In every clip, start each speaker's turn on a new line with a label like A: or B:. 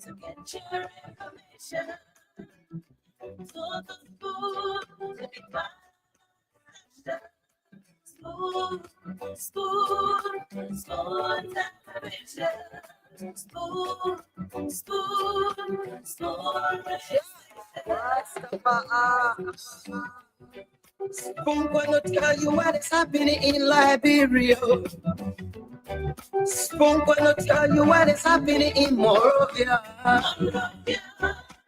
A: To get your information. To the spoon to be faster. Spoon, spoon, spoon television. Spoon, spoon, spoon.
B: Spoon gonna tell you what is happening in Liberia. Spoon gonna tell you what is happening in Morovia.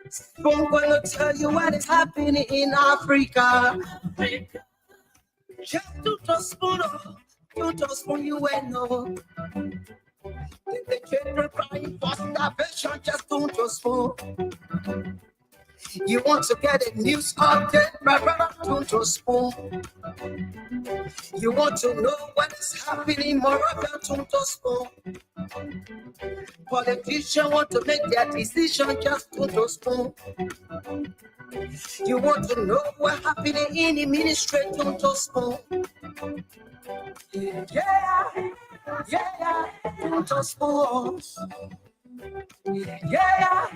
B: Spoon gonna tell you what is happening in Africa. Just to spoon, you will know. The children crying for starvation, just to spoon. You want to get a news update, my brother, to spoon. You want to know what is happening, Moravia, to spoon. Politicians want to make their decision, just to spoon. You want to know what's happening in the ministry, to spoon. Yeah, to spoon. Yeah,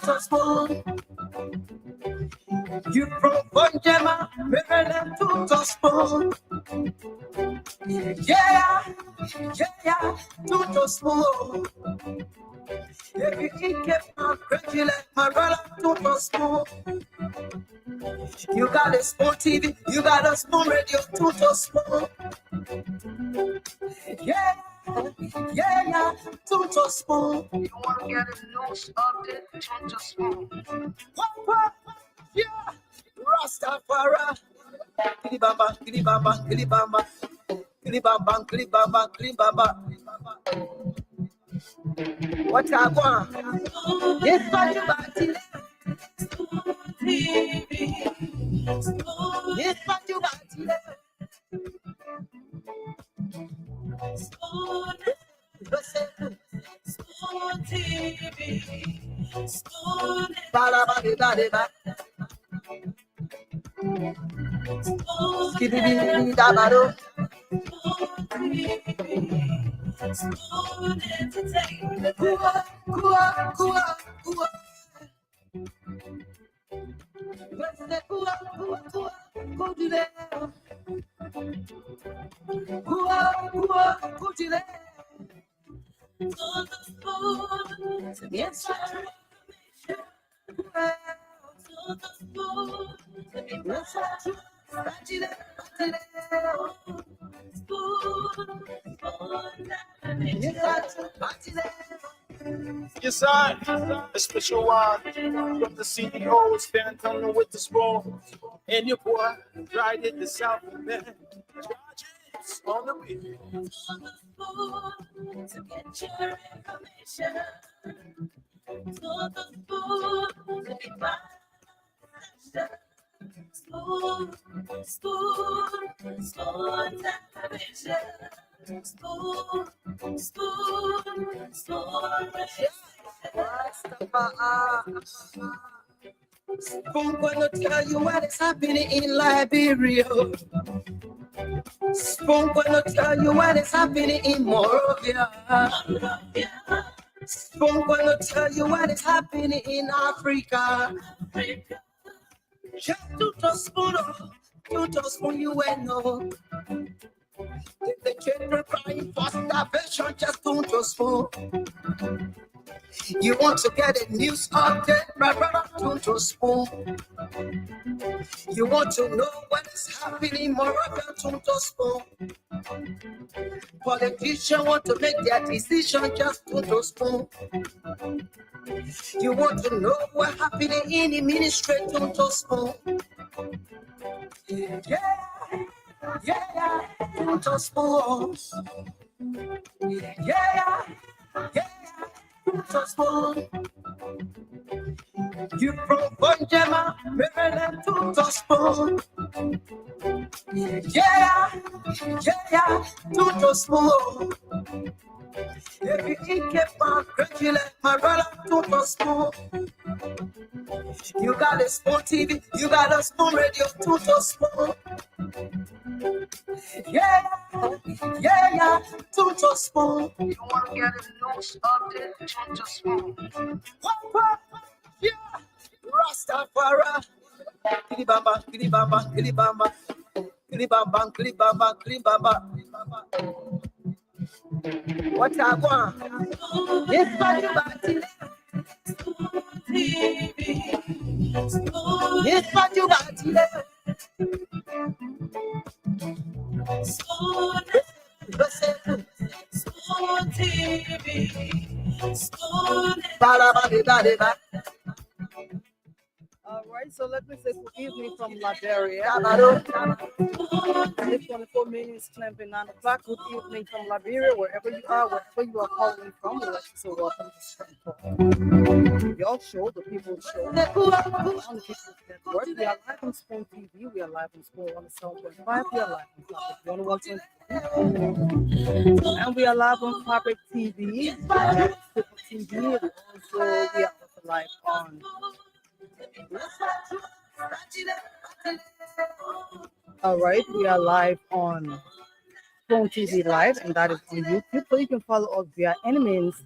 B: to spoon. You from Bonjama, Maryland, to spoon. Yeah, to spoon. If you keep on crazy like my brother, to spoon. You got a spoon TV, you got a spoon radio, to spoon. Yeah, to spoon. You want to get a news update, to spoon. Yeah, Rastafari. Kilibamba, kilibamba, kilibamba. Kilibamba, kilibamba, kilibamba. What I want? Yes, but you got it. Yes, but you got it. Spoon TV, Spoon Spoon Entertainment.
C: Yes, I. A special one from the CEO, Stan Tunnel with the spoon. And your boy, right in the South, man. Charges on the beat.
A: To get your information. To the spoon to be faster. Spoon, spoon, spoon television. Spoon, spoon, spoon.
B: Spoon gonna tell you what is happening in Liberia. Spoon gonna tell you what is happening in Morovia. Spoon gonna tell you what is happening in Africa. Just to spoon, you will know. The children crying for starvation, just to spoon. You want to get a news update, my brother, to spoon. You want to know what is happening, Moravia, to spoon. Politicians want to make their decision, just to spoon. You want to know what's happening in the ministry, to spoon. Yeah, to spoon. Yeah, to spoon. You from Bonjama, Maryland, to spoon. Yeah, to spoon. If you keep on crazy like my brother, to spoon. You got a spoon TV, you got a spoon radio, to spoon. Yeah, yeah. Tuto spoon.
C: You want to get a news update? Tunto Spoon.
B: Yeah. Rastafari. Kilibamba, kilibamba, kilibamba. Kilibamba, kilibamba, kilibamba. What I want? Yes, body, body. Yes, body, body.
D: All right, so let me say good evening from Liberia. It's 24 minutes, clamping 9 o'clock. Good evening from Liberia, wherever you are calling from. We'd like to say welcome to Strength Talk. Your show, the People's Show, on the People's Network. We are live on Spoon TV. We are live on Spoon 107.5. We are live on Topic 101.5. And we are live on Topic TV. TV. We are also live on. All right, we are live on Phone TV Live, and that is on YouTube. So you can follow us via any means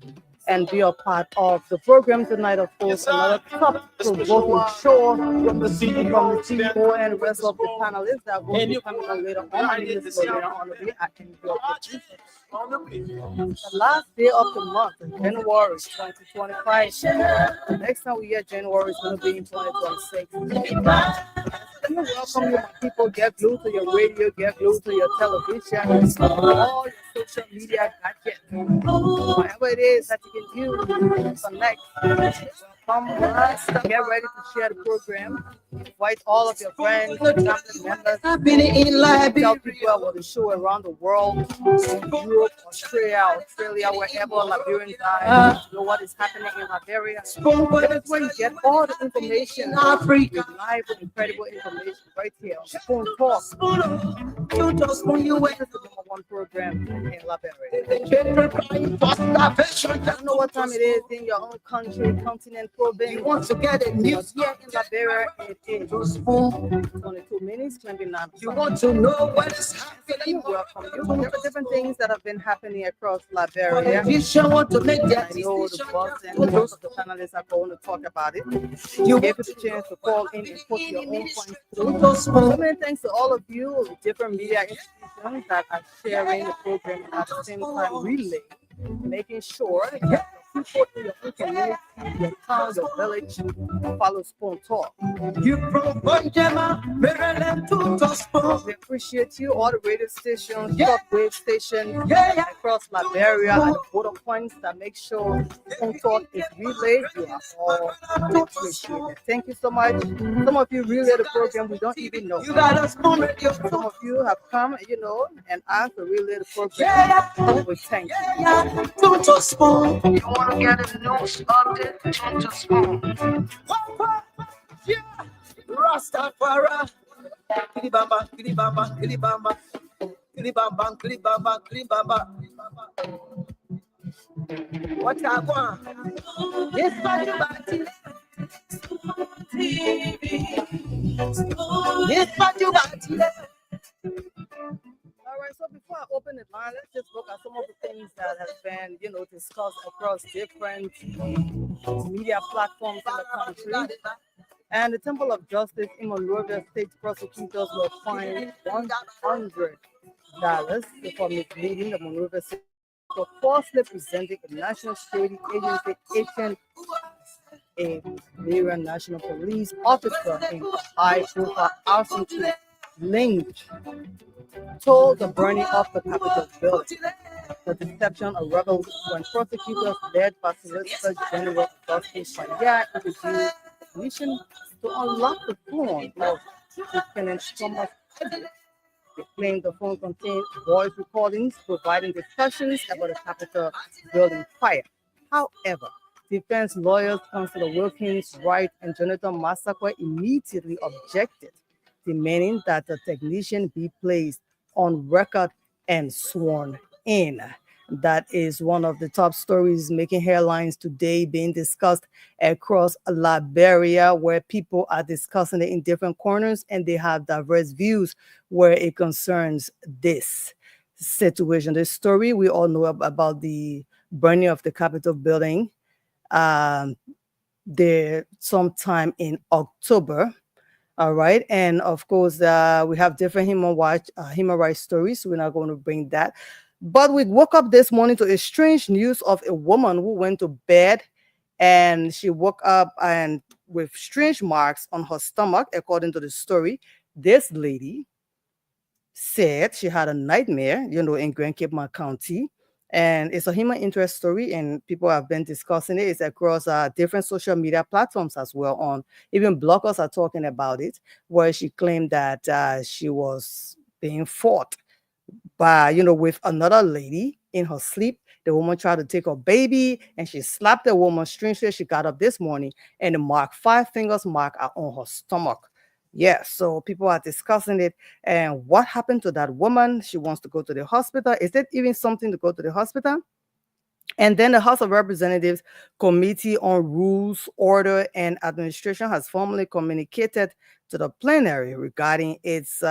D: and be a part of the program tonight. Of course, another top-provoking show from the CEO and the rest of the panelists that will be coming on later on. My name is Lorena Honoré. I am your producer. The last day of the month, January 2025. Next time we hear January is going to be in 2026. Let me welcome you, my people. Get glued to your radio, get glued to your television, all your social media gadgets. Whatever it is that you can do, connect. Get ready to share the program. Invite all of your friends, family members. Tell people about the show around the world, in Europe, Australia, wherever Liberians are. Know what is happening in Liberia. This is where you get all the information. Live with incredible information right here on Spoon Talk. This is the number one program in Liberia. I don't know what time it is in your own country, continent, province.
B: You want to get a news
D: here in Liberia, it is 22 minutes, 29.
B: You want to know what is happening?
D: Welcome you. There are different things that have been happening across Liberia.
B: Politicians want to make their
D: I know the boss and most of the panelists are going to talk about it. You gave us a chance to call in and put your own points through. So many thanks to all of you, different media institutions that are sharing the program at the same time relay, making sure that people in your own community, your town, your village, follow Spoon Talk.
B: You from Bonjama, Maryland to Spoon.
D: We appreciate you, all the radio stations, shortwave stations across Liberia and the border points that make sure Spoon Talk is relayed. You are all appreciated. Thank you so much. Some of you relay the program we don't even know.
B: You got a spoon radio.
D: Some of you have come, and asked to relay the program. We thank you.
B: To Spoon.
C: You want to get a news update? Tunto Spoon.
B: Rastafari. Kilibamba, kilibamba, kilibamba. Kilibamba, kilibamba, kilibamba. What I want? Yes, body. Yes, body.
D: All right, so before I open the line, let's just look at some of the things that have been, discussed across different media platforms in the country. And the Temple of Justice in Monrovia State prosecutors will fine $100 for misleading the Monrovia State for falsely presenting a national security agency agent, a Liberian National Police officer in a high-profile arson linked to the burning of the Capitol building. The deception unraveled when prosecutors led by Solicitor General Augustus Faya introduced a mission to unlock the phone of Lieutenant Thomas Edwards. They claimed the phone contained voice recordings providing discussions about the Capitol building fire. However, defense lawyers Councilor Wilkins Wright and Jonathan Massacre immediately objected, demanding that the technician be placed on record and sworn in. That is one of the top stories making headlines today, being discussed across Liberia, where people are discussing it in different corners and they have diverse views where it concerns this situation. This story, we all know about the burning of the Capitol building um, there sometime in October. All right. And of course, we have different human rights stories. So we're not going to bring that. But we woke up this morning to a strange news of a woman who went to bed and she woke up and with strange marks on her stomach, according to the story. This lady said she had a nightmare, in Grand Cape County. And it's a human interest story, and people have been discussing it. It's across different social media platforms as well. On even bloggers are talking about it, where she claimed that she was being fought by, with another lady in her sleep. The woman tried to take her baby and she slapped the woman. Strangely, she got up this morning and the mark, 5 fingers mark, are on her stomach. Yeah, so people are discussing it. And what happened to that woman? She wants to go to the hospital. Is it even something to go to the hospital? And then the House of Representatives Committee on Rules, Order, and Administration has formally communicated to the plenary regarding its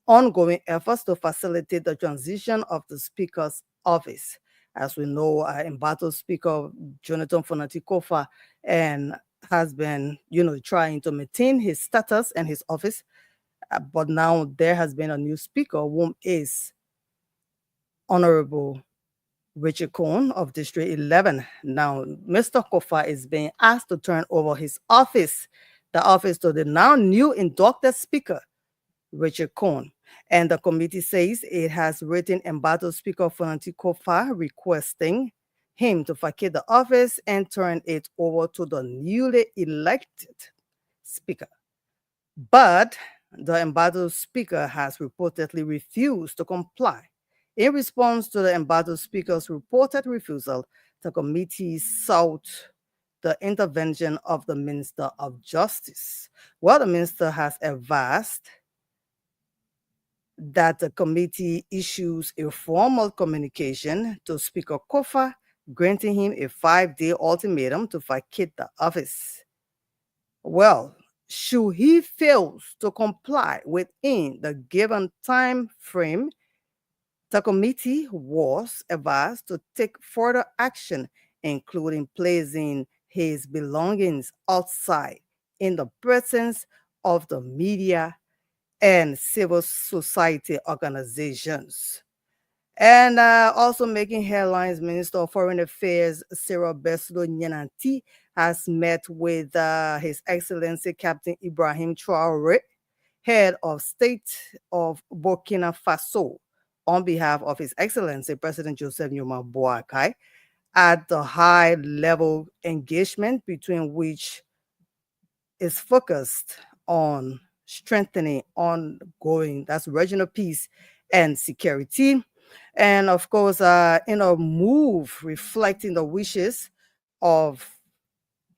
D: ongoing efforts to facilitate the transition of the Speaker's office. As we know, embattled Speaker Jonathan Fonati Kofa and has been, trying to maintain his status and his office. But now there has been a new speaker, whom is Honorable Richard Cohn of District 11. Now, Mr. Kofa is being asked to turn over the office to the now new inducted speaker, Richard Cohn. And the committee says it has written embattled Speaker Fonati Kofa requesting him to vacate the office and turn it over to the newly elected speaker. But the embattled speaker has reportedly refused to comply. In response to the embattled speaker's reported refusal, the committee sought the intervention of the Minister of Justice. Well, the minister has advised that the committee issues a formal communication to Speaker Kofa, granting him a 5-day ultimatum to vacate the office. Well, should he fails to comply within the given time frame, the committee was advised to take further action, including placing his belongings outside in the presence of the media and civil society organizations. And also making headlines, Minister of Foreign Affairs Cyril Beslo Nyananti has met with His Excellency Captain Ibrahim Traore, head of state of Burkina Faso, on behalf of His Excellency President Joseph Numa Boakai, at the high-level engagement between which is focused on strengthening ongoing, that's regional peace and security. And of course, in a move reflecting the wishes of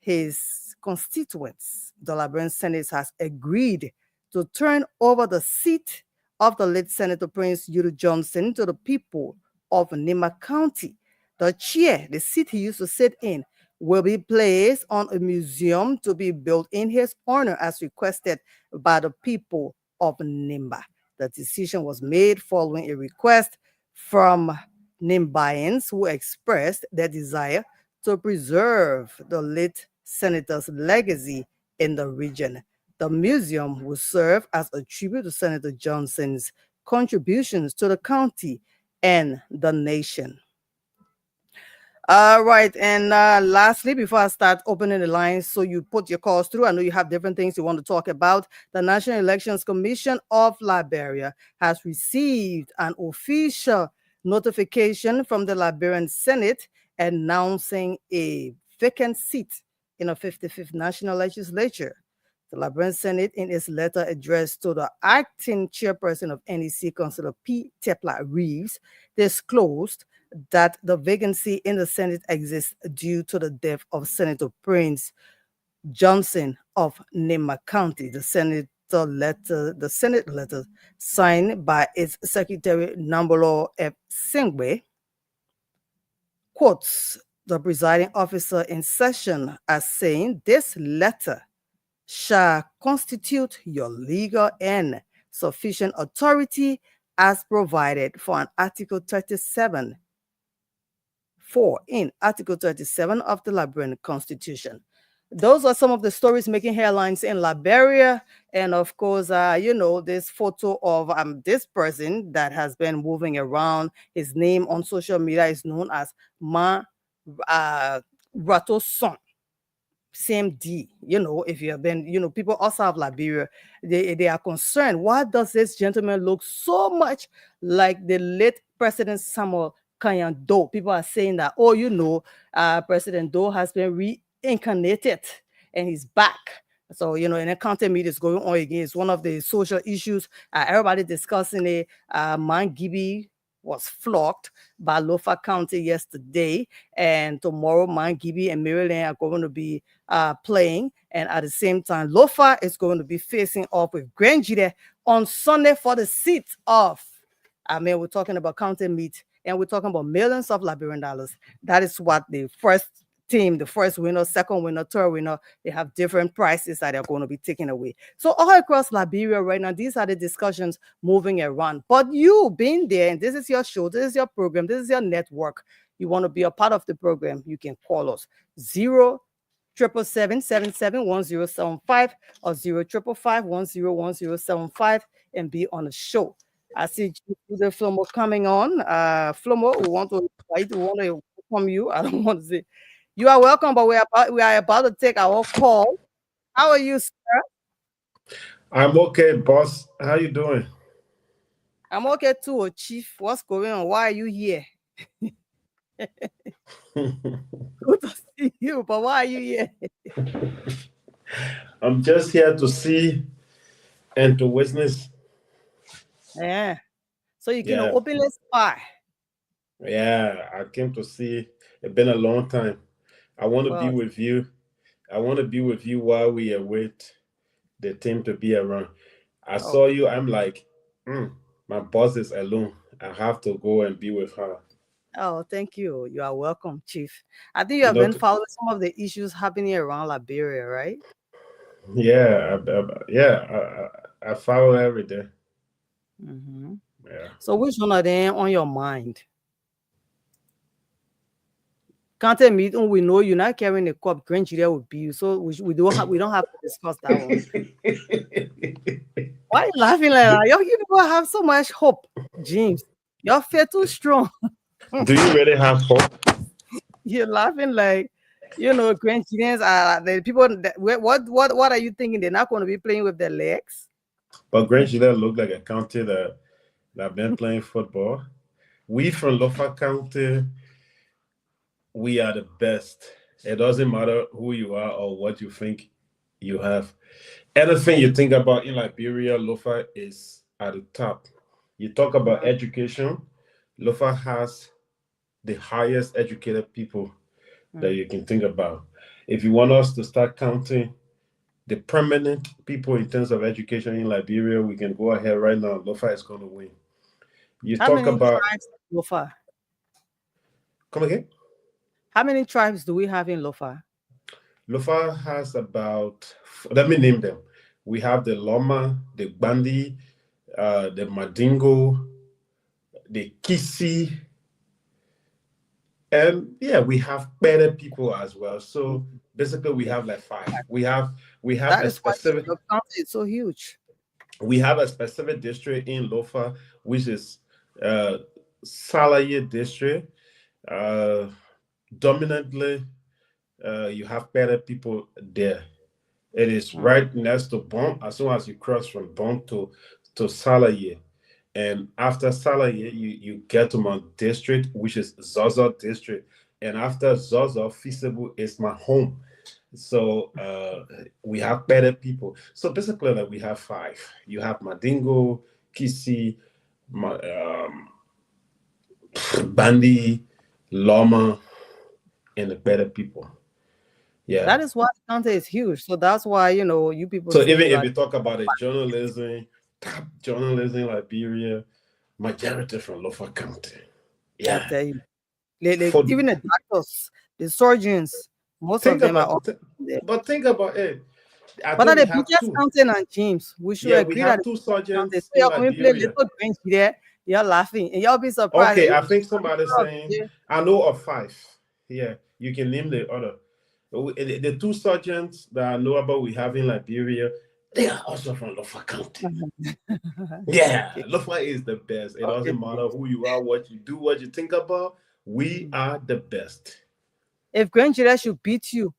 D: his constituents, the Liberian Senate has agreed to turn over the seat of the late Senator Prince Yuru Johnson to the people of Nima County. The chair, the seat he used to sit in, will be placed on a museum to be built in his honor as requested by the people of Nimba. The decision was made following a request from Nimbayans who expressed their desire to preserve the late senator's legacy in the region. The museum will serve as a tribute to Senator Johnson's contributions to the county and the nation. All right. And lastly, before I start opening the lines, so you put your calls through, I know you have different things you want to talk about. The National Elections Commission of Liberia has received an official notification from the Liberian Senate announcing a vacant seat in a 55th National Legislature. The Liberian Senate, in its letter addressed to the acting chairperson of NEC, Councillor P. Tepla Reeves, disclosed that the vacancy in the Senate exists due to the death of Senator Prince Johnson of Nima County. The Senate letter signed by its Secretary Nambolo F. Singwe quotes the presiding officer in session as saying, "This letter shall constitute your legal and sufficient authority as provided for an Article 37 in Article 37 of the Liberian Constitution." Those are some of the stories making headlines in Liberia. And of course, this photo of this person that has been moving around. His name on social media is known as Ma Rato Son. Same D. If you have been, people outside of Liberia, they are concerned. Why does this gentleman look so much like the late President Samuel Kanyan Doe? People are saying that, President Doe has been reincarnated and he's back. So, an encounter meet is going on again. It's one of the social issues. Everybody discussing it. Man Gibi was flogged by Lofa County yesterday. And tomorrow, Man Gibi and Maryland are going to be playing. And at the same time, Lofa is going to be facing off with Grangide on Sunday for the seat of, we're talking about county meet, and we're talking about millions of Liberian dollars. That is what the first team, the first winner, second winner, third winner, they have different prices that are going to be taken away. So all across Liberia right now, these are the discussions moving around. But you being there, and this is your show, this is your program, this is your network, you want to be a part of the program, you can call us 077771075 or 05551101075 and be on the show. I see the Flomo coming on. Flomo, we want to welcome you. I don't want to say you are welcome, but we are about to take our call. How are you, sir?
E: I'm okay, boss. How you doing?
D: I'm okay too, Chief. What's going on? Why are you here? Good to see you, but why are you here?
E: I'm just here to see and to witness.
D: Yeah. So you can open the spy.
E: Yeah, I came to see. It's been a long time. I want to be with you. I want to be with you while we await the team to be around. I saw you. I'm like, my boss is alone. I have to go and be with her.
D: Oh, thank you. You are welcome, Chief. I think you have been following some of the issues happening around Liberia, right?
E: Yeah, I follow every day.
D: Mm-hmm.
E: Yeah.
D: So which one are they on your mind? Can't tell me we know you're not carrying a cup. Grandchildren will be you, so we don't have to discuss that one. Why are you laughing like that? You people have so much hope, James. Your faith too strong.
E: Do you really have hope?
D: You're laughing like grandchildren are the people that what are you thinking? They're not going to be playing with their legs?
E: But grandchildren look like a county that been playing football. We from Lofa County, we are the best. It doesn't matter who you are or what you think you have. Anything you think about in Liberia, Lofa is at the top. You talk about education, Lofa has the highest educated people that you can think about. If you want us to start counting the permanent people in terms of education in Liberia, we can go ahead right now. Lofa is going to win. You
D: How
E: talk
D: many
E: about
D: tribes in Lofa?
E: Come again?
D: How many tribes do we have in Lofa?
E: Lofa has about, let me name them. We have the Loma, the Bandi, the Madingo, the Kisi, and we have better people as well. So basically, we have like 5. We have
D: That
E: a
D: is why
E: specific.
D: the county is so huge.
E: We have a specific district in Lofa, which is Salaye district. Dominantly, you have better people there. It is right next to Bon. As soon as you cross from Bon to Salaye, and after Salaye, you get to my district, which is Zozo district, and after Zozo, Feasible is my home. So we have better people. So basically, we have 5. You have Madingo, Kisi, Bandi, Loma, and the better people. Yeah.
D: That is why the county is huge. So that's why you people.
E: So even if you talk about the journalism, top journalism in Liberia, majority from Lofa County. Yeah.
D: I tell you.
E: For
D: Even the doctors, the surgeons, most of
E: think
D: them are
E: about,
D: all there.
E: but think about it. I
D: But
E: thought
D: at
E: we
D: the
E: have
D: biggest
E: two.
D: counting and James, we should
E: Yeah, we
D: agree that
E: have
D: the
E: two
D: biggest counting. So
E: sergeants in
D: y'all come and play
E: Liberia.
D: little Grinch there, you're laughing, and y'all be surprised.
E: Okay,
D: You
E: I think somebody's
D: know,
E: saying I know of five. Yeah, you can name the other. The two sergeants that I know about we have in Liberia, they are also from Lofa County. Yeah,
D: okay,
E: Lofa is the best. It
D: okay,
E: doesn't matter
D: please.
E: who you are, what you do, what you think about. We
D: Mm.
E: are the best.
D: If Grinch should beat you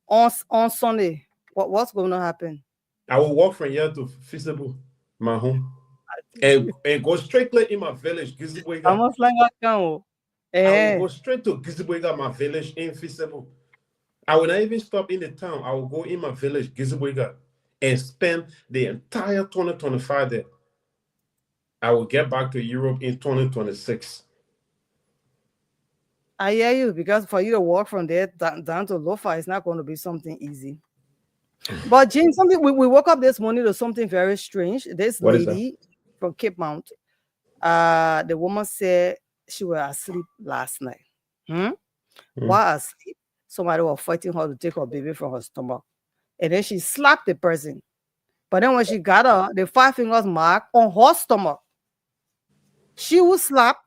D: on Sunday, what's going to happen?
E: I will walk from here to Feasible, my home,
D: I teach you.
E: and go straightly in my village, Gizibwega.
D: I'm flying out.
E: I will
D: Eh,
E: go straight to Gizibwega, my village in Feasible. I will not even stop in the town. I will go in my village, Gizibwega, and spend the entire 2025 there. I will get back to Europe in 2026.
D: I hear you because for you to walk from there down to Lofa, it's not going to be something easy. But Jane, something we woke up this morning to something very strange. This
E: What is that?
D: lady from Cape Mount, the woman said she was asleep last night. Hmm?
E: Hmm.
D: While asleep, somebody was fighting her to take her baby from her stomach. And then she slapped the person. But then when she got her, the 5 fingers mark on her stomach. She was slapped.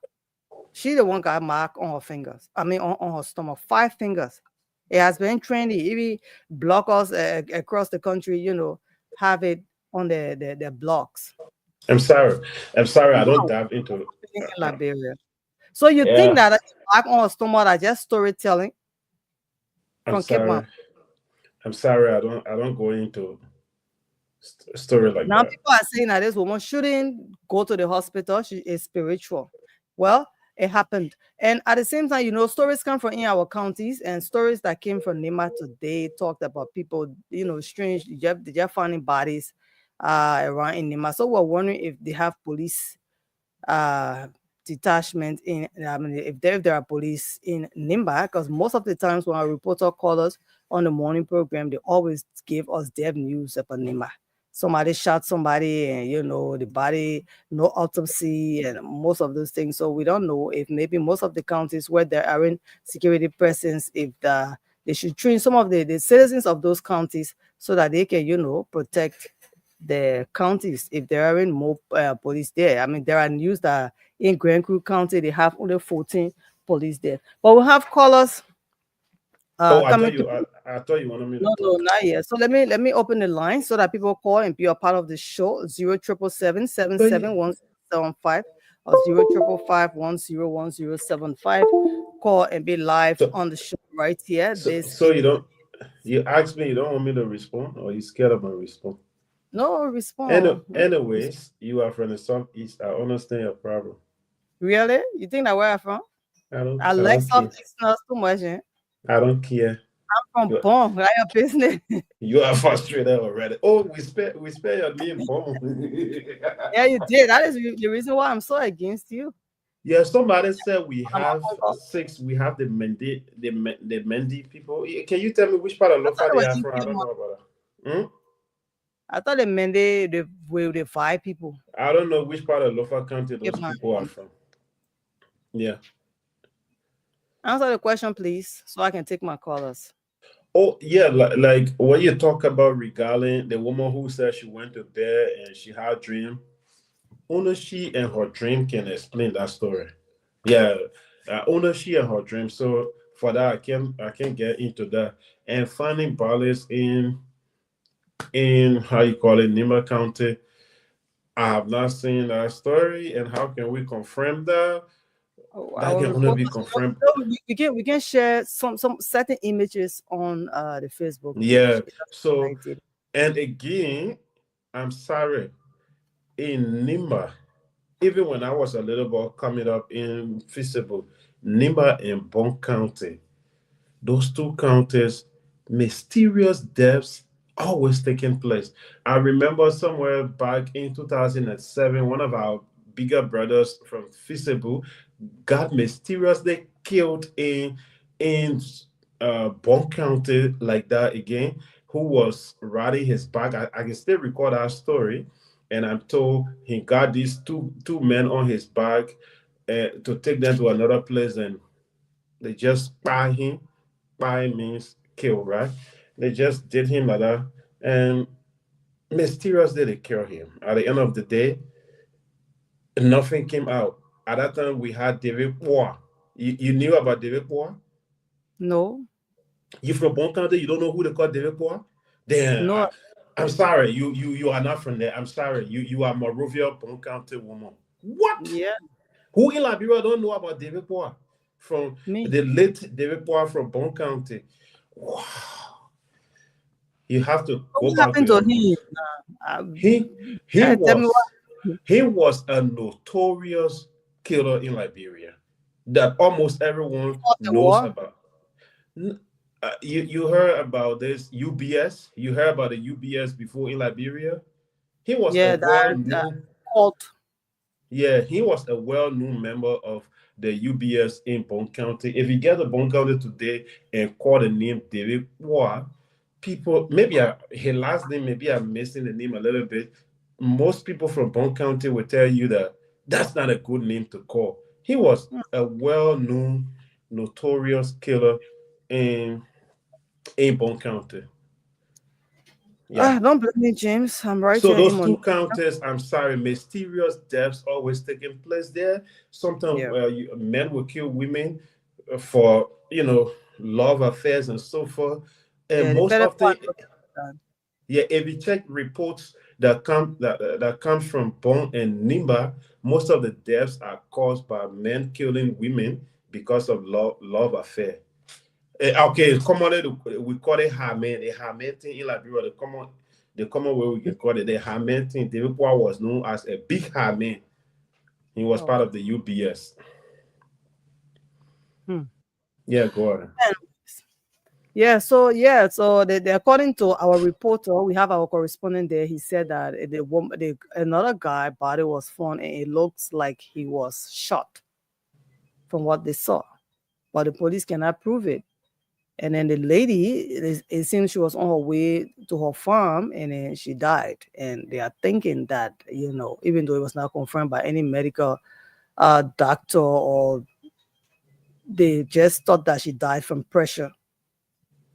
D: She the one got mark on her fingers. I mean on her stomach. 5 fingers. It has been trendy. Even blockers across the country, have it on the blocks.
E: I'm sorry. I'm sorry. I
D: People
E: don't
D: are
E: dive into.
D: in Liberia. So you think
E: Yeah,
D: that mark on her stomach are just storytelling
E: I'm
D: from Cape Mount?
E: sorry. I'm sorry. I don't go into story like
D: Now
E: that.
D: people are saying that this woman shouldn't go to the hospital. She is spiritual. Well, it happened. And at the same time, stories come from in our counties and stories that came from Nima today talked about people, strange, they just finding bodies around in Nima. So we're wondering if they have police uh detachment in, I mean, if there are police in Nimba, because most of the times when our reporter call us on the morning program, they always give us dev news about Nimba. Somebody shot somebody, and the body, no autopsy, and most of those things. So we don't know if maybe most of the counties where there aren't security presence, if they should train some of the citizens of those counties so that they can protect the counties if there aren't more police there. I mean, there are news that in Grand Creek County they have only 14 police there. But we have callers
E: Oh,
D: coming through.
E: I thought you wanted me to
D: No, no,
E: talk.
D: not yet. So let me open the line so that people call and be a part of the show. 0777
E: So you,
D: 771075 or 0555101075. Call and be live
E: so,
D: on the show right here. This
E: so
D: is
E: you don't. You asked me. You don't want me to respond, or you scared of my response?
D: no respond.
E: Anyways, you are from the southeast. I understand your problem.
D: Really? You think that where I'm from? I
E: I
D: like
E: don't
D: soft
E: care.
D: listeners too much. Eh?
E: I don't care.
D: From
E: You,
D: Bon, like your business.
E: you are frustrated already. Oh, we spell your name wrong.
D: Yeah, you did. That is the reason why I'm so against you.
E: Yeah, somebody said we
D: I'm
E: have
D: uncle.
E: six. We have the Mendy people. Can you tell me which part of
D: I thought
E: Lofa
D: it
E: they
D: was
E: are
D: you,
E: from? I don't
D: Piedmont.
E: know about that. Hmm?
D: I thought they meant they were the five people.
E: I don't know which part of Lofa County those
D: Piedmont.
E: people are from. Yeah.
D: Answer the question, please, so I can take my callers.
E: Oh, yeah. Like when you talk about regarding the woman who said she went to bed and she had a dream, only she and her dream can explain that story. Yeah, only she and her dream. So for that, I can get into that and finding balance in how you call it Nima County. I have not seen that story, and how can we confirm that? That
D: Our
E: can only be
D: reporters,
E: confirmed.
D: we can share some certain images on the Facebook
E: Yeah.
D: page. That's what I
E: So
D: did.
E: and again, I'm sorry. In Nima, even when I was a little boy coming up in Feasible, Nima and Bon County, those two counties, mysterious deaths always taking place. I remember somewhere back in 2007, one of our bigger brothers from Feasible got mysteriously killed in Bon County like that again, who was riding his bike. I can still recall that story, and I'm told he got these two men on his back to take them to another place, and They just buy him. Buy means kill, right? They just did him like that, and mysteriously they kill him. At the end of the day, nothing came out. At that time, we had David Poir. You knew about David Poir?
D: No,
E: You from Bon County, you don't know who they call David Poir? Then
D: no,
E: I'm sorry, you are not from there. I'm sorry, you are Morovia Bon County woman. What?
D: yeah,
E: Who in Liberia don't know about David Poir? From
D: me.
E: the late David Poir from Bon County. Wow. You have to go
D: What
E: back to
D: happened to
E: your
D: him?
E: he he
D: Tell me
E: was
D: what.
E: he was a notorious killer in Liberia that almost everyone
D: Fought the
E: knows
D: war?
E: about. You heard about this UBS? You heard about the UBS before in Liberia? He was a
D: Yeah, that
E: well-known,
D: cult.
E: yeah, he was a well-known member of the UBS in Bon County. If you get to Bon County today and call the name David Poir, people maybe his last name, maybe I'm missing the name a little bit. Most people from Bon County will tell you that that's not a good name to call. He was a well-known, notorious killer in Bon County. Yeah.
D: Don't blame me, James. I'm right
E: So
D: here in
E: those
D: Mon.
E: two counties, I'm sorry, mysterious deaths always taking place there. Sometimes
D: Yeah,
E: men will kill women for love affairs and so forth. And
D: yeah, the
E: most
D: better
E: often,
D: part. Of
E: yeah, if you check reports that comes from Bon and Nimba, most of the deaths are caused by men killing women because of love affair. Okay, commonly we call it Hamen. The Hamen thing in Liberia, the common way we can call it the Hamen thing. David Poir was known as a big Hamen. He was
D: Oh.
E: part of the UBS.
D: Hmm.
E: Yeah, go on.
D: So according to our reporter, we have our correspondent there. He said that another guy body was found and it looks like he was shot from what they saw, but the police cannot prove it. And then the lady, it seems she was on her way to her farm and then she died. And they are thinking that, even though it was not confirmed by any medical doctor, or they just thought that she died from pressure.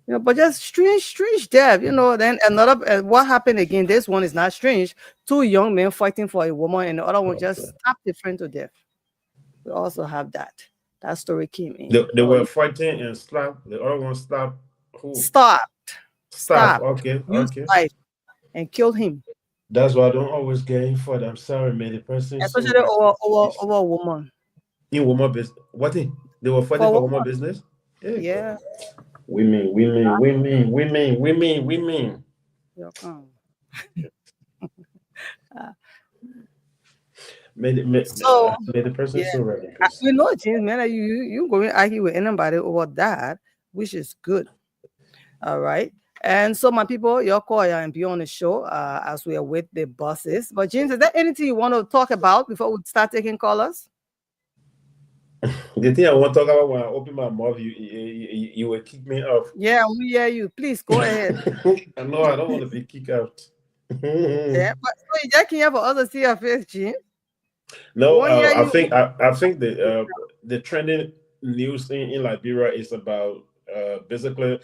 D: But just strange death. Then another, what happened again? This one is not strange. Two young men fighting for a woman, and the other one just stabbed the friend to death. We also have that. That story came in.
E: They were fighting and slapped. The other one slapped who?
D: Stopped,
E: Stabbed.
D: stabbed,
E: Okay,
D: used
E: okay.
D: knife, and killed him.
E: That's why I don't always get in for them. I'm sorry, man. The person is so
D: Especially over a woman.
E: in woman business. What thing? They were fighting
D: For a
E: for
D: woman,
E: woman business? Yeah, God.
D: yeah.
E: Women.
D: Yeah. Uh, so
E: May the person
D: yeah,
E: so ready, please.
D: we know, James, man, that you going to argue with anybody over that, which is good. All right. And so, my people, your call and be on the show as we are with the bosses. But James, is there anything you want to talk about before we start taking callers?
E: The thing I want to talk about when I open my mouth, you will kick me off.
D: Yeah, we hear you. Please go ahead.
E: I know I don't want to be kicked out.
D: Yeah, but so you just can't have others see your face, James.
E: No,
D: Won't hear
E: I
D: you.
E: think I think the trending news in Liberia is about basically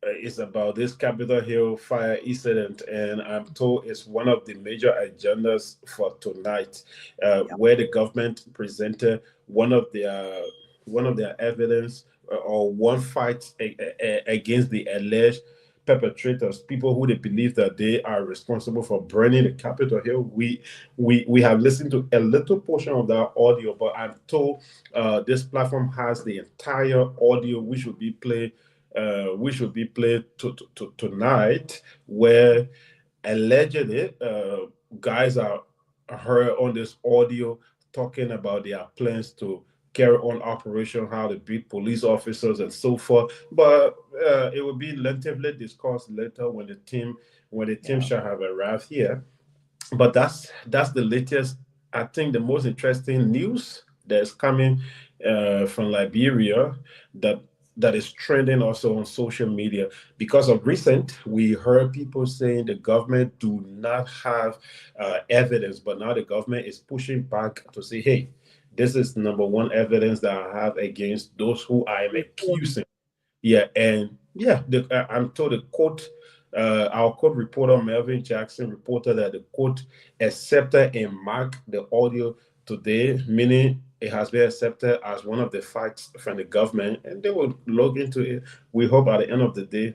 E: it's about this Capitol Hill fire incident, and I'm told it's one of the major agendas for tonight, where the government presented one of their evidence or one fight against the alleged perpetrators, people who they believe that they are responsible for burning the Capitol Hill. We have listened to a little portion of that audio, but I'm told this platform has the entire audio, which will be played tonight, where allegedly guys are heard on this audio talking about their plans to carry on operation, how to beat police officers and so forth. But it will be lengthily discussed later when the team shall have arrived here. But that's the latest. I think the most interesting news that's coming from Liberia that that is trending also on social media, because of recent we heard people saying the government do not have evidence, but now the government is pushing back to say, hey, This is number one evidence that I have against those who I am accusing. Yeah, and yeah, I'm told the court, our court reporter Melvin Jackson reported that the court accepted and marked the audio today, meaning it has been accepted as one of the facts from the government, and they will look into it. We hope at the end of the day,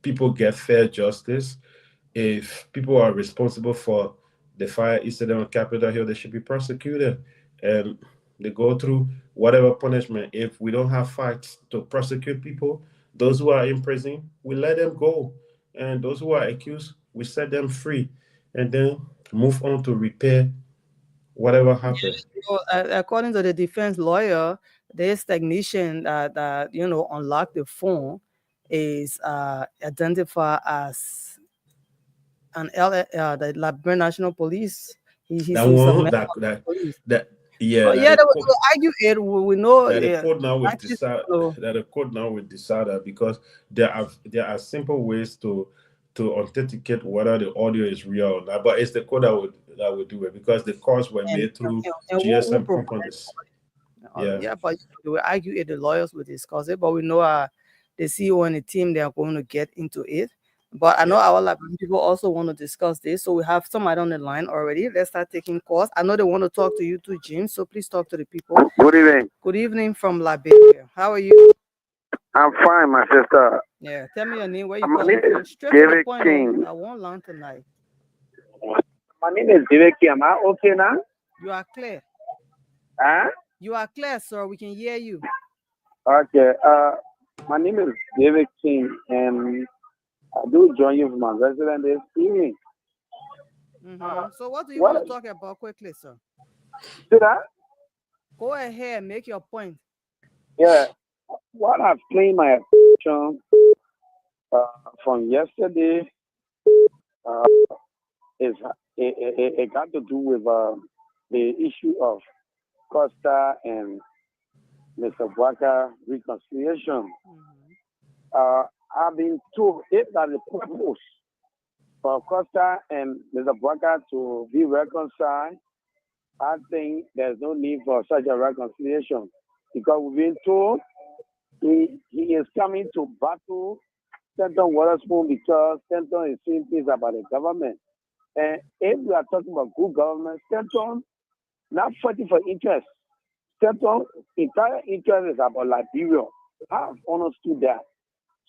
E: people get fair justice. If people are responsible for the fire incident on Capitol Hill, they should be prosecuted and they go through whatever punishment. If we don't have facts to prosecute people, those who are in prison, we let them go. And those who are accused, we set them free and then move on to repair whatever happened.
D: So, according to the defense lawyer, this technician that unlocked the phone is identified as an the Liberian National Police. He's
E: That
D: a
E: one,
D: member of the police.
E: yeah,
D: Oh
E: that
D: yeah,
E: the
D: they will argue it. We know.
E: that the
D: Yeah,
E: court now would
D: actually,
E: decide that the court now would decide that, because there are simple ways to authenticate whether the audio is real or not. But it's the court that would do it, because the calls were
D: and,
E: made through
D: and who
E: GSM
D: provide.
E: companies. Yeah.
D: Yeah, but they will argue it. The lawyers will discuss it. But we know the CEO and the team, they are going to get into it. But I know our Liberian people also want to discuss this. So we have somebody on the line already. Let's start taking calls. I know they want to talk to you too, Jim. So please talk to the people.
F: Good evening.
D: Good evening from Liberia. How are you?
F: I'm fine, my sister.
D: Yeah, tell me your name. Where you
F: My
D: calling
F: name
D: from?
F: is
D: Straight to the
F: David
D: point.
F: King.
D: I won't learn tonight.
F: My name is David King. Am I okay now?
D: You are clear.
F: Huh?
D: You are clear, sir. We can hear you.
F: Okay. My name is David King, and I do join you from my resident this evening.
D: So what do you
F: What?
D: want to talk about quickly, sir?
F: Did I?
D: Go ahead, make your point.
F: Yeah. What I've claimed my attention from yesterday is it got to do with the issue of Costa and Mr. Waka reconciliation. I've been told if that the purpose for Costa and Mr. Waka to be reconciled, I think there's no need for such a reconciliation, because we've been told he is coming to battle Stanton Waterspoon because Stanton is saying things about the government. And if we are talking about good government, Stanton not fighting for interest. Stanton's entire interest is about Liberia. I've understood that.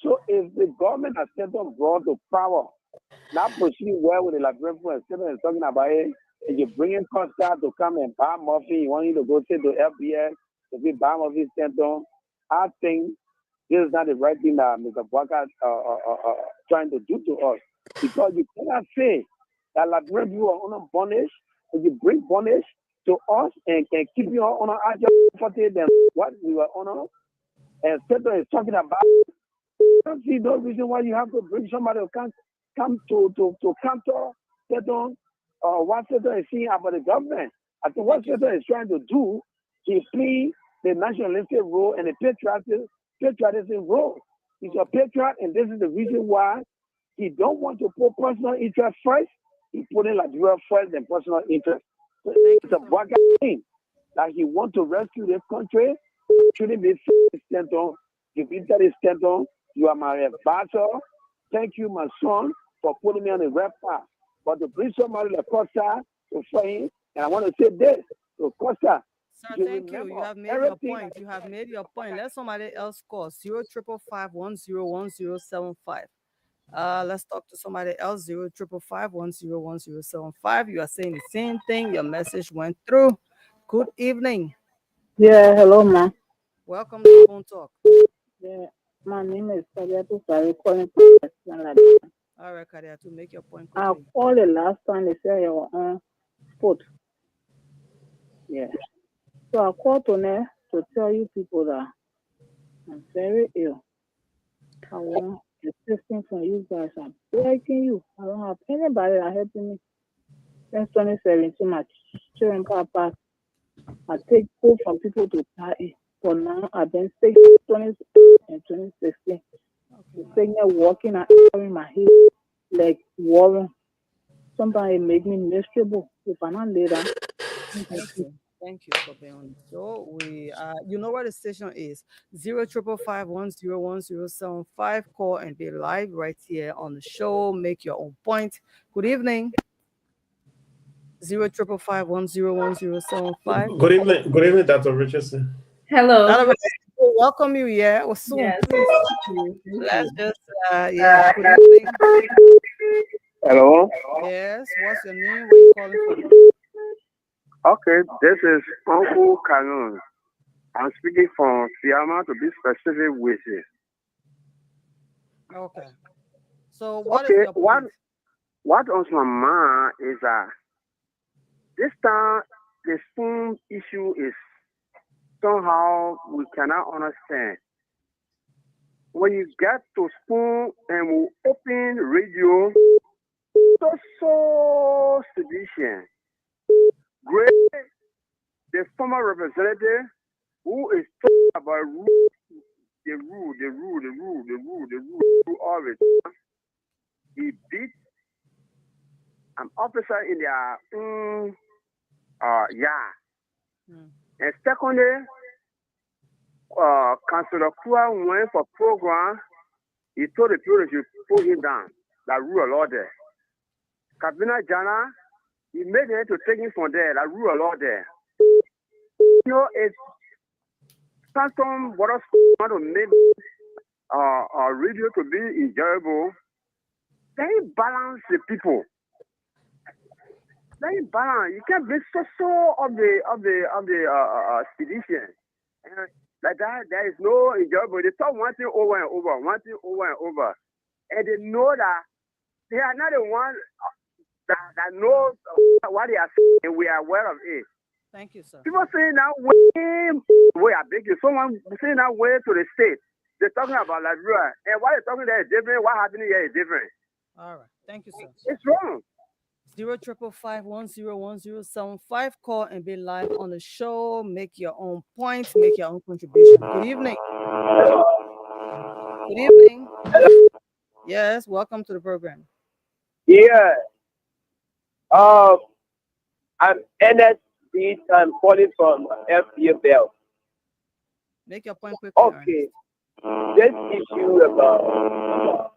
F: So if the government has Stanton brought to power, not proceeding well with the Liberian people, and Stanton is talking about it, and you're bringing Costa to come and buy Murphy, you want you to go to the FBS to be buy Murphy Stanton, I think this is not the right thing that Mr. Walker trying to do to us. Because you cannot say that Liberian people are under bondage, and you bring bondage to us and keep you on our comforted than what we were on. And Stanton is talking about, I don't see no reason why you have to bring somebody who can't come to counter Stanton or what Stanton is saying about the government. I think what Stanton is trying to do, he play the nationalistic role and the patriotism role. He's a patriot, and this is the reason why he don't want to put personal interest first. He's putting Liberia first than personal interest. So it's a black thing that he want to rescue this country. Shouldn't be Stanton. If it is Stanton, you are my advisor. Thank you, my son, for putting me on the red path. But to bring somebody like Costa to fight, and I want to say this to Costa.
D: Sir, thank you. You have made your point. You have made your point. Let somebody else call 0555101075. Let's talk to somebody else. 0555101075. You are saying the same thing. Your message went through. Good evening.
G: Yeah, hello, ma.
D: Welcome to Phone Talk.
G: Yeah, my name is Kadiatu Sari, calling from Western.
D: All right, Kadiatu, make your point
G: I
D: quickly.
G: called the last time they said you were on foot. Yeah. So I called today to tell you people that I'm very ill. I want assistance from you guys. I'm begging you. I don't have anybody that helping me. Since 2017, my children papa, I take food from people to party. For now, I've been sick 2016. The sickness walking and in my head like warring. Sometimes it make me miserable. If I'm not later.
D: Thank you. Thank you for being on the show. You know where the station is: 055101075. Call and be live right here on the show. Make your own point. Good evening. 055510105.
E: Good evening, Dr. Richardson.
A: Hello.
D: That will welcome you. Yeah, or soon,
A: Yes.
D: please.
A: Thank you. Thank
D: Let's
A: you.
D: just yeah. Good evening.
F: Hello.
D: Yes. What's your name? Where you calling from?
F: Okay, this is Uncle Canon. I'm speaking from Fiamma to be specific with you.
D: Okay. So what is
F: Okay,
D: your point?
F: what on my mind is this time the spoon issue is somehow we cannot understand. When you get to spoon and we open radio, so sedition. Great, the former representative who is talking about the rule always. He beat an officer in their yeah. And secondly, Councillor Kua went for program. He told the people they should put him down. That rule of law there. Kabina Jana, he made them to take him from there. That rule of law there. You know, it's something what else want to make radio to be enjoyable. They balance the people. They balance. You can't be so of the sedition. Like that, there is no enjoyable. They talk one thing over and over, and they know that they are not the one that knows what they are saying, and we are aware of it.
D: Thank you, sir.
F: People saying that way I beg you. Someone saying that way to the state. They're talking about Liberia, and what they're talking there is different. What happening here is different.
D: All right. Thank you, sir.
F: It's wrong.
D: 055510105. Call and be live on the show. Make your own point. Make your own contribution. Good evening. Good evening. Yes, welcome to the program.
H: Yeah. I'm Ernest Beat. I'm calling from FIA Bell.
D: Make your point quickly.
H: Okay. This issue about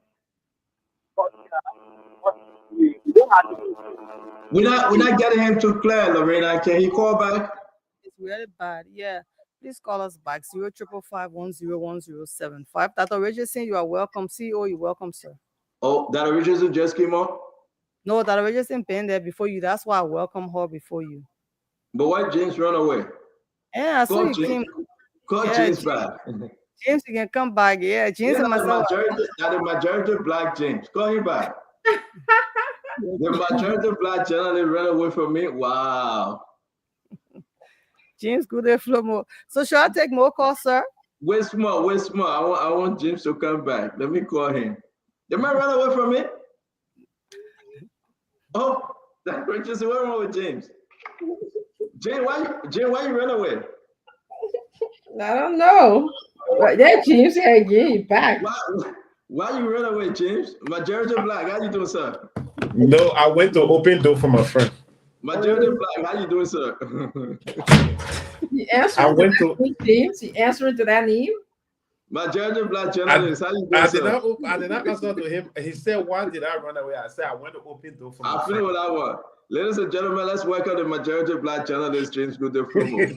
I: we're not getting him too clear, Lorena. Can he call back?
D: It's really bad. Yeah. Please call us back. 055510105. Dr. Richardson, you are welcome. CEO, you're welcome, sir.
I: Oh, Dr. Richardson just came up?
D: No, Dr. Richardson been there before you. That's why I welcome her before you.
I: But why James run away?
D: Yeah, I saw you came.
I: Call James back.
D: James, you can come back. Yeah, James and myself.
I: The majority of black James. Call him back. The majority of black journalists run away from me. Wow.
D: James, good day, flow more. So should I take more calls, sir?
I: Wait more. I want James to come back. Let me call him. The man run away from me? Oh, that's Richardson. What's wrong with James? James, why you run away?
A: I don't know. That James had get back.
I: Why you run away, James? Majority black. How you doing, sir?
E: No, I went to open door for my friend.
I: Majority black. How you doing, sir?
A: You answered to James. You answered to that name.
I: Majority black journalist. How you doing, sir?
E: I did not answer to him. He said, "Why did I run away?" I said, "I went to open door for my friend." I feel
I: what I want. Ladies and gentlemen, let's welcome the majority black journalist, James Goodday Promo.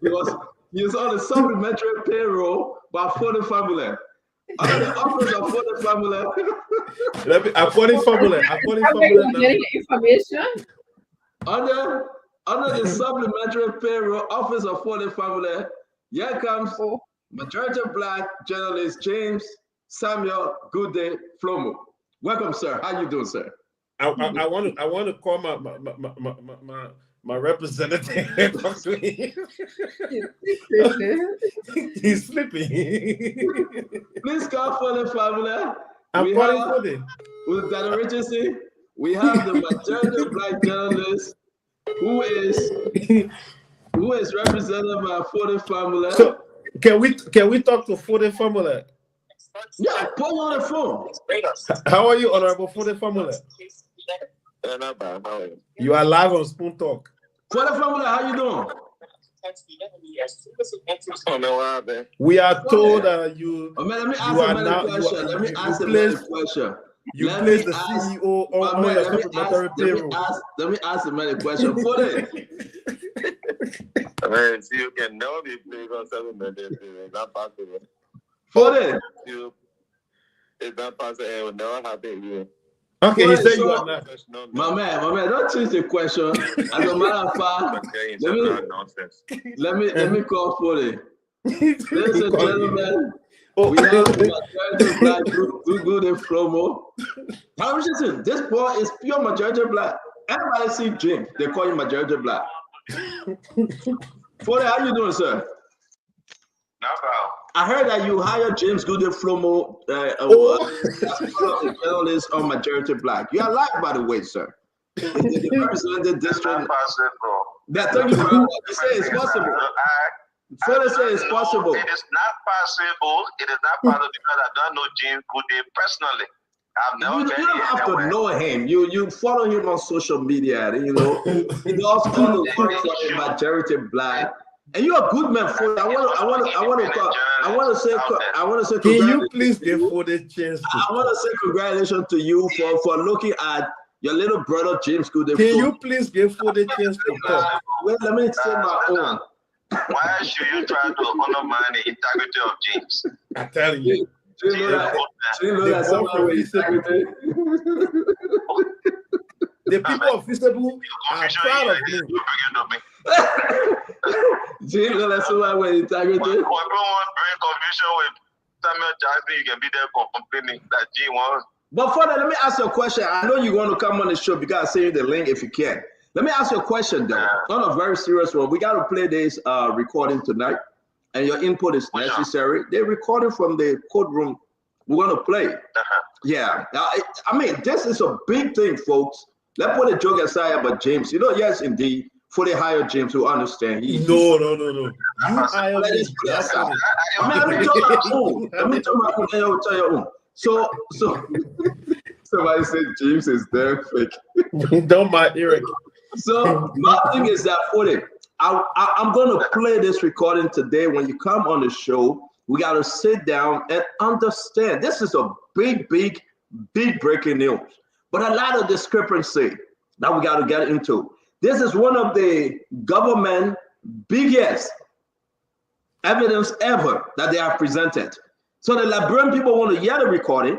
I: Because he's on the supplementary payroll by 40 family. Under the office of 40 family.
A: Information.
I: Under the supplementary payroll office of 40 family, here comes majority black journalist James Samuel Goodday Flomo. Welcome, sir. How you doing, sir?
E: I want to call my representative. He's sleeping.
I: Please call for the family.
E: I'm calling for them.
I: With Dr. Richardson, we have the majority of black journalists who is represented by 40 family.
E: So can we talk to 40 family?
I: Yeah, put you on the phone.
E: How are you, Honorable 40 family? You are live on Spoon Talk.
I: For the family, how you doing?
E: We are told that you.
I: Oh, man, let me
E: you
I: ask
E: are
I: a better
E: now.
I: question. Let me ask a
E: place.
I: better question.
E: You
I: Let
E: place
I: me
E: the
I: ask-
E: CEO
I: my
E: on
I: man,
E: your
I: let me
E: supplementary payroll.
I: Let me ask a better question. For it.
J: I mean, see, you can never be playing on 7 minutes. It's not possible.
I: For it.
J: It's not possible. It will never happen here.
E: Okay,
I: For
E: he
I: it,
E: said
I: so,
E: you are not.
I: my man, don't change the question. As a matter of fact, let me call for it. Ladies and gentlemen, we have majority black do good in promo. How is it? This boy is pure majority black. Everybody see James, they call him majority black. For how you doing, sir? I heard that you hired James Gooden Flomo as one of the journalists on Majority Black. You are live, by the way, sir. The represented district. That thank you very much. You say it's possible. Further say it's possible.
J: It is not possible. It is not possible because I don't know James Gooden personally. I've never
I: You don't have to know him. You follow him on social media. You know he does all the work for the Majority Black. And you're a good man. For I want to say.
E: Can you please give for the chance?
I: I want to say congratulations to you for looking at your little brother James Gooden.
E: Can you please give for the chance to talk?
I: Wait, let me say my own.
J: Why should you try to undermine the integrity of James?
E: I'm telling you. The people of Feasible are proud of me.
I: Jim, that's why we're integrity.
J: When everyone bring confusion with Samuel Jackson, you can be there complaining that Jim wants.
I: But further, let me ask you a question. I know you want to come on the show because I send you the link if you can. Let me ask you a question though. On a very serious one. We got to play this recording tonight, and your input is necessary. They're recording from the courtroom. We're going to play. Yeah. I mean, this is a big thing, folks. Let's put a joke aside about James. You know, yes, indeed. For the higher James who understand.
E: No. You hire me.
I: Let me tell my own. So somebody said James is there fake.
E: Don't mind Eric.
I: So my thing is that for it, I'm going to play this recording today. When you come on the show, we got to sit down and understand. This is a big breaking news, but a lot of discrepancy that we got to get into. This is one of the government biggest evidence ever that they have presented. So the Liberian people want to hear the recording.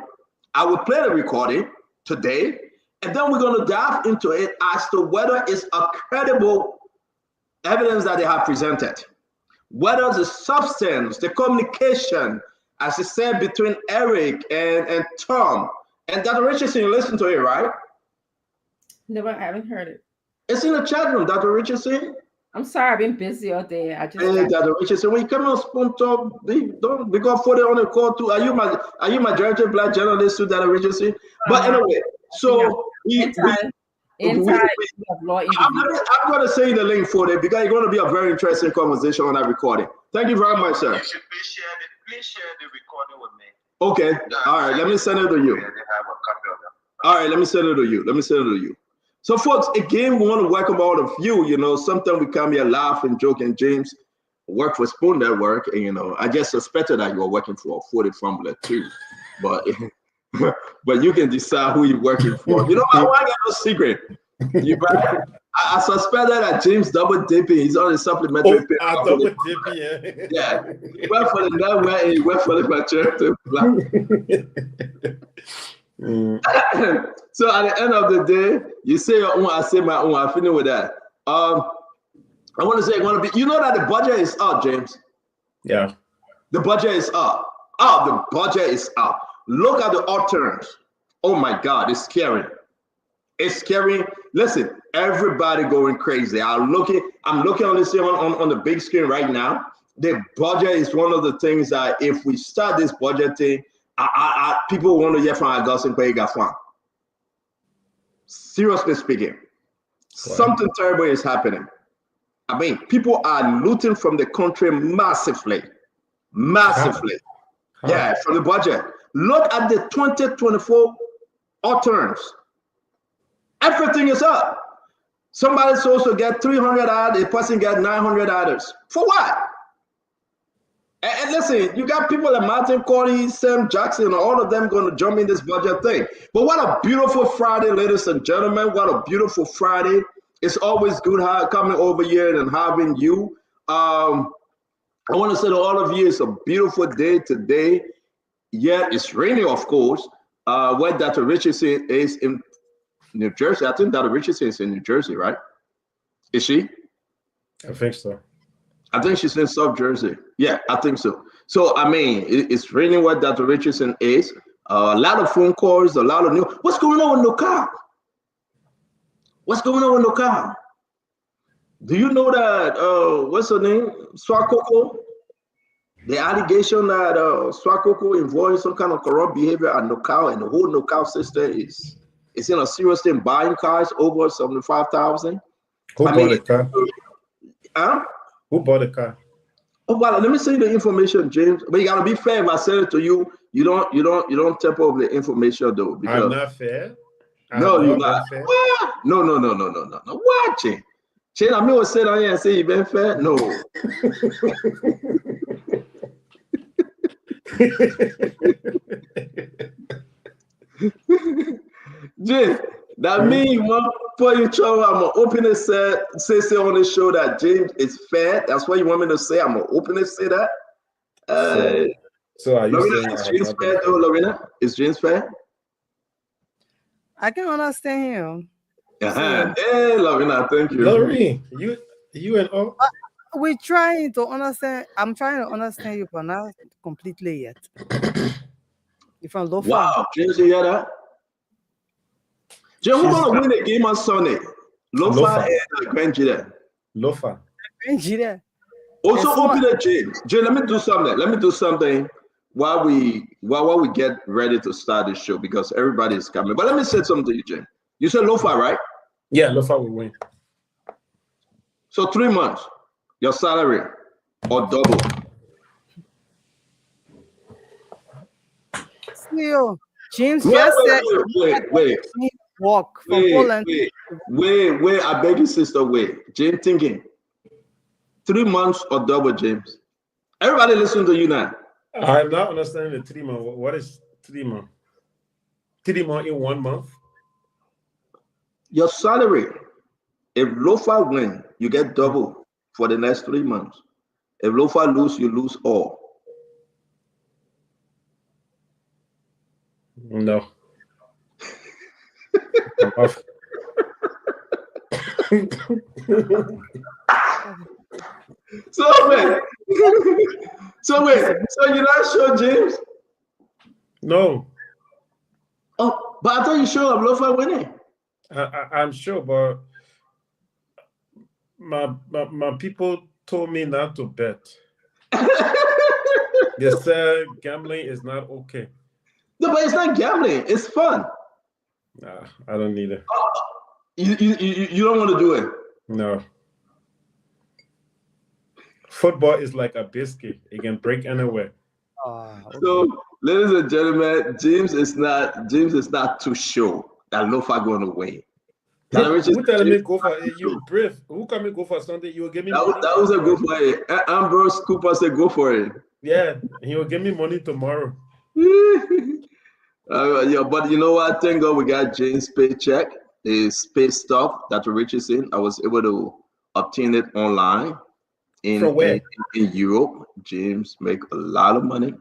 I: I will play the recording today, and then we're going to dive into it as to whether it's a credible evidence that they have presented. Whether the substance, the communication, as I said, between Eric and Tom, and Dr. Richardson, you listen to it, right?
A: No, I haven't heard it.
I: It's in the chat room, Dr. Richardson.
A: I'm sorry, I've been busy all day. I just
I: Dr. Richardson, when you come on Spoon Talk, don't we got 40 on the call too. Are you majority black journalist too, Dr. Richardson? But anyway, so I'm going to send you the link for it because it's going to be a very interesting conversation on that recording. Thank you very much, sir.
J: You should please share the recording with me.
I: Okay. All right. Let me send it to you. All right. Let me send it to you. So, folks, again, we want to welcome all of you. You know, sometimes we come here laugh and joke, and James work for Spoon Network. And, you know, I just suspected that you were working for 40 Fumbler too. But you can decide who you're working for. You know, I got no secret. I suspected that James double dipping. He's on the supplementary.
E: Double dipping,
I: yeah. He went for the network and he went for the majority black. So at the end of the day, you say your own, I say my own. I'm finished with that. I want to say, you know that the budget is up, James.
E: Yeah.
I: The budget is up. The budget is up. Look at the upturns. Oh my God, it's scary. It's scary. Listen, everybody going crazy. I'm looking on this on the big screen right now. The budget is one of the things that if we start this budget thing, people want to hear from Augustine Payegafan. Seriously speaking, something terrible is happening. I mean, people are looting from the country massively. Yeah, from the budget. Look at the 2024 returns. Everything is up. Somebody's supposed to get 300 ads, a person get 900 ads. For what? And listen, you got people like Martin Corey, Sam Jackson, all of them going to jump in this budget thing. But what a beautiful Friday, ladies and gentlemen. What a beautiful Friday. It's always good coming over here and having you. I want to say to all of you, it's a beautiful day today. Yeah, it's raining, of course. Where Dr. Richardson is in New Jersey. I think Dr. Richardson is in New Jersey, right? Is she?
E: I think so.
I: I think she's in South Jersey. Yeah, I think so. So, I mean, it's raining where Dr. Richardson is. A lot of phone calls, a lot of news. What's going on with Nokal? What's going on with Nokal? Do you know that, what's her name? Swakoko? The allegation that Swakoko involved some kind of corrupt behavior at Nokal, and the whole Nokal system is in a serious thing, buying cars over 75,000.
E: Who bought the car?
I: Huh?
E: Who bought the car?
I: Oh, well, let me send you the information, James. But you gotta be fair. If I send it to you, you don't temper over the information though. Because
E: I'm not fair.
I: No, you're not.
E: Fair.
I: No. What, Jane? Jane, I mean, what said on here and say you been fair? No. Jane, that means before you trouble, I'm gonna open it, say on the show that James is fair. That's what you want me to say. I'm gonna open it, say that.
E: So are you
I: Lorena, is James fair though, Lorena? Is James fair?
D: I can understand him.
I: Hey, Lorena, thank you.
E: Lorena, you and all.
D: We're trying to understand. I'm trying to understand you, but not completely yet. You're from Lofa.
I: Wow, James, you hear that? James, who's gonna win the game on Sunday? Lofa and Granjida.
E: Lofa.
D: Granjida.
I: Also, open it, James. James, let me do something while we get ready to start the show because everybody is coming. But let me say something to you, James. You said Lofa, right?
E: Yeah, Lofa will win.
I: So 3 months, your salary or double.
D: Still, James just said
I: wait.
D: Walk from Poland.
I: Wait, I beg you, sister, wait. James thinking 3 months or double, James. Everybody listen to you now.
E: I'm not understanding the 3 months. What is 3 months? 3 months in 1 month?
I: Your salary, if Lofa win, you get double for the next 3 months. If Lofa lose, you lose all.
E: No. I'm off.
I: So wait. So you're not sure, James?
E: No.
I: Oh, but I thought you sure of Lofa winning.
E: I'm sure, but my people told me not to bet. They said gambling is not okay.
I: No, but it's not gambling. It's fun.
E: Nah, I don't need it.
I: You don't want to do it?
E: No. Football is like a biscuit. It can break anywhere.
D: Okay.
I: So, ladies and gentlemen, James is not too sure that Lofa going to win.
E: Who telling me go for it? You brave. Who can me go for something? You will give me money.
I: That was a go for it. Ambrose Cooper said go for it.
E: Yeah, he will give me money tomorrow.
I: Yeah, but you know what? Thank God we got James' paycheck. His pay stuff that reaches in. I was able to obtain it online in Europe. James make a lot of money.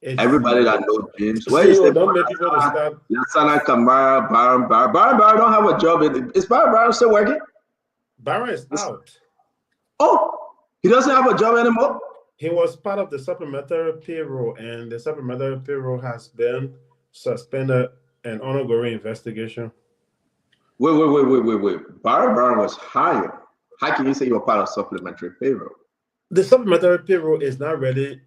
I: Everybody that knows James. Where is it?
E: Don't make people to start.
I: Yassana Kamara, Baron don't have a job. Is Baron still working?
E: Baron is out.
I: Oh, he doesn't have a job anymore?
E: He was part of the supplementary payroll, and the supplementary payroll has been suspended and ongoing investigation.
I: Wait. Baron was hired. How can you say you're part of supplementary payroll?
E: The supplementary payroll is not really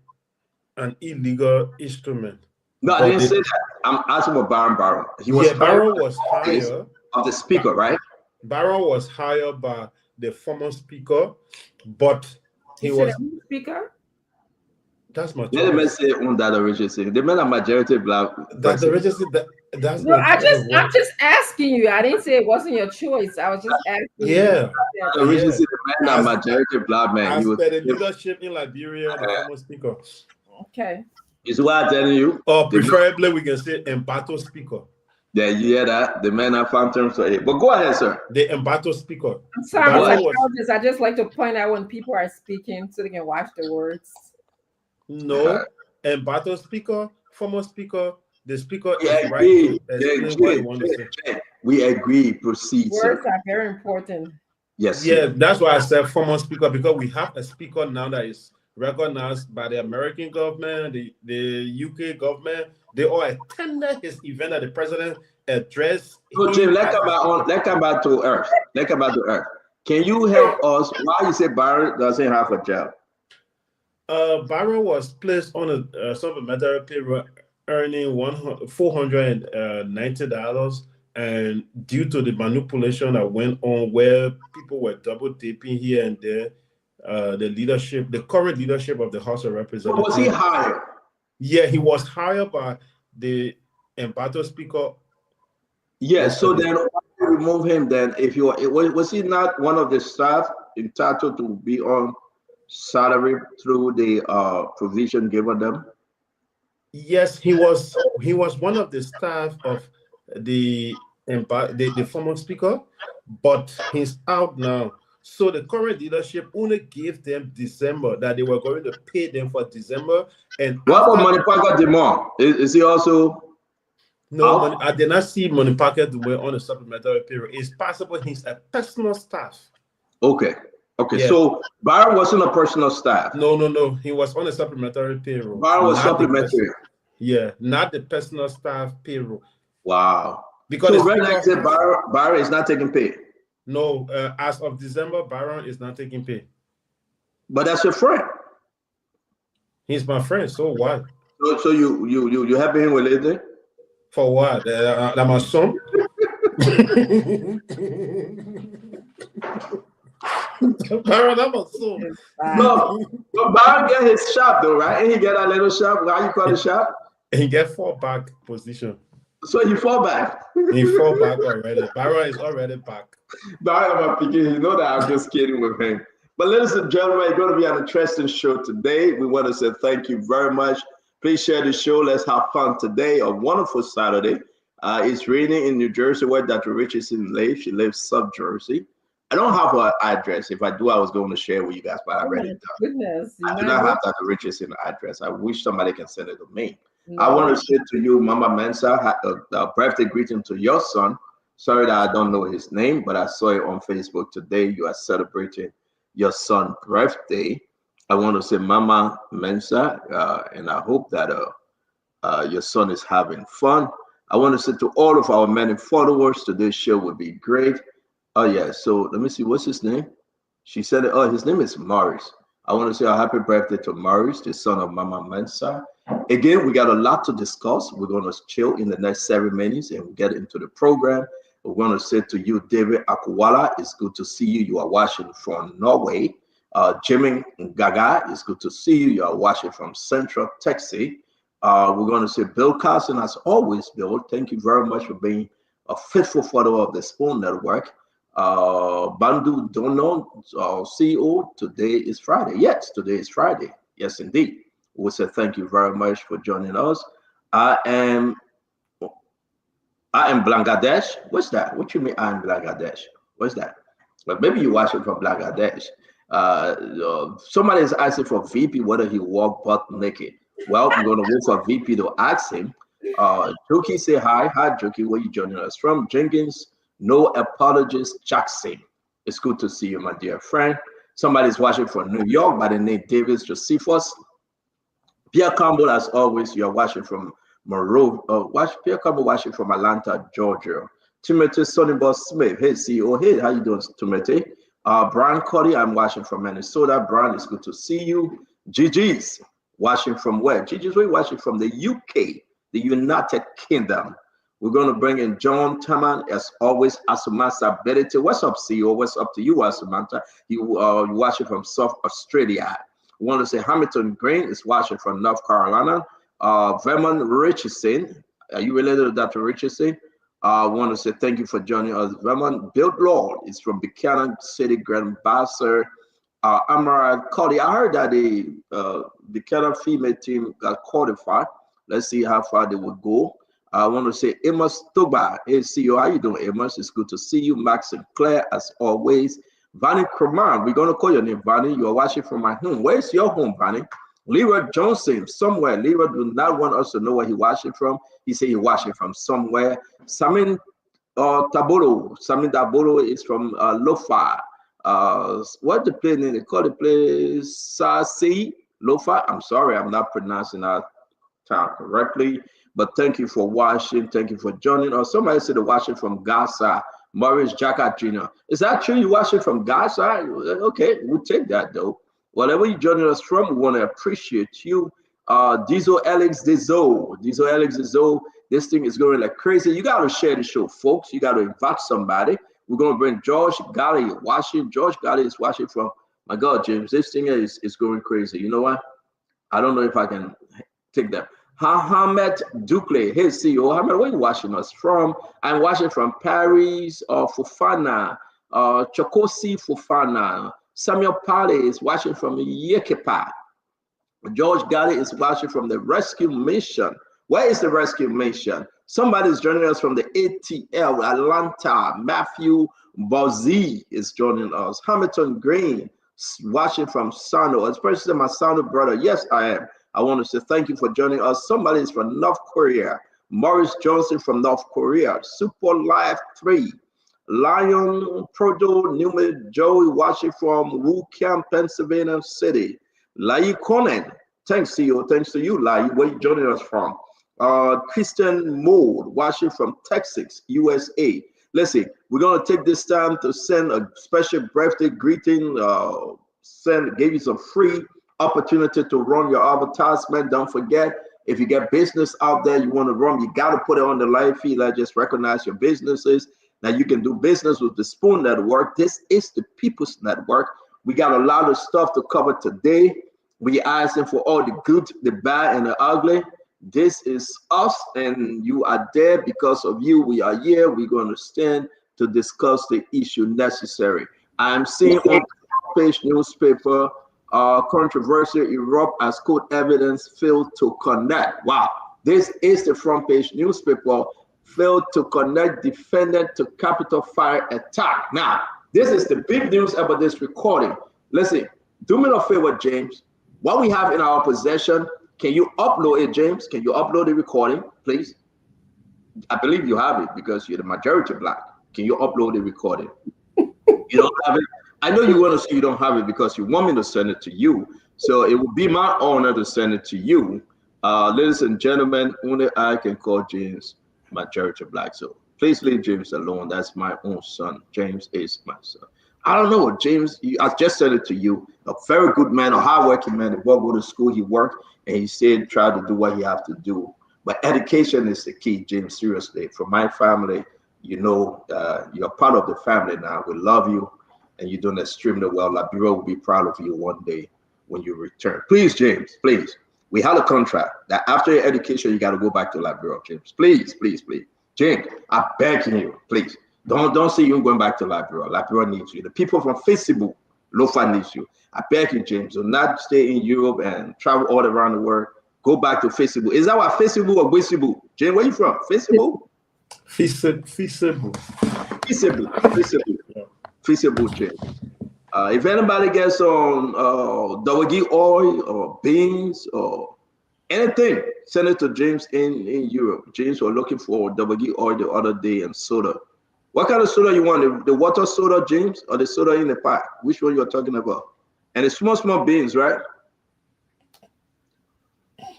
E: an illegal instrument.
I: No, I didn't say that. I'm asking about Baron.
E: Baron was hired
I: of the speaker, right?
E: Baron was hired by the former speaker, but he was
A: speaker.
E: That's my
I: Let me
E: choice.
I: say on that original. The men are majority black.
E: That's the register. That's
A: No,
E: my choice.
A: I'm just asking you. I didn't say it wasn't your choice. I was just asking
E: Yeah.
A: you.
I: Originally,
E: Yeah.
I: the men are majority black men.
E: As
I: You
E: per the leadership in Liberia, the former speaker.
A: Okay.
I: is what I'm telling you.
E: Or preferably, we can say Mbato speaker.
I: Yeah, you hear that? The men are found terms for it. But go ahead, sir.
E: The Mbato speaker.
A: I'm sorry, I'm
E: Barrow was
A: psychologist. I just like to point out when people are speaking so they can watch the words.
E: no Mbato speaker, former speaker. The speaker
I: We
E: is right
I: agree.
E: to explain what he wants to say.
I: We agree. Proceed,
A: Words
I: sir.
A: are very important.
I: Yes,
E: Yeah,
I: sir.
E: that's why I said former speaker, because we have a speaker now that is recognized by the American government, the UK government. They all attended his event that the president addressed.
I: So, Jim, let's come back to earth. Let's come back to earth. Can you help us? Why you say Barrett doesn't have a job?
E: Barrow was placed on a supplementary payroll earning $490, and due to the manipulation that went on where people were double dipping here and there, the current leadership of the House of Representatives.
I: Was he hired?
E: Yeah, he was hired by the Empato speaker.
I: Yes. So then why you remove him then? If you was he not one of the staff entitled to be on salary through the provision given them?
E: Yes, he was one of the staff of the former speaker, but he's out now. So the current leadership only gave them December, that they were going to pay them for December. And
I: what about Money Parker Demont? Is he also?
E: No, I did not see Money Parker Demont on a supplementary period. It's possible he's a personal staff.
I: Okay.
E: Yeah.
I: So Barry wasn't a personal staff.
E: No. He was on a supplementary payroll.
I: Barry was supplementary.
E: Not the personal staff payroll.
I: Wow.
E: Because
I: so right now, said Barry is not taking pay.
E: No, as of December, Byron is not taking pay.
I: But that's your friend.
E: He's my friend. So what?
I: So you happy him with it?
E: For what? That my son. Byron, I'm a son.
I: No, Byron get his shop though, right? And he get a little shop. How you call the shop?
E: He get fall back position.
I: So he fall back.
E: He fall back already. Byron is already back.
I: Byron, I'm picking. You know that I'm just kidding with him. But ladies and gentlemen, it's going to be an interesting show today. We want to say thank you very much. Please share the show. Let's have fun today. A wonderful Saturday. It's raining in New Jersey, where Dr. Richardson lives. She lives South Jersey. I don't have her address. If I do, I was going to share with you guys, but I read it down.
A: Goodness,
I: I do not have Dr. Richardson address. I wish somebody can send it to me. I want to say to you, Mama Mensa, a birthday greeting to your son. Sorry that I don't know his name, but I saw it on Facebook today. You are celebrating your son's birthday. I want to say Mama Mensa, and I hope that your son is having fun. I want to say to all of our many followers, today's show will be great. Oh yeah, so let me see, what's his name? She said, oh, his name is Morris. I want to say a happy birthday to Morris, the son of Mama Mensa. Again, we got a lot to discuss. We're going to chill in the next 7 minutes and we'll get into the program. We're going to say to you, David Akwala, it's good to see you. You are watching from Norway. Jimmy Gaga, it's good to see you. You are watching from Central Texas. We're going to say Bill Carson, as always, Bill, thank you very much for being a faithful follower of the Spoon Network. Bandu Dono, CEO, today is Friday. Yes, today is Friday. Yes, indeed. We say thank you very much for joining us. I am Bangladesh. What's that? What you mean I am Bangladesh? What's that? Well, maybe you watch it from Bangladesh. Somebody is asking for VP whether he walk butt naked. Well, we're going to wait for VP to ask him. Joki say hi. Hi, Joki. Where you joining us from? Jenkins. No apologies, Jackson. It's good to see you, my dear friend. Somebody's watching from New York by the name Davis Josephus. Pierre Campbell, as always, you're watching from Monroe. Pierre Campbell watching from Atlanta, Georgia. Timothy Sonnyboss Smith. Hey, CEO. Hey, how you doing, Timothy? Brian Cody, I'm watching from Minnesota. Brian, it's good to see you. Gigi's watching from where? Gigi's, we're watching from the UK, the United Kingdom. We're going to bring in John Taman, as always, Asumanta Ability. What's up, CEO? What's up to you, Asumanta? You watching from South Australia. We want to say Hamilton Green is watching from North Carolina. Vermont Richardson, are you related to Dr. Richardson? I want to say thank you for joining us. Vermont Bill Lord is from Buchanan City, Grand Bassa. Amara Cody, I heard that the Buchanan female team got qualified. Let's see how far they will go. I want to say Amos Toba. Hey, CEO, how you doing, Amos? It's good to see you. Max and Claire, as always. Vanny Kraman, we're going to call your name, Vanny. You are watching from my home. Where's your home, Vanny? Leroy Johnson, somewhere. Leroy do not want us to know where he's watching from. He said he's watching from somewhere. Samin Tabolo. Samin Tabolo is from Lofa. What the place name? They call the place Sasi Lofa. I'm sorry, I'm not pronouncing that town correctly. But thank you for watching. Thank you for joining us. Somebody said they're watching from Gaza. Maurice Jacka Jr. Is that true? You're watching from Gaza? Okay, we'll take that though. Whatever you're joining us from, we want to appreciate you. Diesel Alex Dizo. Diesel Alex Dizo. This thing is going like crazy. You got to share the show, folks. You got to invite somebody. We're going to bring George Galley watching. George Galley is watching from, my God, James, this thing is going crazy. You know what? I don't know if I can take that. Hamed Ducle, hey CEO, Hamed, where are you watching us from? I'm watching from Paris, Fofana, Chokosi Fofana. Samuel Pale is watching from Yekepa. George Galley is watching from the Rescue Mission. Where is the Rescue Mission? Somebody is joining us from the ATL, Atlanta. Matthew Bozzi is joining us. Hamilton Green watching from Sano. Especially my Sano brother. Yes, I am. I want to say thank you for joining us. Somebody is from North Korea. Morris Johnson from North Korea. Super Life 3. Lion Prodo Newman Joey watching from Woocamp, Pennsylvania City. Lai Conan. Thanks, CEO. Thanks to you, Lai. Where you joining us from? Christian Mold watching from Texas, USA. Listen, we're going to take this time to send a special birthday greeting. Give you some free opportunity to run your advertisement. Don't forget, if you get business out there you want to run, you got to put it on the live feed. I just recognize your businesses. Now you can do business with the Spoon Network. This is the People's Network. We got a lot of stuff to cover today. We asking for all the good, the bad, and the ugly. This is us, and you are there because of you. We are here. We're going to stand to discuss the issue necessary. I'm seeing on page newspaper, controversy erupt as court evidence failed to connect. Wow, this is the front page newspaper. Failed to connect defendant to Capitol fire attack. Now, this is the big news about this recording. Listen, do me a favor, James. What we have in our possession, can you upload it, James? Can you upload the recording, please? I believe you have it because you're the majority black. Can you upload the recording? You don't have it? I know you want to say you don't have it because you want me to send it to you. So it would be my honor to send it to you. Ladies and gentlemen, only I can call James majority black. So please leave James alone. That's my own son. James is my son. I don't know, James. I just sent it to you. A very good man, a hardworking man. The boy go to school, he worked, and he said try to do what he have to do. But education is the key, James. Seriously, for my family, you know, you're part of the family now. We love you, and you're doing extremely well. Labiro will be proud of you one day when you return. Please, James, please. We had a contract that after your education, you got to go back to Labiro, James. Please, please, please. James, I'm begging you, please. Don't say you're going back to Labiro. Labiro needs you. The people from Facebook, Lofa needs you. I beg you, James, do not stay in Europe and travel all around the world. Go back to Facebook. Is that what Facebook or Wisibu? James, where you from? Facebook?
E: Feasible.
I: Feasible, James. If anybody gets on Dawagi oil or beans or anything, send it to James in Europe. James was looking for Dawagi oil the other day and soda. What kind of soda you want? The water soda, James, or the soda in the pack? Which one you're talking about? And the small beans, right?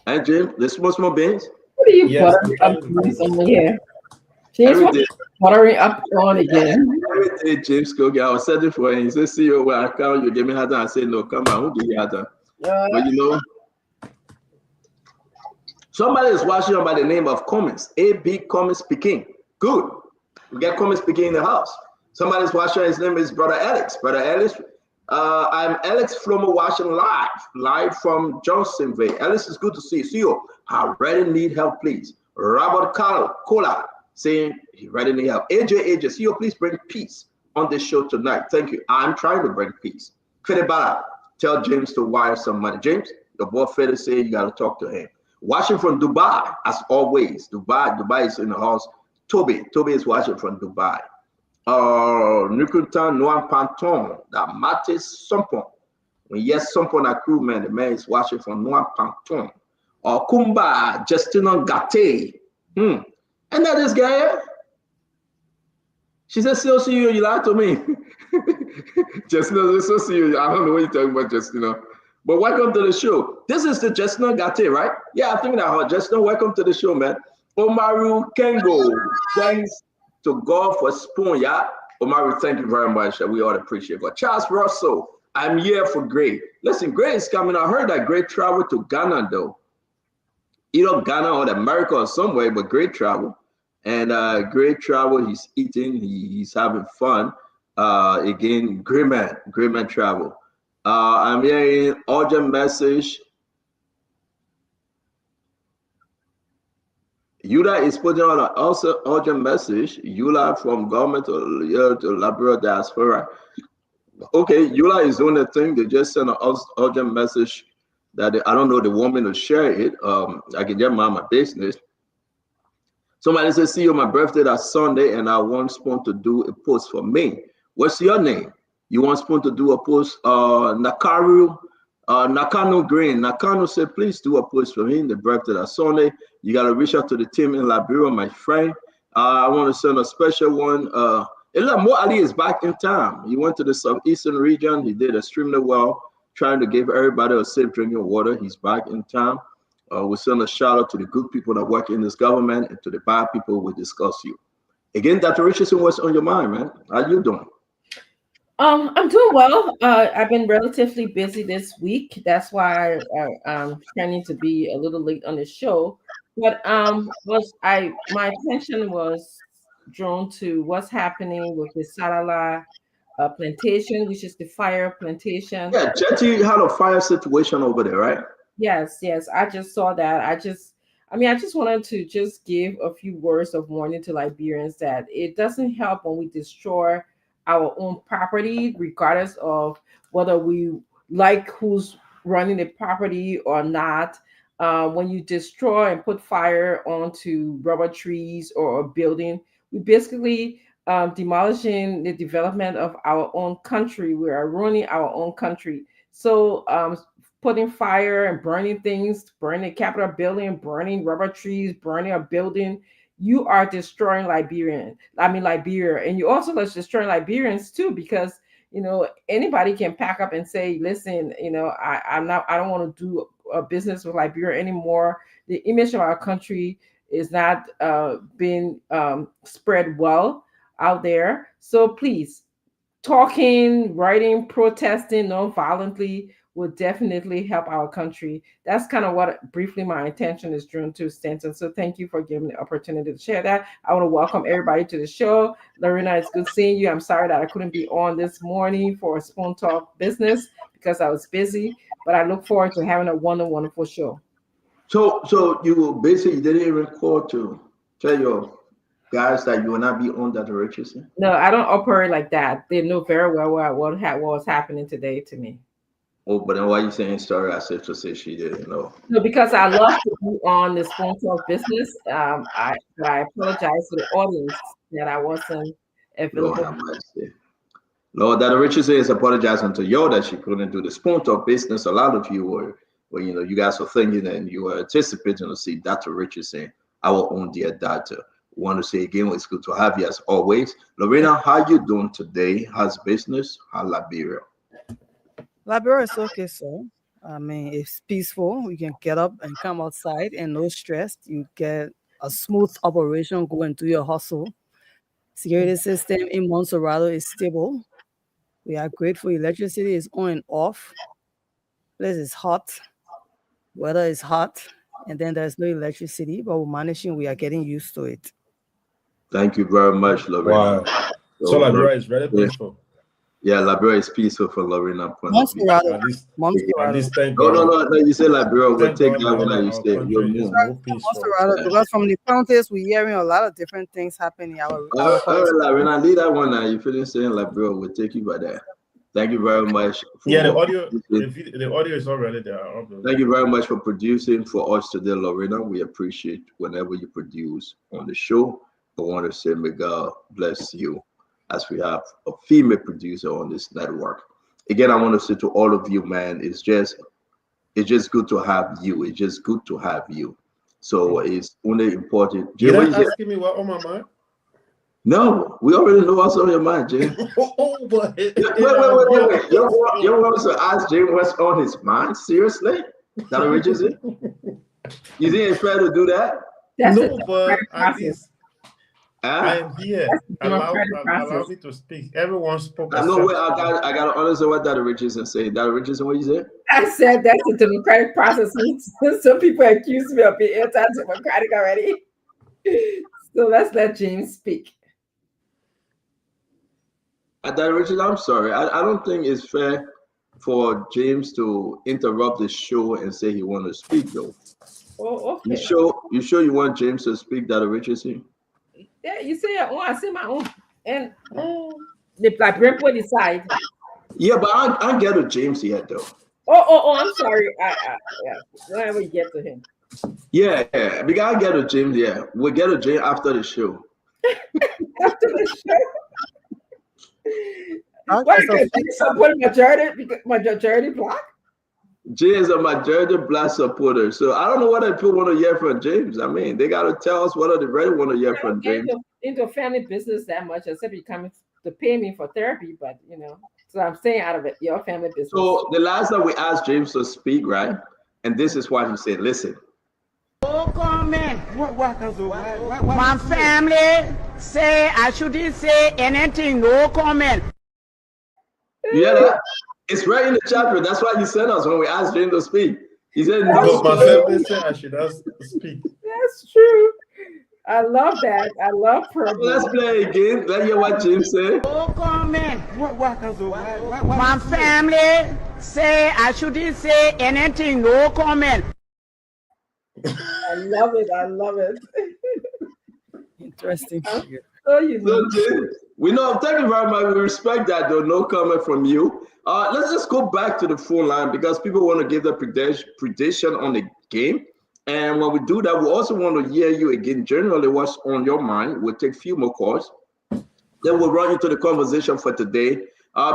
I: And James, the small beans?
A: What are you buttering up on here? James, buttering up on again.
I: Every day, James Kogi, I was setting for him. He said, CEO, well, I count you give me hat. I said, no, come on, who give you hat? But you know, somebody is watching by the name of Cummins, A.B. Cummins Peking. Good. We got Cummins Peking in the house. Somebody's watching, his name is Brother Alex. Brother Alex, I'm Alex Flomo watching live from Johnsonville. Alex, it's good to see you. CEO, I really need help, please. Robert Cola saying he really need help. AJ, CEO, please bring peace on this show tonight. Thank you. I'm trying to bring peace. Fedebala, tell James to wire some money. James, your boy Fede say you got to talk to him. Watching from Dubai, as always. Dubai is in the house. Toby is watching from Dubai. Nukutan Noam Panton, that Matis Sompon. Yes, Sompon a crew man, the man is watching from Noam Panton. Kumba Justina Gate. And that is guy. She said, still see you lied to me. Justina, still see you. I don't know what you're talking about, Justina. But welcome to the show. This is the Justina Gate, right? Yeah, I think that heard. Justina, welcome to the show, man. Omaru Kengo, thanks to God for spoon, yeah. Omaru, thank you very much. We all appreciate it. Charles Russell, I'm here for Gray. Listen, Gray is coming. I heard that Gray traveled to Ghana, though. Either Ghana or America or somewhere, but great travel. And great travel. He's eating. He's having fun. Again, great man travel. I'm hearing urgent message. Yula is putting on an also urgent message. Yula from government to Liberia diaspora. Okay, Yula is doing the thing. They just sent an urgent message that I don't know the woman to share it. I can get my business. Somebody says, see you, my birthday that's Sunday, and I want Spoon to do a post for me. What's your name? You want Spoon to do a post? Nakano Green. Nakano said, please do a post for him. The birthday that's Sunday. You got to reach out to the team in Liberia, my friend. I want to send a special one. Mo Ali is back in town. He went to the southeastern region. He did extremely well, trying to give everybody a safe drinking water. He's back in town. We send a shout out to the good people that work in this government, and to the bad people we discuss you. Again, Dr. Richardson, what's on your mind, man? How you doing?
A: I'm doing well. I've been relatively busy this week. That's why I'm planning to be a little late on the show. But my attention was drawn to what's happening with the Salala plantation, which is the fire plantation.
I: Yeah, Jetty had a fire situation over there, right?
A: Yes. I just saw that. I just wanted to just give a few words of warning to Liberians that it doesn't help when we destroy our own property, regardless of whether we like who's running the property or not. When you destroy and put fire onto rubber trees or a building, we basically demolishing the development of our own country. We are ruining our own country. So putting fire and burning things, burning a Capitol building, burning rubber trees, burning a building, you are destroying Liberia, and you also are destroying Liberians too, because anybody can pack up and say, listen, I don't want to do a business with Liberia anymore. The image of our country is not being spread well out there. So please, talking, writing, protesting non-violently will definitely help our country. That's kind of what briefly my intention is drawn to, Stanton. So thank you for giving me the opportunity to share that. I want to welcome everybody to the show. Lorena, it's good seeing you. I'm sorry that I couldn't be on this morning for a Spoon Talk business because I was busy, but I look forward to having a wonderful show.
I: So you basically didn't even call to tell your guys that you will not be on that Richardson?
A: No, I don't operate like that. They know very well what was happening today to me.
I: Oh, but then why are you saying sorry? I said to say she didn't know.
A: No, because I love to be on the Spoon Talk business. I apologize to the audience that I wasn't available.
I: Lord, that Richardson is apologizing to you that she couldn't do the Spoon Talk business. A lot of you were you guys were thinking and you were anticipating to see Dr. Richardson, our own dear doctor. Want to say again, it's good to have you as always. Lorena, how you doing today? How's business? How Liberia?
D: Liberia is okay, sir. I mean, it's peaceful. You can get up and come outside and no stress. You get a smooth operation going to your hustle. Security system in Montserrat is stable. We are grateful. Electricity is on and off. Place is hot. Weather is hot. And then there's no electricity, but we're managing. We are getting used to it.
I: Thank you very much, Lorena.
E: Wow. So Liberia is very peaceful.
I: Yeah, Liberia is peaceful for Lorena point of view.
E: At least, at least, thank
I: No,
E: God.
I: You say Liberia. We'll
E: Thank
I: take
E: God
I: that one that you
E: our
I: say. We'll
E: country is
I: move.
E: more peaceful.
D: Because from the counties, we're hearing a lot of different things happening.
I: All right, Lorena, leave that one now. You finish saying Liberia. We'll take you by that. Thank you very much.
E: Yeah, the audio, the audio is already there.
I: Thank you very much for producing for us today, Lorena. We appreciate whenever you produce on the show. I want to say, may God bless you, as we have a female producer on this network. Again, I want to say to all of you, man, it's just good to have you. It's just good to have you. So it's only important.
E: You're not asking me what on my mind?
I: No, we already know what's on your mind, Jay.
E: Oh, but
I: wait. You want to ask Jay what's on his mind? Seriously? That reaches it? You think it's fair to do that?
E: No, but at least I am here. Allow me to speak. Everyone spoke.
I: No, wait, I got to understand what Dr. Richardson said. Dr. Richardson, what you said?
A: I said that's a democratic process. Some people accuse me of being anti-democratic already. So let's let James speak.
I: Dr. Richard, I'm sorry. I don't think it's fair for James to interrupt the show and say he want to speak, though.
A: Oh, okay.
I: You sure you want James to speak, Dr. Richardson?
A: Yeah, you say your own, I say my own. And the Librarian will decide.
I: Yeah, but I get to James yet, though.
A: Oh, I'm sorry. Yeah, whenever we get to him.
I: Yeah, because I get to James, yeah. We'll get to James after the show.
A: After the show? What, because you support majority black?
I: Jay is a majority black supporter, so I don't know what people want to hear from James. I mean, they got to tell us what they really want to hear from James.
A: Into family business that much, except you come to pay me for therapy, but so I'm staying out of it. Your family business.
I: So the last time we asked James to speak, right? And this is what he said. Listen.
K: No comment. My family say I shouldn't say anything. No comment.
I: Yeah, it's right in the chapter. That's why you sent us when we asked James to speak. He said,
E: "No, my family said I should not speak."
A: That's true. I love that. I love purple.
I: Let's play again. Let's hear what James said.
K: No comment. My family say I shouldn't say anything. No comment.
A: I love it.
D: Interesting.
A: So
I: James, we know. Thank you very much. We respect that, though. No comment from you. Let's just go back to the phone line because people want to give their prediction on the game. And when we do that, we also want to hear you again. Generally, what's on your mind? We'll take a few more calls. Then we'll run into the conversation for today.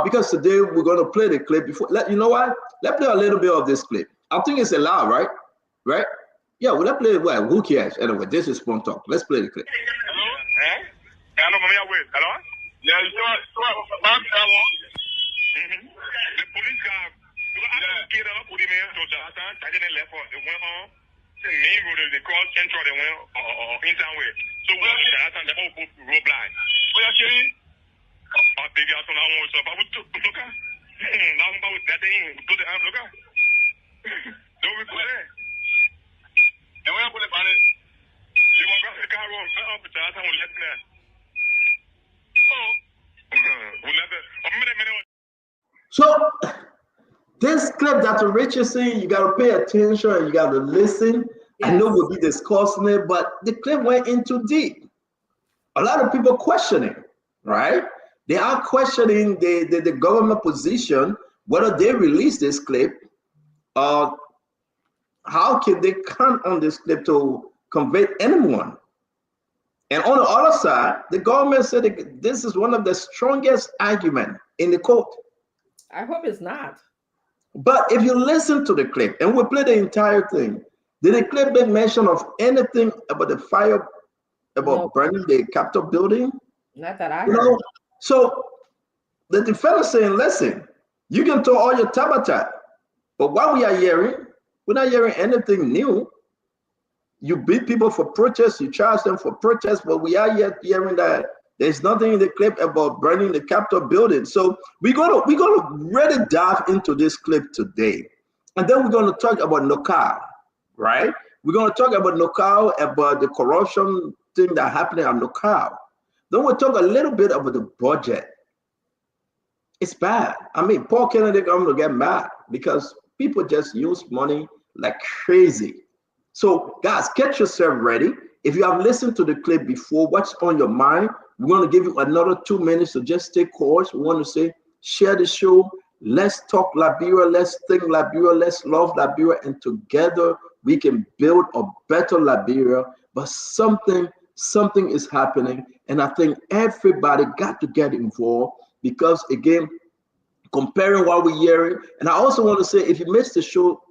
I: Because today we're going to play the clip. You know what? Let's play a little bit of this clip. I think it's allowed, right? Right? Yeah, well, let's play it. Well, who cares? Anyway, this is Phone Talk. Let's play the clip.
J: Hello? Hello, hello? Yeah, you saw the police car. They went on the main road, they cross central, they went in town way. So we have to Jonathan, they all go roadblock. What are you saying? Baby, I don't know what's up. I would look at now about that thing, go to the look at. Don't record it. And when I put it on it, you want to go to the car road, up to Jonathan, we'll let that. Oh, we'll let that. A minute.
I: So, this clip, Dr. Richardson, you got to pay attention and you got to listen. Yes. I know we'll be discussing it, but the clip went into deep. A lot of people questioning, right? They are questioning the government position, whether they release this clip, how can they count on this clip to convict anyone? And on the other side, the government said this is one of the strongest arguments in the court.
A: I hope it's not.
I: But if you listen to the clip, and we'll play the entire thing, did the clip make mention of anything about the fire, about burning the Capitol building?
A: Not that I heard.
I: So the defense saying, listen, you can throw all your tabata, but what we are hearing, we're not hearing anything new. You beat people for protest, you charge them for protest, but we are yet hearing that there's nothing in the clip about burning the Capitol building. So we're gonna really dive into this clip today. And then we're gonna talk about Nokal, right? We're gonna talk about Nokal, about the corruption thing that happened at Nokal. Then we'll talk a little bit about the budget. It's bad. I mean, Paul Kennedy government to get mad because people just use money like crazy. So, guys, get yourself ready. If you have listened to the clip before, what's on your mind? We're going to give you another 2 minutes to just take calls. We want to say, share the show. Let's talk Liberia. Let's think Liberia. Let's love Liberia. And together we can build a better Liberia. But something is happening. And I think everybody got to get involved because, again, comparing what we're hearing. And I also want to say, if you missed the show,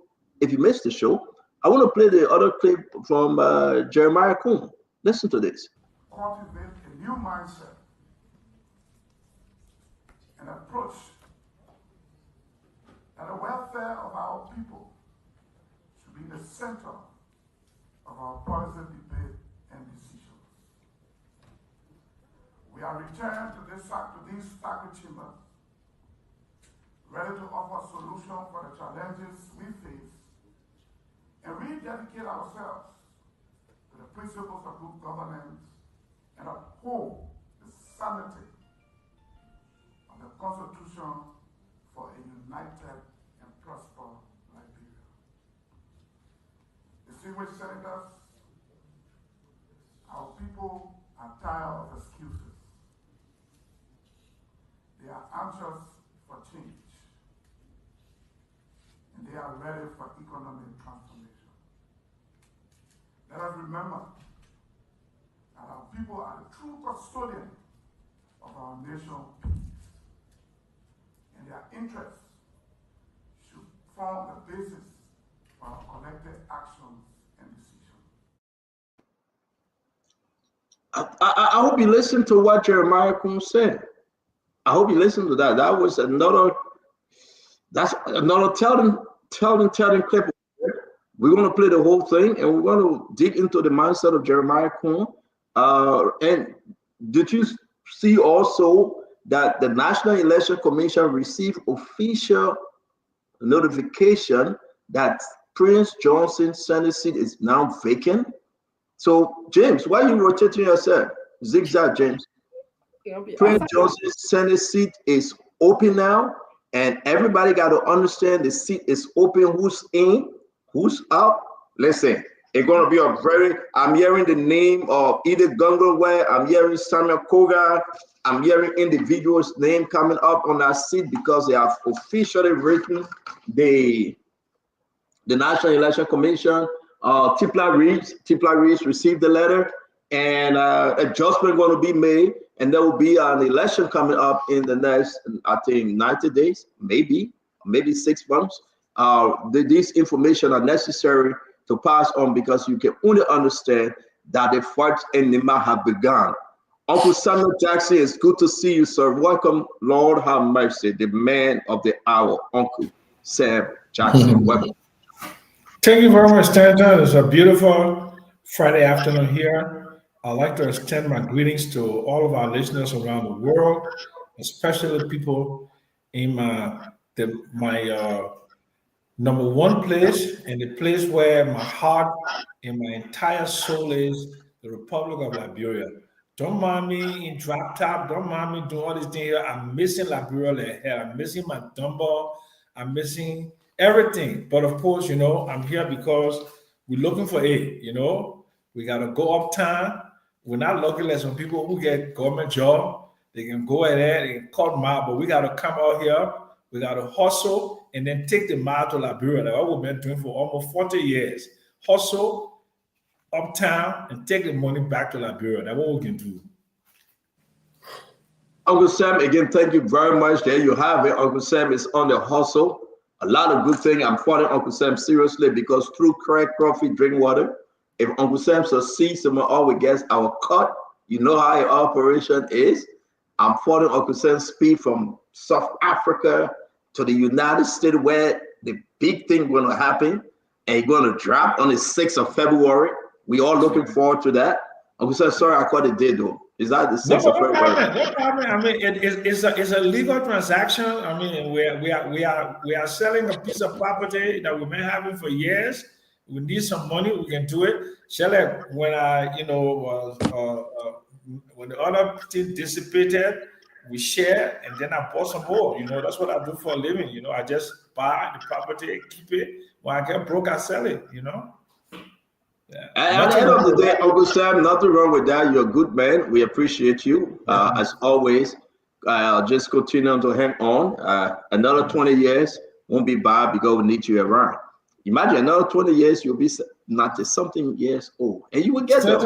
I: I want to play the other clip from Jeremiah Kuhn. Listen to this.
L: Cultivate a new mindset and approach that the welfare of our people should be the center of our policy debate and decisions. We are returned to these sacred chambers, ready to offer solutions for the challenges we face and rededicate ourselves to the principles of good governance and uphold the sanity of the Constitution for a united and prosperous Liberia. Distinguished senators, our people are tired of excuses. They are anxious for change, and they are ready for economic transformation. Let us remember that our people are the true custodians of our nation's peace, and their interests should form the basis for our collective actions and decisions.
I: I hope you listened to what Jeremiah Kuhn said. I hope you listened to that. That's another telling clip. We're going to play the whole thing, and we're going to dig into the mindset of Jeremiah Kuhn. And did you see also that the National Election Commission received official notification that Prince Johnson's Senate seat is now vacant? So, James, why are you rotating yourself? Zigzag, James. Prince Johnson's Senate seat is open now, and everybody got to understand the seat is open. Who's in? Who's out? Listen, it's going to be a I'm hearing the name of Edith Gungulwe. I'm hearing Samuel Koga. I'm hearing individuals' name coming up on that seat because they have officially written the National Election Commission. Tipla Reeves received the letter, and adjustment going to be made, and there will be an election coming up in the next, I think, 90 days, maybe 6 months. These information are necessary to pass on because you can only understand that the fight in Nima have begun. Uncle Samuel Jackson, it's good to see you, sir. Welcome, Lord have mercy, the man of the hour, Uncle Sam Jackson. Welcome.
M: Thank you very much, Stanton. It's a beautiful Friday afternoon here. I'd like to extend my greetings to all of our listeners around the world, especially people in my number one place and the place where my heart and my entire soul is, the Republic of Liberia. Don't mind me in drop top. Don't mind me doing all these things here. I'm missing Liberia like hell. I'm missing my Dumbo. I'm missing everything. But of course, I'm here because we're looking for aid. We got to go uptown. We're not lucky like some people who get government job. They can go ahead and cut them out, but we got to come out here. We got to hustle and then take the mile to Liberia. That's what we've been doing for almost 40 years. Hustle uptown and take the money back to Liberia. That's what we can do.
I: Uncle Sam, again, thank you very much. There you have it. Uncle Sam is on the hustle. A lot of good things. I'm following Uncle Sam seriously because through crack, coffee, drink water, if Uncle Sam succeeds, someone always gets our cut. You know how your operation is. I'm following Uncle Sam's speed from South Africa to the United States, where the big thing going to happen, and he's going to drop on the 6th of February. We all looking forward to that. Uncle Sam, sorry, I caught it did though. Is that the 6th of February?
M: No problem. I mean, it's a legal transaction. I mean, we are selling a piece of property that we've been having for years. We need some money. We can do it. Shelley, when I, when the other thing dissipated, we share, and then I bought some more. That's what I do for a living. I just buy the property, keep it. When I get broke, I sell it. Yeah.
I: At the end of the day, Uncle Sam, nothing wrong with that. You're a good man. We appreciate you. As always, I'll just continue to hang on. Another 20 years won't be bad because we need you around. Imagine another 20 years, you'll be not just something years old, and you will get there.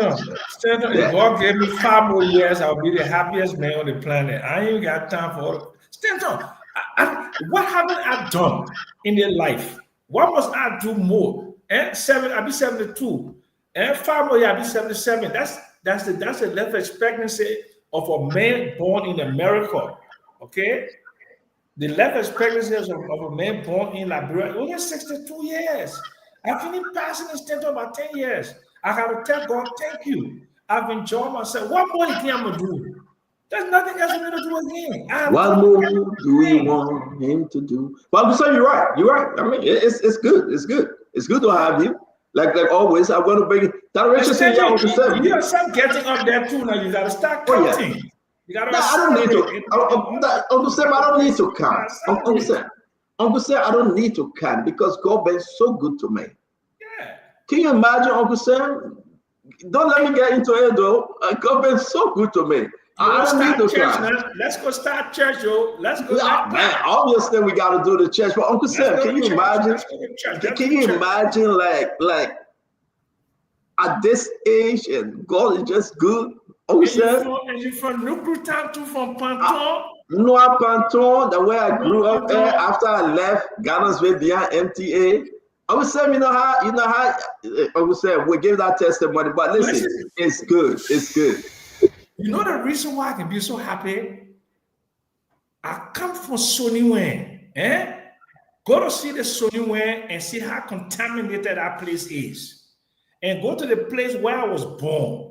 M: Stanton, if God gave me 5 more years, I'll be the happiest man on the planet. I ain't got time for Stanton. What haven't I done in their life? What must I do more? And I'll be 72. And 5 more years, I'll be 77. That's the life expectancy of a man born in America. Okay? The life expectancy of a man born in Liberia only 62 years. I finished passing this test about 10 years. I have to tell God, thank you. I've enjoyed myself. What more do you think I'm going to do? There's nothing else for me to do again.
I: What more do we want him to do? Well, I'm saying you're right. You're right. I mean, it's good. It's good. It's good to have you. Like always, I'm going to bring it.
M: You are some getting up there too now. You got to start counting.
I: Yeah. I don't need to. Uncle Sam, I don't need to count. Uncle Sam, I don't need to count because God been so good to me.
M: Yeah.
I: Can you imagine, Uncle Sam? Don't let me get into it though. God been so good to me. I don't need to count.
M: Let's go start church, yo. Let's go.
I: Man, obviously we got to do the church. But Uncle Sam, can you imagine? Can you imagine like at this age and God is just good?
M: Is you from Nukutan to from Panton?
I: No, Panton, the way I grew up there after I left Ghana's way beyond MTA. I would say, you know how, I would say we give that testimony, but listen, it's good. It's good.
M: You know the reason why I can be so happy? I come from Soniwen, Go to see the Soniwen and see how contaminated that place is. And go to the place where I was born.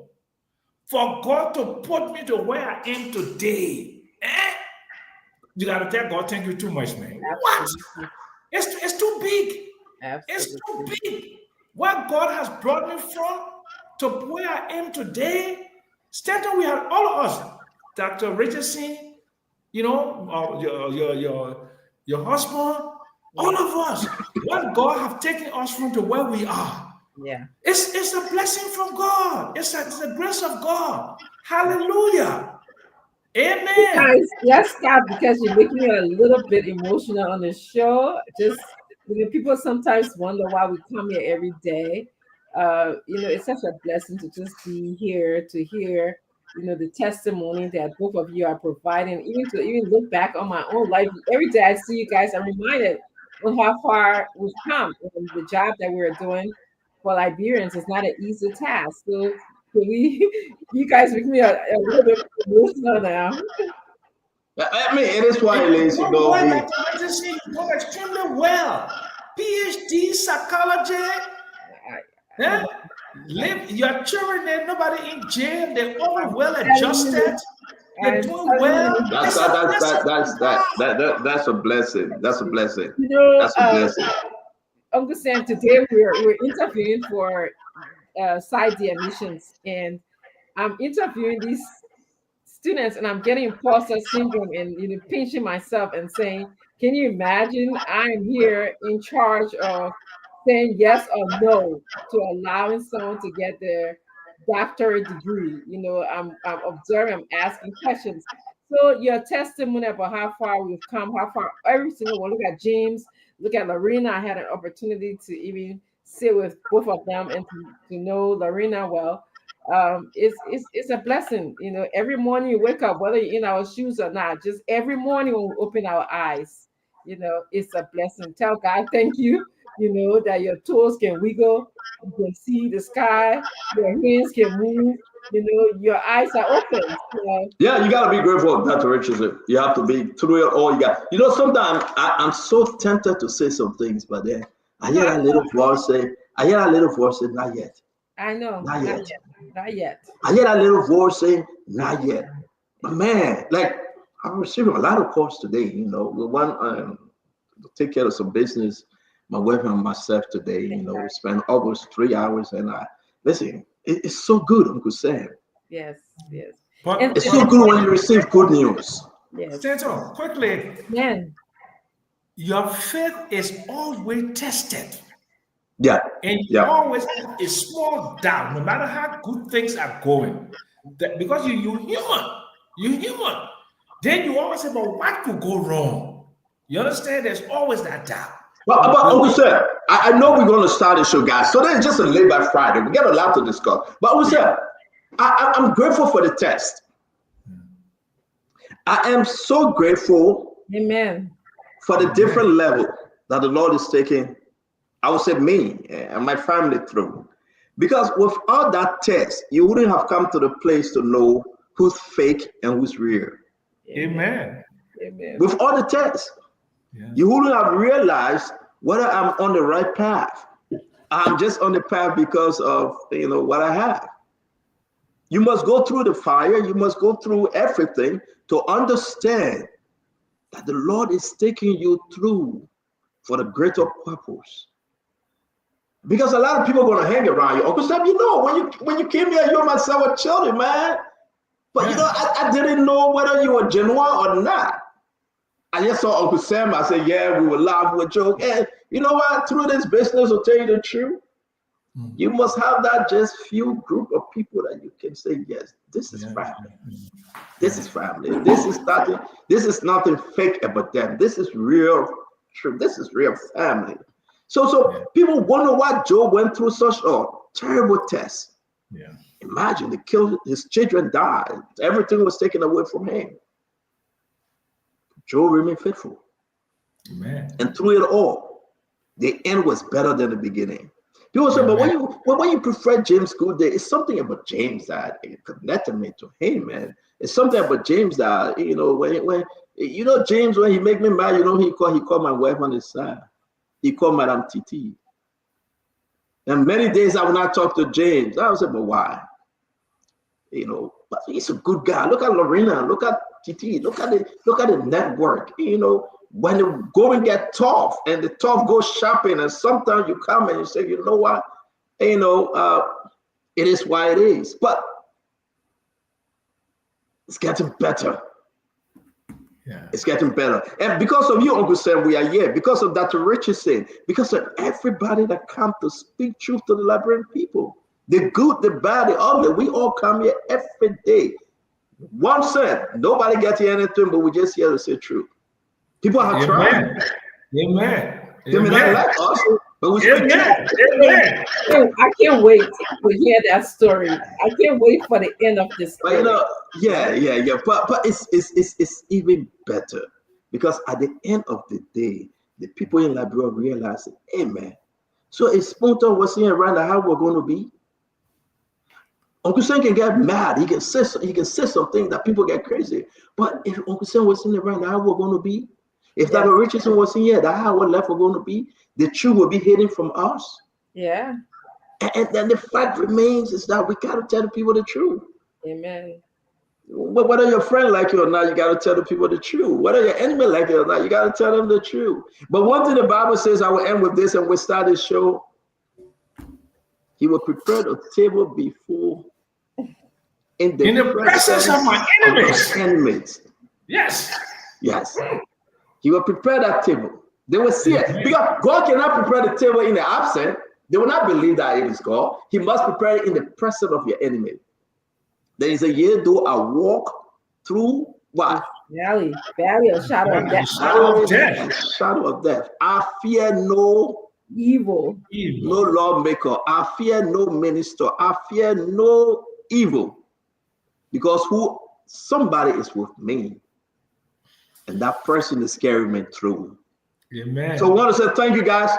M: For God to put me to where I am today, you gotta tell God, thank you too much, man. What? It's too big. Absolutely. It's too big. Where God has brought me from to where I am today. Stanton, we have all of us, Dr. Richardson, your husband, all of us. What God have taken us from to where we are.
A: Yeah,
M: it's a blessing from God. It's a grace of God. Hallelujah. Amen.
A: Guys, let's stop because you're making me a little bit emotional on the show. Just people sometimes wonder why we come here every day. It's such a blessing to just be here to hear the testimony that both of you are providing, even look back on my own life. Every day I see you guys, I'm reminded of how far we've come. The job that we're doing for Liberians is not an easy task. So you guys make me a little bit emotional now.
I: I mean, it is why it is.
M: You know extremely well. PhD psychology. Live your children, they're nobody in jail, they're all well adjusted. They're doing well.
I: That's a blessing. That's a blessing. That's a blessing.
A: Uncle Sam, today we're interviewing for side D admissions, and I'm interviewing these students, and I'm getting imposter syndrome and pinching myself and saying, can you imagine I'm here in charge of saying yes or no to allowing someone to get their doctorate degree? I'm observing, I'm asking questions. So your testimony about how far we've come, how far every single one. Look at James, look at Lorena. I had an opportunity to even sit with both of them and to know Lorena well. It's a blessing. Every morning you wake up, whether you're in our shoes or not, just every morning when we open our eyes, it's a blessing. Tell God thank you. That your toes can wiggle, you can see the sky, your hands can move, your eyes are open.
I: Yeah, you gotta be grateful, Dr. Richardson. You have to be through it all. You got. Sometimes I'm so tempted to say some things, but then I hear that little voice say, not yet.
A: I know. Not yet.
I: I hear that little voice saying, not yet. But man, like I'm receiving a lot of calls today. One to take care of some business. My wife and myself today, we spent almost 3 hours, and listen, it's so good, Uncle Sam.
A: Yes.
I: But it's so good when you receive good news.
A: Yes.
M: Stanton, quickly.
A: Man.
M: Your faith is always tested.
I: Yeah.
M: And you
I: Yeah.
M: always have a small doubt, no matter how good things are going. That because you're human. You're human. Then you always say, but what could go wrong? You understand? There's always that doubt.
I: Well, but Uncle Sam, I know we're going to start the show, guys. So there's just a late back Friday. We got a lot to discuss. But Uncle Sam, I'm grateful for the test. I am so grateful.
A: Amen.
I: For the different level that the Lord is taking, I would say me and my family through. Because without that test, you wouldn't have come to the place to know who's fake and who's real.
M: Amen.
A: Amen.
I: With all the tests, you wouldn't have realized whether I'm on the right path. I'm just on the path because of what I have. You must go through the fire. You must go through everything to understand that the Lord is taking you through for the greater purpose. Because a lot of people are going to hang around you. Uncle Sam, when you came here, you and myself were children, man. But I didn't know whether you were genuine or not. I just saw Uncle Sam. I said, yeah, we would laugh, we would joke. And you know what? Through this business, I'll tell you the truth. You must have that just few group of people that you can say, yes, this is family. This is family. This is nothing fake about them. This is real truth. This is real family. So people wonder why Job went through such a terrible test.
M: Yeah.
I: Imagine they killed his children, died. Everything was taken away from him. Job remained faithful.
M: Amen.
I: And through it all, the end was better than the beginning. People say, but when you prefer James Goodday, it's something about James that connected me to him, man. It's something about James that, when James, when he make me mad, he called my wife on his side. He called Madame Titi. And many days I will not talk to James. I would say, but why? But he's a good guy. Look at Lorena, look at Titi, look at the network. When the going get tough and the tough goes shopping, and sometimes you come and you say, you know what, it is why it is. But it's getting better.
M: Yeah.
I: It's getting better. And because of you, Uncle Sam, we are here. Because of Dr. Richardson, because of everybody that come to speak truth to the Liberian people. The good, the bad, the ugly, we all come here every day. 1 cent. Nobody gets here anything, but we're just here to say truth. People have tried.
M: Amen.
I: They may not like us, but we speak truth.
M: Amen.
A: I can't wait to hear that story. I can't wait for the end of this story.
I: But yeah. But it's even better because at the end of the day, the people in Liberia realize, hey man, so if Spunto was saying around how we're going to be, Uncle Sam can get mad. He can say something that people get crazy. But if Uncle Sam was saying around how we're going to be, if Dr. Richardson was saying, that's how our life we're going to be, the truth will be hidden from us.
A: Yeah.
I: And then the fact remains is that we got to tell the people the truth.
A: Amen.
I: Whether your friend like you or not, you got to tell the people the truth. Whether your enemy like you or not, you got to tell them the truth. But one thing the Bible says, I will end with this and we'll start this show. He will prepare a table before in the presence
M: of my enemies. Yes.
I: He will prepare that table. They will see it. Because God cannot prepare the table in the absent. They will not believe that it is God. He must prepare it in the presence of your enemy. There is a year though I walk through what?
A: Valley of shadow of death.
I: Shadow of death. I fear no
A: evil.
I: No lawmaker. I fear no minister. I fear no evil. Because somebody is with me. And that person is carrying me through.
M: Amen.
I: So I want to say thank you guys.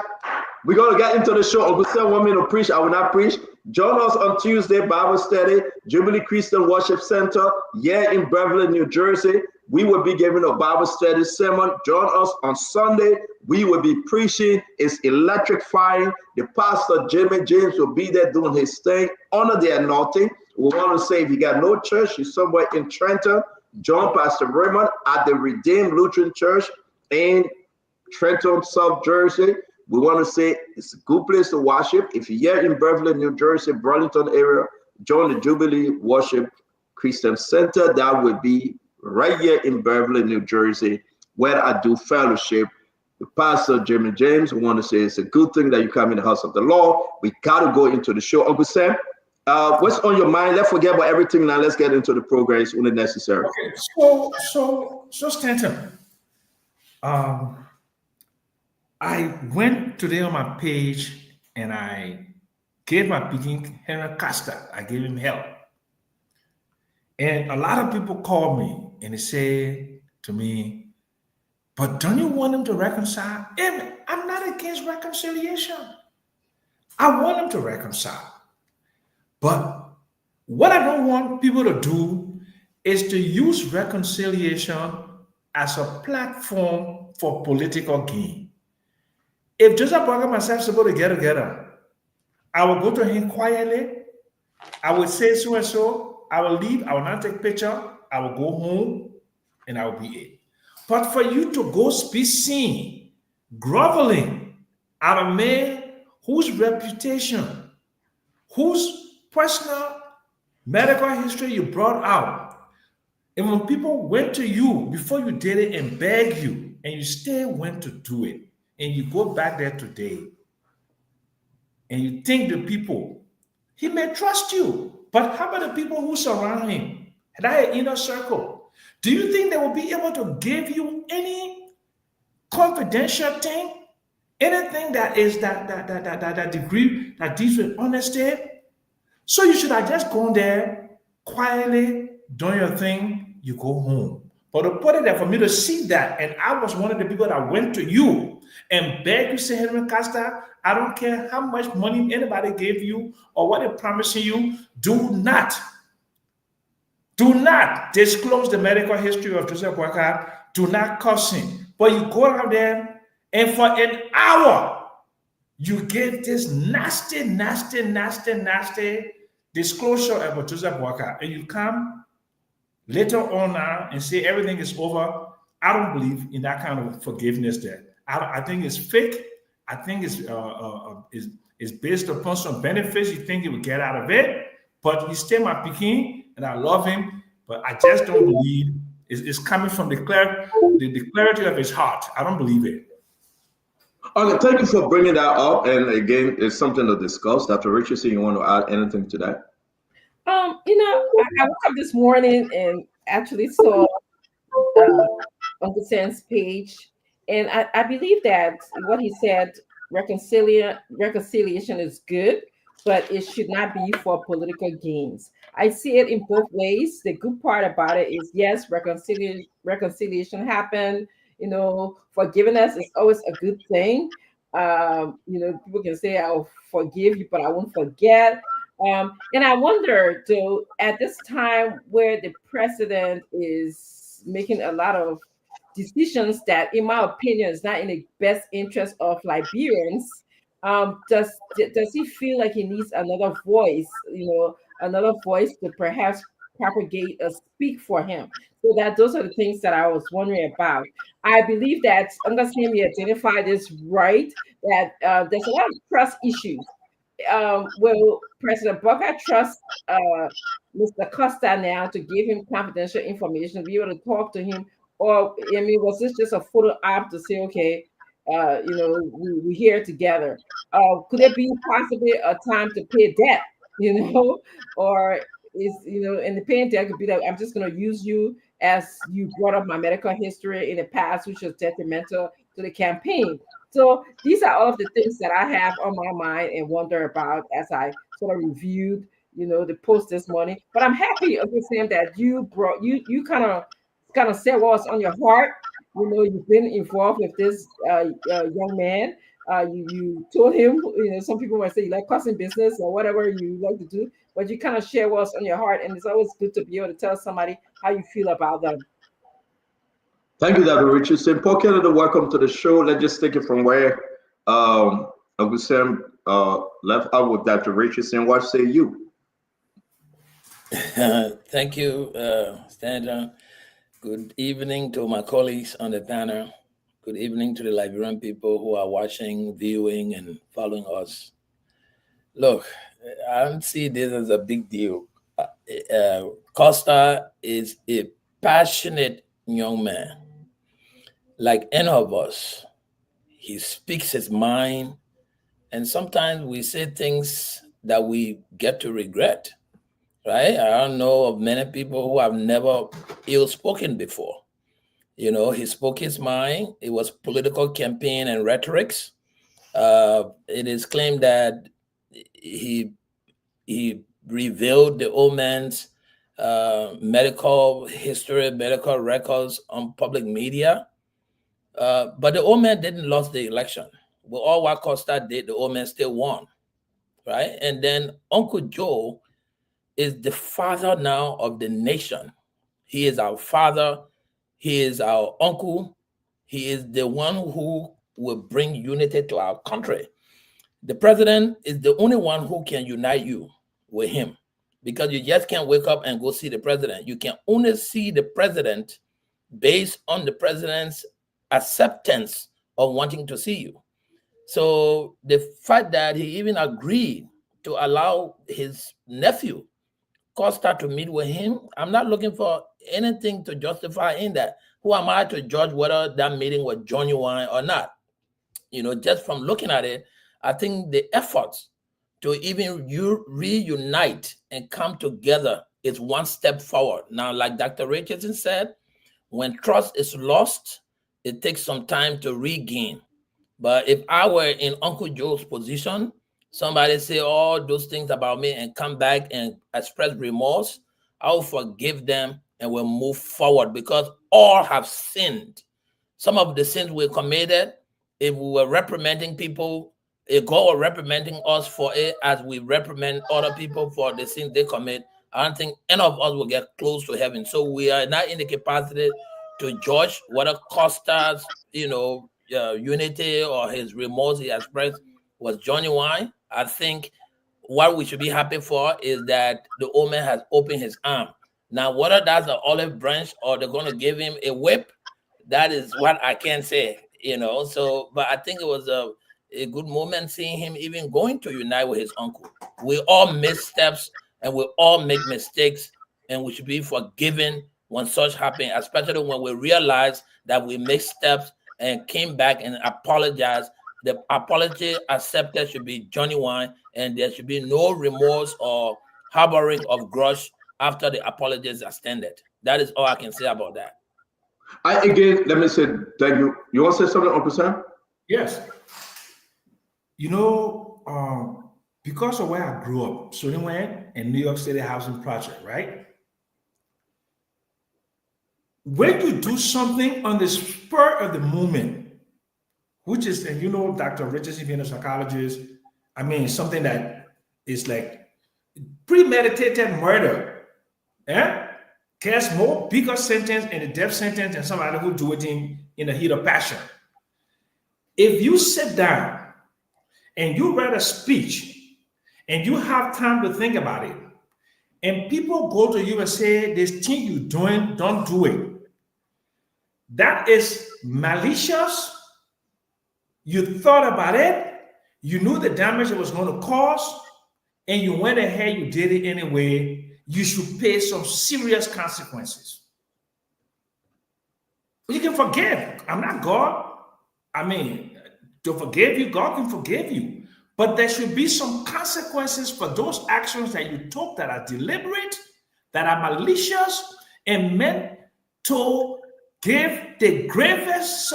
I: We're going to get into the show. Uncle Sam want me to preach. I will not preach. Join us on Tuesday, Bible study, Jubilee Christian Worship Center, here in Beverly, New Jersey. We will be giving a Bible study sermon. Join us on Sunday. We will be preaching. It's electrifying. The pastor, Jimmy James, will be there doing his thing. Honor the anointing. We want to say if you got no church, you're somewhere in Trenton, join Pastor Raymond at the Redeemed Lutheran Church in Trenton, South Jersey. We want to say it's a good place to worship. If you're here in Beverly, New Jersey, Burlington area, join the Jubilee Worship Christian Center. That will be right here in Beverly, New Jersey, where I do fellowship. The pastor, Jimmy James, want to say it's a good thing that you come in the house of the Lord. We got to go into the show. Uncle Sam, what's on your mind? Let's forget about everything now. Let's get into the programs when necessary.
M: Okay, so Stanton, um, I went today on my page and I gave my picking Henry Costa. I gave him help. And a lot of people call me and they say to me, but don't you want him to reconcile? I'm not against reconciliation. I want him to reconcile. But what I don't want people to do is to use reconciliation as a platform for political gain. If Joseph Parker and myself supposed to get together, I will go to him quietly. I will say so and so. I will leave. I will not take picture. I will go home and I will be it. But for you to go be seen groveling at a man whose reputation, whose personal medical history you brought out, and when people went to you before you did it and begged you, and you still went to do it, and you go back there today, and you think the people, he may trust you, but how about the people who surround him? That inner circle. Do you think they will be able to give you any confidential thing? Anything that is that degree that deals with honesty? So you should have just gone there quietly, doing your thing, you go home. But to put it there for me to see that, and I was one of the people that went to you and begged you, say, Henry Costa, I don't care how much money anybody gave you or what they're promising you, do not disclose the medical history of Joseph Boyka. Do not curse him. But you go out there and for an hour, you give this nasty disclosure about Joseph Boyka. And you come later on now and say everything is over. I don't believe in that kind of forgiveness there. I think it's fake. I think it's based upon some benefits you think you will get out of it. But he's still my Peking, and I love him. But I just don't believe it's coming from the clarity of his heart. I don't believe it.
I: Okay, thank you for bringing that up. And again, it's something to discuss. Dr. Richardson, you want to add anything to that?
A: I woke up this morning and actually saw Uncle Sam's page, and I believe that what he said, reconciliation is good, but it should not be for political gains. I see it in both ways. The good part about it is yes, reconciliation happened. Forgiveness is always a good thing. People can say I'll forgive you, but I won't forget. And I wonder, though, at this time where the president is making a lot of decisions that, in my opinion, is not in the best interest of Liberians, does he feel like he needs another voice? Another voice to perhaps propagate or speak for him. So that those are the things that I was wondering about. I believe that Ungasemi identified this right, that there's a lot of trust issues. Will President Booker trust Mr. Costa now to give him confidential information, to be able to talk to him? Or, I mean, was this just a photo op to say, okay, we're here together? Could it be possibly a time to pay debt, or and the paying debt could be that I'm just going to use you as you brought up my medical history in the past, which was detrimental to the campaign. So these are all of the things that I have on my mind and wonder about as I sort of reviewed, the post this morning. But I'm happy, Sam, that you kind of said what's on your heart. You've been involved with this young man. You told him, some people might say you like cussing business or whatever you like to do, but you kind of share what's on your heart, and it's always good to be able to tell somebody how you feel about them.
I: Thank you, Dr. Richardson. Paul Kennedy, welcome to the show. Let's just take it from where Uncle Sam left out with Dr. Richardson. What say you?
N: Thank you, Stanton. Good evening to my colleagues on the panel. Good evening to the Liberian people who are watching, viewing, and following us. Look, I don't see this as a big deal. Costa is a passionate young man, like any of us. He speaks his mind, and sometimes we say things that we get to regret, right? I don't know of many people who have never ill spoken before. He spoke his mind. It was political campaign and rhetorics. It is claimed that he revealed the old man's medical history, medical records on public media. But the old man didn't lose the election. With all what Costa did, the old man still won, right? And then Uncle Joe is the father now of the nation. He is our father. He is our uncle. He is the one who will bring unity to our country. The president is the only one who can unite you with him, because you just can't wake up and go see the president. You can only see the president based on the president's acceptance of wanting to see you. So the fact that he even agreed to allow his nephew Costa to meet with him, I'm not looking for anything to justify in that. Who am I to judge whether that meeting was genuine or not? Just from looking at it, I think the efforts to even reunite and come together is one step forward. Now, like Dr. Richardson said, when trust is lost, it takes some time to regain. But if I were in Uncle Joe's position, somebody say all those things about me and come back and express remorse, I will forgive them and will move forward, because all have sinned. Some of the sins we committed, if we were reprimanding people, if God were reprimanding us for it as we reprimand other people for the sins they commit, I don't think any of us will get close to heaven. So we are not in the capacity to judge whether Costa's, unity or his remorse he expressed was genuine. I think what we should be happy for is that the old man has opened his arm. Now, whether that's an olive branch or they're going to give him a whip, that is what I can say, So, but I think it was a good moment seeing him even going to unite with his uncle. We all miss steps and we all make mistakes, and we should be forgiven when such happen, especially when we realize that we made steps and came back and apologized. The apology accepted should be genuine, and there should be no remorse or harboring of grudge after the apology is extended. That is all I can say about that.
I: Let me say thank you. You want to say something, Uncle Sam?
M: Yes. Because of where I grew up, Sunnyway and New York City Housing Project, right? When you do something on the spur of the moment, which is, and Dr. Richardson being a psychologist, something that is like premeditated murder, gets more bigger sentence and a death sentence than somebody who do it in the heat of passion. If you sit down and you read a speech and you have time to think about it, and people go to you and say, this thing you're doing, don't do it. That is malicious. You thought about it. You knew the damage it was going to cause, and you went ahead, you did it anyway. You should pay some serious consequences. You can forgive. I'm not God. To forgive you, God can forgive you. But there should be some consequences for those actions that you took that are deliberate, that are malicious, and meant to give the gravest.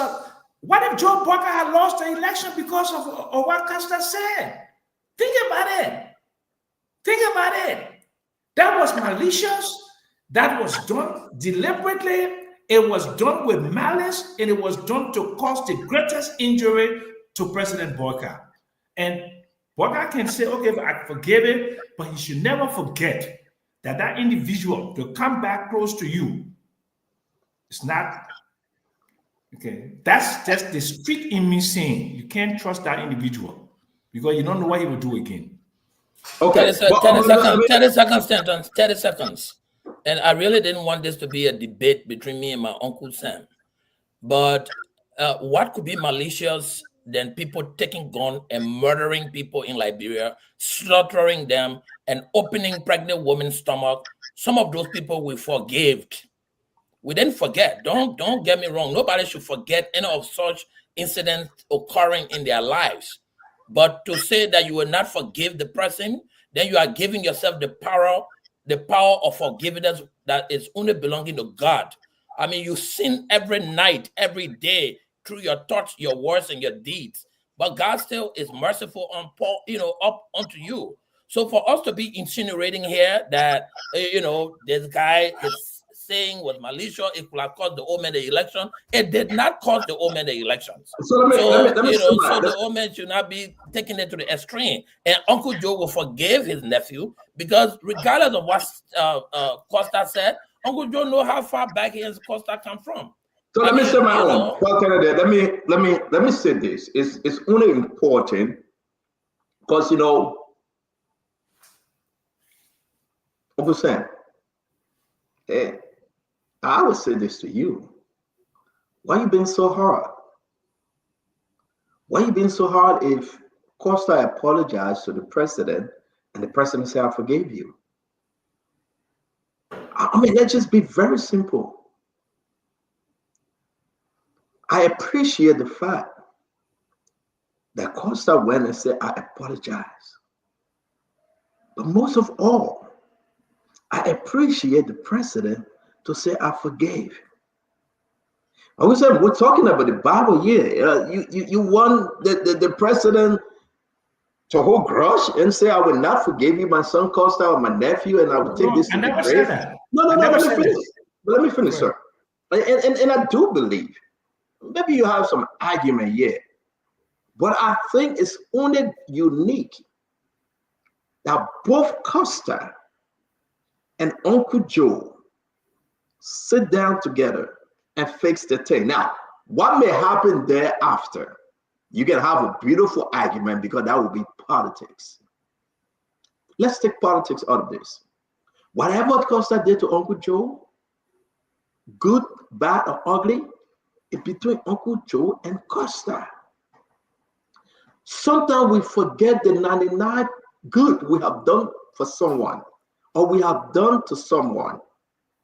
M: What if Joe Parker had lost the election because of what Costa said? Think about it. Think about it. That was malicious. That was done deliberately. It was done with malice, and it was done to cause the greatest injury to President Boyka. And Boyka can say, okay, I forgive it, but he should never forget that that individual to come back close to you is not, okay, that's just the street in me saying you can't trust that individual because you don't know what he will do again.
N: Okay. 30 seconds, Stanton, 30 seconds. And I really didn't want this to be a debate between me and my Uncle Sam. But what could be malicious than people taking gun and murdering people in Liberia, slaughtering them, and opening pregnant women's stomach? Some of those people we forgave. We didn't forget. Don't get me wrong. Nobody should forget any of such incidents occurring in their lives. But to say that you will not forgive the person, then you are giving yourself the power of forgiveness that is only belonging to God. I mean, you sin every night, every day through your thoughts, your words, and your deeds. But God still is merciful on up unto you. So for us to be insinuating here that this guy is saying was malicious, it could have caused the Omen the election. It did not cause the Omen the elections.
I: So let me
N: So the Omen should not be taking it to the extreme. And Uncle Joe will forgive his nephew because regardless of what Costa said, Uncle Joe know how far back he and Costa come from.
I: So let me say my own. Well, Kennedy, let me say this. It's only important because Uncle Sam, hey, I would say this to you. Why you being so hard? Why you being so hard if Costa apologized to the president and the president said, I forgave you? I mean, let's just be very simple. I appreciate the fact that Costa went and said, I apologize. But most of all, I appreciate the president to say, I forgave. I would say we're talking about the Bible here. You want the president to hold grudge and say, I will not forgive you, my son Costa or my nephew, and I will take this to the grave. No, let me finish. Let me finish, sir. And I do believe, maybe you have some argument here, but I think it's only unique that both Costa and Uncle Joe sit down together and fix the thing. Now, what may happen thereafter? You can have a beautiful argument because that will be politics. Let's take politics out of this. Whatever Costa did to Uncle Joe, good, bad, or ugly, it's between Uncle Joe and Costa. Sometimes we forget the 99 good we have done for someone or we have done to someone.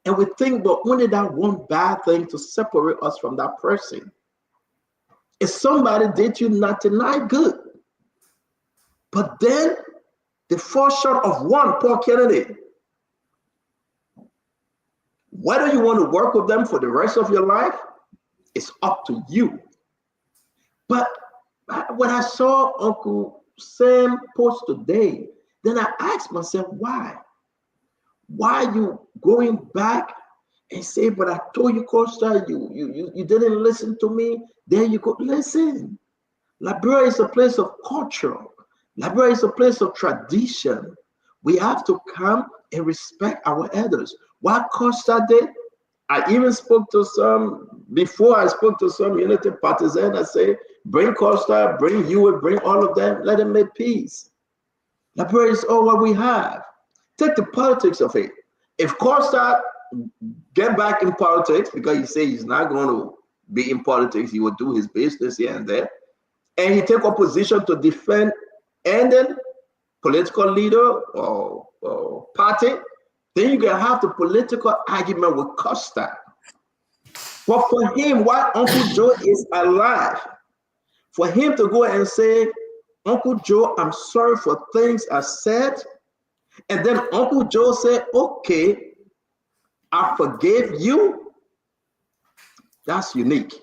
I: And we think but only that one bad thing to separate us from that person. If somebody did you 99 good, but then they fall short of one, Paul Kennedy, whether you want to work with them for the rest of your life, it's up to you. But when I saw Uncle Sam post today, then I asked myself, why? Why are you going back and say, but I told you, Costa, you didn't listen to me. There you go. Listen. Liberia is a place of culture. Liberia is a place of tradition. We have to come and respect our elders. What Costa did, I even spoke to some, before I spoke to some Unity partisans, I say, bring Costa, bring you, bring all of them, let them make peace. Liberia is all what we have. Take the politics of it. If Costa get back in politics, because he says he's not going to be in politics, he will do his business here and there, and he take opposition to defend any political leader or party, then you can have the political argument with Costa. But for him, while Uncle Joe is alive, for him to go and say, Uncle Joe, I'm sorry for things I said, and then Uncle Joe said, okay, I forgave you, that's unique.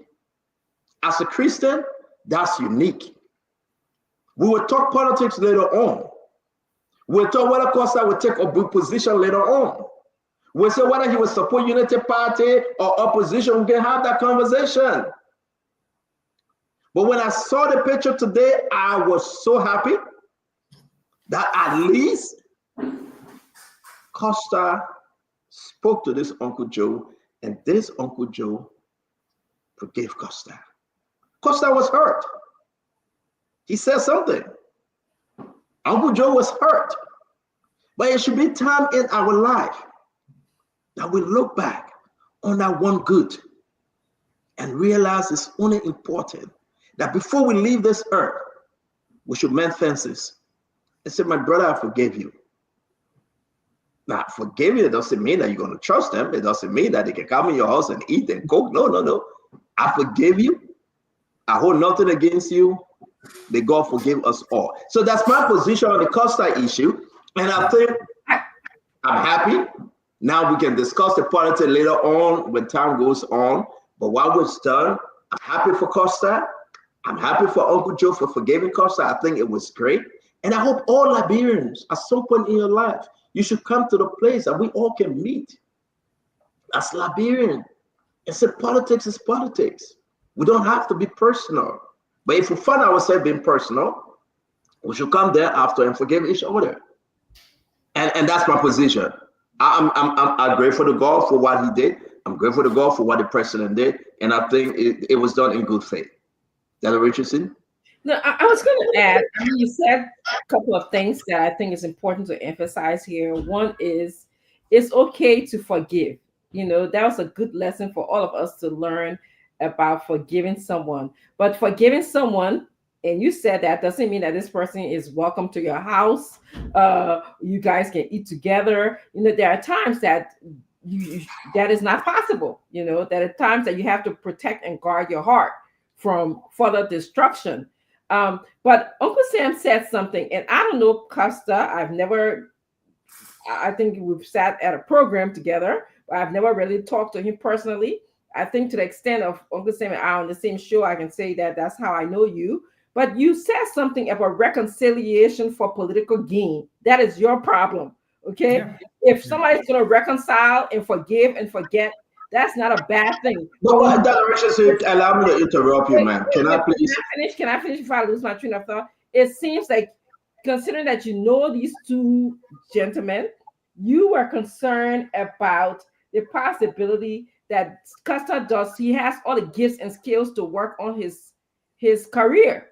I: As a Christian, that's unique. We will talk politics later on. We'll talk whether Costa will take a position later on. We'll say whether he will support Unity Party or opposition. We can have that conversation. But when I saw the picture today, I was so happy that at least Costa spoke to this Uncle Joe, and this Uncle Joe forgave Costa. Costa was hurt. He said something. Uncle Joe was hurt. But it should be time in our life that we look back on that one good and realize it's only important that before we leave this earth, we should mend fences and say, my brother, I forgave you. Now, forgiving it doesn't mean that you're going to trust them. It doesn't mean that they can come in your house and eat and cook. No. I forgive you. I hold nothing against you. May God forgive us all. So that's my position on the Costa issue. And I think I'm happy. Now we can discuss the politics later on when time goes on. But while we're done, I'm happy for Costa. I'm happy for Uncle Joe for forgiving Costa. I think it was great. And I hope all Liberians, at some point in your life, you should come to the place that we all can meet as Liberian and say politics is politics. We don't have to be personal. But if we find ourselves being personal, we should come there after and forgive each other. And that's my position. I'm grateful to God for what he did. I'm grateful to God for what the president did. And I think it was done in good faith. That Richardson?
A: No, I was going to add, I mean, you said a couple of things that I think is important to emphasize here. One is it's okay to forgive. You know, that was a good lesson for all of us to learn about forgiving someone. But forgiving someone, and you said that doesn't mean that this person is welcome to your house. You guys can eat together. You know, there are times that that is not possible. You know, there are times that you have to protect and guard your heart from further destruction. But Uncle Sam said something, and I don't know Costa. I think we've sat at a program together, but I've never really talked to him personally. I think to the extent of Uncle Sam and I on the same show, I can say that that's how I know you. But you said something about reconciliation for political gain. That is your problem, okay? Yeah. If somebody's going to reconcile and forgive and forget, that's not a bad thing.
I: But that Richardson, allow me to interrupt you, man. Can I please?
A: Can I finish before I lose my train of thought? It seems like, considering that you know these two gentlemen, you were concerned about the possibility that Costa does. He has all the gifts and skills to work on his career,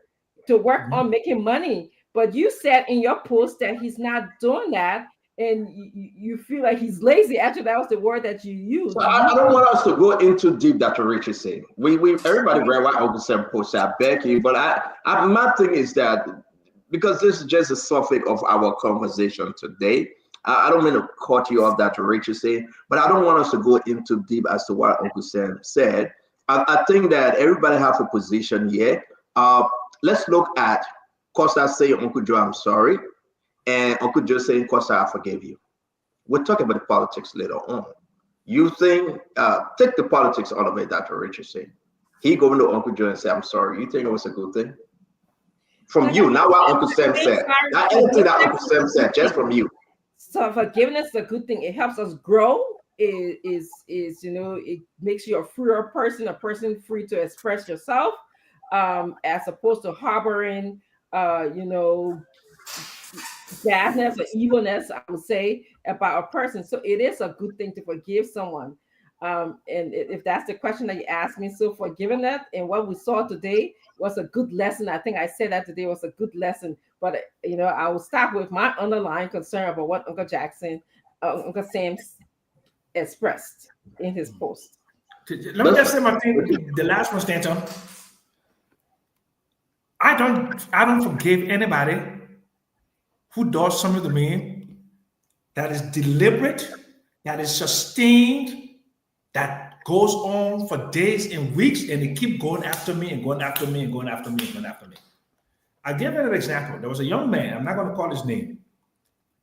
A: to work on making money. But you said in your post that he's not doing that, and you feel like he's lazy. Actually, that was the word that you used.
I: So I don't want us to go into deep, Dr. Richard said. We everybody read what Uncle Sam posted. I beg you, but my thing is that because this is just a subject of our conversation today. I don't mean to cut you off, Dr. Richard said, but I don't want us to go into deep as to what Uncle Sam said. I think that everybody has a position here. Let's look at Costa saying, Uncle Joe, I'm sorry. And Uncle Joe saying, Costa, I forgive you. We'll talk about the politics later on. You think, take the politics out of it, Dr. Richardson. He going to Uncle Joe and say, I'm sorry. You think it was a good thing? From you, not what Uncle Sam said. Not anything that Uncle Sam said, just from you.
A: So forgiveness is a good thing. It helps us grow. It makes you a freer person, a person free to express yourself, as opposed to harboring, badness or evilness, I would say, about a person. So it is a good thing to forgive someone. And if that's the question that you asked me, so forgiving that and what we saw today was a good lesson. I think I said that today was a good lesson. But I will stop with my underlying concern about what Uncle Sam expressed in his post.
M: Let me just say my thing. The last one, Stanton. I don't forgive anybody who does something to me that is deliberate, that is sustained, that goes on for days and weeks, and they keep going after me and going after me and going after me and going after me. I'll give you an example. There was a young man, I'm not going to call his name.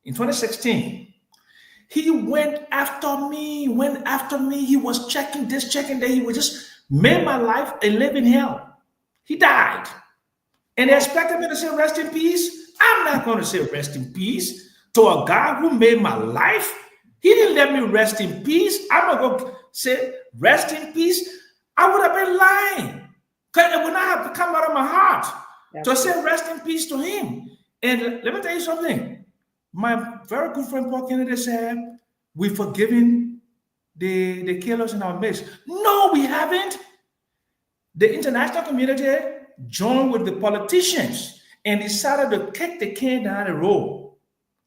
M: In 2016, he went after me. He was checking this, checking that. He was just made my life a living hell. He died. And they expected me to say rest in peace. I'm not going to say rest in peace to a guy who made my life. He didn't let me rest in peace. I'm not going to say rest in peace. I would have been lying. Because it would not have to come out of my heart to say rest in peace to him. And let me tell you something. My very good friend Paul Kennedy said, we've forgiven the killers in our midst. No, we haven't. The international community joined with the politicians and decided to kick the can down the road.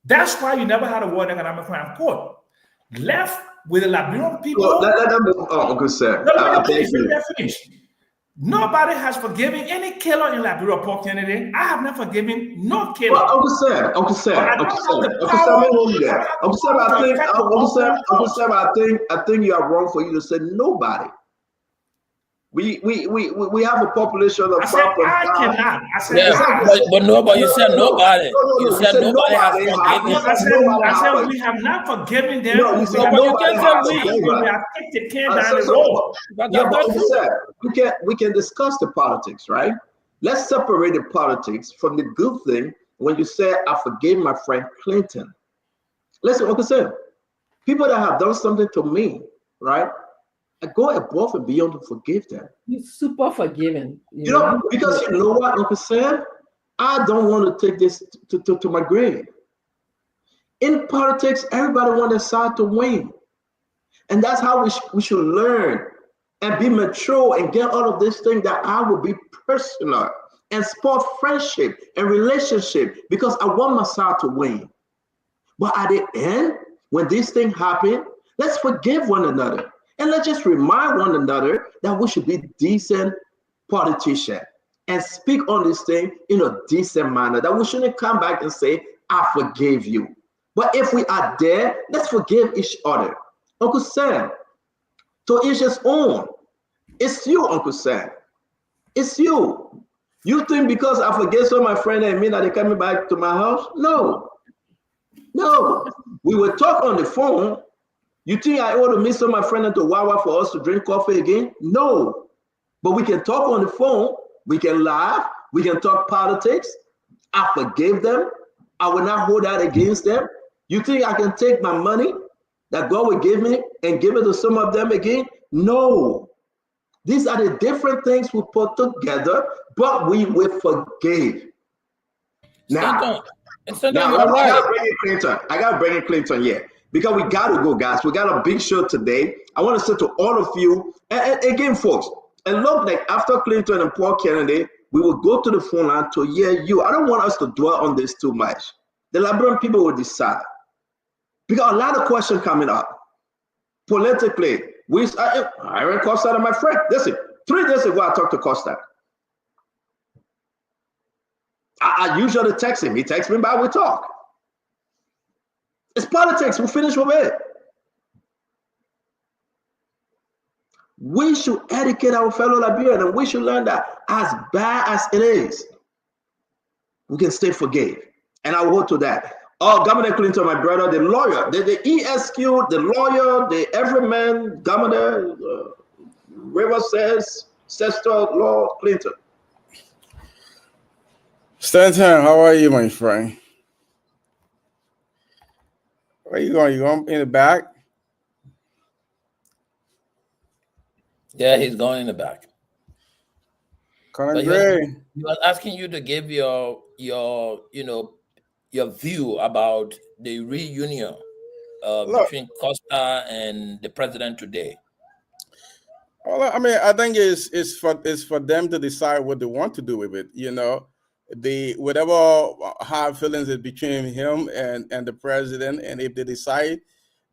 M: That's why you never had a World Economic Crime Court. Left with the Liberian people.
I: Well, let them move on, good sir.
M: Let me finish. Nobody has forgiven any killer in Liberia, Paul Kennedy. I have not forgiven no killer.
I: Well, Uncle Sam,
M: But I don't have the
I: Uncle Sam,
M: power.
I: let me hold you there.
M: I have
I: Uncle
M: the
I: Sam,
M: power
I: I
M: to
I: think,
M: affect the
I: Uncle
M: court.
I: Sam, I think you are wrong for you to say nobody. We have a population of
M: I said
I: 5.5.
M: I cannot. I said
N: Yeah, but nobody. You said nobody.
I: No.
N: You
I: You
N: said
I: said
N: nobody has
I: nobody.
N: forgiven.
M: I said we have not forgiven them.
I: No, you
M: We
I: said
M: have
N: you
M: not
I: nobody
N: can't say
I: has
N: we.
I: forgiven.
M: we have kicked the can down the
I: So,
M: road.
N: But
I: yeah,
N: that's
I: but
N: not
I: Uncle
N: true.
I: Sam, we can discuss the politics, right? Let's separate the politics from the good thing. When you say I forgave my friend Clinton, listen, Uncle Sam, people that have done something to me, right? I go above and beyond to forgive them.
A: He's super forgiving.
I: You know, because you know what, Uncle Sam? I don't want to take this to my grave. In politics, everybody wants their side to win. And that's how we should learn and be mature and get all of this thing that I will be personal and sport friendship and relationship because I want my side to win. But at the end, when this thing happen, let's forgive one another. And let's just remind one another that we should be decent politicians and speak on this thing in a decent manner. That we shouldn't come back and say, I forgave you. But if we are there, let's forgive each other. Uncle Sam, to each his own. It's you, Uncle Sam. It's you. You think because I forget some of my friend and me that they coming back to my house? No. We will talk on the phone. You think I ought to meet some of my friend into Wawa for us to drink coffee again? No. But we can talk on the phone. We can laugh. We can talk politics. I forgave them. I will not hold that against them. You think I can take my money that God will give me and give it to some of them again? No. These are the different things we put together, but we will forgive. Now,
N: Now you're right.
I: I got to bring in Clinton here because we got to go, guys. We got a big show today. I want to say to all of you, and again, folks, and look, like after Clinton and Paul Kennedy, we will go to the phone line to hear you. I don't want us to dwell on this too much. The Liberian people will decide because a lot of questions coming up. Politically, I read Costa and my friend. Listen, 3 days ago, I talked to Costa. I usually text him. He texts me back, we talk. It's politics. We finish with it. We should educate our fellow Liberians, and we should learn that as bad as it is, we can still forgive. And I will hold to that. Oh, Governor Clinton, my brother, the lawyer, the ESQ, the lawyer, the everyman, Governor, River says, Lord Clinton.
O: Stanton, how are you, my friend? Where you going? You going in the back?
N: Yeah, he's going in the back.
O: Conor Gray.
N: He was asking you to give your view about the reunion between Costa and the president today.
O: Well, I mean, I think it's for them to decide what they want to do with it. You know, whatever hard feelings is between him and the president, and if they decide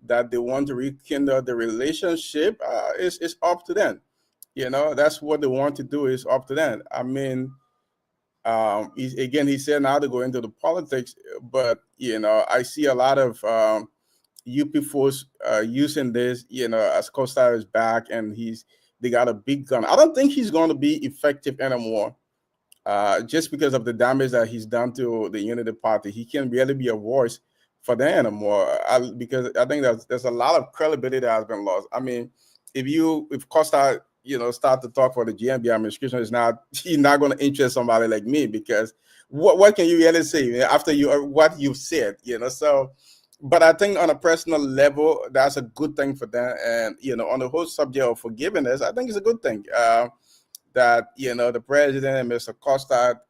O: that they want to rekindle the relationship, it's up to them. You know, that's what they want to do. Is up to them. I mean, he said now to go into the politics, but you know, I see a lot of UP folks using this. You know, as Costa is back and they got a big gun. I don't think he's going to be effective anymore. Just because of the damage that he's done to the Unity Party, he can't really be a voice for them anymore. Because I think there's a lot of credibility that has been lost. I mean, if Costa start to talk for the GMB administration, he's not going to interest somebody like me, because what can you really say after what you've said? So. But I think on a personal level, that's a good thing for them. And, on the whole subject of forgiveness, I think it's a good thing that, the president and Mr. Costa,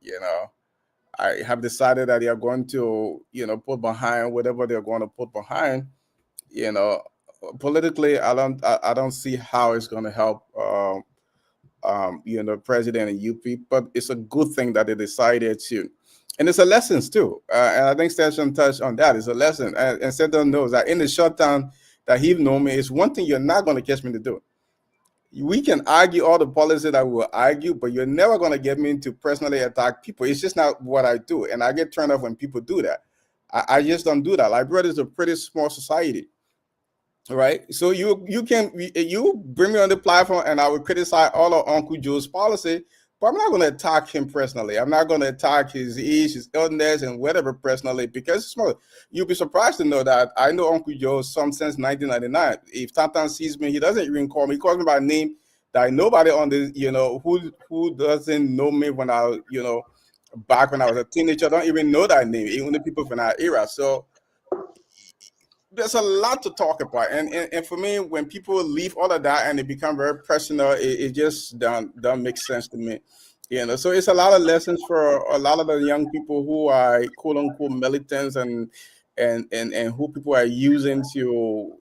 O: I have decided that they are going to, put behind whatever they're going to put behind. Politically, I don't see how it's going to help, president and UP, but it's a good thing that they decided to. And it's a lesson too. And I think Station touched on that. It's a lesson. And Station knows that in the short time that he's known me, it's one thing you're not going to catch me to do. we can argue all the policies that we will argue, but you're never going to get me to personally attack people. It's just not what I do. And I get turned off when people do that. I just don't do that. Liberia is a pretty small society. Right, so you bring me on the platform and I will criticize all of Uncle Joe's policy, but I'm not going to attack him personally. I'm not going to attack his age, his illness, and whatever personally, because it's small. You'll be surprised to know that I know Uncle Joe since 1999. If Tantan sees me, he doesn't even call me. He calls me by name that nobody on the who doesn't know me when I back when I was a teenager don't even know that name, even the people from that era. So there's a lot to talk about, and for me, when people leave all of that and it become very personal, it just don't make sense to me, So it's a lot of lessons for a lot of the young people who are quote unquote militants and who people are using to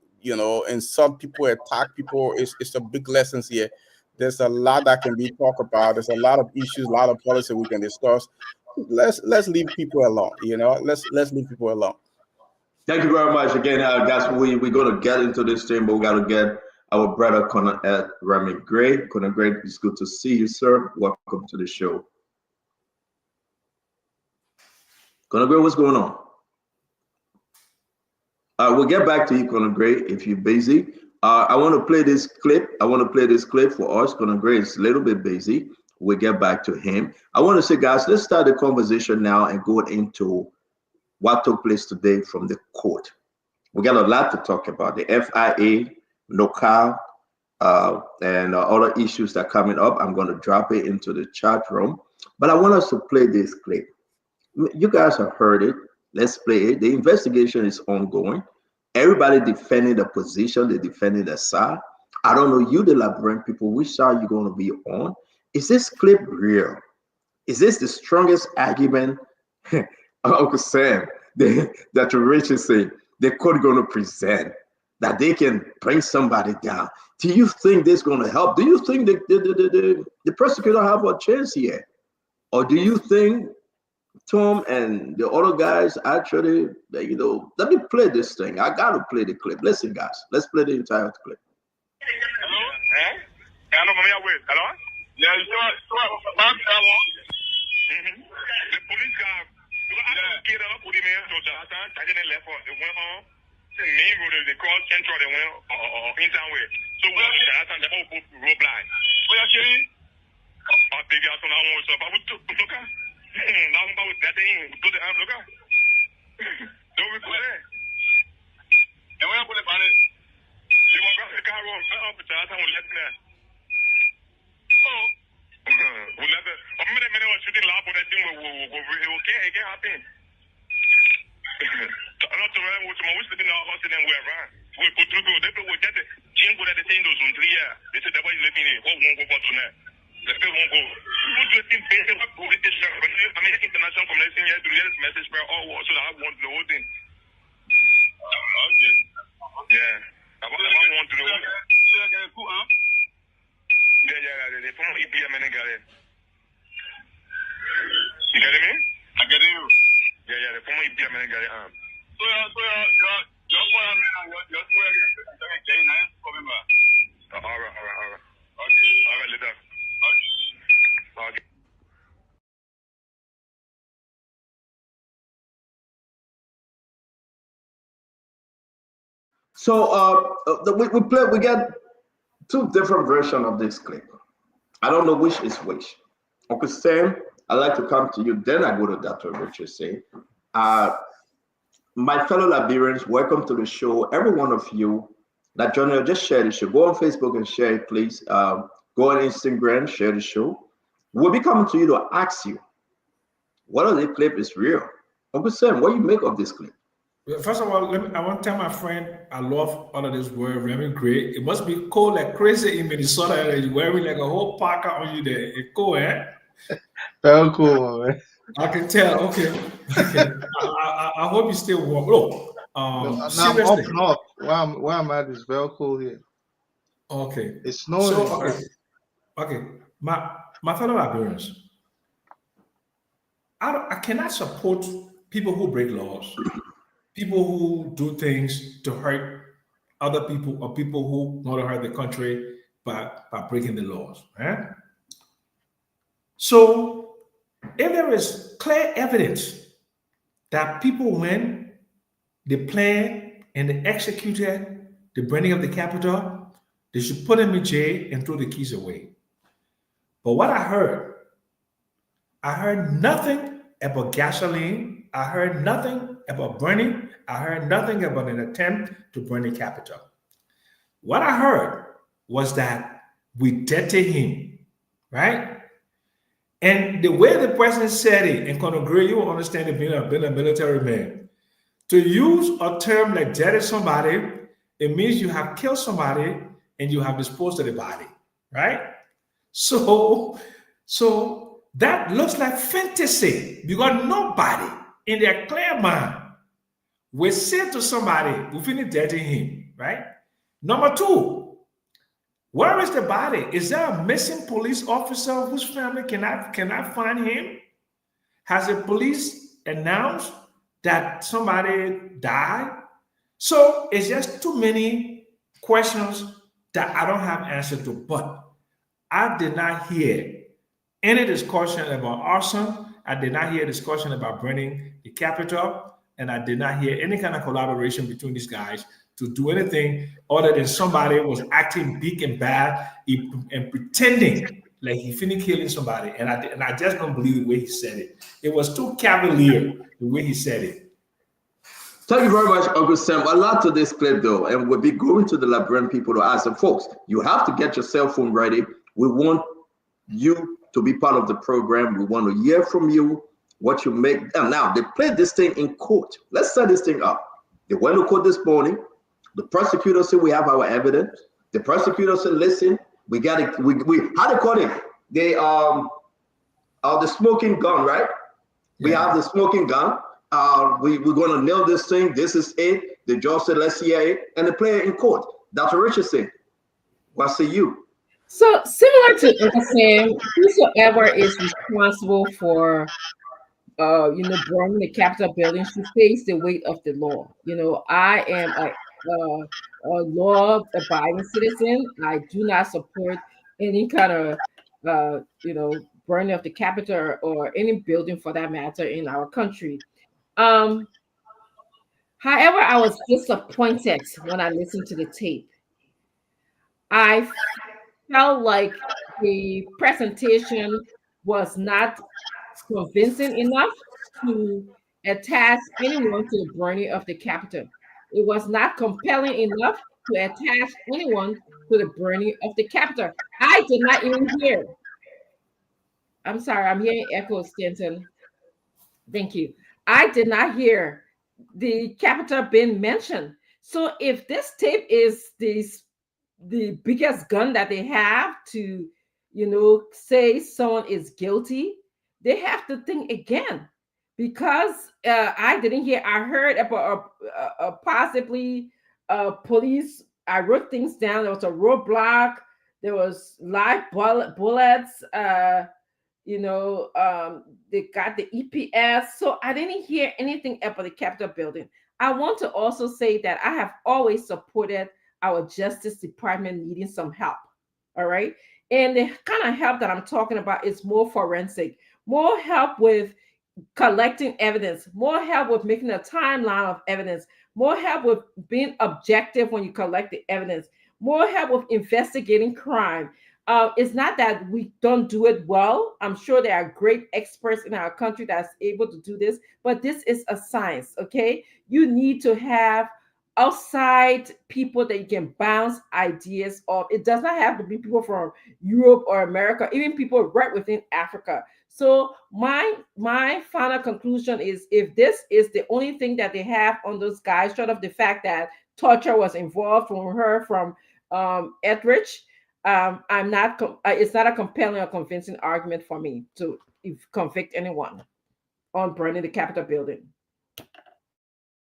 O: insult people, attack people. It's a big lessons here. There's a lot that can be talked about. There's a lot of issues, a lot of policy we can discuss. Let's leave people alone. Let's leave people alone.
C: Thank you very much again, guys. We're going to get into this thing, but we got to get our brother Conor Ed Remy Gray. Conor Gray, it's good to see you, sir. Welcome to the show. Conor Gray, what's going on? We'll get back to you, Conor Gray, if you're busy. I want to play this clip. For us. Conor Gray is a little bit busy. We'll get back to him. I want to say, guys, let's start the conversation now and go into what took place today from the court. We got a lot to talk about. The FIA, NOCAL, and other issues that are coming up. I'm going to drop it into the chat room. But I want us to play this clip. You guys have heard it. Let's play it. The investigation is ongoing. Everybody defending the position. They're defending their side. I don't know, you, the Liberian people, which side you're going to be on. Is this clip real? Is this the strongest argument Uncle Sam, that Richard said the court going to present, that they can bring somebody down? Do you think this is going to help? Do you think the prosecutor have a chance here? Or do you think Tom and the other guys actually, let me play this thing. I got to play the clip. Listen, guys, let's play the entire clip.
J: Hello? Hello? Yeah, the police got get up with him so that I didn't left for the went on the main road they call central they went in town way. So we have to the whole road blind. What you saying? I think I saw now so I would look at now about that thing to the look at. Don't we put it? And we put it on it. You want to the car road up to that and let me. Oh. We'll let the a minute was shooting loud for that thing will okay, it can happen. Not to run with my wisdom in our house and then we're around. We put through they will get the change with the thing those on 3 years. They said that was living in what won't go for tonight. The people won't go. Put the thing based on politician. I mean international community here to get this message for all so that I want the whole thing. Okay. Yeah. I want to know. Yeah, they from EPM and got it. You get me? I get you. Yeah, they from EPM and got it. So your coming back. All right. Okay. All right, later. Okay.
C: So we got two different versions of this clip. I don't know which is which. Uncle Sam, I'd like to come to you, then I go to Dr. Richard say. My fellow Liberians, welcome to the show. Every one of you that join us, just share the show. Go on Facebook and share it, please. Go on Instagram, share the show. We'll be coming to you to ask you, what of the clip is real? Uncle Sam, what do you make of this clip?
M: First of all, I want to tell my friend I love all of this word, Remy Gray. It must be cold like crazy in Minnesota. Like you're wearing like a whole parka on you there. It's cool, eh?
P: Very cool, man.
M: I can tell. Okay. I hope you still warm. Look, seriously.
P: I'm up north. Where I'm at is very cool here.
M: Okay.
P: It's snowing.
M: So, okay. My fellow Liberians, I cannot support people who break laws. People who do things to hurt other people or people who want to hurt the country by breaking the laws. Right? So if there is clear evidence that people went, they planned and they executed the burning of the Capitol, they should put them in jail and throw the keys away. But what I heard nothing about gasoline. I heard nothing about burning. I heard nothing about an attempt to burn the Capitol. What I heard was that we detented him, right? And the way the president said it, and Colonel Gray, you will understand it being a military man. To use a term like deaded somebody, it means you have killed somebody and you have disposed of the body, right? So that looks like fantasy because nobody in their clear mind will say to somebody, we finish deading him, right? Number two, where is the body? Is there a missing police officer whose family cannot find him? Has the police announced that somebody died? So it's just too many questions that I don't have answer to. But I did not hear any discussion about arson. I did not hear discussion about burning the Capitol. And I did not hear any kind of collaboration between these guys to do anything other than somebody was acting big and bad and pretending like he finished killing somebody. And I just don't believe the way he said it. It was too cavalier the way he said it.
I: Thank you very much, Uncle Sam. A lot to this clip, though, and we'll be going to the Liberian people to ask them, folks, you have to get your cell phone ready. We want you to be part of the program. We want to hear from you what you make. And now, they played this thing in court. Let's set this thing up. They went to court this morning. The prosecutor said we have our evidence. The prosecutor said, listen, we got it. We how they call it? They the smoking gun, right? We have the smoking gun. We're going to nail this thing. This is it. The judge said, let's hear it. And they play it in court. Dr. Richardson, what say you?
A: So similar to Sam, whosoever is responsible for burning the Capitol building should face the weight of the law. I am a law-abiding citizen. I do not support any kind of burning of the Capitol or any building for that matter in our country. However, I was disappointed when I listened to the tape. I felt like the presentation was not convincing enough to attach anyone to the burning of the Capitol. It was not compelling enough to attach anyone to the burning of the Capitol. I did not even hear. I'm sorry, I'm hearing echo, Stanton. Thank you. I did not hear the Capitol being mentioned. So if this tape is the biggest gun that they have to, say someone is guilty, they have to think again. Because I didn't hear, I heard about possibly police. I wrote things down. There was a roadblock. There was live bullets. They got the EPS. So I didn't hear anything about the Capitol building. I want to also say that I have always supported our Justice Department needing some help. All right. And the kind of help that I'm talking about is more forensic, more help with collecting evidence, more help with making a timeline of evidence, more help with being objective when you collect the evidence, more help with investigating crime. It's not that we don't do it well. I'm sure there are great experts in our country that's able to do this, but this is a science, okay? You need to have outside people that you can bounce ideas off. It does not have to be people from Europe or America, even people right within Africa. So my final conclusion is, if this is the only thing that they have on those guys, short of the fact that torture was involved from Etheridge, I'm not. It's not a compelling or convincing argument for me to convict anyone on burning the Capitol building.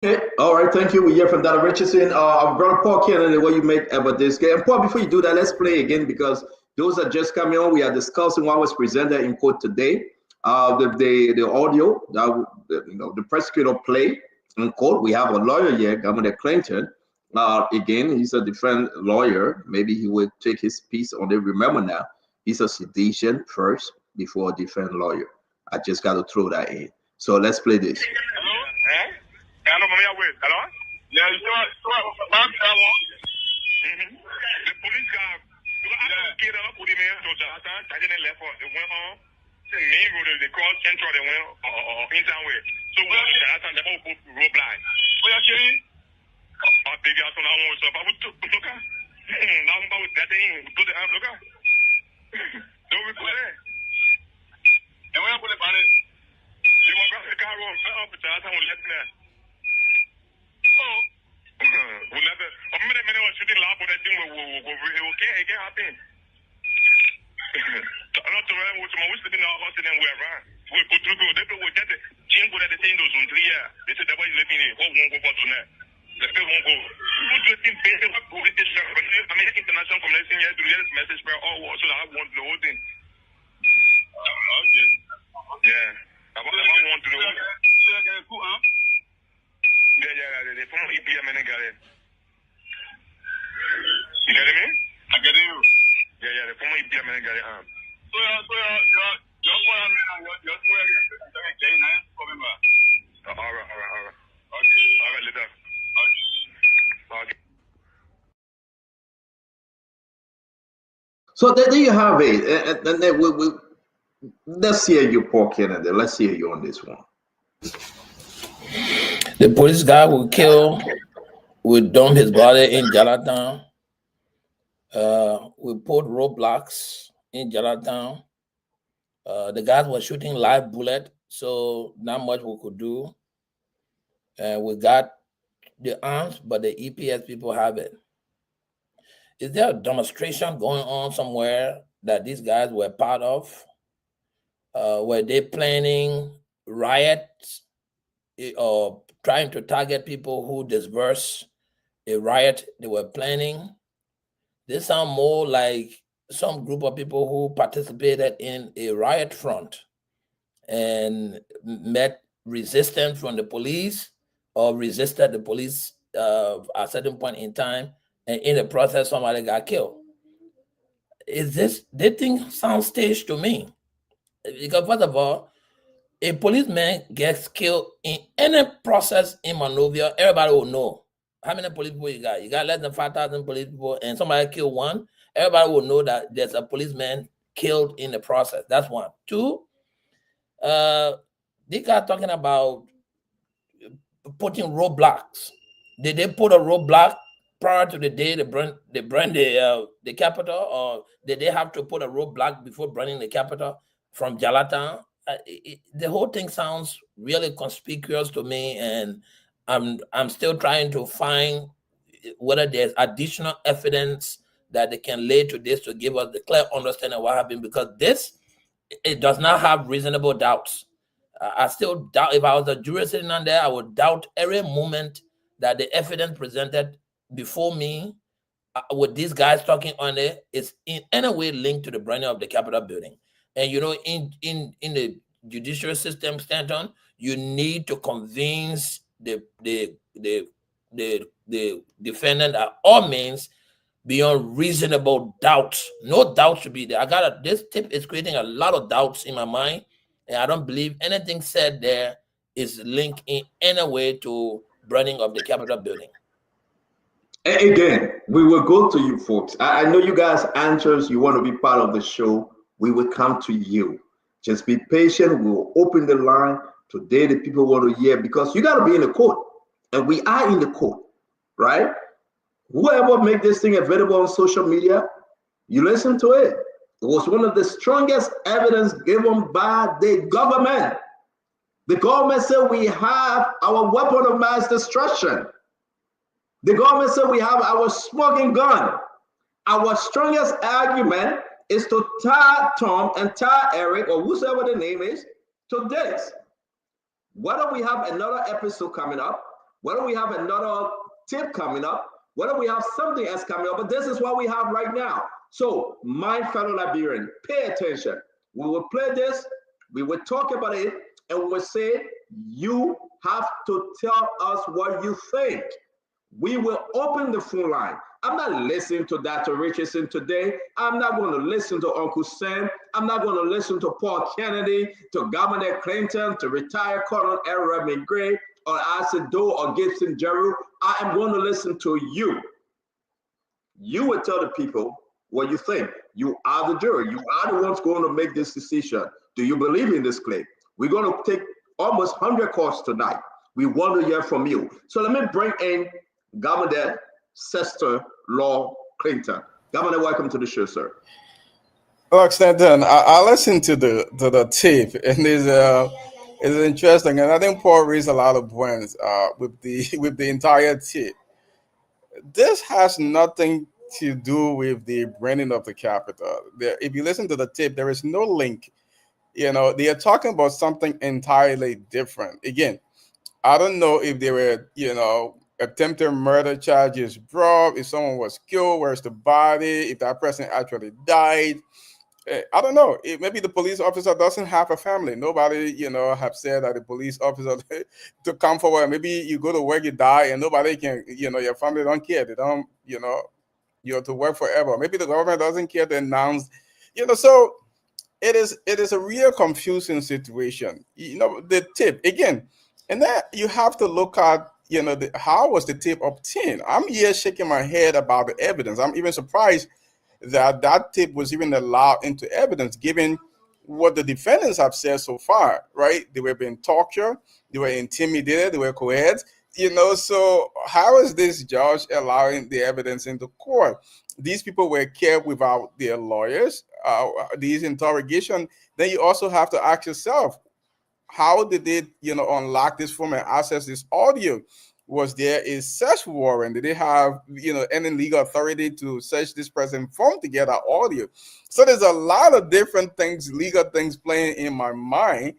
I: Okay. All right. Thank you. We hear from Dr. Richardson. I'm going to Paul Kennedy, what you make about this game. And Paul, before you do that, let's play again, because those that just coming on, we are discussing what was presented in court today. The audio that the prosecutor played in court. We have a lawyer here, Governor Clinton,
Q: Again, he's a defense lawyer. Maybe he will take his piece on it. Remember now, he's a citizen first before a defense lawyer. I just got to throw that in. So let's play this.
J: Hello? Hello? Yeah, you saw back that one. The police guy, I get up with him to Jonathan, I didn't left for the went on. The main road, they call Central, they went in town way. So we have Jonathan, they all go to road blind. What you saying? I think I saw that one, so I would look at. Now I'm about that thing, to the look at. Don't we put it? And when I put it on it, you want to grab the car road, up to Jonathan, we'll let me. Oh. We'll let the. A minute, was shooting loud for that thing, it can't happen. I'm not sure what we're sleeping in our house and then we're around. We put through, they will get the change with the thing, those on 3 years. They said that was living in what won't go for tonight. The people won't go. Put your thing, pay them up, go with this. I mean, international community here to get this message for all so that I want the whole thing. Okay. Yeah. I want to know. Yeah, they from EPM and got it. You get me? I get you. Yeah, the former EPM and got it. So your point your swear is coming back. All right. Okay. All right, later. Okay.
Q: So there you have it. And then let's hear you, Paul Kennedy. Let's hear you on this one.
N: The police guy will dump his body in Jalatan. We put roadblocks in Jalatan. The guys were shooting live bullet, so not much we could do. We got the arms, but the EPS people have it. Is there a demonstration going on somewhere that these guys were part of? Were they planning riots or trying to target people who disperse a riot they were planning? They sound more like some group of people who participated in a riot front and met resistance from the police or resisted the police at a certain point in time, and in the process somebody got killed. This thing sounds staged to me? Because first of all, a policeman gets killed in any process in Monrovia, everybody will know. How many police people you got? You got less than 5,000 police people and somebody killed one, everybody will know that there's a policeman killed in the process. That's one. Two, they got talking about putting roadblocks. Did they put a roadblock prior to the day they burn the Capitol, or did they have to put a roadblock before burning the Capitol from Jalatan? The whole thing sounds really conspicuous to me, and I'm still trying to find whether there's additional evidence that they can lay to this to give us the clear understanding of what happened, because it does not have reasonable doubts. I still doubt. If I was a jury sitting on there, I would doubt every moment that the evidence presented before me with these guys talking on it is in any way linked to the burning of the Capitol building. And you know, in the judicial system, Stanton, you need to convince the defendant at all means beyond reasonable doubt. No doubt should be there. This tip is creating a lot of doubts in my mind, and I don't believe anything said there is linked in any way to burning of the Capitol building.
Q: Again, we will go to you folks. I know you guys answers. You want to be part of the show. We will come to you. Just be patient. We'll open the line. Today, the people want to hear, because you got to be in the court. And we are in the court, right? Whoever make this thing available on social media, you listen to it. It was one of the strongest evidence given by the government. The government said we have our weapon of mass destruction. The government said we have our smoking gun. Our strongest argument is to tie Tom and tie Eric, or whoever the name is, to this. Whether we have another episode coming up, whether we have another tip coming up, whether we have something else coming up, but this is what we have right now. So, my fellow Liberian, pay attention. We will play this, we will talk about it, and we will say, you have to tell us what you think. We will open the phone line. I'm not listening to Dr. Richardson today. I'm not going to listen to Uncle Sam. I'm not going to listen to Paul Kennedy, to Governor Clinton, to retired Colonel Aaron McGray, or Asido or Gibson Jeru. I am going to listen to you. You will tell the people what you think. You are the jury. You are the ones going to make this decision. Do you believe in this claim? We're going to take almost 100 calls tonight. We want to hear from you. So let me bring in Governor Sister Law Clinton. Governor, welcome to the show, sir.
O: Look, Stanton, I listened to the tape, and it's interesting, and I think Paul raised a lot of points with the with the entire tape. This has nothing to do with the branding of the Capitol. If you listen to the tape, there is no link. They are talking about something entirely different. Again, I don't know if there were, attempted murder charges brought, if someone was killed, where's the body, if that person actually died. I don't know. Maybe the police officer doesn't have a family. Nobody, have said that the police officer to come forward. Maybe you go to work, you die, and nobody can, your family don't care. They don't, you have to work forever. Maybe the government doesn't care to announce, so it is a real confusing situation. The tip again, and then you have to look at how was the tip obtained. I'm here shaking my head about the evidence. I'm even surprised that tip was even allowed into evidence, given what the defendants have said so far. Right? They were being tortured, they were intimidated, they were coerced. So how is this judge allowing the evidence into court? These people were kept without their lawyers. These interrogation. Then you also have to ask yourself, how did they, unlock this phone and access this audio? Was there a search warrant? Did they have, any legal authority to search this person's phone to get that audio? So there's a lot of different things, legal things playing in my mind.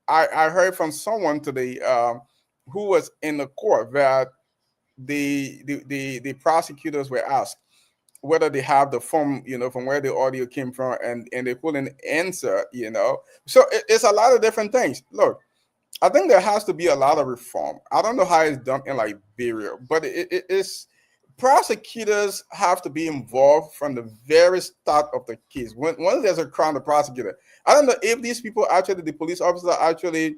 O: I heard from someone today who was in the court that the prosecutors were asked whether they have the phone, from where the audio came from, and they couldn't answer. So it's a lot of different things. Look, I think there has to be a lot of reform. I don't know how it's done in Liberia, but it's prosecutors have to be involved from the very start of the case. Once there's a crime, the prosecutor. I don't know if these people actually, the police officer actually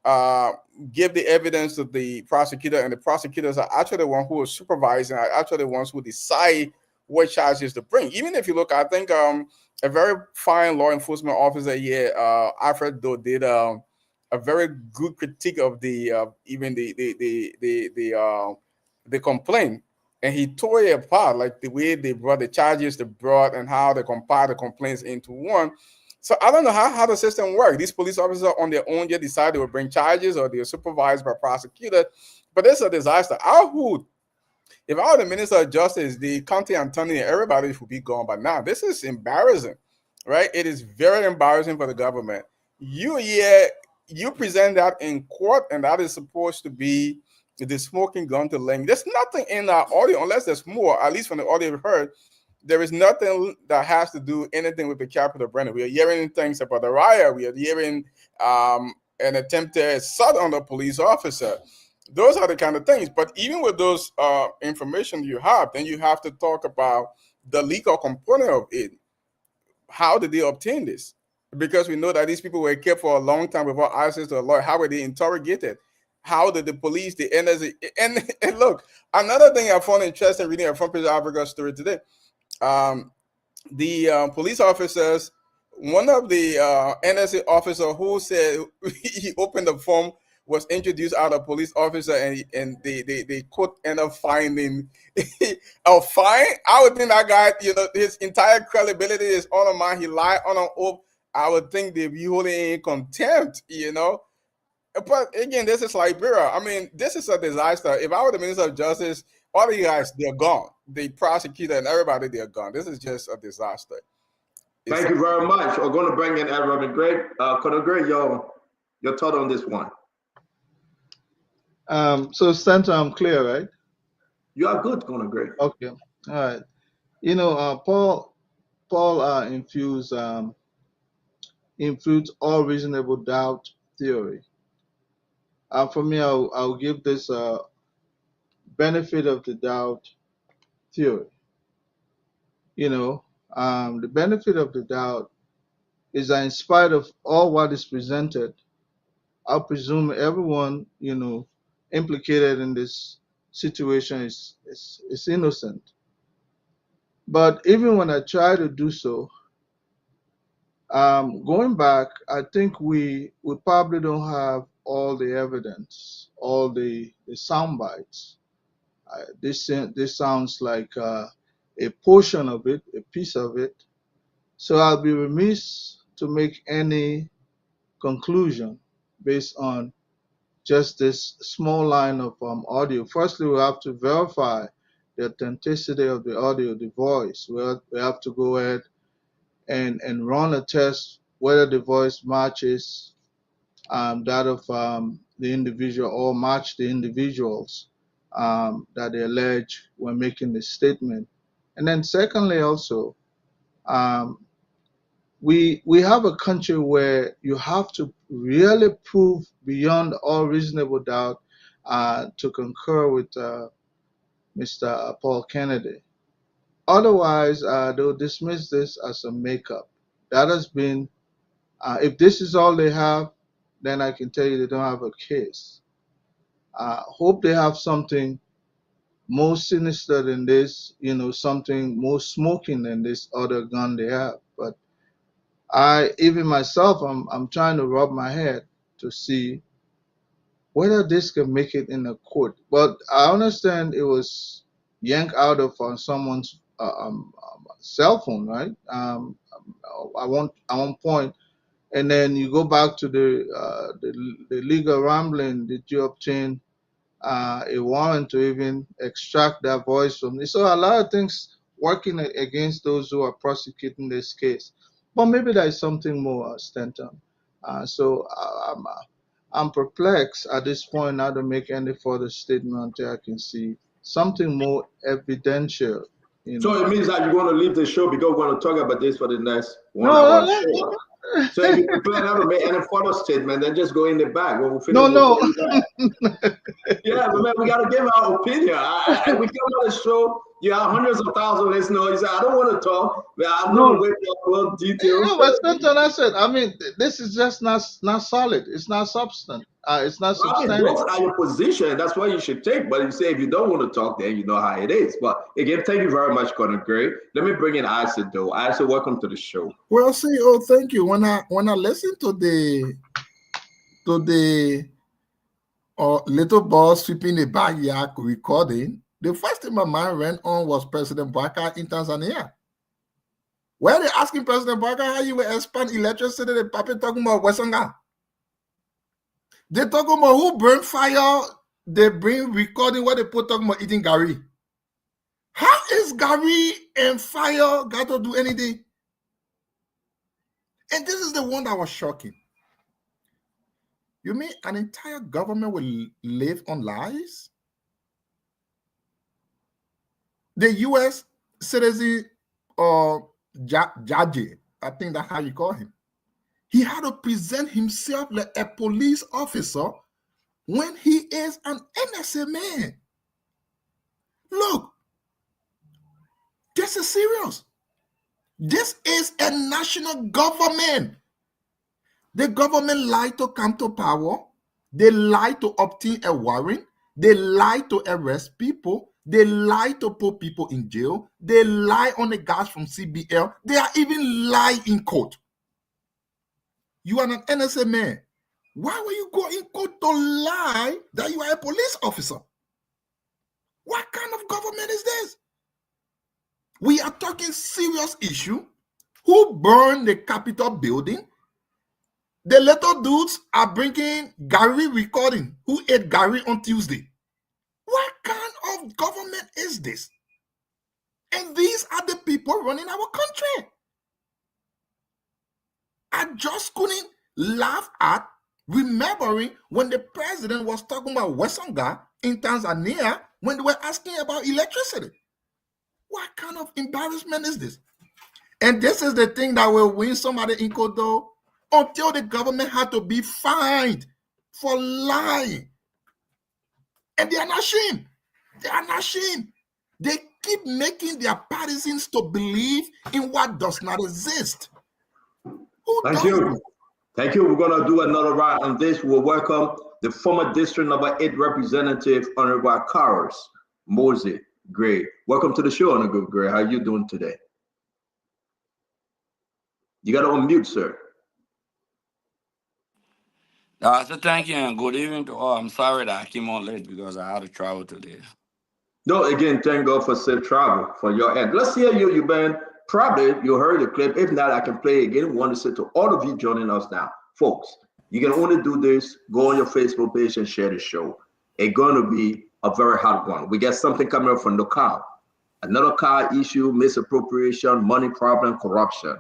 O: uh, give the evidence to the prosecutor, and the prosecutors are actually the one who is supervising, are actually the ones who decide what charges to bring. Even if you look, I think a very fine law enforcement officer here, Alfred Doe, did a very good critique of the even the complaint, and he tore it apart, like the way they brought the charges they brought and how they compiled the complaints into one. So I don't know how the system works. These police officers on their own just decide they will bring charges, or they're supervised by prosecutor. But it's a disaster. If I were the Minister of Justice, the county attorney, everybody would be gone by now. This is embarrassing, right? It is very embarrassing for the government. You present that in court, and that is supposed to be the smoking gun to link. There's nothing in our audio, unless there's more, at least from the audio we've heard. There is nothing that has to do anything with the Capitol branding. We are hearing things about the riot. We are hearing an attempted assault on the police officer. Those are the kind of things. But even with those information you have, then you have to talk about the legal component of it. How did they obtain this? Because we know that these people were kept for a long time without access to a lawyer. How were they interrogated? How did the police, the NSA, and look, another thing I found interesting reading a front page of Africa story today. The police officers, one of the NSA officer who said he opened the form was introduced out of police officer, and they could end up finding a fine. I would think that guy, his entire credibility is on a mind. He lied on an oath. I would think they'd be holding in contempt. But again, this is Liberia. I mean, this is a disaster. If I were the Minister of Justice, all of you guys, they're gone. The prosecutor and everybody, they're gone. This is just a disaster.
Q: Thank you very much. We're going to bring in Robert Gray. Colonel Gray, your thought on this one.
P: So Santa, I'm clear, right?
Q: You are good, Colonel Gray.
P: Okay. All right. Paul infused all reasonable doubt theory. For me, I'll give this benefit of the doubt theory. The benefit of the doubt is that in spite of all what is presented, I presume everyone, implicated in this situation is innocent. But even when I try to do so, going back, I think we probably don't have all the evidence, all the sound bites. This sounds like a portion of it, a piece of it. So I'll be remiss to make any conclusion based on just this small line of audio. Firstly, we have to verify the authenticity of the audio, the voice. We have to go ahead and run a test whether the voice matches that of the individual or match the individuals that they allege when making the statement. And then secondly, also, we have a country where you have to really prove beyond all reasonable doubt to concur with Mr. Paul Kennedy. Otherwise, they'll dismiss this as a makeup. That has been, if this is all they have, then I can tell you they don't have a case. Hope they have something more sinister than this, something more smoking than this other gun they have. But even myself, I'm trying to rub my head to see whether this can make it in a court. But I understand it was yanked out of someone's cell phone, right? At one point, and then you go back to the legal rambling. Did you obtain a warrant to even extract that voice from this? So a lot of things working against those who are prosecuting this case. But maybe there is something more, Stanton. So I'm perplexed at this point not to make any further statement until I can see something more evidential.
Q: So it means that you're going to leave the show because we're going to talk about this for the next 1
P: No,
Q: hour
P: no,
Q: show. So if you prepare not to make any further statement, then just go in the back. When we finish,
P: no,
Q: we'll
P: no.
Q: call you back. Yeah, but man, we got to give our opinion. We come on the show, you have hundreds of thousands of listeners. You say, I don't want to talk, but I'm going to wait for more details.
P: No, but Stanton, I said, this is just not solid. It's not substance. It's not
Q: I mean,
P: substantive.
Q: those are your position. That's what you should take. But you say if you don't want to talk, then you know how it is. But again, thank you very much, Conor Gray. Let me bring in Isaac, though. Isaac, welcome to the show.
R: Well, thank you. When I listen to the little ball sweeping the backyard recording, the first thing my mind ran on was President Baka in Tanzania. Where they asking President Baka how you will expand electricity, the paper talking about Wesonga. They talking about who burn fire, they bring recording where they put talking about eating Gary. How is Gary and fire got to do anything? And this is the one that was shocking. You mean an entire government will live on lies? The U.S. citizen Jaji, I think that's how you call him, he had to present himself like a police officer when he is an NSA man. Look, this is serious. This is a national government. The government lied to come to power. They lied to obtain a warrant. They lied to arrest people. They lied to put people in jail. They lie on the guys from CBL. They are even lying in court. You are an NSA man. Why will you go in court to lie that you are a police officer? What kind of government is this? We are talking serious issue. Who burned the Capitol building? The little dudes are bringing Gary recording. Who ate Gary on Tuesday? What kind of government is this? And these are the people running our country. I just couldn't laugh at remembering when the president was talking about Wesonga in Tanzania when they were asking about electricity. What kind of embarrassment is this? And this is the thing that will win somebody in court, though, until the government had to be fined for lying. And they are not ashamed. They are not ashamed. They keep making their partisans to believe in what does not exist.
Q: Thank you. Thank you. We're going to do another round on this. We'll welcome the former District Number 8 Representative, Honorable Carlos Mosey Gray. Welcome to the show, Honorable Gray. How are you doing today? You got to unmute, sir.
S: So thank you and good evening to all. I'm sorry that I came on late because I had to travel today.
Q: No, again, thank God for safe travel for your end. Let's hear you. You've been probably, you heard the clip. If not, I can play again. We want to say to all of you joining us now, folks, you can only do this. Go on your Facebook page and share the show. It's going to be a very hard one. We got something coming up from the car. Another car issue, misappropriation, money problem, corruption.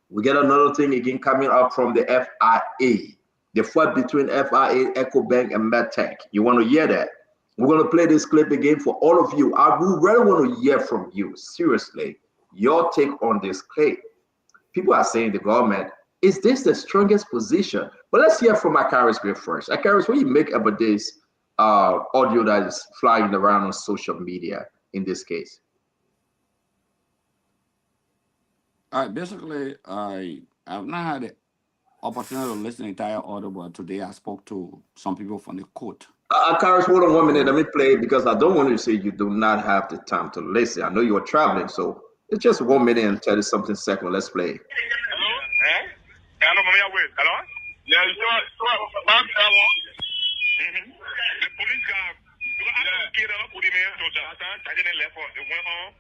Q: We get another thing again coming up from the FIA. The fight between FIA, EcoBank, and Mtech. You want to hear that? We're going to play this clip again for all of you. I would really want to hear from you, seriously, your take on this clip. People are saying the government, is this the strongest position? But let's hear from Akaris first. Akaris, what do you make about this audio that is flying around on social media in this case?
S: All right, basically, I've not had the opportunity to listen to the entire audio, but today I spoke to some people from the court.
Q: Karis, hold on 1 minute. Let me play because I don't want you to say you do not have the time to listen. I know you are traveling, so it's just 1 minute and 30 something seconds. Let's play.
J: Hello? Hello? Yeah, you saw back that one. The police car, get up, put him in, so that I didn't left for the went on.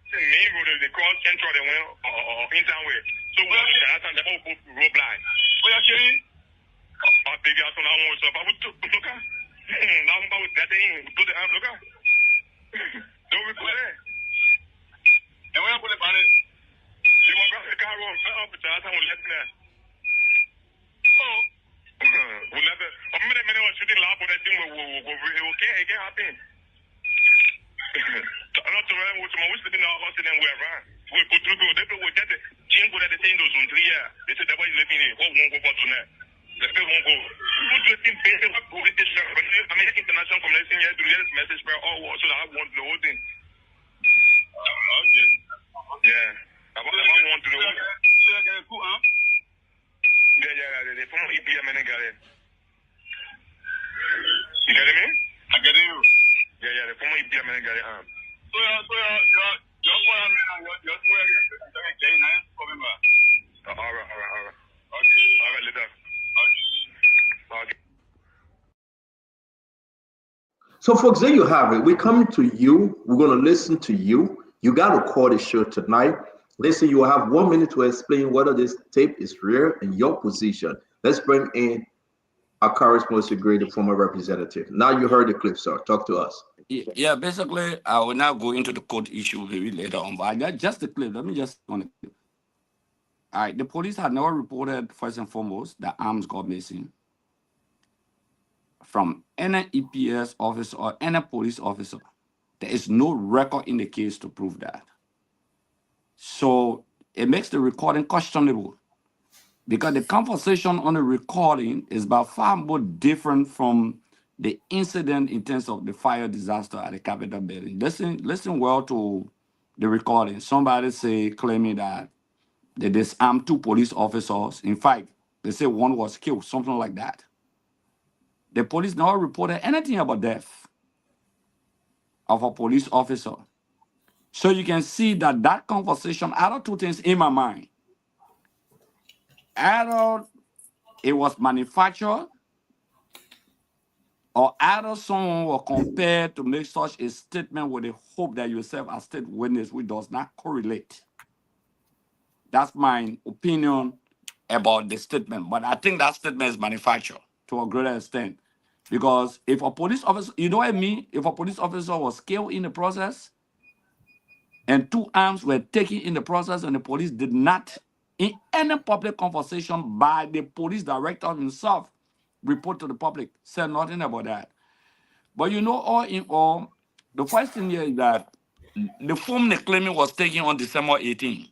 J: The main road, they call central, they went in town way. So we have to that and the whole road blind. What you saying? I think I saw that one, so I would look at. Now I'm about that thing, go to look at. Don't we put it? And when I put it on it, you want to grab the car road, up to that and we'll let it. Oh. We'll let it. A minute, was shooting loud for that thing, okay, it can't happen. Not to run with my sleeping in our house and then we're around. We put through, they will get the change for the thing those on 3 years. They said that was living in what won't go for tonight. The people won't go. Put your thing, pay them up, go with this. I mean, international community here to get this message for all so that I want the whole thing. Okay. Yeah. I want to know. Yeah, the former EPM and got it. You getting me? I get you. Yeah, the former EPM and got it. So your point your swear is coming back. All right. Okay. All right, later. Okay.
Q: So, folks, there you have it. We're coming to you. We're going to listen to you. You got to call the show tonight. Listen, you will have 1 minute to explain whether this tape is real and your position. Let's bring in Akaris Mosey Gray, the former representative. Now you heard the clip, sir. Talk to us.
S: Yeah, basically, I will now go into the court issue maybe later on, but just the clip. Let me just on the clip. All right, the police had never reported, first and foremost, that arms got missing from any EPS officer or any police officer. There is no record in the case to prove that. So it makes the recording questionable because the conversation on the recording is by far more different from the incident in terms of the fire disaster at the Capitol building. Listen well to the recording. Somebody claiming that they disarmed 2 police officers. In fact, they say one was killed, something like that. The police never reported anything about death of a police officer. So you can see that conversation, either 2 things in my mind. Either it was manufactured, or either someone was compared to make such a statement with the hope that you serve as state witness, which does not correlate. That's my opinion about the statement. But I think that statement is manufactured to a greater extent. Because if a police officer, you know what I mean? If a police officer was killed in the process, and 2 arms were taken in the process, and the police did not, in any public conversation by the police director himself, report to the public, said nothing about that. But all in all, the first thing here is that the form they're claiming was taken on December 18.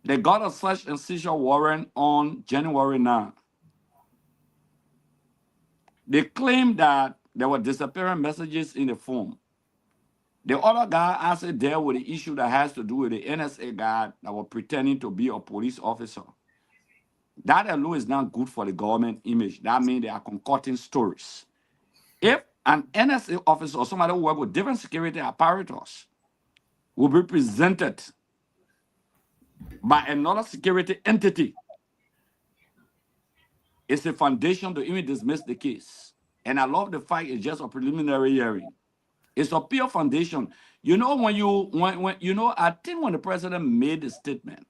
S: They got a search and seizure warrant on January 9. They claim that there were disappearing messages in the phone. The other guy also dealt with the issue that has to do with the NSA guy that was pretending to be a police officer. That alone is not good for the government image. That means they are concocting stories. If an NSA officer or somebody who works with different security apparatus will be presented by another security entity, it's a foundation to even dismiss the case. And I love the fact it's just a preliminary hearing. It's a pure foundation. You know, I think when the president made the statement,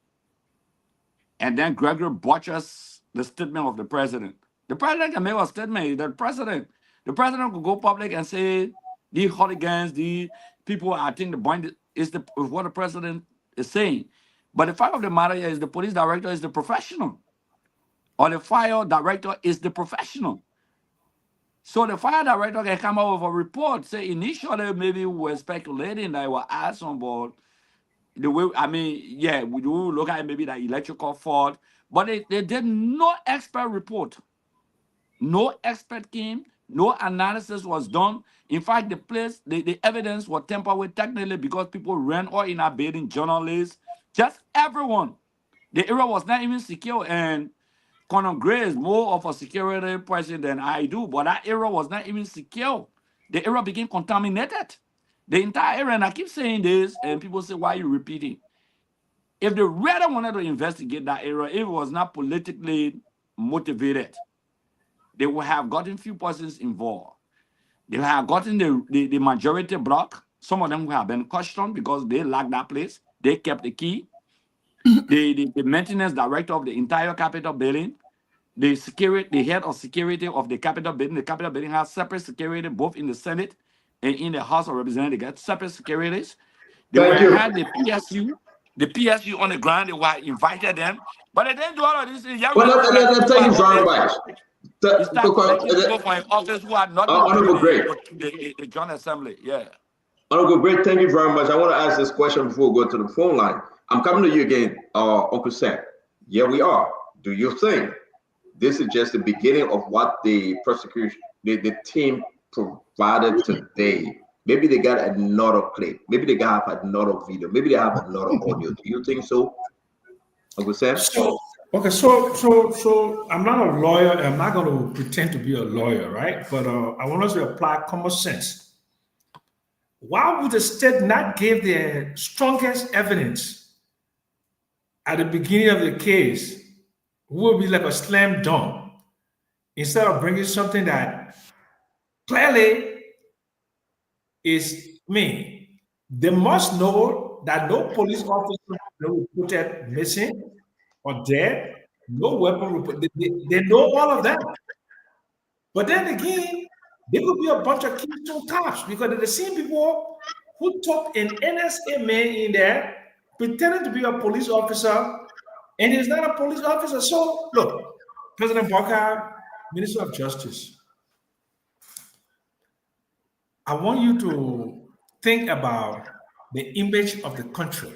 S: and then Gregory butchers the statement of the president can make a statement. The president could go public and say the hooligans, the people, I think the point is what the president is saying. But the fact of the matter is the police director is the professional, or the fire director is the professional. So the fire director can come out with a report, say initially maybe we were speculating that it was arson, but the way, I mean, yeah, we do look at maybe that electrical fault, but they did no expert report. No expert came, no analysis was done. In fact, the evidence was tampered with technically because people ran all in our building, journalists, just everyone. The area was not even secure, and Conor Gray is more of a security person than I do, but that area was not even secure. The area became contaminated. The entire area, and I keep saying this, and people say, why are you repeating? If they really wanted to investigate that area, if it was not politically motivated, they would have gotten few persons involved. They would have gotten the majority block. Some of them would have been questioned because they lacked that place. They kept the key. The maintenance director of the entire Capitol building, the head of security of the Capitol building has separate security both in the Senate and in the House of Representatives. They got separate securities. They had the PSU on the ground. They were invited them, but they didn't do all of this.
I: Thank you very much.
S: People from office who are not the Joint Assembly. Yeah.
Q: Honorable Great, thank you very much. I want to ask this question before we go to the phone line. I'm coming to you again, Uncle Sam. Yeah, we are. Do you think this is just the beginning of what the prosecution, the team provided today? Maybe they got another clip. Maybe they got another video. Maybe they have another audio. Do you think so, Uncle Sam?
M: So I'm not a lawyer. I'm not going to pretend to be a lawyer, right? But I want us to apply common sense. Why would the state not give their strongest evidence at the beginning of the case? Will be like a slam dunk instead of bringing something that clearly is me. They must know that no police officer reported missing or dead, no weapon report. They know all of that. But then again, there could be a bunch of Keystone cops because they're the same people who took an NSA man in there pretending to be a police officer, and he's not a police officer. So look, President Barker, Minister of Justice, I want you to think about the image of the country,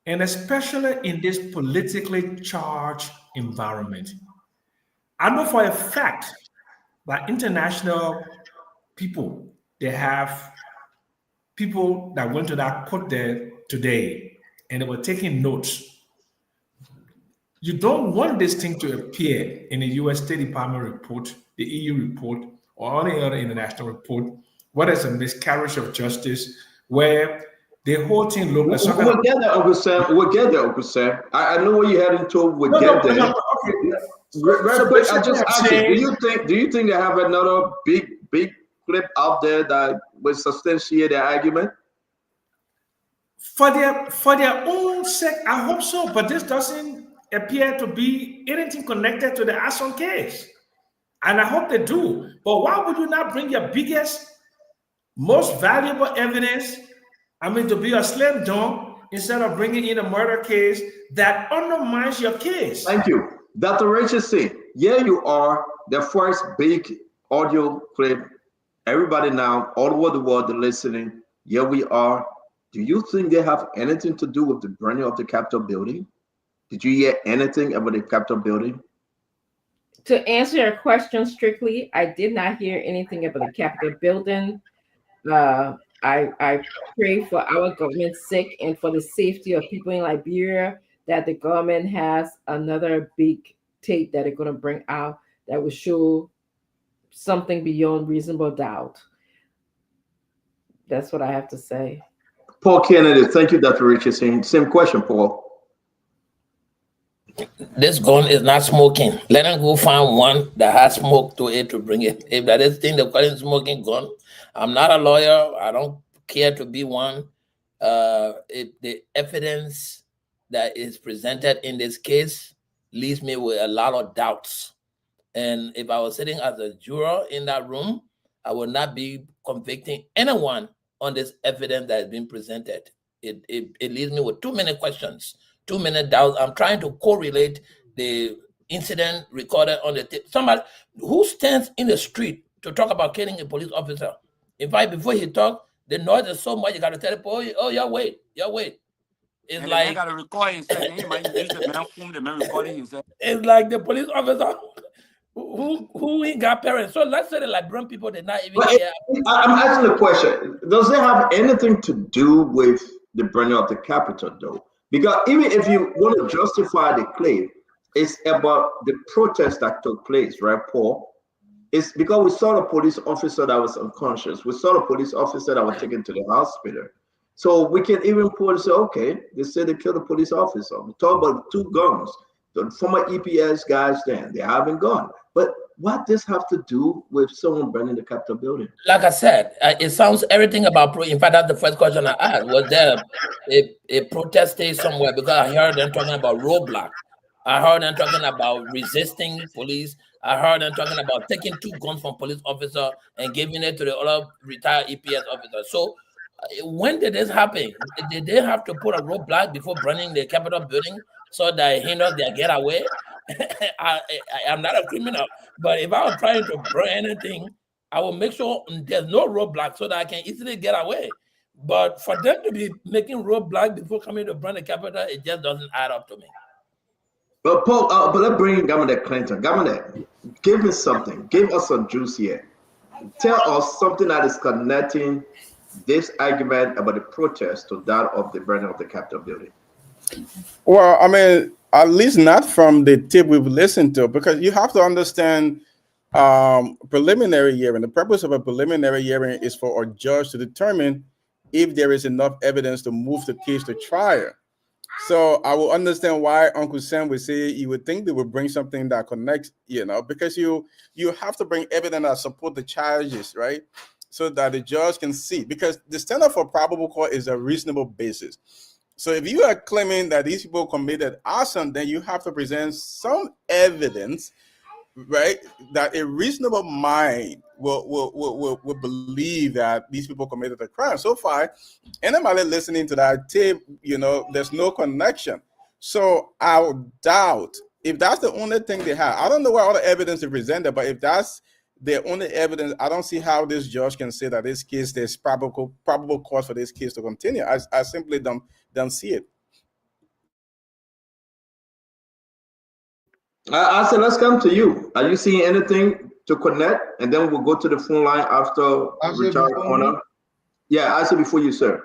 M: and especially in this politically charged environment. I know for a fact that international people, they have people that went to that court there today and they were taking notes. You don't want this thing to appear in the US State Department report, the EU report, or any other international report, whether it's a miscarriage of justice, where the whole thing looks like something.
Q: We'll get there, Uncle Sam. We'll get there, Uncle Sam. I know what you're heading to. We'll get there.
M: Okay.
Q: Very quick, I just asked you, do you think they have another big clip out there that will substantiate their argument?
M: For their own sake, I hope so, but this doesn't appear to be anything connected to the arson case. And I hope they do. But why would you not bring your biggest, most valuable evidence, to be a slam dunk, instead of bringing in a murder case that undermines your case?
Q: Thank you. Dr. Richardson, here you are, the first big audio clip. Everybody now, all over the world, listening. Here we are. Do you think they have anything to do with the burning of the Capitol building? Did you hear anything about the Capitol building?
A: To answer your question strictly, I did not hear anything about the Capitol building. I pray for our government's sake and for the safety of people in Liberia that the government has another big tape that they're going to bring out that will show something beyond reasonable doubt. That's what I have to say.
Q: Paul Kennedy, thank you, Dr. Richardson. Same question, Paul.
N: This gun is not smoking. Let them go find one that has smoke to it to bring it. If that is thing they call it smoking gun, I'm not a lawyer. I don't care to be one. If the evidence that is presented in this case leaves me with a lot of doubts. And if I was sitting as a juror in that room, I would not be convicting anyone on this evidence that has been presented. It leaves me with too many questions, too many doubts. I'm trying to correlate the incident recorded on the tape. Somebody who stands in the street to talk about killing a police officer. In fact, before he talk, the noise is so much you got to tell people, oh, yeah, wait. It's
S: And the man
N: like
S: got to record himself. And he might use the man phone, the man recording himself.
N: it's like the police officer who ain't got parents. So let's say the Liberian people did not even
Q: But
N: care.
Q: I'm asking the question: does it have anything to do with the burning of the Capitol, though? Because even if you want to justify the claim, it's about the protest that took place, right, Paul? It's because we saw the police officer that was unconscious. We saw the police officer that was taken to the hospital. So we can even put and say, okay, they said they killed the police officer. We talk about 2 guns. The former EPS guys then, they haven't gone. But what this have to do with someone burning the Capitol building?
N: Like I said, it sounds everything about in fact, that's the first question I asked. Was there a protest day somewhere? Because I heard them talking about roadblock. I heard them talking about resisting police. I heard them talking about taking 2 guns from police officer and giving it to the other retired EPS officer. So when did this happen? Did they have to put a roadblock before burning the Capitol building so that it hinders their getaway? I'm not a criminal, but if I was trying to burn anything, I will make sure there's no roadblock so that I can easily get away. But for them to be making roadblock before coming to burn the Capitol, it just doesn't add up to me.
Q: But Paul, but let's bring in Governor Clinton. Governor, give me something. Give us some juice here. Tell us something that is connecting this argument about the protest to that of the burning of the Capitol building.
O: Well, I mean, at least not from the tip we've listened to, because you have to understand preliminary hearing. The purpose of a preliminary hearing is for a judge to determine if there is enough evidence to move the case to trial. So I will understand why Uncle Sam would say you would think they would bring something that connects, because you have to bring evidence that support the charges, right? So that the judge can see, because the standard for probable cause is a reasonable basis. So if you are claiming that these people committed arson, then you have to present some evidence, right, that a reasonable mind will believe that these people committed a crime. So far, anybody listening to that tape, there's no connection. So I would doubt if that's the only thing they have. I don't know what other evidence they presented, but if that's the only evidence, I don't see how this judge can say that this case, there's probable cause for this case to continue. I simply don't see it.
Q: I said, let's come to you. Are you seeing anything to connect? And then we'll go to the phone line after Richard Corner. Yeah, I said before you, sir.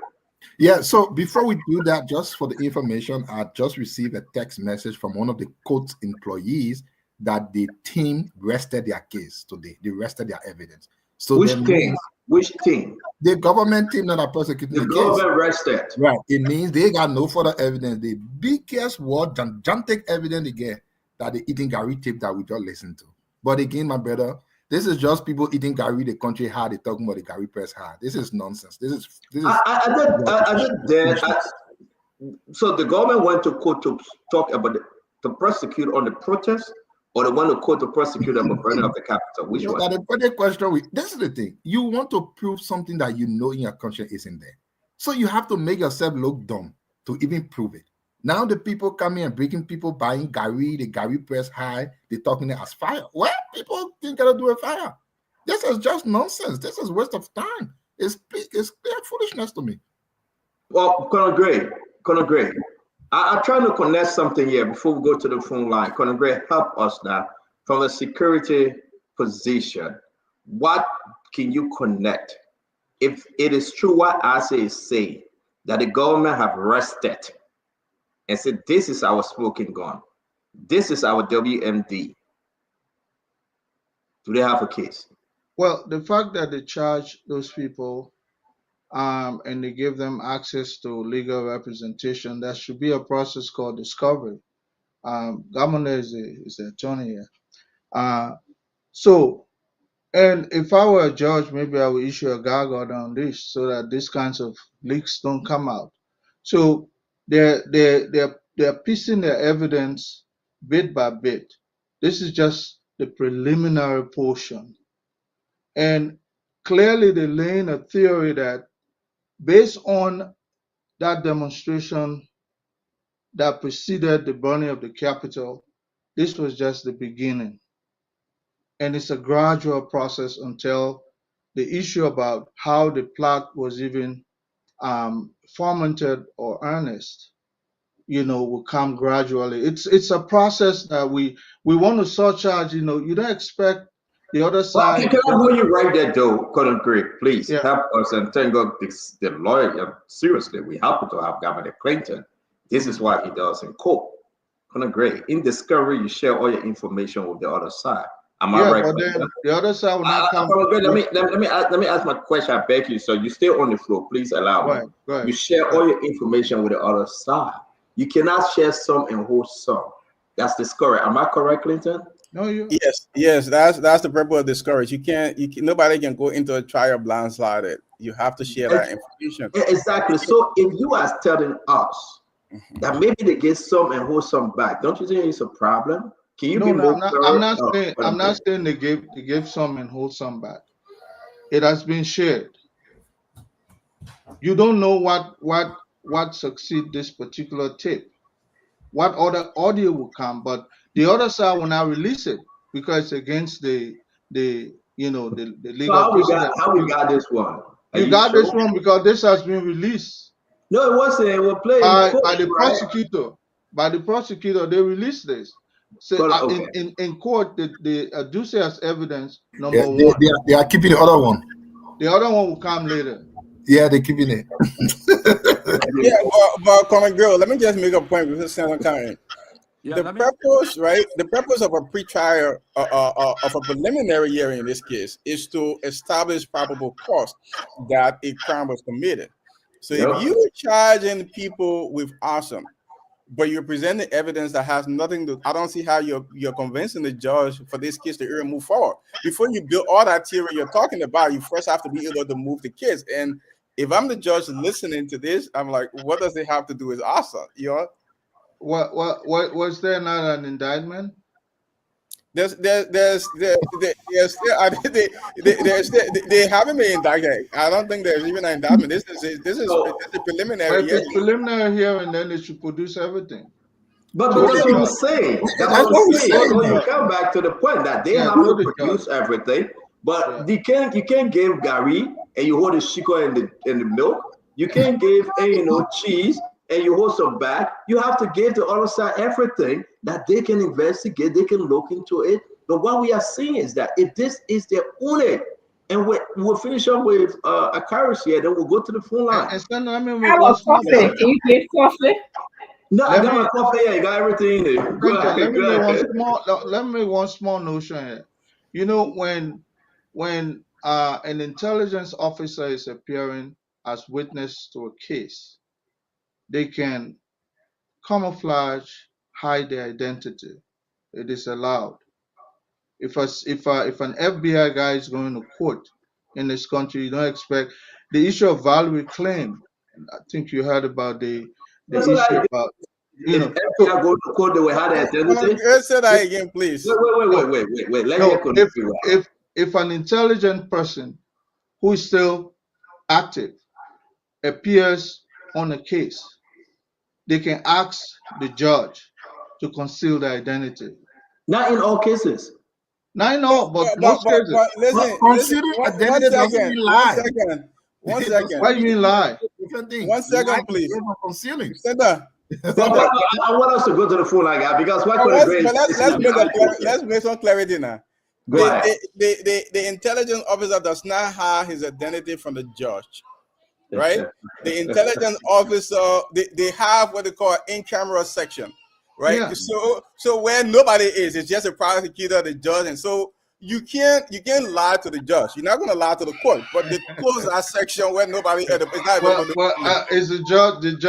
R: Yeah, so before we do that, just for the information, I just received a text message from one of the court employees that the team rested their case today. They rested their evidence. So
Q: which team? Which team?
R: The government team that are prosecuting the case.
Q: The government rested.
R: Right. It means they got no further evidence. The biggest word, gigantic evidence again, that the eating Gary tape that we just listened to. But again, my brother, this is just people eating Gary the country hard. They're talking about the Gary press hard. This is nonsense. This is.
Q: So the government went to court to talk about to prosecute on the protest, or they went to court to prosecute on the burning of the Capitol. Which one?
R: The question. This is the thing. You want to prove something that you know in your conscience isn't there, so you have to make yourself look dumb to even prove it. Now the people coming and breaking people buying Gary, the Gary press high, they're talking it as fire. Well, people think gonna do a fire. This is just nonsense. This is waste of time. It's clear foolishness to me.
Q: Well, Colonel Gray, I'm trying to connect something here before we go to the phone line. Colonel Gray, help us now. from a security position, what can you connect? If it is true what Asa is saying, that the government have rested and said, this is our smoking gun, this is our WMD, do they have a case?
P: Well, the fact that they charge those people and they give them access to legal representation, there should be a process called discovery. Governor is the attorney here. So, and if I were a judge, maybe I would issue a gag order on this so that these kinds of leaks don't come out. So they're piecing their evidence bit by bit. This is just the preliminary portion. And clearly they're laying a theory that based on that demonstration that preceded the burning of the Capitol, this was just the beginning. And it's a gradual process until the issue about how the plot was even fomented or earnest, will come gradually. It's a process that we want to surcharge. You don't expect the other
Q: Well,
P: side.
Q: can I hold you right there, though, Colonel Greg? Please
P: Yeah.
Q: help us and thank God the lawyer. Seriously, we happen to have Governor Clinton. This is what he does in court. Colonel Greg, in discovery, you share all your information with the other side. Am I right?
P: But then the other side will not come.
Q: Colonel Greg, let me ask my question. I beg you, so you stay on the floor. Please allow me.
P: Go ahead.
Q: You share all your information with the other side. You cannot share some and hold some. That's discovery. Am I correct, Clinton?
P: No, you.
O: Yes. That's the purpose of discourage. Nobody can go into a trial blindsided. You have to share that information.
Q: Exactly. So if you are telling us that maybe they get some and hold some back, don't you think it's a problem? Can you be more clear?
P: I'm not saying they give some and hold some back. It has been shared. You don't know what succeed this particular tape, what other audio will come, but the other side will not release it because it's against the legal precedent.
Q: How we got this one?
P: You got this one because this has been released.
Q: No, it wasn't. It was played
P: by the prosecutor. By the prosecutor, they released this. So in court, they adduce it as evidence. Number one.
R: They are keeping the other one.
P: The other one will come later.
R: Yeah, they're keeping it.
O: But Common Girl, let me just make a point with this Senator Karen. The purpose of a pre-trial of a preliminary hearing in this case is to establish probable cause that a crime was committed. So if you're charging people with arson, but you're presenting evidence that has nothing to, I don't see how you're convincing the judge for this case to even move forward. Before you build all that theory you're talking about, you first have to be able to move the case. And if I'm the judge listening to this, I'm like, what does it have to do with arson?
P: What was there not an indictment?
O: They haven't been indicted. I don't think there's even an indictment. This is a preliminary
P: hearing. If it's preliminary hearing, then they should produce everything.
Q: But that's what I'm saying. That's what I'm saying. So you come back to the point that they have to produce everything, but you can't give Gary and you hold the sugar in the milk. You can't give cheese and you hold some back. You have to give the other side everything that they can investigate, they can look into it. But what we are seeing is that if this is their only, and we'll finish up with a currency here, then we'll go to the phone line.
A: Can you give coffee?
Q: No, I got my coffee here. I got everything in there.
P: Let me one small notion here. When an intelligence officer is appearing as witness to a case, they can camouflage, hide their identity. It is allowed. If an FBI guy is going to court in this country, you don't expect the issue of value claim. I think you heard about the issue about
Q: FBI go to court, they will have their identity.
O: Say that again, please.
Q: Wait.
P: If an intelligent person who is still active appears on a case, they can ask the judge to conceal their identity.
Q: Not in all cases.
P: Not in all, but most cases.
R: Concealing identity doesn't mean lie.
O: One second.
P: Why do you mean lie?
O: One second, please.
R: Concealing.
O: Stand up.
Q: I want us to go to the phone line, guy, because what could
O: let's
Q: let's
O: make some clarity now. The intelligence officer does not hide his identity from the judge, right? The intelligence officer, they have what they call in-camera section, right?
P: Yeah.
O: So where nobody is, it's just a prosecutor, the judge, and so you can't lie to the judge. You're not going to lie to the court, but they close that section where nobody is not available.
P: Is the judge kick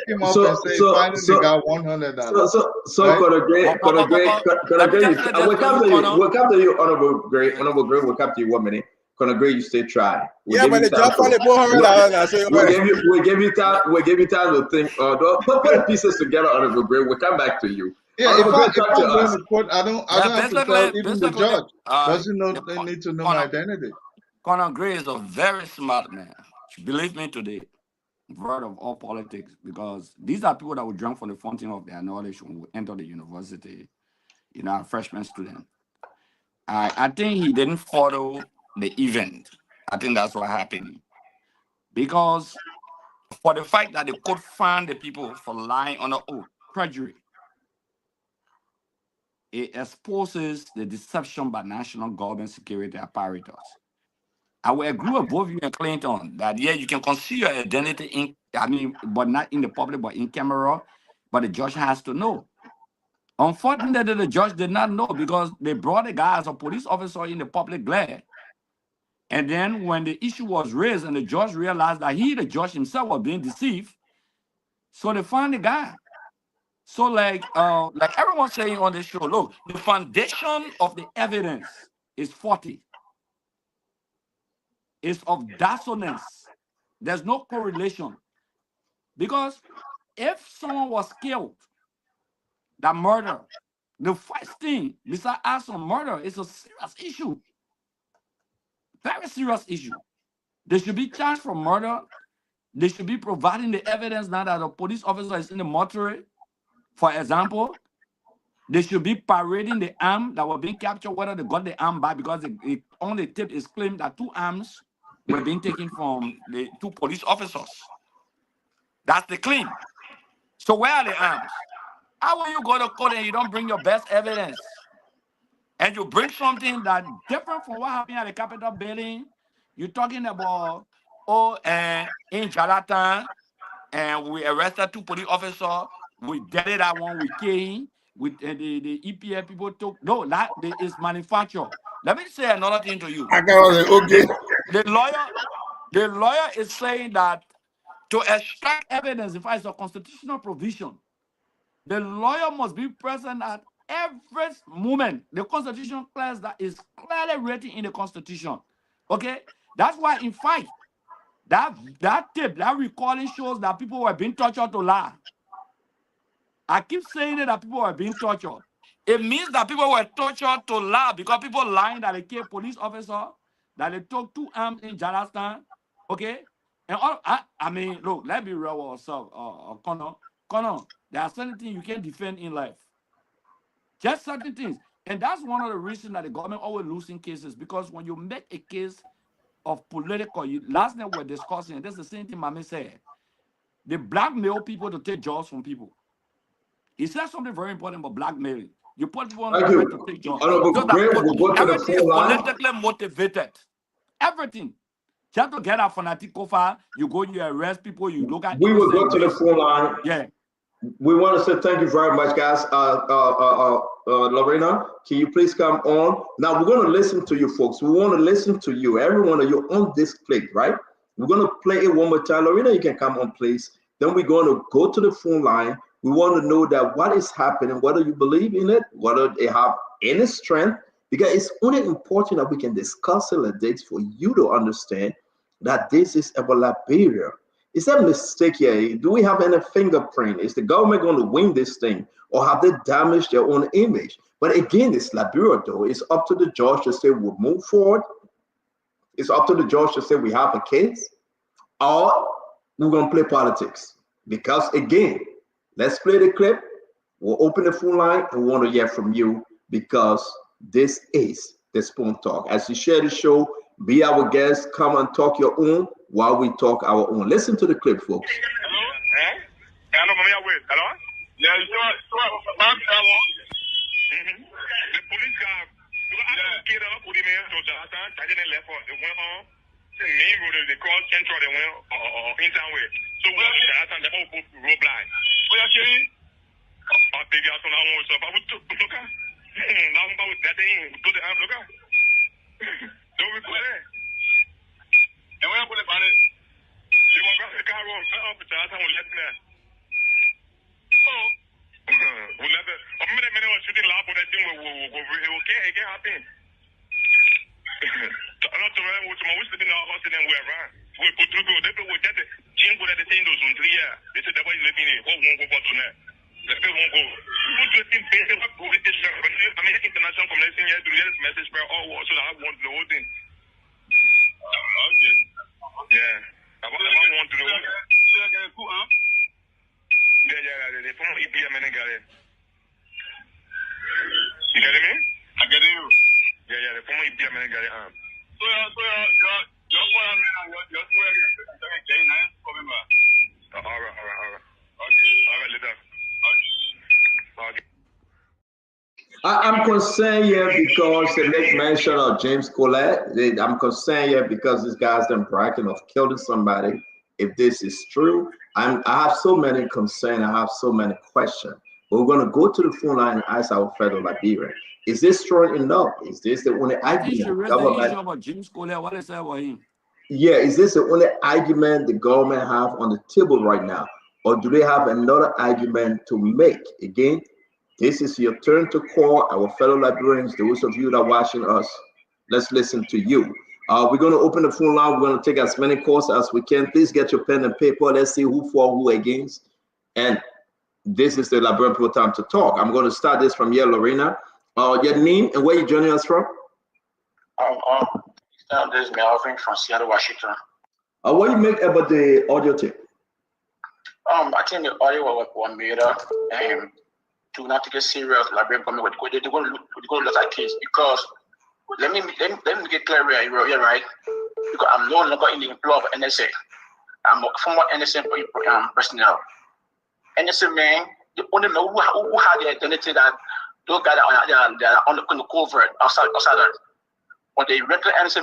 P: him up and say finding the guy $100?
Q: So Conor Gray, we'll come to you, Honorable Gray, we'll come to you 1 minute. Conor Gray, you stay try.
O: But the judge found it $400.
Q: We'll give you time to think. Put the pieces together, Honorable Gray. We'll come back to you.
P: Yeah, if I'm going to court, I don't have to tell even the judge. Doesn't know they need to know my identity.
S: Conor Gray is a very smart man. Believe me today, word of all politics, because these are people that will drink from the fountain of their knowledge when we enter the university, a freshman student. I think he didn't follow the event. I think that's what happened. Because for the fact that they could find the people for lying on the oath, perjury, it exposes the deception by national government security apparatus. I will agree with both you and Clinton that, yeah, you can conceal your identity but not in the public, but in camera, but the judge has to know. Unfortunately, the judge did not know because they brought the guy as a police officer in the public glare. And then when the issue was raised and the judge realized that the judge himself, was being deceived, so they found the guy. So like everyone's saying on this show, look, the foundation of the evidence is faulty. It's of dissonance. There's no correlation. Because if someone was killed, that murder, the first thing besides arson, murder is a serious issue. Very serious issue. They should be charged for murder. They should be providing the evidence now that a police officer is in the mortuary. For example, they should be parading the arm that were being captured, whether they got the arm back, because on the tape is claimed that 2 arms were being taken from the 2 police officers. That's the claim. So where are the arms? How will you go to court and you don't bring your best evidence? And you bring something that different from what happened at the Capitol building? You're talking about, in Jonathan, and we arrested 2 police officers. We deaded that one with Kane. With the EPA people took. No, that is manufactured. Let me say another thing to you.
R: Okay.
S: The lawyer is saying that to extract evidence, if it's a constitutional provision, the lawyer must be present at every moment. The Constitution clause that is clearly written in the Constitution. Okay? That's why, in fact, that tape, that recording shows that people were being tortured to lie. I keep saying that people were being tortured. It means that people were tortured to lie because people lying that they killed police officer, that they took 2 arms in Charleston. Okay? And look, let's be real with ourselves, Connor, there are certain things you can't defend in life. Just certain things. And that's one of the reasons that the government always losing cases, because when you make a case of political, last night we were discussing, and that's the same thing Mami said. They blackmail people to take jobs from people. He said something very important about blackmailing. You put people on the threat to take jobs. Everything is politically motivated. Everything. Just to get a fanatical file, you go, you arrest people, you look at.
Q: We will go to the phone line.
S: Yeah.
Q: We want to say thank you very much, guys. Lorena, can you please come on? Now, we're going to listen to you, folks. We want to listen to you. Every one of you on this plate, right? We're going to play it one more time. Lorena, you can come on, please. Then we're going to go to the phone line. We want to know that what is happening, whether you believe in it, whether they have any strength, because it's only important that we can discuss it like this for you to understand that this is about Liberia. Is that a mistake here? Do we have any fingerprint? Is the government going to win this thing, or have they damaged their own image? But again, it's Liberia, though. It's up to the judge to say we'll move forward. It's up to the judge to say we have a case, or we're going to play politics. Because again, let's play the clip. We'll open the phone line and we want to hear from you, because this is the Spoon Talk. As you share the show, be our guest, come and talk your own while we talk our own. Listen to the clip, folks.
J: Hello? Hello, mommy, wait. Hello? Yeah, so back that one. The police got kid up with him to Jonathan, I didn't left for the went on. The main road, they call central, they went in town way. So we have to Jonathan, they all go to road blind. What you saying? I'll take out on our own stuff. I would look at. Now I'm about that thing, go to look at. Don't we put it? And when I put it on it, you want to grab the car road, up to Jonathan, we'll let me. Oh. We'll let the. A minute was shooting loud for that thing, it can't happen. Not to run with my whistle in our house and then we're around. We put through, they will get the change for the thing those on 3 years. They said that was living in what won't go for tonight. The people won't go. Put your thing, pay them up, go with this. I mean, international community here to get this message for all war, so that I want the whole thing. Okay. Yeah. I want to know. Yeah, they put my EPM and got it. You get me? I get you. Yeah, they put my EPM and got it. So your phone and your swear is coming back. All right. Okay. All right, later. Okay.
Q: I'm concerned here because they make mention of James Collette. I'm concerned here because this guy's done bragging of killing somebody. If this is true, I have so many concerns. I have so many questions. But we're going to go to the phone line and ask our fellow Liberian. Is this strong enough? Is this the only argument?
S: About James Collette, what is that about him?
Q: Yeah, is this the only argument the government have on the table right now? Or do they have another argument to make? Again, this is your turn to call our fellow Liberians, those of you that are watching us. Let's listen to you. We're going to open the phone line. We're going to take as many calls as we can. Please get your pen and paper. Let's see who for, who against. And this is the Liberian People Time to Talk. I'm going to start this from here, Lorena. Your name and where you joining us from?
T: This is Melvin from Seattle, Washington.
Q: What do you make about the audio tape?
T: I think the audio was made up and to not take it serious. Liberian government, they're going to look at case because let me get clear here, right? Because I'm no longer in the employ of NSA. I'm a former NSA personnel. NSA man, they only know who had the identity that those guys that are on the covert outside. But the regular NSA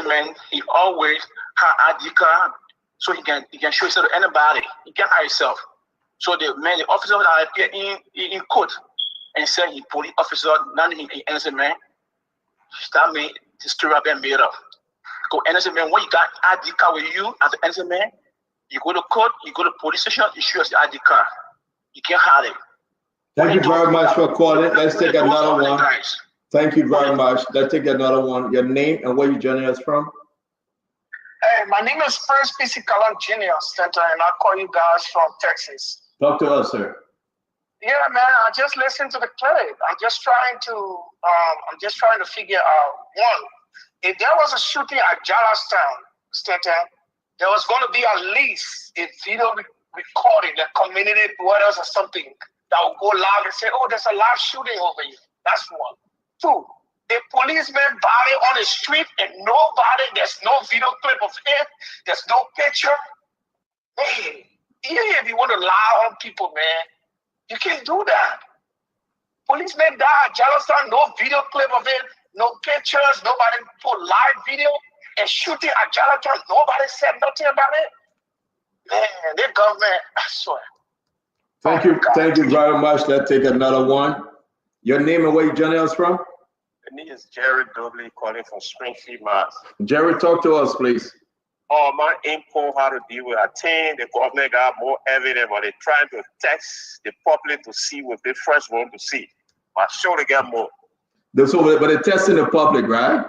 T: man, he always had ID card, so he can show himself to anybody. He can hide himself. So the officer that appear in court and said he police officer, not in NSA man, that mean the story have been made up. Because NSA man, when you got ID card with you as an NSA man, you go to court, you go to police station, you show us the ID card. You can't hide it.
Q: Thank you very much for calling. Let's take another one. Thank you very much. Let's take another one. Your name and where you joining us from?
U: Hey, my name is First PC Kalan Jr. Center, and I call you guys from Texas.
Q: Talk to us, sir.
U: Yeah, man. I just listened to the clip. I'm just trying to figure out one. If there was a shooting at Charlestown, Stanton, there was going to be at least a video recording, the community borders or something that will go live and say, "Oh, there's a live shooting over here." That's one. Two, a policeman body on the street and there's no video clip of it, there's no picture. Hey, even if you want to lie on people, man, you can't do that. Policeman died, Charleston, no video clip of it, no pictures, nobody put live video, and shooting at Charleston, nobody said nothing about it. Man, the government, I swear.
Q: Thank you very much. Let's take another one. Your name and where you joining us from?
V: My name is Jerry Dobley calling from Springfield, Mass.
Q: Jerry, talk to us, please.
V: My info how to deal with. I think the government got more evidence, but they're trying to test the public to see what they first want to see. But sure they get more.
Q: But they're testing the public, right?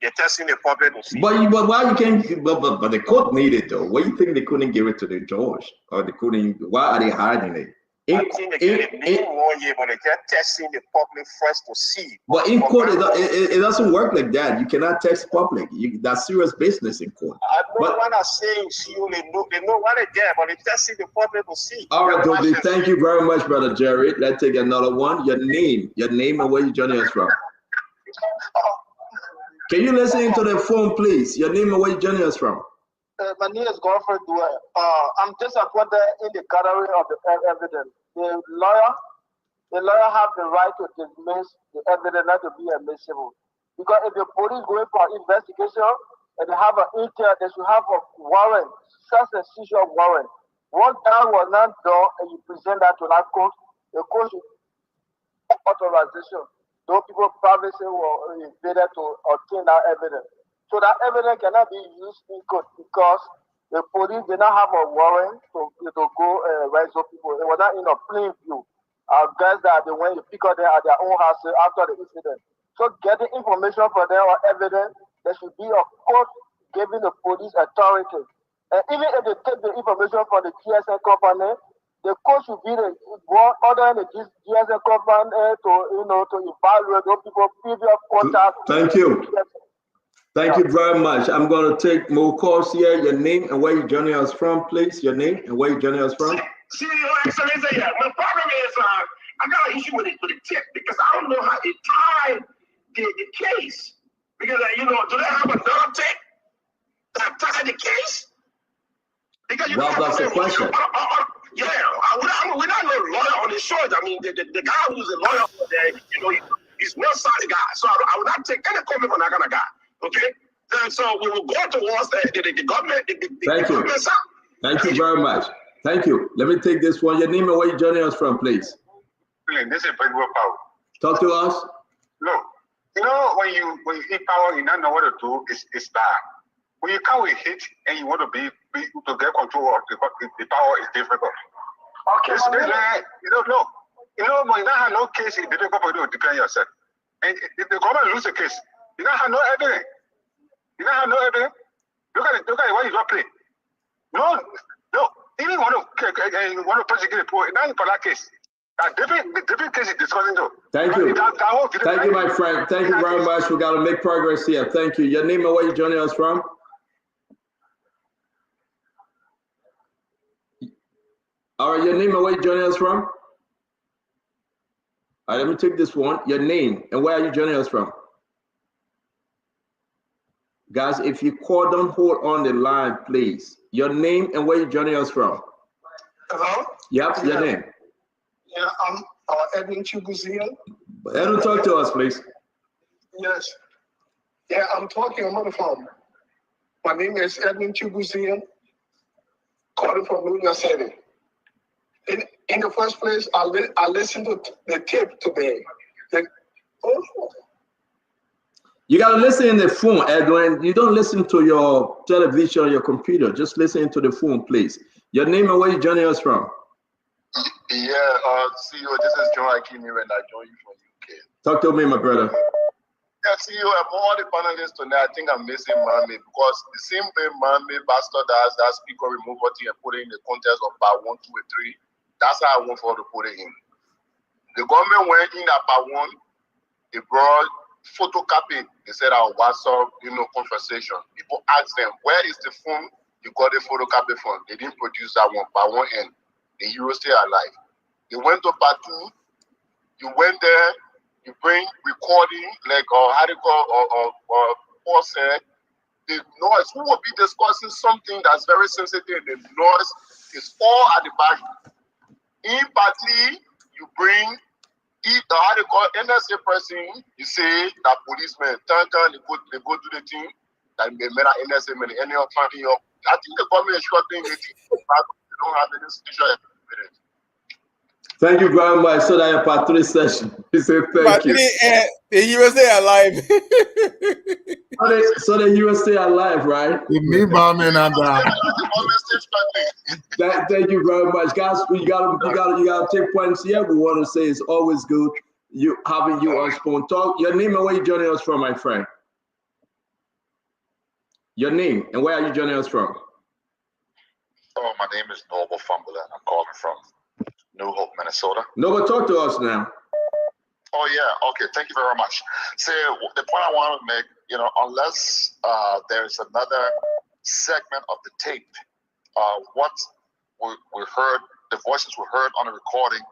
V: They're testing the public to see.
Q: But why you can't? But the court need it though. Why you think they couldn't give it to the judge, or they couldn't? Why are they hiding it?
V: I think they get it 1 year, but they're testing the public first to see.
Q: But in court, it doesn't work like that. You cannot test public. That's serious business in court.
V: I know when I say see you, they know what they get, but they're testing the public to see.
Q: All right, Dobby, thank you very much, brother Jerry. Let's take another one. Your name and where you joining us from? Can you listen into the phone, please? Your name and where you joining us from?
U: My name is Godfrey Dwyer. I'm disappointed in the gathering of the evidence. The lawyer have the right to dismiss the evidence not to be admissible. Because if the police going for investigation and they have an intel, they should have a warrant, such a seizure warrant. Once that was not done and you present that to that court, the court should authorization. Those people probably say were invaded to obtain that evidence. So that evidence cannot be used in court because the police did not have a warrant to go arrest those people. It was not in a plain view. I guess that they went to pick up them at their own house after the incident. So getting information from them or evidence, there should be a court giving the police authority. And even if they take the information from the GSM company, the court should be the one other than the GSM company to evaluate those people previous contact.
Q: Thank you. Thank you very much. I'm going to take more calls here. Your name and where you're joining us from, please. Your name and where you're joining us from.
J: See, Your Excellency, my problem is I got an issue with the tip because I don't know how to tie the case. Because, do they have another tip that tie the case? Because
Q: Well, that's the question.
J: Yeah, we're not no lawyer on the show. I mean, the guy who's a lawyer over there, he's one sided guy. So I would not take any comment from that kind of guy. Okay? And so we will go towards the government.
Q: Thank you. Thank you very much. Thank you. Let me take this one. Your name and where you're joining us from, please.
B: This is Pedro Power.
Q: Talk to us.
B: Look, when you hit power, you don't know what to do. It's bad. When you come with hit and you want to to get control of the power is difficult.
U: Okay.
B: Look, when you don't have no case, it's difficult for you to defend yourself. And if the government lose a case, you don't have no evidence. You don't have no evidence. Look at it. Why you not play? No. Even want to prosecute the poor, not for that case. Different case is discussing though.
Q: Thank you. Thank you, my friend. Thank you very much. We got to make progress here. Thank you. Your name and where you joining us from? All right, your name and where you joining us from? All right, let me take this one. Your name and where are you joining us from? Guys, if you call, don't hold on the line, please. Your name and where you joining us from?
U: Hello?
Q: Yep, your name.
U: Yeah, I'm Edwin Chubuzian.
Q: Edwin, talk to us, please.
U: Yes. Yeah, I'm talking on the phone. My name is Edwin Chubuzian, calling from New York City. In the first place, I listened to the tip today.
Q: You got to listen in the phone, Edwin. You don't listen to your television or your computer. Just listen to the phone, please. Your name and where you joining us from?
B: Yeah, CEO, this is John Akimi and I join you from UK.
Q: Talk to me, my brother.
B: Yeah, CEO, among all the panelists tonight, I think I'm missing Mami because the same way Mami Pastor does that speaker removal thing and put it in the context of part 1, 2, and 3. That's how I want for to put it in. The government went in at part 1, they brought photocopy. They said our WhatsApp, conversation. People asked them, where is the phone you got the photocopy from? They didn't produce that one. Part 1 end. The hero stay alive. They went to part 2. You went there. You bring recording like article or Paul said. The noise. Who will be discussing something that's very sensitive? The noise is all at the back. In part 3, you bring the article NSA person. You say that policemen they go do the thing that they made at NSA many any of finding up. I think the government is struggling with it. They don't have any special evidence.
Q: Thank you very much. So that your part 3 session. He said thank you.
O: The USA alive.
Q: So the USA alive, right?
R: Me, Barman, and
Q: Thank you very much, guys. You gotta take points here. We want to say it's always good having you on Spoon Talk. Your name and where you joining us from, my friend? Your name and where are you joining us from?
B: Oh, my name is Noble Fumbler. I'm calling from New Hope, Minnesota.
Q: Noble, talk to us now.
B: Oh yeah, okay. Thank you very much. So the point I want to make, unless there's another segment of the tape, what we heard, the voices we heard on the recording,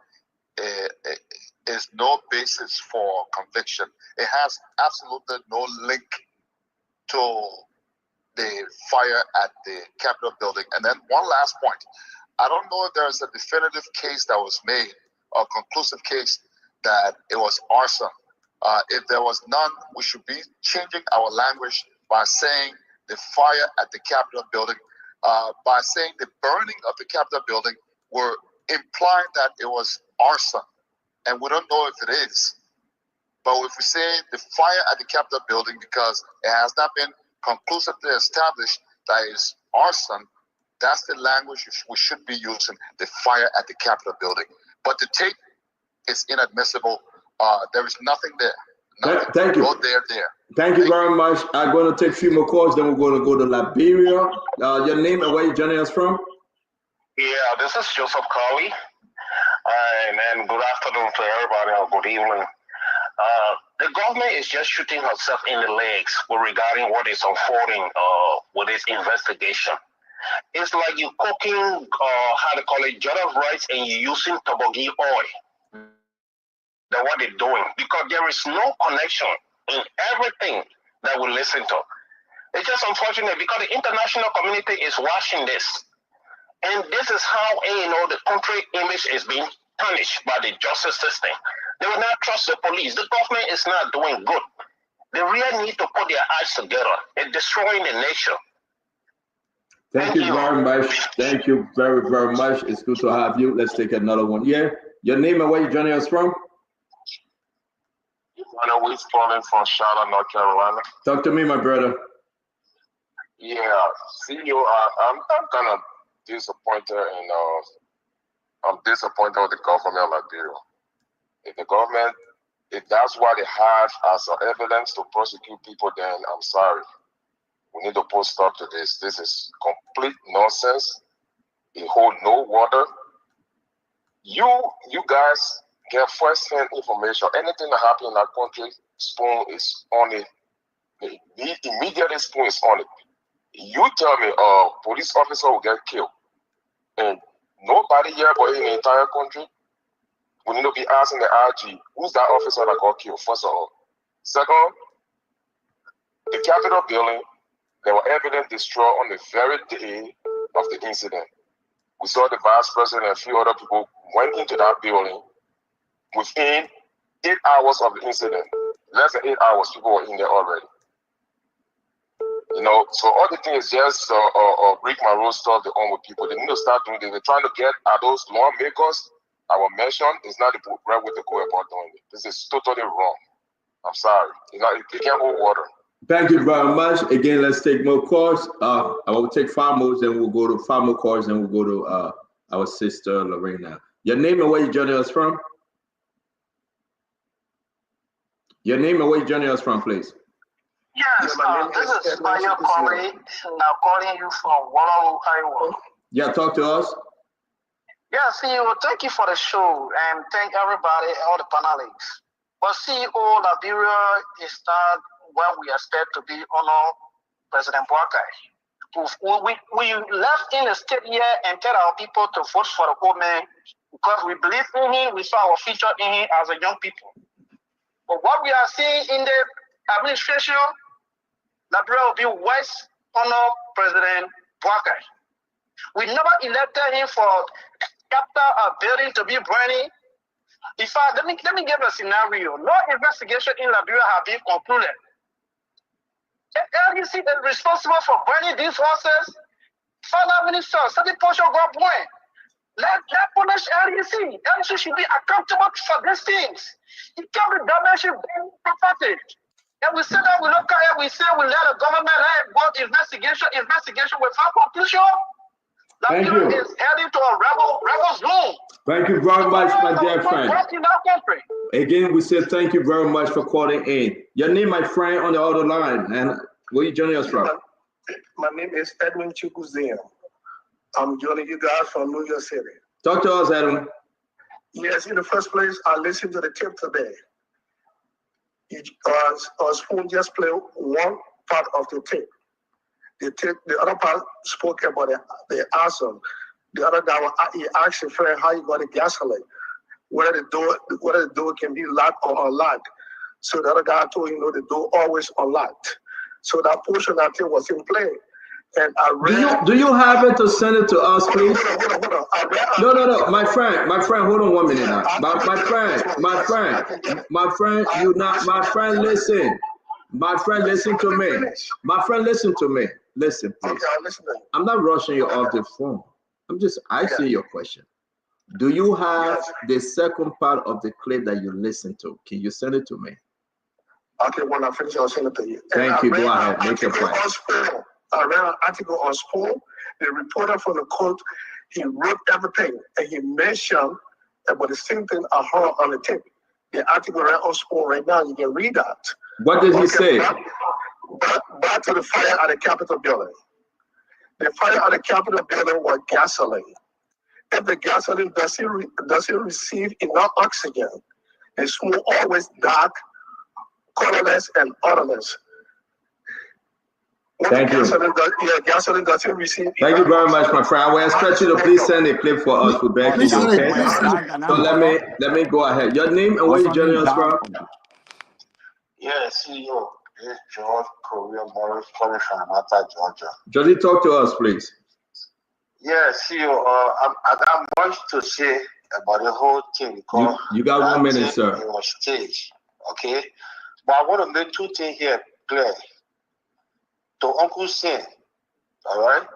B: is no basis for conviction. It has absolutely no link to the fire at the Capitol building. And then one last point. I don't know if there's a definitive case that was made, a conclusive case that it was arson. If there was none, we should be changing our language by saying the fire at the Capitol building, by saying the burning of the Capitol building. We're implying that it was arson, and we don't know if it is. But if we say the fire at the Capitol building, because it has not been conclusively established that it's arson, that's the language we should be using, the fire at the Capitol building. But the tape is inadmissible. There is nothing there. Nothing.
Q: Thank you.
B: Go there.
Q: Thank you very much. I'm going to take a few more calls, then we're going to go to Liberia. Your name and where you're joining us from?
V: Yeah, this is Joseph Carley. And good afternoon to everybody, or good evening. The government is just shooting herself in the legs regarding what is unfolding with this investigation. It's like you're cooking, how to call it, jollof rice, and you're using toboggi oil. That's what they're doing, because there is no connection in everything that we listen to. It's just unfortunate because the international community is watching this. And this is how, the country image is being punished by the justice system. They will not trust the police. The government is not doing good. They really need to put their eyes together. They're destroying the nation.
Q: Thank you very much. Thank you very, very much. It's good to have you. Let's take another one. Yeah. Your name and where you joining us from?
V: We're calling from Charlotte, North Carolina.
Q: Talk to me, my brother.
V: Yeah, see you. I'm kind of disappointed, and I'm disappointed with the government of Liberia. If the government, if that's what they have as evidence to prosecute people, then I'm sorry. We need to put stop to this. This is complete nonsense. It holds no water. You guys get first-hand information. Anything that happens in that country, spoon is on it. Immediately spoon is on it. You tell me a police officer will get killed, and nobody here but in the entire country, we need to be asking the RG, who's that officer that got killed, first of all. Second, the Capitol building, there were evidence destroyed on the very day of the incident. We saw the vice president and a few other people went into that building within 8 hours of the incident. Less than 8 hours, people were in there already. So all the things is just break my road stuff they own with people. They need to start doing this. They're trying to get at those lawmakers. Our mission is not the right way to go about doing it. This is totally wrong. I'm sorry. They can't hold water.
Q: Thank you very much. Again, let's take more calls. I will take 5 more, then we'll go to 5 more calls, then we'll go to our sister Lorena. Your name and where you joining us from? Your name and where you joining us from, please.
U: Yes, this is Mario calling. Now calling you from Waterloo, Iowa.
Q: Yeah, talk to us.
U: Yeah, CEO, thank you for the show, and thank everybody, all the panelists. But CEO, Liberia is not where we expect to be under President Boakai. We left in the state here and tell our people to vote for the old man because we believe in him, we saw our future in him as a young people. But what we are seeing in the administration, Liberia will be worse under President Boakai. We never elected him for capital building to be burning. In fact, let me give a scenario. No investigation in Liberia has been concluded. LEC is responsible for burning these horses. Father Minister, Sadi Posho got point. Let punish LEC. LEC should be accountable for these things. It can't be damaging property. And we say that we look at it, we say we let the government let go investigation without conclusion.
Q: Thank
U: Liberia
Q: you.
U: is heading to a rebel zone.
Q: Thank you very much, my dear friend.
U: In our country.
Q: Again, we say thank you very much for calling in. Your name, my friend, on the other line, and where you joining us from?
F: My name is Edwin Chukuzia. I'm joining you guys from New York City.
Q: Talk to us, Edwin.
F: Yes, in the first place, I listened to the tape today. Spoon just played one part of the tape. The other part spoke about the arson. The other guy, he asked a friend how he got the gasoline, whether the door can be locked or unlocked. So the other guy told him, the door always unlocked. So that portion I think was in play. And I read.
I: Do you have it to send it to us, please?
F: Hold on.
I: No, my friend, hold on 1 minute now. My friend, you not, my friend, listen. My friend, listen to me. My friend, listen to me. Listen, please.
F: Okay, I'm listening.
I: I'm not rushing you off the phone. I see your question. Do you have the second part of the clip that you listened to? Can you send it to me?
F: Okay, when I finish, I'll send it to you.
I: Thank you. Go ahead. Make your point.
F: I read an article on Spoon. The reporter from the court, he wrote everything, and he mentioned about the same thing I heard on the tape. The article right on Spoon right now, you can read that.
I: What did he say?
F: Back to the fire at the Capitol building. The fire at the Capitol building was gasoline. If the gasoline doesn't receive enough oxygen, the smoke always dark, colorless, and odorless.
I: Thank you.
F: Gasoline doesn't receive.
I: Thank you very much, my friend. I will expect you to please send a clip for us. We beg you, okay? So let me go ahead. Your name and where you joining us from?
G: Yeah, CEO. This is George Korea Morris calling from Atlanta, Georgia.
I: Jody, talk to us, please.
G: Yeah, CEO. I got much to say about the whole thing because
I: you got 1 minute, sir.
G: It was staged, okay? But I want to make two things here clear. To Uncle Sam, all right?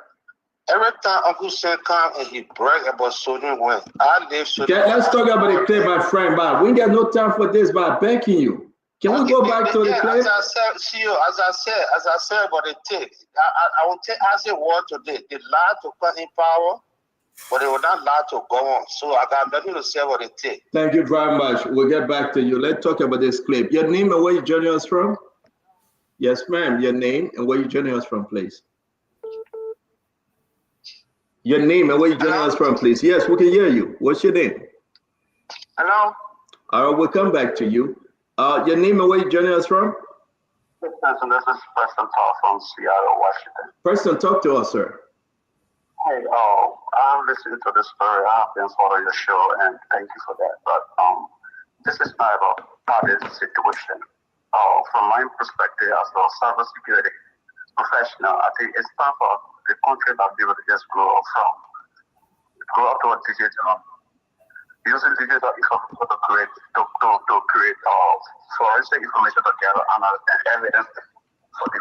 G: Every time Uncle Sam comes and he brags about Southern Wind, I live Southern Wind.
I: Let's talk about the clip, my friend. But we ain't got no time for this, but I'm begging you. Can we go back to the clip?
G: As I said, CEO, as I said about the tape, I will take as a word today. They lied to come in power, but they will not lie to go on. So I got nothing to say about the tape.
I: Thank you very much. We'll get back to you. Let's talk about this clip. Your name and where you joining us from? Yes, ma'am. Your name and where you joining us from, please. Your name and where you joining us from, please. Yes, we can hear you. What's your name?
G: Hello?
I: All right, we'll come back to you. Your name and where you joining us from?
G: This is Preston Paul from Seattle, Washington.
I: Preston, talk to us, sir.
G: Hey, I'm listening to the story. I've been following your show, and thank you for that. But this is not about this situation. From my perspective as a cybersecurity professional, I think it's time for the country to be able to just grow up to a digital, using digital information to create forensic information to gather and evidence for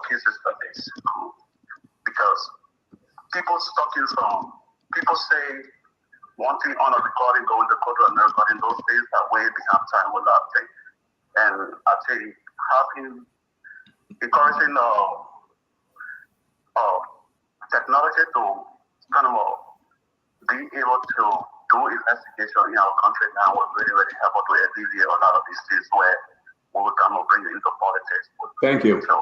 G: cases like this. Because people say one thing on a recording, going to court and recording, those things are way behind time with that thing. And I think encouraging technology to kind of be able to do investigation in our country now will really, really help us to alleviate a lot of these things where we will kind of bring it into politics.
I: Thank you.
G: So,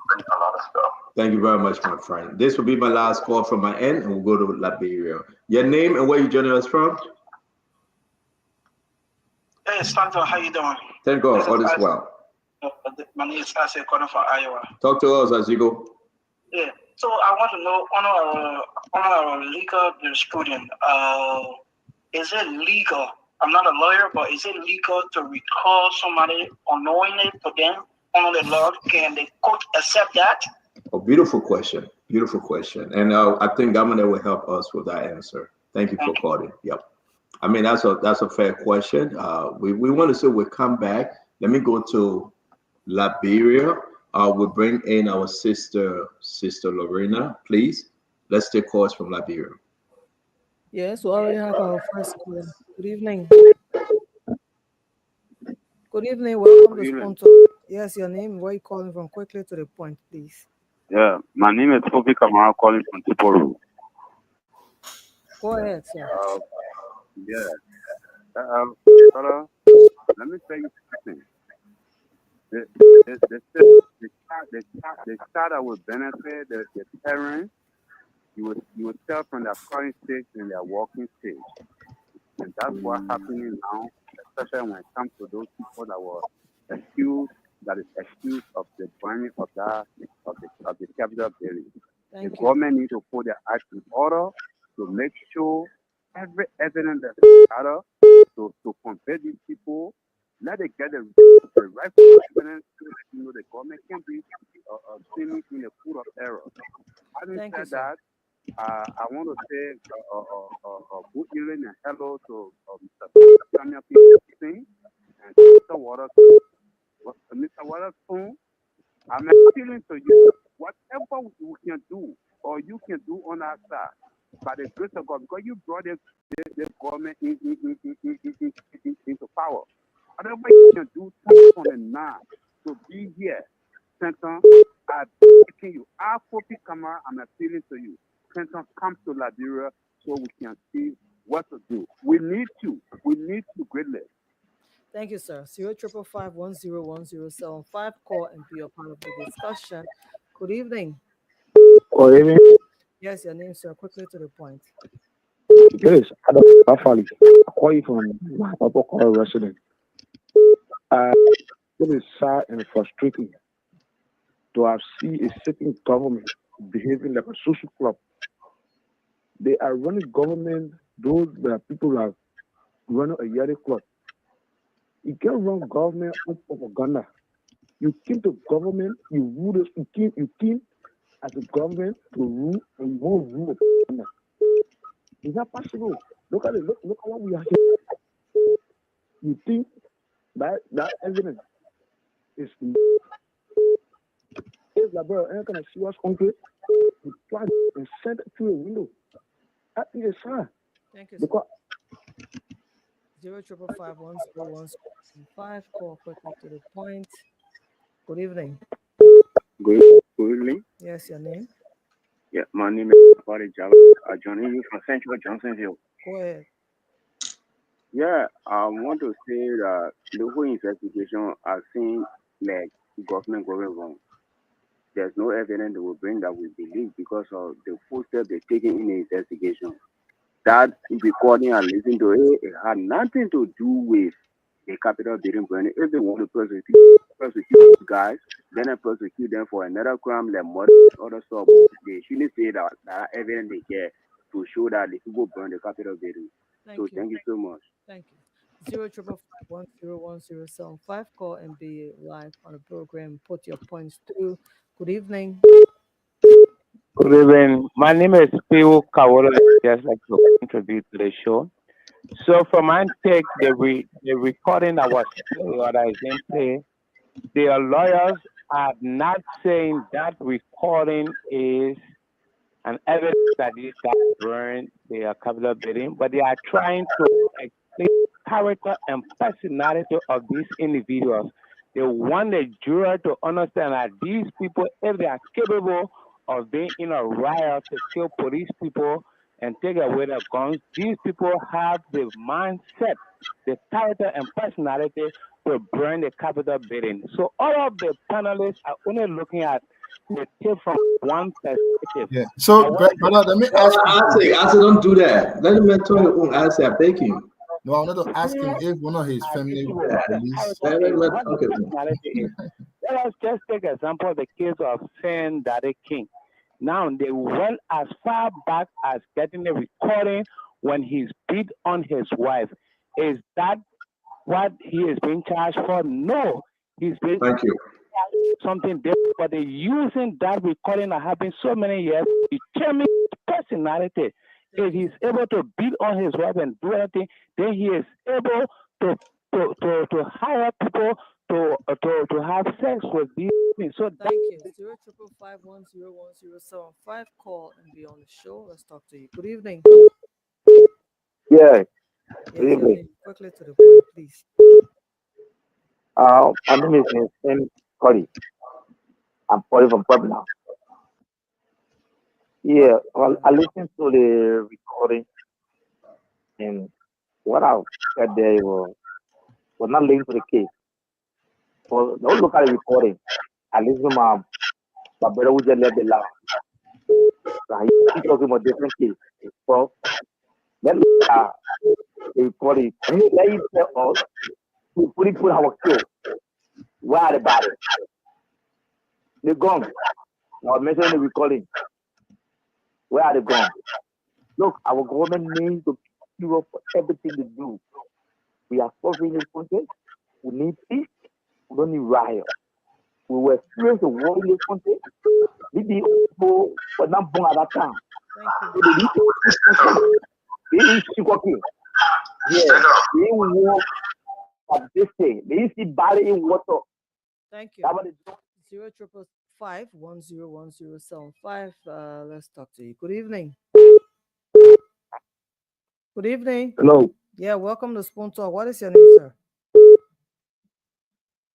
G: bring a lot of stuff.
I: Thank you very much, my friend. This will be my last call from my end, and we'll go to Liberia. Your name and where you joining us from?
U: Hey, Stanton, how you doing?
I: Thank God, all is well.
U: My name is Ase calling from Iowa.
I: Talk to us as you go.
U: Yeah, so I want to know on our legal jurisprudence, is it legal? I'm not a lawyer, but is it legal to recall somebody unknowingly to them under the law? Can the court accept that?
I: Oh, beautiful question. Beautiful question. And I think governor will help us with that answer. Thank you for calling. Yep. I mean, that's a fair question. We want to say we'll come back. Let me go to Liberia. We'll bring in our sister Lorena, please. Let's take calls from Liberia.
D: Yes, we already have our first caller. Good evening. Good evening. Welcome to Sponsor. Yes, your name, where are you calling from? Quickly to the point, please.
H: Yeah, my name is Sophie Kamara calling from Tiporu.
D: Go ahead, sir.
H: Brother, let me tell you something. The child that will benefit the parents, you will tell from their current stage and their working stage. And that's what's happening now, especially when it comes to those people that were accused of the burning of the Capitol building. The government needs to put their act in order to make sure every evidence that's gathered to convict these people Let it get the right evidence so that you know the government can be swimming in a pool of error. Having
D: Thank you,
H: said
D: sir.
H: that, I want to say good evening and hello to Mr. Samuel Singh and Mr. Waterspoon. I'm appealing to you, whatever you can do or you can do on our side, by the grace of God, because you brought the government into power. Whatever you can do, on the nine to be here, Clinton, I'm asking you. Afropi Kamara, I'm appealing to you. Clinton, come to Liberia so we can see what to do. We need you. We need you greatly.
D: Thank you, sir. 055510107 call and be a part of the discussion. Good evening.
E: Good evening.
D: Yes, your name, sir. Quickly to the point.
E: This is Adam Bafali. I call you from my Papa Call resident. It is sad and frustrating to have seen a sitting government behaving like a social club. They are running government, those that people are running a yearly club. You can't run government on propaganda. You came to government, you rule this, you came as a government to rule and you won't rule propaganda. Is that possible? Look at it, look at what we are here. You think that evidence is like, bro, I'm gonna see what's hungry. You try and send it through a window. That is sad.
D: Thank you,
E: Because
D: 055510105 call quickly to the point. Good evening.
K: Good evening.
D: Yes, your name.
K: Yeah, my name is Bari Java. I'm joining you from Central Johnsonville.
D: Go ahead.
K: Yeah, I want to say that the whole investigation I've seen like government going wrong. There's no evidence they will bring that we believe because of the full step they're taking in the investigation. That recording and listening to it had nothing to do with the capital building burning. If they want to prosecute guys, then they prosecute them for another crime like murder and other stuff. They shouldn't say that evidence they get to show that the people burn the capital building. Thank you so much.
D: Thank you. 055510107 call and be live on the program. Put your points through. Good evening.
E: good evening. My name is Phil Kawola. Just like to contribute to the show. So from my take, the recording that was in play, their lawyers are not saying that recording is an evidence that these guys burned their capital building, but they are trying to explain character and personality of these individuals. They want the juror to understand that these people, if they are capable of being in a riot to kill police people and take away their guns, these people have the mindset, the character and personality to burn the Capitol building. So all of the panelists are only looking at the tape from one perspective.
R: Yeah. So, brother, let me ask you.
Q: I say, don't do that. Let him tell your own answer. I beg you.
R: No, I wanted to ask him if one of his family were police.
E: Let us just take example of the case of Sen Daddy King. Now, they went as far back as getting a recording when he's beat on his wife. Is that what he is being charged for? No. He's being
Q: Thank you.
E: something different, but they're using that recording that happened so many years to determine his personality. If he's able to beat on his wife and do anything, then he is able to hire people to have sex with these things. So
D: thank you. 055510107 call and be on the show. Let's talk to you. Good evening.
E: Yeah.
D: Yes, your name. Quickly to the point, please.
E: My name is Sam Cody. I'm calling from Puebla. Yeah, well, I listened to the recording, and what I said there was not linked to the case. So don't look at the recording. I listened to my brother who just left the lab. So he's talking about different case. So let's look at the recording. Let him tell us to put our kill. Where are the bodies? The guns. I was mentioning the recording. Where are the guns? Look, our government needs to queue up for everything they do. We are suffering this country.
C: We need peace. We don't need riot. We were experienced the war in this country. Maybe people were not born at that time. So they need to they sugar cane. Yeah, they walk at this thing. They see body in water.
D: Thank you.
C: That was the
D: 05551010075. Let's talk to you. Good evening. Good evening.
L: Hello.
D: Yeah, welcome to Spoon Talk. What is your name, sir?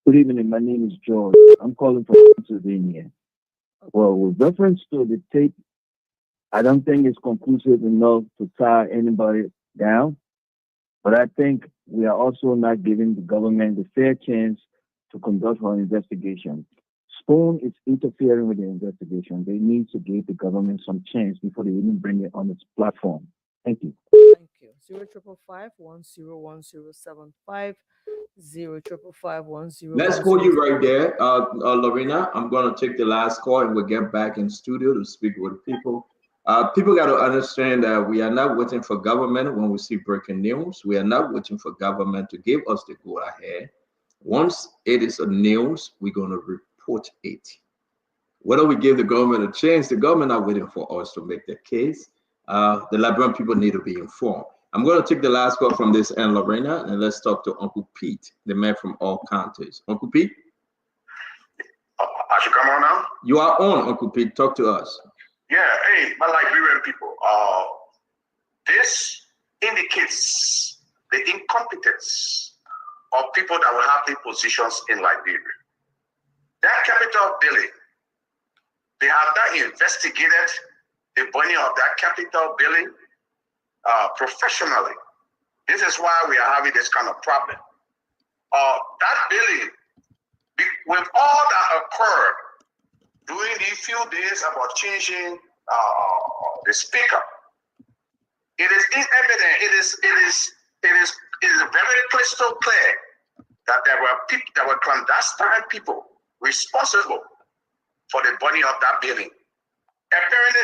L: Good evening. My name is George. I'm calling from Pennsylvania. Well, with reference to the tape, I don't think it's conclusive enough to tie anybody down. But I think we are also not giving the government the fair chance to conduct our investigation. Spoon is interfering with the investigation. They need to give the government some chance before they even bring it on its platform. Thank you.
D: Thank you. 05551010075. 05551010075.
Q: Let's hold you right there, Lorena. I'm going to take the last call and we'll get back in studio to speak with people. People got to understand that we are not waiting for government when we see breaking news. We are not waiting for government to give us the go ahead. Once it is a news, we're going to report it. Whether we give the government a chance, the government are waiting for us to make the case. The Liberian people need to be informed. I'm going to take the last call from this end, Lorena, and let's talk to Uncle Pete, the man from all counties. Uncle Pete?
W: I should come on now?
Q: You are on, Uncle Pete. Talk to us.
W: Yeah, hey, my Liberian people. This indicates the incompetence of people that will have the positions in Liberia. That capital building, they have not investigated the burning of that capital building professionally. This is why we are having this kind of problem. That building, with all that occurred during these few days about changing the speaker, it is evident, it is very crystal clear that there were people, that were clandestine people responsible for the burning of that building. Apparently,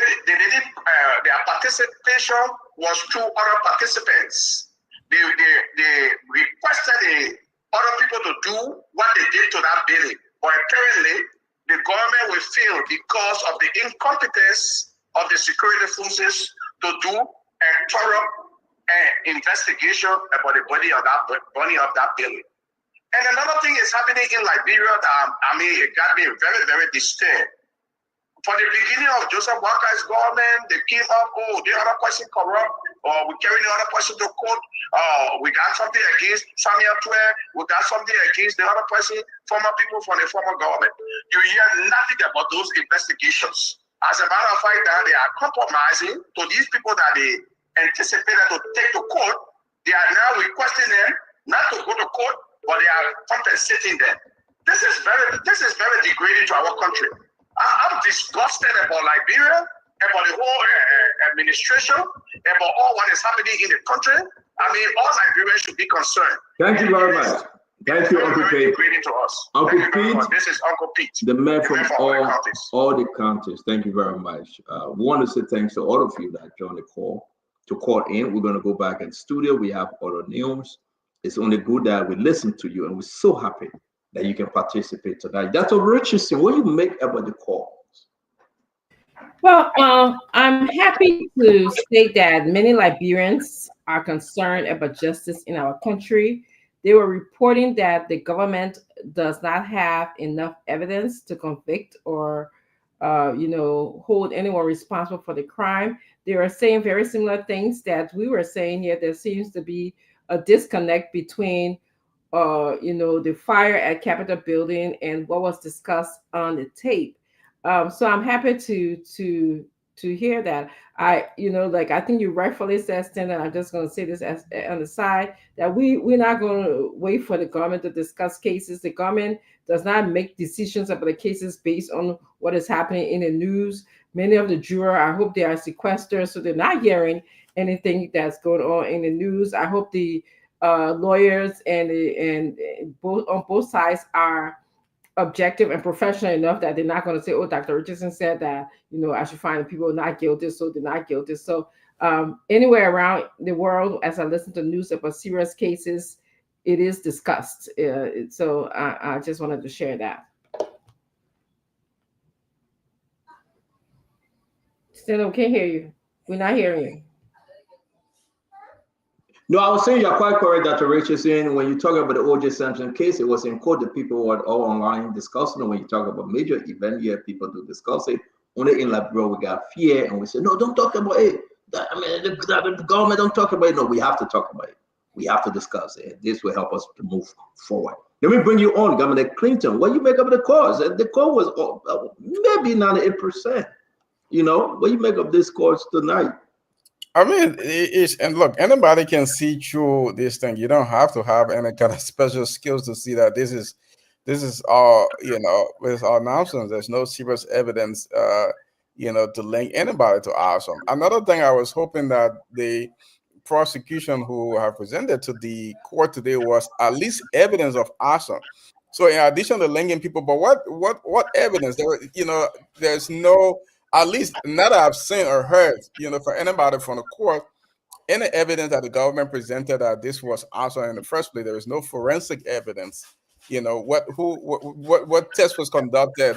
W: their participation was through other participants. They requested the other people to do what they did to that building, but apparently the government will fail because of the incompetence of the security forces to do a thorough investigation about the burning of that building. And another thing is happening in Liberia that it got me very, very disturbed. For the beginning of Joseph Walker's government, they came up, the other person corrupt, or we carry the other person to court, we got something against Samuel Twe, we got something against the other person, former people from the former government. You hear nothing about those investigations. As a matter of fact, they are compromising to these people that they anticipated to take to court. They are now requesting them not to go to court, but they are compensating them. This is very degrading to our country. I'm disgusted about Liberia, about the whole administration, about all what is happening in the country. All Liberians should be concerned.
Q: Thank you very much. Thank you, Uncle Pete.
W: To us.
Q: Uncle
W: Pete.
Q: Pete.
W: This is Uncle Pete,
Q: the man from all
W: the
Q: the counties. Thank you very much. We want to say thanks to all of you that joined the call to call in. We're going to go back in studio. We have other news. It's only good that we listen to you, and we're so happy that you can participate tonight. Dr. Richardson, what do you make about the call?
A: Well, I'm happy to state that many Liberians are concerned about justice in our country. They were reporting that the government does not have enough evidence to convict or, hold anyone responsible for the crime. They are saying very similar things that we were saying here. There seems to be a disconnect between the fire at Capitol Building and what was discussed on the tape. So I'm happy to hear that. I think you rightfully said, Stan, and I'm just going to say this as on the side, that we're not going to wait for the government to discuss cases. The government does not make decisions about the cases based on what is happening in the news. Many of the jurors, I hope they are sequestered, so they're not hearing anything that's going on in the news. I hope the lawyers and both on both sides are objective and professional enough that they're not going to say, Dr. Richardson said that, I should find the people not guilty, so they're not guilty. So anywhere around the world, as I listen to news about serious cases it is discussed. So I just wanted to share that. Still, we can't hear you. We're not hearing you.
Q: No, I was saying you're quite correct, Dr. Richardson. When you talk about the O.J. Simpson case, it was in court. The people were all online discussing it. When you talk about major event, you have people to discuss it. Only in Liberia, we got fear, and we say, no, don't talk about it. The government don't talk about it. No, we have to talk about it. We have to discuss it. This will help us to move forward. Let me bring you on, Governor Clinton. What you make of the cause? The call was maybe 98%. You know, what you make of this course tonight?
O: I mean, it's, and look, anybody can see through this thing. You don't have to have any kind of special skills to see that this is all, with our nonsense. There's no serious evidence, to link anybody to arson. Another thing I was hoping that the prosecution who have presented to the court today was at least evidence of arson. So in addition to linking people, but what evidence? There's no, at least not that I've seen or heard, for anybody from the court, any evidence that the government presented that this was arson in the first place. There is no forensic evidence. What test was conducted?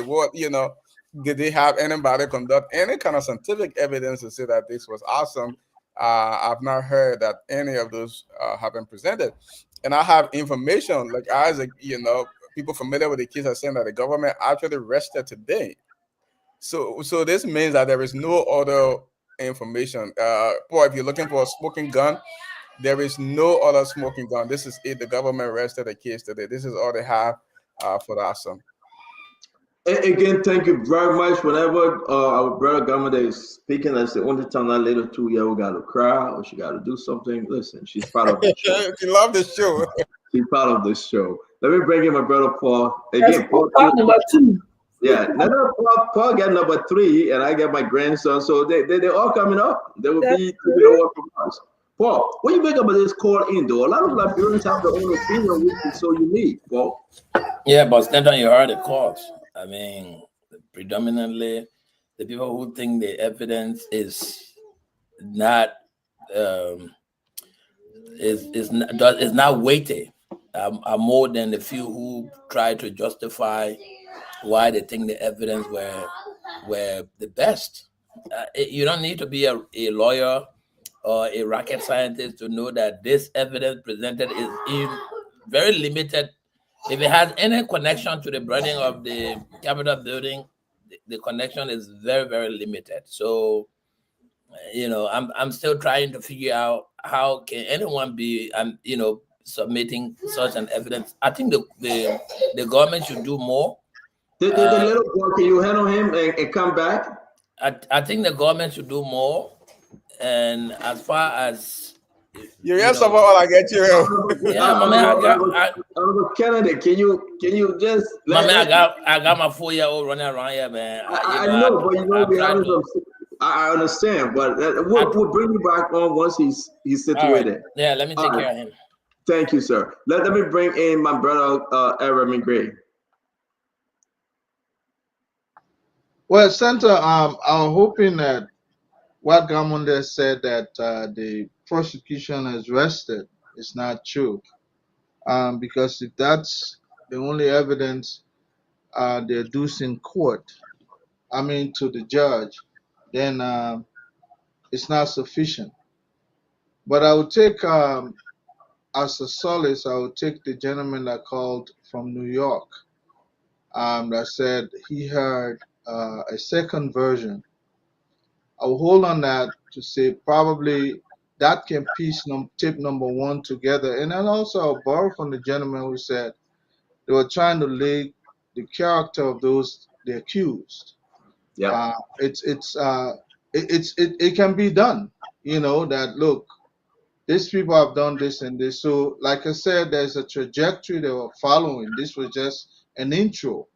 O: Did they have anybody conduct any kind of scientific evidence to say that this was arson? I've not heard that any of those have been presented. And I have information, like Isaac, people familiar with the case are saying that the government actually arrested today. So this means that there is no other information. Boy, if you're looking for a smoking gun, there is no other smoking gun. This is it. The government arrested the case today. This is all they have for the arson.
Q: Again, thank you very much. Whenever our brother government is speaking, that's the only time that little 2-year-old got to cry or she got to do something. Listen, she's part of the show.
O: She loves the show.
Q: She's part of this show. Let me bring in my brother Paul. Again, Paul,
A: number 2.
Q: Yeah, Paul got number 3, and I got my grandson. So they're all coming up. They will be taking from us. Paul, what do you make about this call in, though? A lot of Liberians have their own opinion, which is so unique, Paul.
M: Yeah, but Stanton, you heard the cause. I mean, predominantly, the people who think the evidence is not is not weighty are more than the few who try to justify why they think the evidence were the best. You don't need to be a lawyer or a rocket scientist to know that this evidence presented is in very limited. If it has any connection to the burning of the Capitol building, the connection is very, very limited. So, I'm still trying to figure out how can anyone be, submitting such an evidence. I think the government should do more.
Q: The little boy, can you handle him and come back?
M: I think the government should do more. And as far as
O: all I get you.
M: Yeah, my man, I
Q: Canada, can you just
M: my man, I got my 4-year-old running around here, man.
Q: I know, but we have I understand, but we'll bring you back on once he's situated.
M: Right. Yeah, let me take care of him.
Q: Thank you, sir. Let me bring in my brother Aaron Gray.
N: Well, Senator, I'm hoping that what Gamonde said that the prosecution has rested is not true. Because if that's the only evidence they adduce in court, to the judge, then it's not sufficient. But I would take, as a solace, I would take the gentleman that called from New York that said he heard a second version. I will hold on that to say probably that can piece tape number 1 together. And then also I'll borrow from the gentleman who said they were trying to lay the character of those the accused.
Q: Yeah,
N: it can be done. That look, these people have done this and this. So, like I said, there's a trajectory they were following. This was just an intro.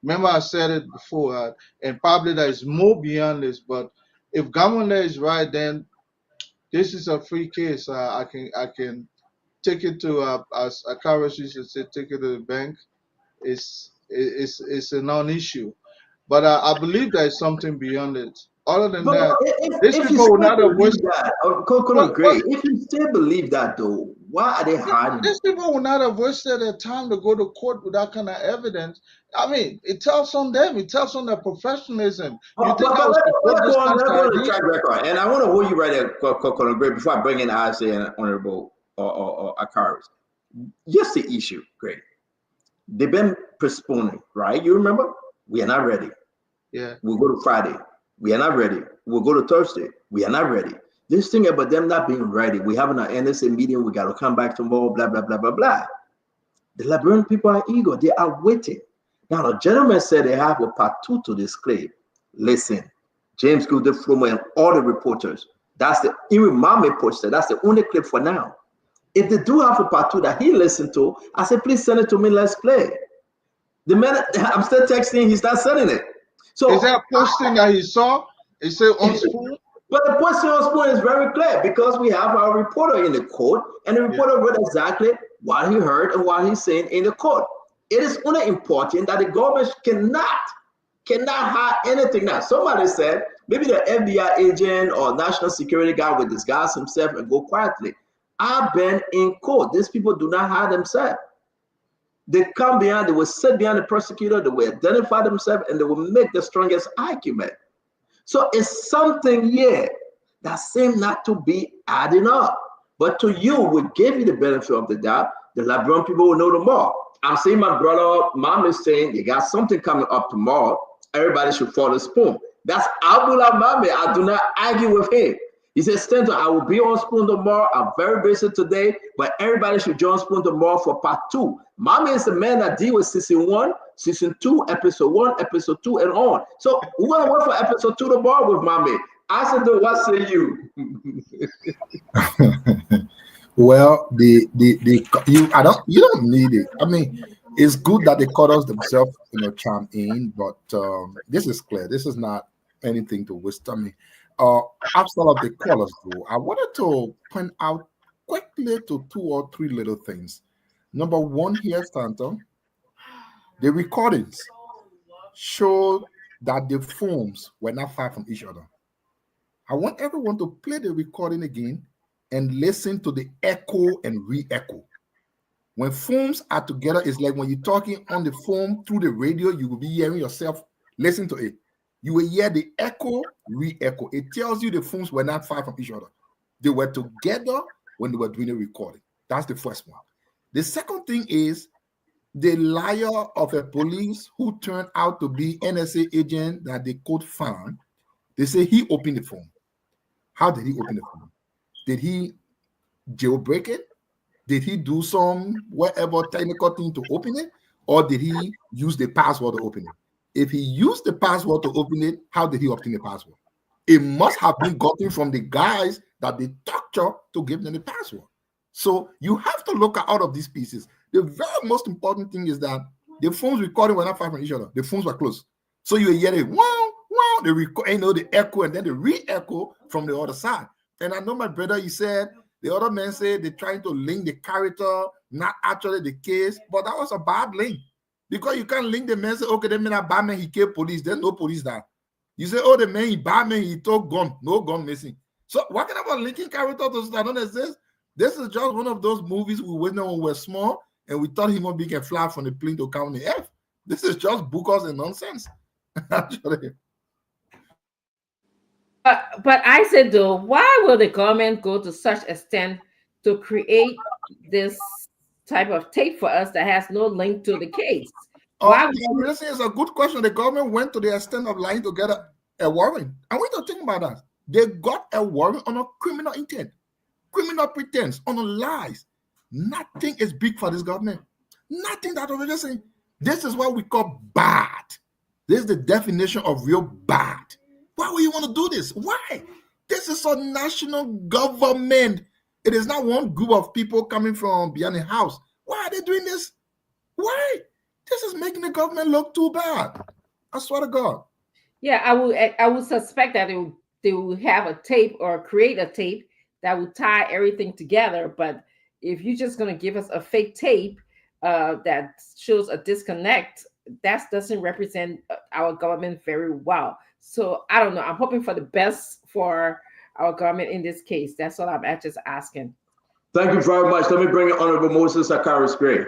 N: Remember, I said it before, and probably there is more beyond this. But if government is right, then this is a free case. I can take it to as a Carlos used to say, take it to the bank. It's a non-issue. But I believe there is something beyond it. other than
Q: But
N: that,
Q: if,
N: these
Q: if you
N: people would
Q: still
N: not have
Q: believe
N: wasted.
Q: that, Colonel Gray, if you still believe that though, why are they hiding
N: These
Q: it?
N: people would not have wasted their time to go to court with that kind of evidence. I mean, it tells on them. It tells on their professionalism. You
Q: But,
N: think
Q: but,
N: I
Q: but
N: would support
Q: let's
N: this
Q: go on,
N: kind
Q: let's
N: of
Q: go on the
N: idea?
Q: track record. And I want to hold you right there, Colonel Gray, before I bring in Isaiah and Honorable or Akaris. Just the issue, Gray. They've been postponing, right? You remember? We are not ready.
N: Yeah.
Q: We'll go to Friday. We are not ready. We'll go to Thursday. We are not ready. This thing about them not being ready. We having an NSA meeting. We got to come back tomorrow, blah, blah, blah, blah, blah. The Liberian people are eager. They are waiting. Now, the gentleman said they have a part two to this claim. Listen, James Gilder Fromo and all the reporters, that's the, even Mame posted, that's the only clip for now. If they do have a part two that he listened to, I said, please send it to me, let's play. The man, I'm still texting, he's not sending it. So
N: is that posting that he saw? It said on spool?
Q: But the posting on spool is very clear because we have our reporter in the court, and the reporter read exactly what he heard and what he's saying in the court. It is only important that the government cannot hide anything. Now, somebody said maybe the FBI agent or national security guy will disguise himself and go quietly. I've been in court. These people do not hide themselves. They come behind, they will sit behind the prosecutor, they will identify themselves, and they will make the strongest argument. So it's something here that seems not to be adding up. But to you, we give you the benefit of the doubt. The Liberian people will know the more. I'm seeing my brother, Mom is saying you got something coming up tomorrow. Everybody should follow the spoon. That's Abdullah Mame. I do not argue with him. He says, Stanton, I will be on Spoon tomorrow. I'm very busy today, but everybody should join Spoon tomorrow for part two. Mame is the man that deal with season 1, season 2, episode 1, episode 2, and on. So we're going to wait for episode 2 tomorrow with Mame. I said, what say you?
R: Well, you don't need it. I mean, it's good that the cutters themselves, chime in, but this is clear. This is not anything to waste. I mean, outside of the callers, though, I wanted to point out quickly to 2 or 3 little things. Number one here, Stanton, the recordings show that the phones were not far from each other. I want everyone to play the recording again and listen to the echo and re-echo. When phones are together, it's like when you're talking on the phone through the radio, you will be hearing yourself listen to it. You will hear the echo, re-echo. It tells you the phones were not far from each other. They were together when they were doing the recording. That's the first one. The second thing is the liar of a police who turned out to be NSA agent that the court found. They say he opened the phone. How did he open the phone? Did he jailbreak it? Did he do some whatever technical thing to open it? Or did he use the password to open it? If he used the password to open it, how did he obtain the password? It must have been gotten from the guys that they torture to give them the password. So you have to look at all of these pieces. The very most important thing is that the phones recording were not far from each other. The phones were close. So you hear it, wow, the echo and then the re-echo from the other side. And I know my brother, he said, the other men say they're trying to link the character, not actually the case, but that was a bad link. Because you can't link the man, say, okay, the man a bad man, he killed police, there's no police there. You say, oh, the man, he bad man, he took gun, no gun missing. So what kind of a linking character does that don't exist? This is just one of those movies we witnessed when we were small, and we thought human being can fly from the plane to count the F. This is just bookers and nonsense. Actually.
A: But I said though, why will the government go to such extent to create this type of tape for us that has no link to the case? Why?
R: This is a good question. The government went to the extent of lying to get a warrant. I want you to think about that. They got a warrant on a criminal intent, criminal pretense, on a lies. Nothing is big for this government. Nothing that we're just saying. This is what we call bad. This is the definition of real bad. Why would you want to do this? Why? This is a national government. It is not one group of people coming from behind a house. Why are they doing this? Why? This is making the government look too bad. I swear to God.
A: Yeah, I would suspect that they will have a tape or create a tape that will tie everything together. But if you're just going to give us a fake tape that shows a disconnect, that doesn't represent our government very well. So I don't know. I'm hoping for the best for our government in this case. That's all I'm just asking.
Q: Thank you very much. Let me bring in Honorable Moses Akaris Gray.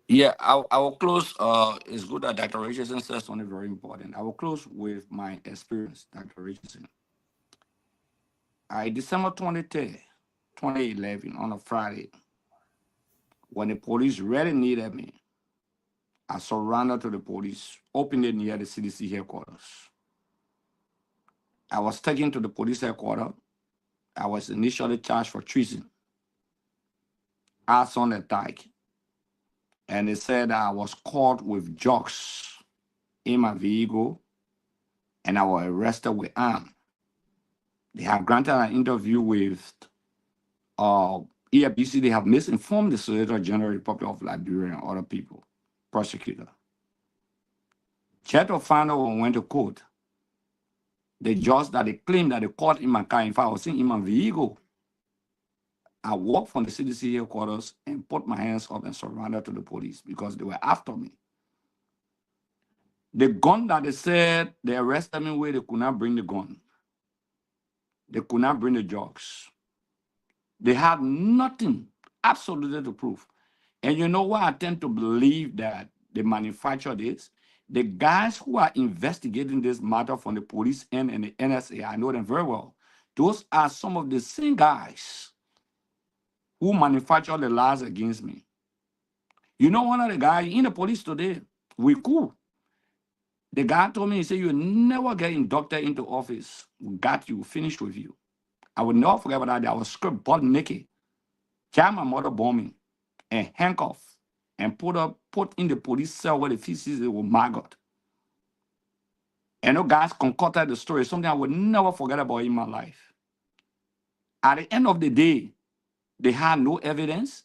P: Yeah, I will close. It's good that Dr. Richardson says something very important. I will close with my experience, Dr. Richardson. December 23rd, 2011, on a Friday, when the police really needed me, I surrendered to the police, opened it near the CDC headquarters. I was taken to the police headquarters. I was initially charged for treason, arson attack, and they said I was caught with drugs in my vehicle and I was arrested with arms. They have granted an interview with EFBC. They have misinformed the Solicitor General Republic of Liberia and other people, prosecutor. Yet found out when we went to court, the judge that they claimed that they caught in my car, in fact, I was in my vehicle. I walked from the CDC headquarters and put my hands up and surrendered to the police because they were after me. The gun that they said they arrested me with, they could not bring the gun. They could not bring the drugs. They had nothing, absolutely, to prove. And you know why I tend to believe that they manufacture this? The guys who are investigating this matter from the police and the NSA, I know them very well. Those are some of the same guys who manufacture the lies against me. You know, one of the guys in the police today, we cool. The guy told me, he said, you never get inducted into office. We got you, finished with you. I would never forget about that. I was stripped butt naked. Carry my mother bombing and handcuffed and put in the police cell where the feces were maggot. And those guys concocted the story, something I would never forget about in my life. At the end of the day, they had no evidence.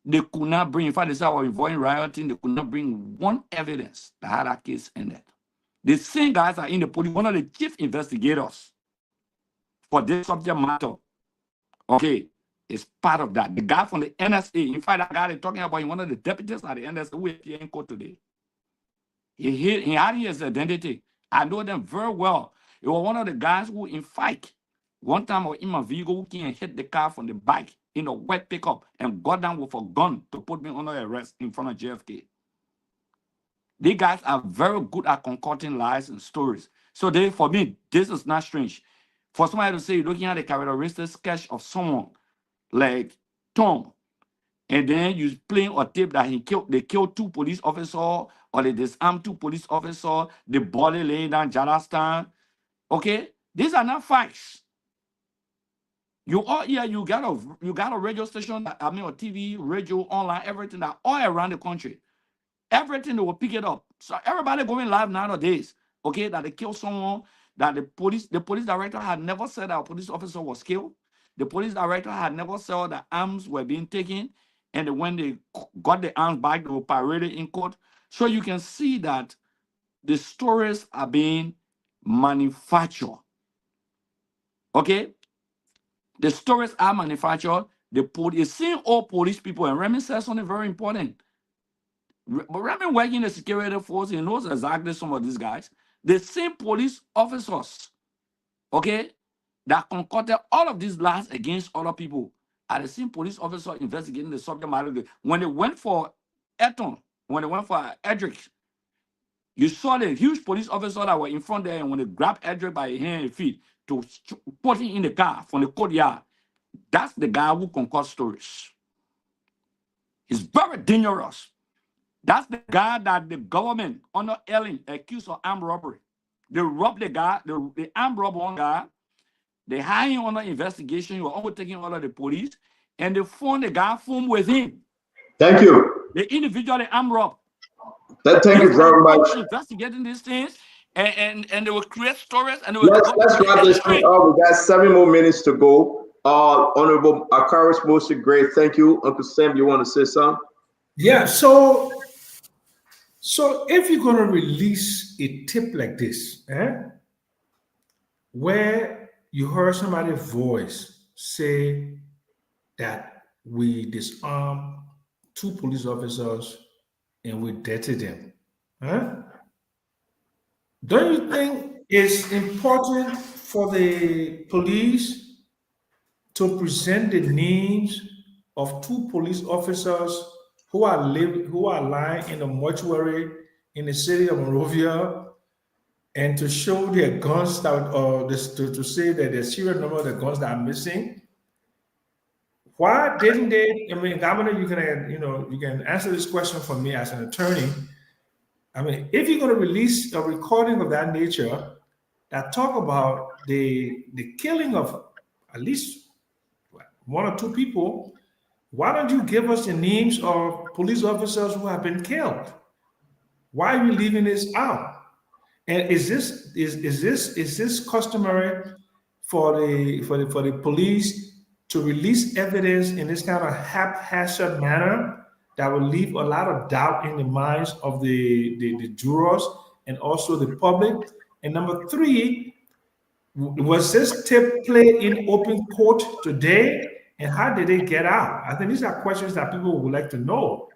P: They could not bring, in fact, they said I was involved in rioting. They could not bring one evidence that had that case ended. The same guys are in the police, one of the chief investigators for this subject matter. Okay, is part of that. The guy from the NSA, in fact, that guy they're talking about, one of the deputies at the NSA who is here in court today. He had his identity. I know them very well. It was one of the guys who, in fact, one time I was in my vehicle, who came and hit the car from the back in a wet pickup and got down with a gun to put me under arrest in front of JFK. These guys are very good at concocting lies and stories. So for me, this is not strange. For somebody to say, looking at the characteristic sketch of someone like Tom, and then you playing a tape that they killed 2 police officers, or they disarmed 2 police officers, the body laying down Jalastan. Okay, these are not facts. You all here, you got a radio station, I mean, a TV, radio, online, everything that all around the country. Everything they will pick it up. So everybody going live nowadays, okay, that they killed someone, that the police director had never said that a police officer was killed. The police director had never said that arms were being taken, and when they got the arms back, they were paraded in court. So you can see that the stories are being manufactured. Okay? The stories are manufactured. The police, seeing all police people, and Remy says something very important. But Remy working in the security force, he knows exactly some of these guys. The same police officers, okay, that concocted all of these lies against other people are the same police officer investigating the subject matter. When they went for Eton, when they went for Edric, you saw the huge police officer that were in front there, and when they grabbed Edric by his hand and feet to put him in the car from the courtyard, that's the guy who concocts stories. He's very dangerous. That's the guy that the government under Ellen accused of armed robbery. They robbed the guy, the armed robber one guy. They hired him under investigation. He was overtaking all of the police, and they found the guy phone with him.
Q: Thank you.
A: The individual they armed robbed.
Q: Thank you very much.
A: Investigating these things, and they will create stories, and they will
Q: let's wrap this thing up. We got 7 more minutes to go. Honorable Akaris Mostly Great. Thank you. Uncle Sam, you want to say something?
S: Yeah, so if you're going to release a tip like this, where you heard somebody's voice say that we disarmed 2 police officers and we deaded them, don't you think it's important for the police to present the names of 2 police officers who are lying in the mortuary in the city of Monrovia, and to show their guns that, or this, to say that the serial number of the guns that are missing. Why didn't they? I mean, Governor, you can answer this question for me as an attorney. I mean, if you're going to release a recording of that nature that talk about the killing of at least 1 or 2 people, why don't you give us the names of police officers who have been killed? Why are you leaving this out? And is this customary for the police to release evidence in this kind of haphazard manner that will leave a lot of doubt in the minds of the jurors and also the public? And number 3, was this tape played in open court today? And how did it get out? I think these are questions that people would like to know.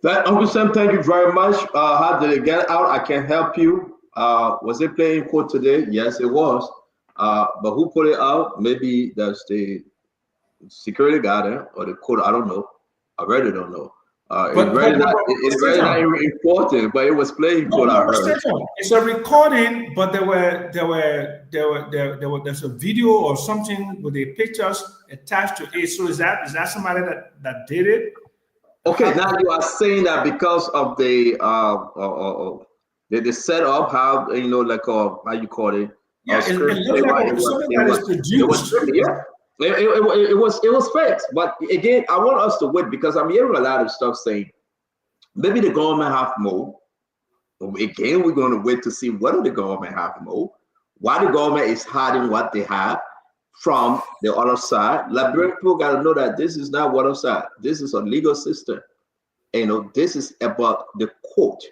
Q: Uncle Sam, thank you very much. How did it get out? I can help you. Was it playing in court today? Yes, it was. But who put it out? Maybe that's the security guy there or the court. I don't know. I really don't know. It's really not important, but it was playing court. I heard.
S: It's a recording, but there's a video or something with the pictures attached to it. So is that somebody that did it?
Q: Okay, now you are saying that because of the setup, how like how you call it?
S: Yeah, it looks like something that is produced.
Q: It was fake. But again, I want us to wait because I'm hearing a lot of stuff saying maybe the government have more. Again, we're going to wait to see whether the government have more. Why the government is hiding what they have from the other side. Liberian people got to know that this is not one side. This is a legal system. This is about the court.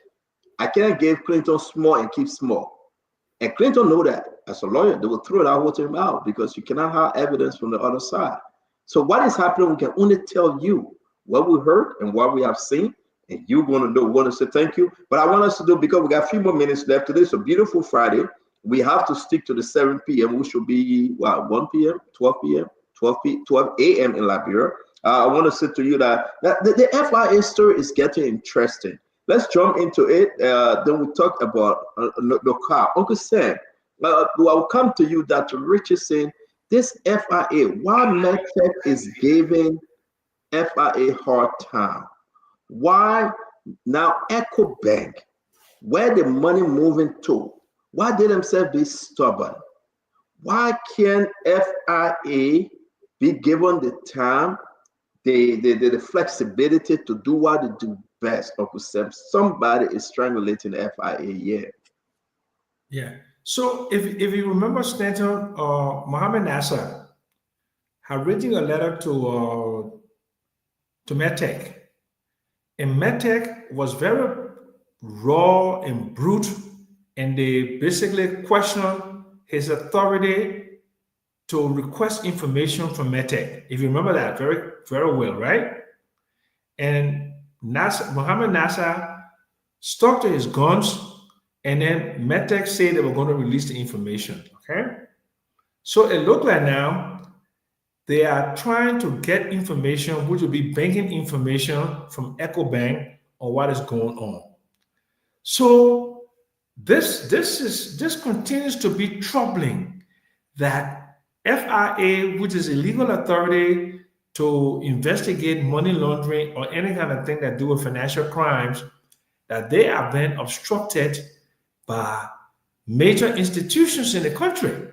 Q: I can't give Clinton small and keep small. And Clinton know that. As a lawyer, they will throw that whole thing out because you cannot have evidence from the other side. So what is happening, we can only tell you what we heard and what we have seen. And you're going to know, want to say thank you. But I want us to do, because we got a few more minutes left today. It's a beautiful Friday. We have to stick to the 7 p.m., which will be 1 p.m., 12 p.m., 12 a.m. in Liberia. I want to say to you that the FIA story is getting interesting. Let's jump into it. Then we talk about the car. Uncle Sam, I'll come to you, Dr. Richardson. This FIA, why Mtech is giving FIA hard time? Why now EcoBank, where the money moving to? Why did themselves be stubborn? Why can't FIA be given the time, the flexibility to do what they do best? Uncle Sam, somebody is strangulating the FIA here.
S: Yeah. So if you remember, Stanton, Mohammed Nasser had written a letter to Mtech, and Mtech was very raw and brute, and they basically questioned his authority to request information from Mtech. If you remember that very, very well, right? And Mohammed Nasser stuck to his guns, and then Mtech said they were going to release the information. Okay, so it looked like now they are trying to get information, which will be banking information from EcoBank on what is going on. So this continues to be troubling, that FIA, which is a legal authority to investigate money laundering or any kind of thing that do with financial crimes, that they are being obstructed by major institutions in the country.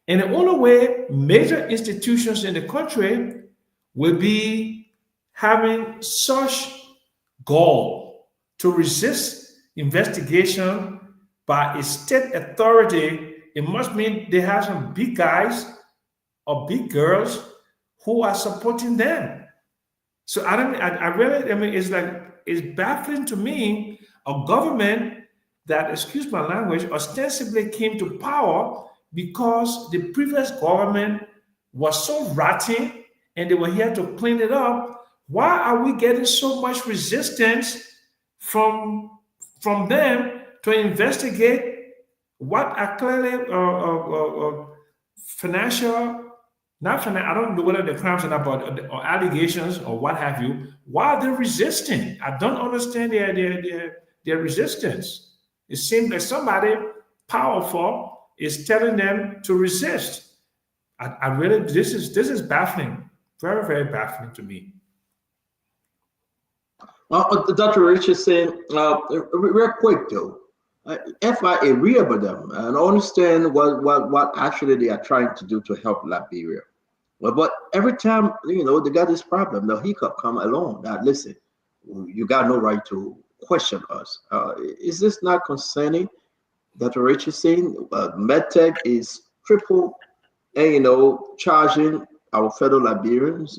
S: And the only way major institutions in the country will be having such gall to resist investigation by a state authority, it must mean they have some big guys or big girls who are supporting them. So I mean, it's baffling to me, a government that, excuse my language, ostensibly came to power because the previous government was so rotten and they were here to clean it up. Why are we getting so much resistance from them to investigate what are clearly financial, not financial, I don't know whether the crimes are not, but or allegations or what have you, while they're resisting. I don't understand their resistance. It seems like somebody powerful is telling them to resist. I really, this is baffling, very, very baffling to me.
Q: Dr. Richardson, real quick though, FIA, read about them and understand what actually they are trying to do to help Liberia. But every time, they got this problem, the hiccup come along. Now, listen, you got no right to question us. Is this not concerning? Dr. Richardson, MedTech is triple, and charging our fellow Liberians.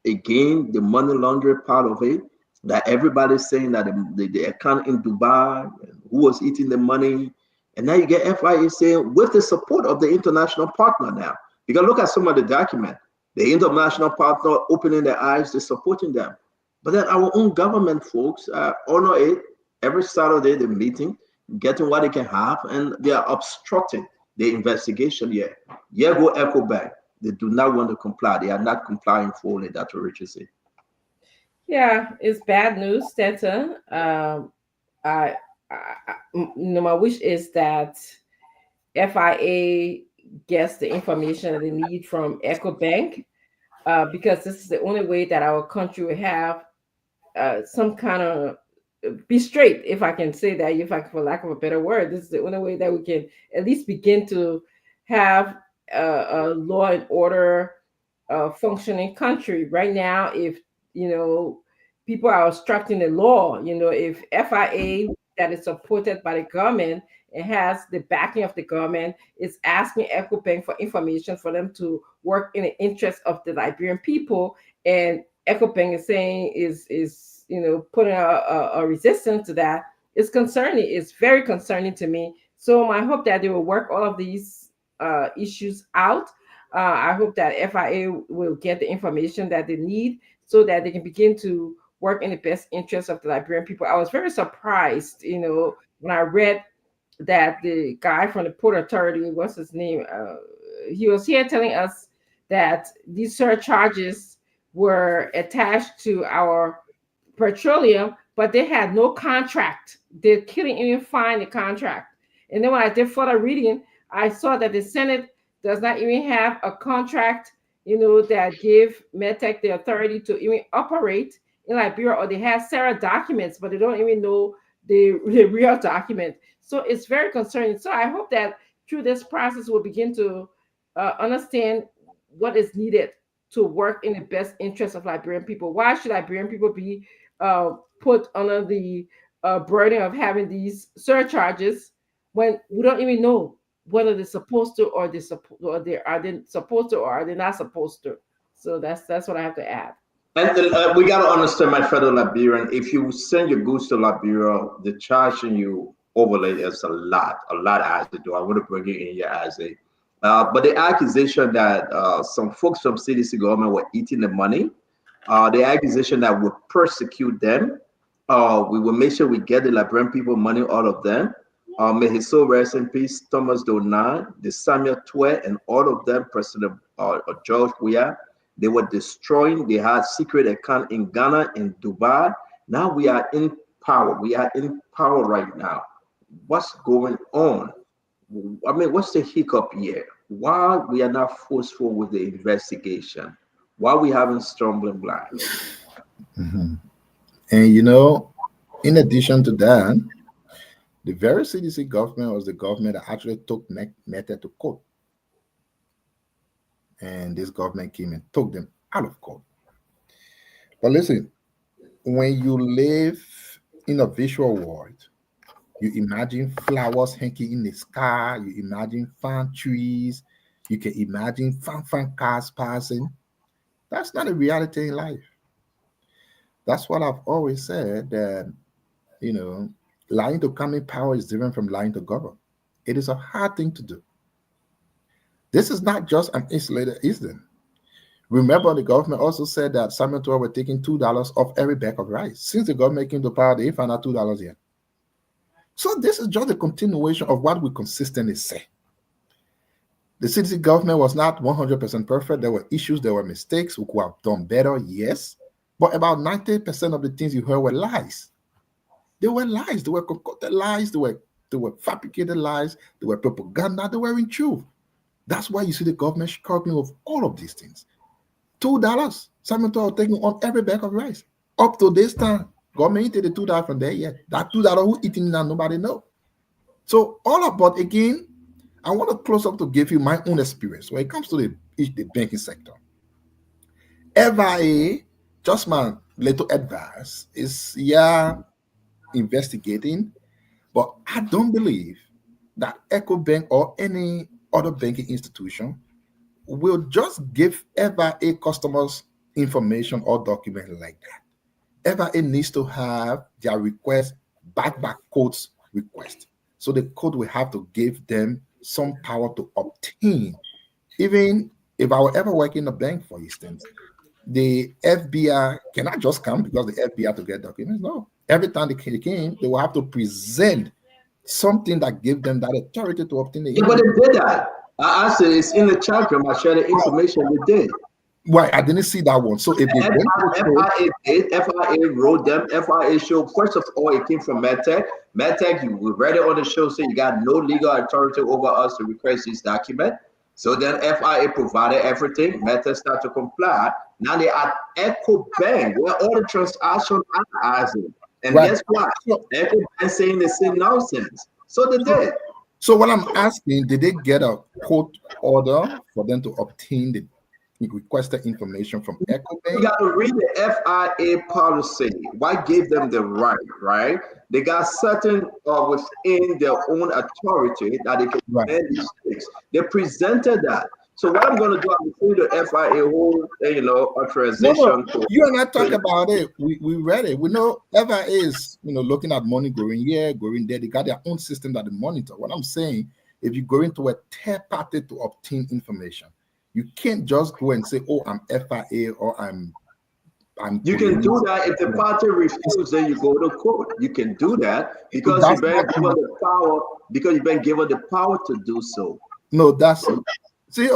Q: Again, the money laundering part of it, that everybody's saying that the account in Dubai, who was eating the money, and now you get FIA saying with the support of the international partner now. Because look at some of the document, the international partner opening their eyes, they're supporting them. But then our own government folks honor it every Saturday, the meeting, getting what they can have, and they are obstructing the investigation here. Here go Echo Bank. They do not want to comply. They are not complying fully, Dr. Richardson.
A: Yeah, it's bad news, Stanton. My wish is that FIA gets the information that they need from EcoBank, because this is the only way that our country will have some kind of be straight, if I can say that, for lack of a better word. This is the only way that we can at least begin to have a law and order functioning country. Right now, if people are obstructing the law, if FIA that is supported by the government and has the backing of the government is asking EcoBank for information for them to work in the interest of the Liberian people, and EcoBank is saying is putting a resistance to that, it's concerning. It's very concerning to me. So I hope that they will work all of these issues out. I hope that FIA will get the information that they need so that they can begin to work in the best interest of the Liberian people. I was very surprised, when I read that the guy from the Port Authority, what's his name? He was here telling us that these surcharges were attached to our petroleum, but they had no contract. They couldn't even find the contract. And then when I did further reading, I saw that the Senate does not even have a contract, that give MedTech the authority to even operate in Liberia, or they have SARA documents, but they don't even know the real document. So it's very concerning. So I hope that through this process, we'll begin to understand what is needed to work in the best interest of Liberian people. Why should Liberian people be put under the burden of having these surcharges when we don't even know whether they're supposed to, or they are they supposed to, or are they not supposed to? So that's what I have to add.
Q: And we got to understand, my fellow Liberian, if you send your goods to Liberia, the charging you overlay is a lot as to do. I want to bring it in here as a, but the accusation that some folks from CDC government were eating the money, the accusation that would persecute them, we will make sure we get the Liberian people money, all of them. May his soul rest in peace, Thomas Donan, the Samuel Twe, and all of them, President George Weah. They were destroying. They had secret account in Ghana, in Dubai. Now we are in power. We are in power right now. What's going on? I mean, what's the hiccup here? Why we are not forceful with the investigation? Why we having stumbling blocks?
R: Mm-hmm. And in addition to that, the very CDC government was the government that actually took Meta to court. And this government came and took them out of court. But listen, when you live in a visual world, you imagine flowers hanging in the sky, you imagine fun trees, you can imagine fun cars passing. That's not a reality in life. That's what I've always said, that, lying to come in power is different from lying to govern. It is a hard thing to do. This is not just an isolated incident. Remember, the government also said that Samuel Tour were taking $2 off every bag of rice. Since the government came to power, they found out $2 yet. So this is just a continuation of what we consistently say. The city government was not 100% perfect. There were issues, there were mistakes. We could have done better, yes. But about 90% of the things you heard were lies. They were lies. They were concocted lies. They were fabricated lies. They were propaganda. They weren't true. That's why you see the government struggling with all of these things. $2. Simon Tower taking on every bag of rice. Up to this time, government eating the $2 from there yet. That $2 who eating now, nobody know. So all about, again, I want to close up to give you my own experience when it comes to the banking sector. FIA, just my little advice, is investigating, but I don't believe that EcoBank or any other banking institution will just give FIA customers information or document like that. FIA needs to have their request back codes request. So the code will have to give them some power to obtain. Even if I were ever working in a bank, for instance, the FBI cannot just come because the FBI to get documents. No. Every time they came, they will have to present something that gives them that authority to obtain the
Q: information. Yeah, but they did that. I said it's in the chat room. I shared the information they did.
R: Why? I didn't see that one. So if
Q: FIA wrote them, FIA showed, first of all, it came from Mtech. Mtech, we read it on the show, so you got no legal authority over us to request this document. So then FIA provided everything. Mtech started to comply. Now they are EcoBank, where all the transactions are asking. And guess what? EcoBank saying the same nonsense. So they did.
R: So what I'm asking, did they get a court order for them to obtain the requested information from EcoBank?
Q: You got to read the FIA policy. What gave them the right? They got certain within their own authority that they can make mistakes. They presented that. So what I'm going to do, I'm going to the FIA whole, authorization.
R: No, you and I talk about it. We read it. We know FIA is, looking at money going here, going there. They got their own system that they monitor. What I'm saying, if you go into a third party to obtain information, you can't just go and say, "Oh, I'm FIA" or "I'm."
Q: You can do that if the party refuses. Then you go to court. You can do that because you've been given the power. Because you've been given the power to do so.
R: No, that's see.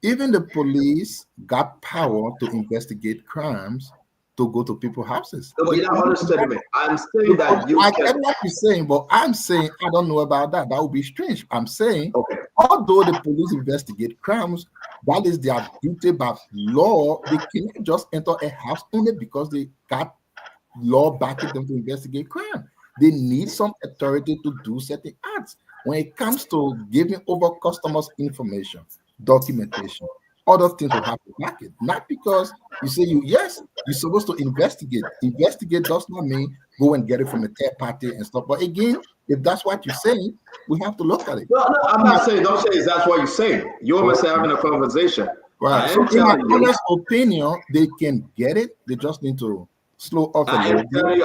R: Even the police got power to investigate crimes, to go to people's houses.
Q: No, but you don't understand me. I'm saying that you.
R: I get what you're saying, but I'm saying I don't know about that. That would be strange. I'm saying, although the police investigate crimes, that is their duty by law. They cannot just enter a house only because they got law backing them to investigate crime. They need some authority to do certain acts. When it comes to giving over customers information, documentation, other things will have to back it. Not because you say you're supposed to investigate. Investigate does not mean go and get it from a third party and stuff. But again, if that's what you're saying, we have to look at it.
Q: No, I'm not saying. Don't say that's what you're saying. You almost having a conversation.
R: Right. So in my honest opinion, they can get it. They just need to slow off a little bit.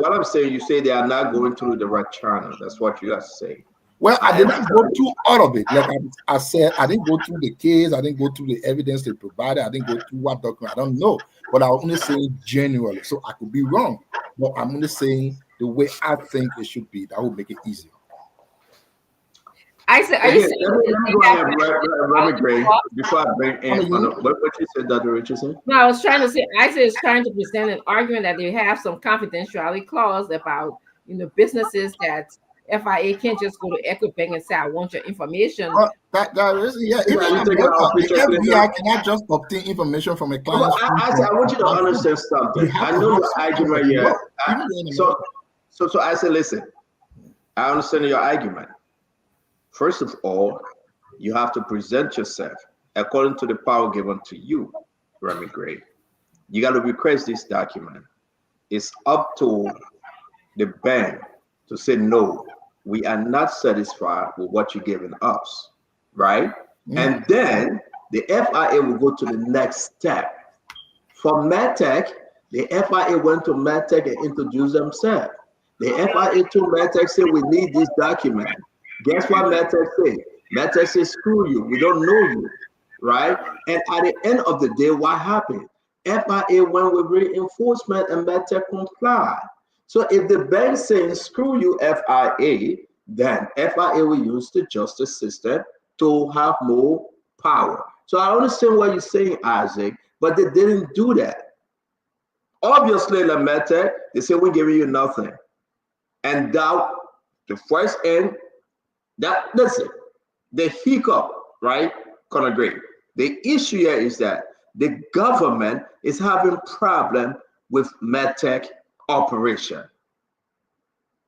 Q: What I'm saying, you say they are not going through the right channel. That's what you have to say.
R: Well, I didn't go through all of it. Like I said, I didn't go through the case. I didn't go through the evidence they provided. I didn't go through what document. I don't know. But I'm only saying generally. So I could be wrong. But I'm only saying the way I think it should be. That would make it easier.
A: I said, are you saying
Q: Robert Gray, before I bring in what you said, Dr. Richardson?
A: No, I was trying to say, I said, is trying to present an argument that they have some confidentiality clause about, businesses that FIA can't just go to EcoBank and say, I want your information.
R: That is, the FBI cannot just obtain information from a client.
Q: I want you to understand something. I know your argument here. So I said, listen, I understand your argument. First of all, you have to present yourself according to the power given to you, Remy Gray. You got to request this document. It's up to the bank to say, no, we are not satisfied with what you're giving us, right? And then the FIA will go to the next step. For Mtech, the FIA went to Mtech and introduced themselves. The FIA to Mtech said, we need this document. Guess what Mtech said? Mtech said, screw you, we don't know you, right? And at the end of the day, what happened? FIA went with reinforcement and Mtech complied. So if the bank saying screw you FIA, then FIA will use the justice system to have more power. So I understand what you're saying, Isaac, but they didn't do that. Obviously, Lamette, they say we're giving you nothing. And doubt the first end, that listen, the hiccup, right? Gonna agree. The issue here is that the government is having problem with medtech operation,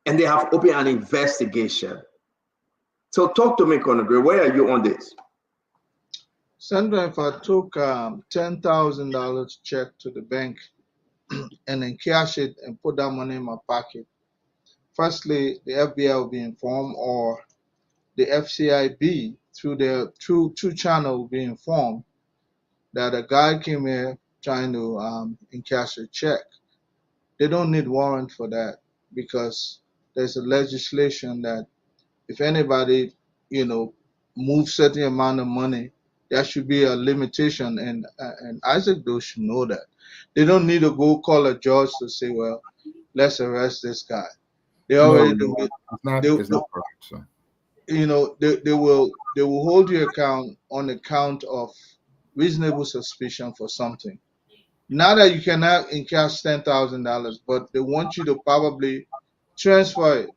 Q: and they have opened an investigation. So talk to me, Conagry. Where are you on this?
N: Sandra, if I took $10,000 check to the bank and then cash it and put that money in my pocket, firstly, the FBI will be informed, or the FCIB through their true channel will be informed that a guy came here trying to encash a check. They don't need warrant for that because there's a legislation that if anybody, moves certain amount of money, there should be a limitation, and Isaac Doe should know that. They don't need to go call a judge to say, well, let's arrest this guy. They
R: No,
N: already
R: no,
N: do it.
R: it's not correct, sir.
N: They will hold you account on account of reasonable suspicion for something. Not that you cannot encash $10,000, but they want you to probably transfer it.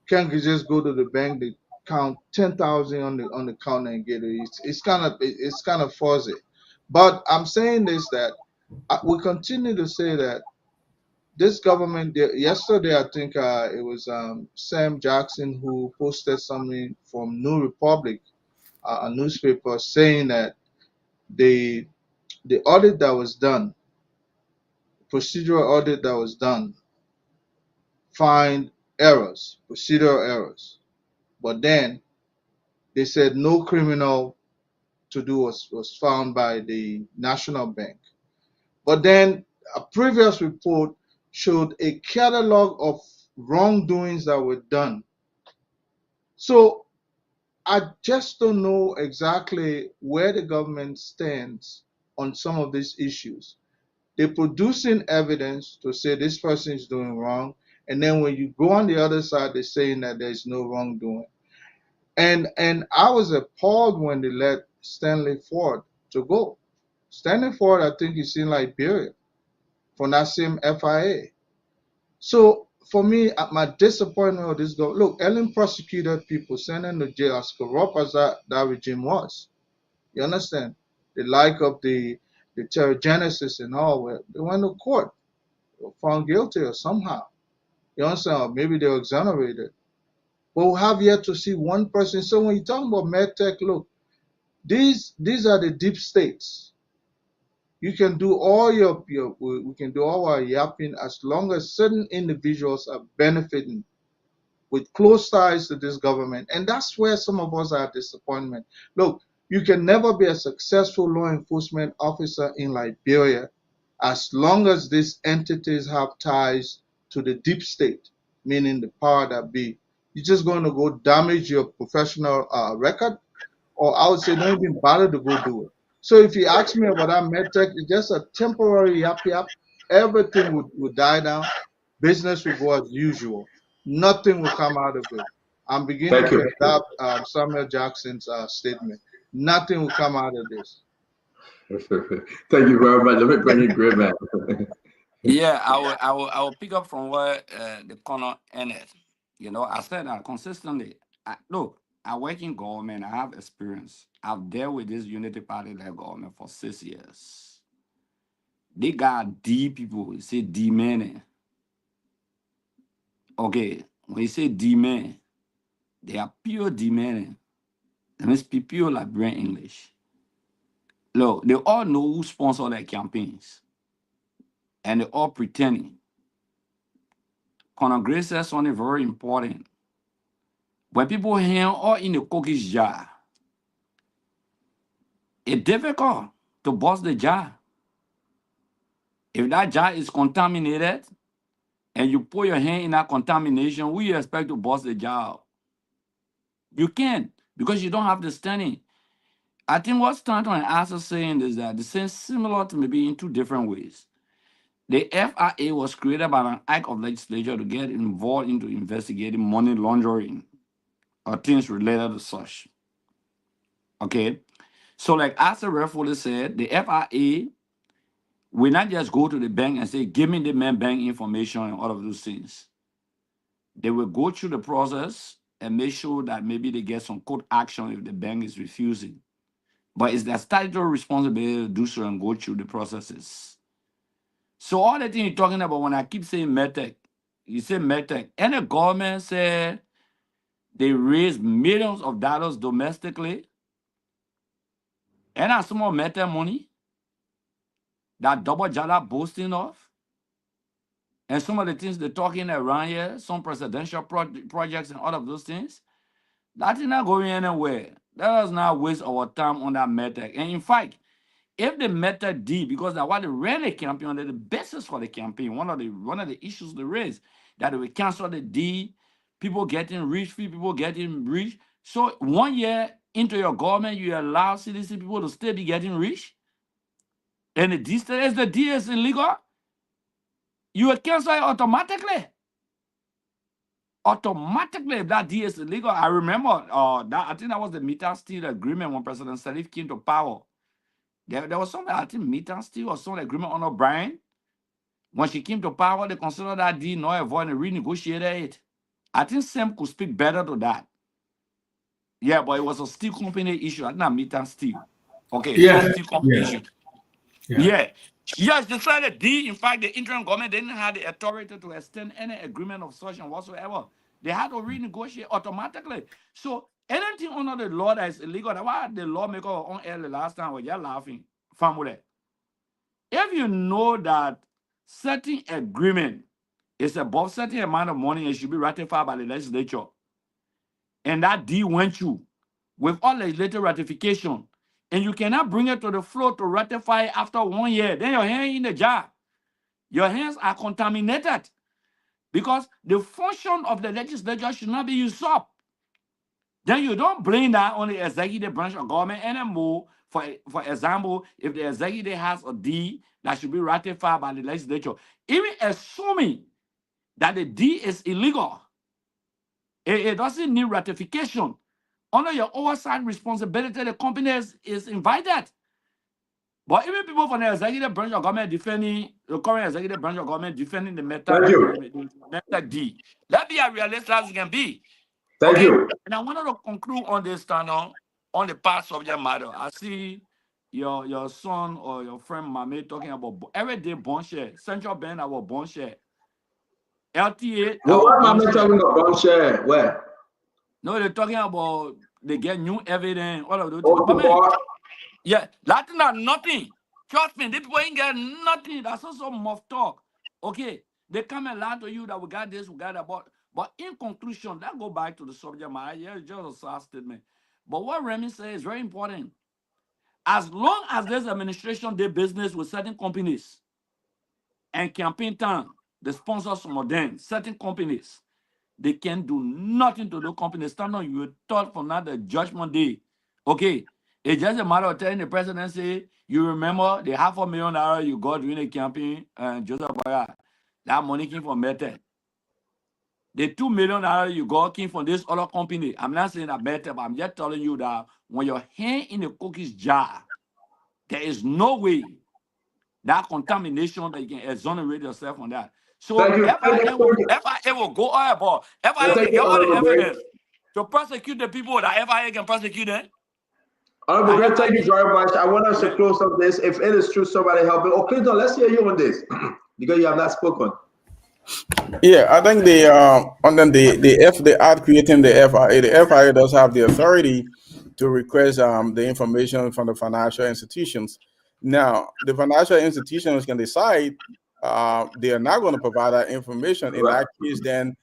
N: Can't you just go to the bank, they count 10,000 on the counter and get it? It's kind of fuzzy. But I'm saying this, that we continue to say that this government. Yesterday, I think it was Sam Jackson who posted something from New Republic, a newspaper, saying that the audit that was done, procedural audit that was done, find errors, procedural errors. But then they said no criminal to do was found by the National Bank. But then a previous report showed a catalog of wrongdoings that were done. So I just don't know exactly where the government stands on some of these issues. They're producing evidence to say this person is doing wrong, and then when you go on the other side, they're saying that there's no wrongdoing. And I was appalled when they let Stanley Ford to go. Stanley Ford, I think, is in Liberia from that same FIA. So for me, my disappointment with this government, look, Ellen prosecuted people, sent them to jail as corrupt as that regime was. You understand? They like up the Genesis and all, where they went to court, were found guilty or somehow. You understand? Or maybe they were exonerated. But we have yet to see one person. So when you talk about medtech, look, these are the deep states. You can do all we can do all our yapping as long as certain individuals are benefiting with close ties to this government. And that's where some of us are disappointment. Look, you can never be a successful law enforcement officer in Liberia as long as these entities have ties to the deep state, meaning the power that be. You're just going to go damage your professional record, or I would say don't even bother to go do it. So if you ask me about that medtech, it's just a temporary yap yap. Everything would die down. Business will go as usual. Nothing will come out of it. I'm beginning
Q: Thank
N: to
Q: you.
N: adopt Samuel Jackson's statement. Nothing will come out of this.
Q: Thank you very much. Let me bring in Great Man.
P: Yeah, I will pick up from where the corner ended. I said that consistently. Look, I work in government. I have experience. I've dealt with this unity party-led government for 6 years. They got D people. You say D men. Okay, when you say D men, they are pure D men. That means pure Liberian English. Look, they all know who sponsor their campaigns, and they all pretending. Conor Gray says something very important. When people hear all in the cookies jar, it's difficult to bust the jar. If that jar is contaminated and you put your hand in that contamination, who you expect to bust the jar out? You can't, because you don't have the standing. I think what Stanton and Asa saying is that the same similar to maybe in two different ways. The FIA was created by an act of legislature to get involved into investigating money laundering or things related to such. Okay? So, like as the referee said, the FIA will not just go to the bank and say, give me the main bank information and all of those things. They will go through the process and make sure that maybe they get some court action if the bank is refusing. But it's their statutory responsibility to do so and go through the processes. So all the things you're talking about, when I keep saying Mtech, you say Mtech, and the government said they raise millions of dollars domestically, and that's some more Mtech money that double jala boasting of. And some of the things they're talking around here, some presidential projects and all of those things, that is not going anywhere. Let us not waste our time on that Mtech. And in fact, if the Mtech did, because that's what they ran the campaign on, the basis for the campaign, one of the issues they raised, that they will cancel the D, people getting rich, free people getting rich. So 1 year into your government, you allow citizen people to still be getting rich, and the D status, the D is illegal, you will cancel it automatically. Automatically, if that D is illegal. I remember that I think that was the meter steel agreement when President Salif came to power. There was something, I think meter steel or some agreement on O'Brien. When she came to power, they considered that deal null and void and renegotiated it. I think Sam could speak better to that. Yeah, but it was a steel company issue, not meter steel. Okay, so
S: Yeah,
P: steel company issue.
S: yeah.
P: Yeah. Yes, they said that D, in fact, the interim government didn't have the authority to extend any agreement of such and whatsoever. They had to renegotiate automatically. So anything under the law that is illegal, that's why the lawmaker on air the last time was just laughing. Family. If you know that certain agreement is above certain amount of money and should be ratified by the legislature, and that deal went through with all legislative ratification, and you cannot bring it to the floor to ratify it after 1 year, then your hand in the jar. Your hands are contaminated because the function of the legislature should not be usurped. Then you don't blame that on the executive branch of government anymore. For example, if the executive has a deed that should be ratified by the legislature, even assuming that the deed is illegal, it doesn't need ratification. Under your oversight responsibility, the company is invited. But even people from the executive branch of government defending the current executive branch of government defending the meta D. Let be as realistic as it can be.
Q: Thank you.
P: And I wanted to conclude on this tunnel on the past subject matter. I see your son or your friend Mame talking about everyday bond share, central bank our bond share, LTA
Q: Well,
P: our
Q: what
P: bond
Q: am I
P: share.
Q: talking about share? Where?
P: No, they're talking about they get new evidence, all of those
Q: Oh,
P: things. But man,
Q: bond.
P: yeah, Latin are nothing. Trust me, these people ain't get nothing. That's also muff talk. Okay, they come and lie to you that we got this, we got that. But in conclusion, that go back to the subject matter. Yeah, it's just a sad statement. But what Remy says is very important. As long as this administration did business with certain companies and campaign time, the sponsors some of them, certain companies, they can do nothing to those companies. Stand on you thought from now the judgment day. Okay. It's just a matter of telling the presidency, you remember the $500,000 you got during the campaign, Joseph Boya, that money came from Mtech. The $2 million you got came from this other company. I'm not saying that better, but I'm just telling you that when your hand in the cookies jar, there is no way that contamination that you can exonerate yourself on that. So
Q: Thank you.
P: FIA will go all about. FIA
Q: Thank
P: can
Q: you,
P: get all the
Q: Honorable Gray.
P: evidence to prosecute the people that FIA can prosecute them.
Q: Honorable Gray, thank you very much. I want us to close up this. If it is true, somebody help me. Oh, Clinton, let's hear you on this because you have not spoken.
O: Yeah, I think the art creating the FIA does have the authority to request the information from the financial institutions. Now, the financial institutions can decide they are not going to provide that information. In that case, then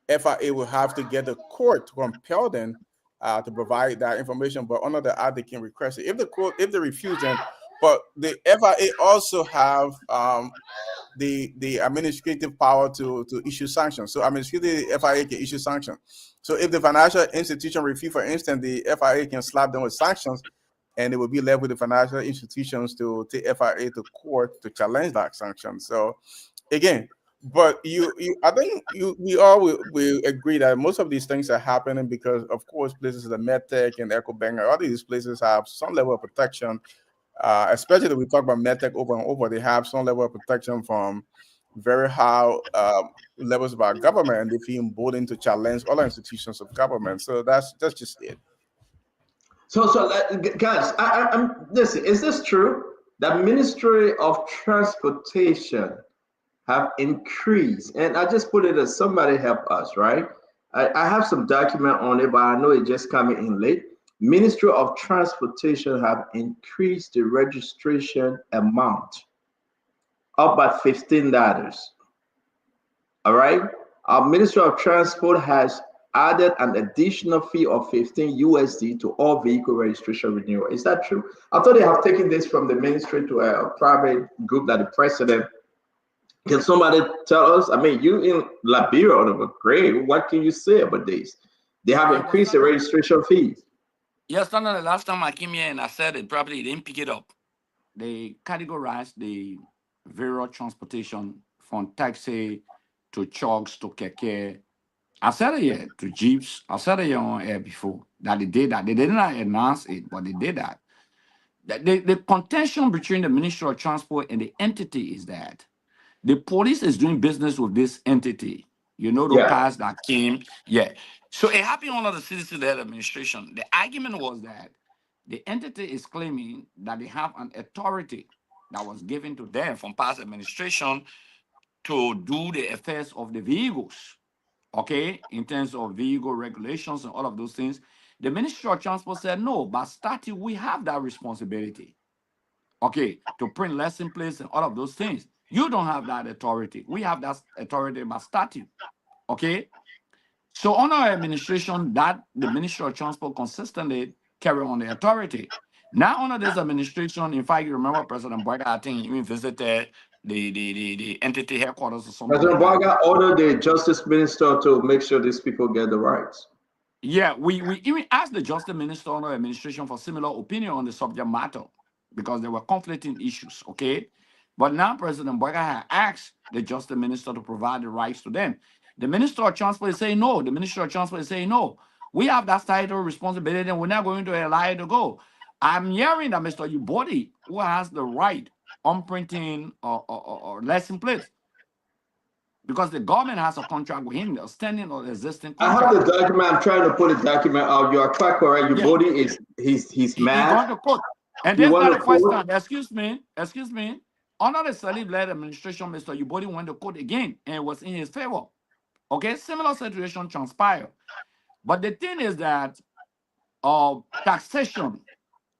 O: FIA will have to get the court to compel them to provide that information. But under the act, they can request it. If they refuse, then, but the FIA also have the administrative power to issue sanctions. So administratively, the FIA can issue sanctions. So if the financial institution refuse, for instance, the FIA can slap them with sanctions. and it will be left with the financial institutions to take FIA to court to challenge that sanction. So again, but I think we all will agree that most of these things are happening because, of course, places like Mtech and EcoBank, all these places have some level of protection. Especially when we talk about Mtech over and over, they have some level of protection from very high levels of our government, and they feel emboldened to challenge other institutions of government. So that's just it.
Q: So guys, I'm listen. Is this true? The Ministry of Transportation have increased, and I just put it as somebody help us, right? I have some document on it, but I know it just coming in late. Ministry of Transportation have increased the registration amount up by $15. All right. Our Ministry of Transport has added an additional fee of 15 USD to all vehicle registration renewal. Is that true? I thought they have taken this from the ministry to a private group that the president. Can somebody tell us? I mean, you in Liberia or the grave, what can you say about this? They have increased the registration fees.
P: Yes, the last time I came here and I said it, probably didn't pick it up. They categorized the various transportation from taxi to trucks to keke. I said it here to jeeps. I said it here on air before that they did that. They didn't announce it, but they did that. The contention between the Ministry of Transport and the entity is that the police is doing business with this entity. You know, the cars that came. Yeah. So it happened under the citizen administration. The argument was that the entity is claiming that they have an authority that was given to them from past administration to do the affairs of the vehicles. Okay, in terms of vehicle regulations and all of those things. The Ministry of Transport said, no, but statute, we have that responsibility. Okay, to print lesson plates and all of those things. You don't have that authority. We have that authority by statute. Okay, so under our administration, that the Ministry of Transport consistently carry on the authority. Now under this administration, in fact, you remember President Boyka, I think he visited the entity headquarters or something.
Q: President Boyka ordered the Justice Minister to make sure these people get the rights.
P: Yeah, we even asked the Justice Minister under administration for similar opinion on the subject matter because there were conflicting issues, okay? But now President Boyka had asked the Justice Minister to provide the rights to them. The Minister of Transport is saying no. The Minister of Transport is saying no. We have that statutory responsibility and we're not going to allow it to go. I'm hearing that Mr. Ubodi, who has the right on printing or lesson plates, because the government has a contract with him, they're standing on the existing contract.
Q: I have the document. I'm trying to put the document out. You are quite correct. Your body is he's mad.
P: He's going to court. And this is not the first time. Excuse me. Under the Salib-led administration, Mr. Ubodi went to court again and it was in his favor. Okay, similar situation transpired. But the thing is that taxation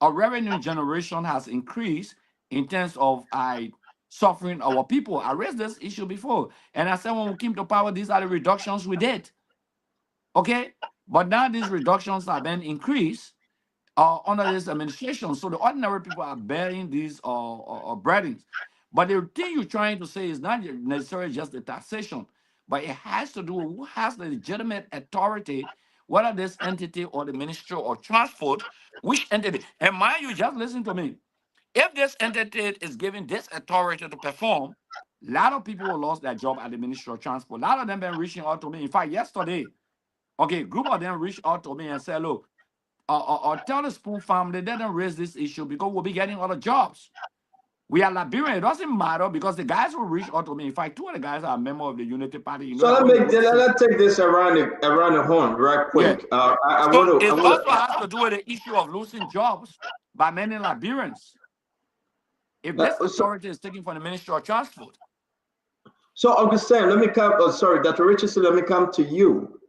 P: or revenue generation has increased in terms of suffering our people. I raised this issue before. And I said when we came to power, these are the reductions we did. Okay? But now these reductions have been increased under this administration. So the ordinary people are bearing these burdens. But the thing you're trying to say is not necessarily just the taxation, but it has to do with who has the legitimate authority, whether this entity or the Ministry of Transport, which entity. And mind you, just listen to me. If this entity is given this authority to perform, a lot of people will lost their job at the Ministry of Transport. A lot of them been reaching out to me. In fact, yesterday, okay, a group of them reached out to me and said, look, tell the Spoon family they don't raise this issue because we'll be getting other jobs. We are Liberian. It doesn't matter because the guys who reach out to me, in fact, two of the guys are a member of the Unity Party. You know,
Q: so let's take this around the horn right quick.
P: Yeah. It also has to do with the issue of losing jobs by many Liberians. If this authority is taken from the Ministry of Transport.
Q: So Augustine, let me come. Sorry, Dr. Richardson, let me come to you.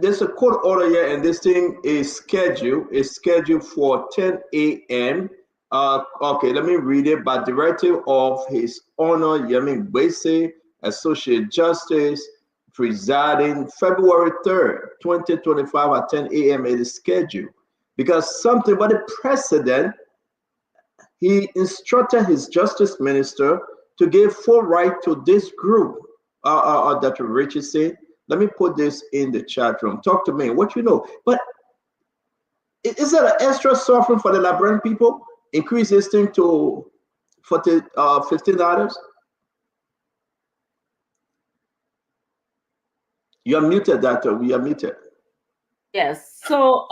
Q: There's a court order here, and this thing is scheduled for 10 a.m. Okay, let me read it. By directive of His Honor Yemin Gbese, Associate Justice, presiding February 3rd, 2025 at 10 a.m. It is scheduled because something by the president, he instructed his justice minister to give full right to this group. Dr. Richardson, let me put this in the chat room. Talk to me. What you know? But Is that an extra suffering for the Liberian people? Increase this thing to $15? You're muted, Doctor. We are muted.
A: Yes. So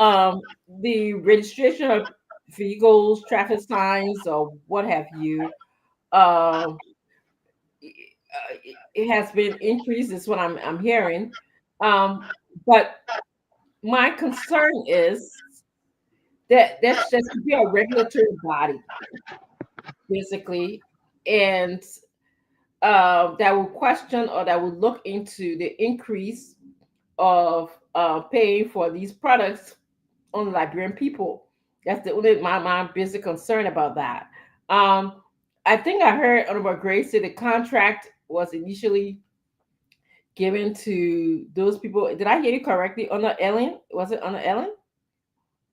A: the registration of vehicles, traffic signs, or what have you, um, it has been increased. Is what I'm hearing. But my concern is that there should be a regulatory body, basically, and that will question or that will look into the increase of paying for these products on Liberian people. That's the only my basic concern about that. Um, I think I heard Honorable Grace say the contract was initially given to those people. Did I hear you correctly? On the Ellen? Was it on the Ellen?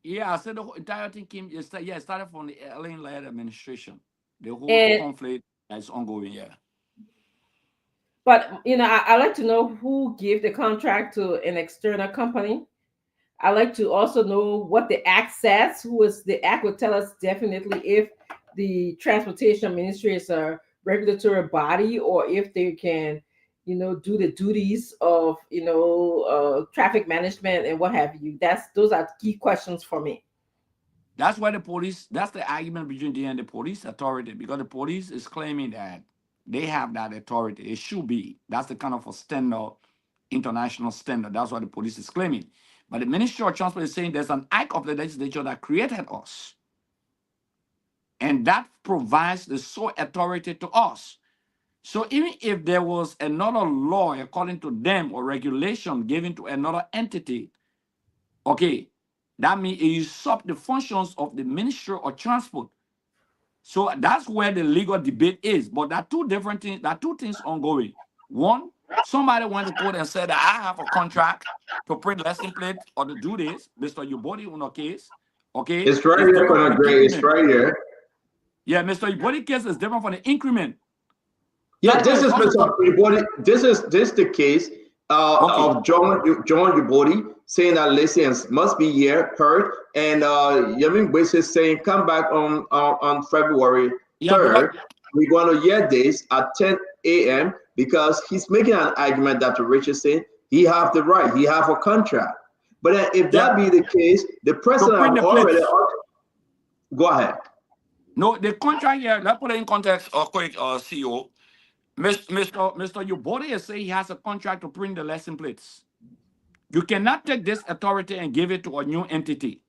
P: Yeah, I said the whole entire thing came. It started from the Ellen-led administration. The whole
A: And
P: conflict is ongoing. Yeah.
A: but I like to know who gave the contract to an external company. I like to also know what the act says. Who is the act will tell us definitely if the transportation ministry is a regulatory body or if they can, do the duties of traffic management and what have you. Those are key questions for me.
P: That's why the police, that's the argument between they and the police authority, because the police is claiming that they have that authority. It should be. That's the kind of a standard, international standard. That's what the police is claiming. But the Ministry of Transport is saying there's an act of the legislature that created us. And that provides the sole authority to us. So even if there was another law, according to them, or regulation given to another entity, okay, that means it usurps the functions of the Ministry of Transport. So that's where the legal debate is. But there are two different things, there are two things ongoing. One, somebody went to court and said that I have a contract to print license plate or to do this, Mr. Ubodi on a case. Okay,
Q: It's right
P: it's
Q: here,
P: different from
Q: Colonel
P: the
Q: Gray. It's
P: increment.
Q: right here.
P: Yeah, Mr. Ubodi case is different from the increment.
Q: Yeah, this is Mr. Ubodi. This is the case of John Ubodi saying that license must be here heard, and Yamin Bwese is saying come back on February 3rd. We're going to hear this at 10 a.m. because he's making an argument that Richardson he have the right, he have a contract. But if that be the case, the president have already. Go ahead.
P: No, the contract here, let's put it in context, quick, CEO. Mr. Ubodi is saying he has a contract to print the lesson plates. You cannot take this authority and give it to a new entity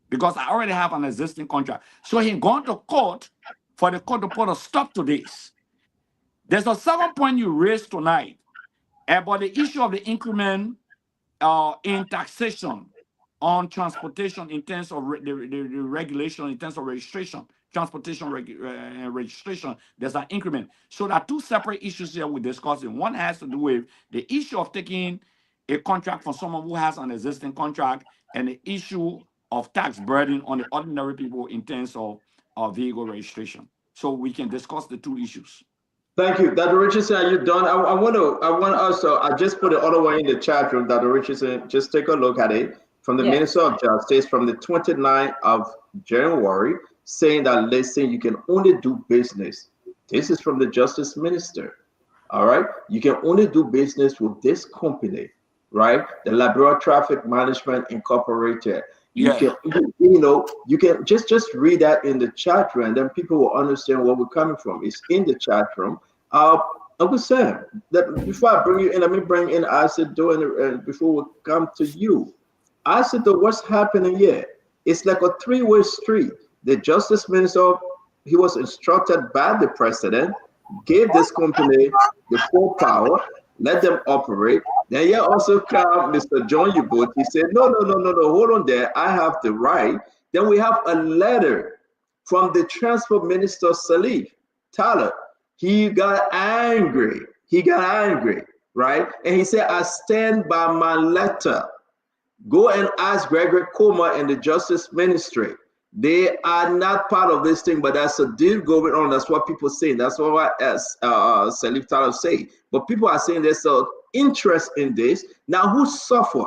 P: because I already have an existing contract. So he's gone to court for the court to put a stop to this. There's a second point you raised tonight about the issue of the increment in taxation on transportation in terms of the regulation, in terms of registration, transportation registration, there's an increment. So there are two separate issues here we're discussing. One has to do with the issue of taking a contract from someone who has an existing contract and the issue of tax burden on the ordinary people in terms of vehicle registration. So we can discuss the two issues.
Q: Thank you. Dr. Richardson, are you done? I want us to, I just put the other one in the chat room, Dr. Richardson, just take a look at it from the Minister of Justice from the 29th of January, saying that, listen, you can only do business. This is from the Justice Minister. All right. You can only do business with this company, right? The Liberia Traffic Management Incorporated. You can, you can just read that in the chat room, and then people will understand where we're coming from. It's in the chat room. Uncle Sam, that before I bring you in, let me bring in Asido before we come to you. Asido, what's happening here? It's like a three-way street. The Justice Minister, he was instructed by the President, gave this company the full power, let them operate. Then here also come Mr. John Ubodi. He said, no, hold on there. I have the right. Then we have a letter from the Transport Minister, Salif Tyler. He got angry. Right? And he said, I stand by my letter. Go and ask Gregory Coma and the Justice Ministry. They are not part of this thing, but that's a deal going on. That's what people say. That's what Salif Tyler say. But people are saying there's an interest in this. Now, who suffer?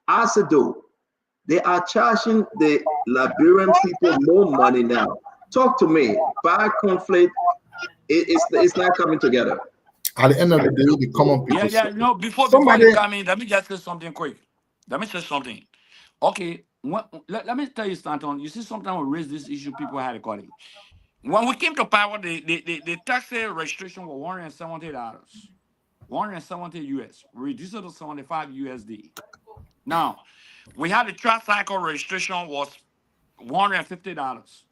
Q: Asido, They are charging the Liberian people more money now. Talk to me. By conflict, it's not coming together.
R: At the end of the day, the common people.
P: Yeah. No, before
R: Somebody,
P: you come in, let me just say something quick. Let me say something. Okay, let me tell you, Stanton. You see, sometimes we raise this issue, people had a calling. When we came to power, the tax registration was $170, 170 US, reduced it to 75 USD. Now, we had the tricycle registration was $150,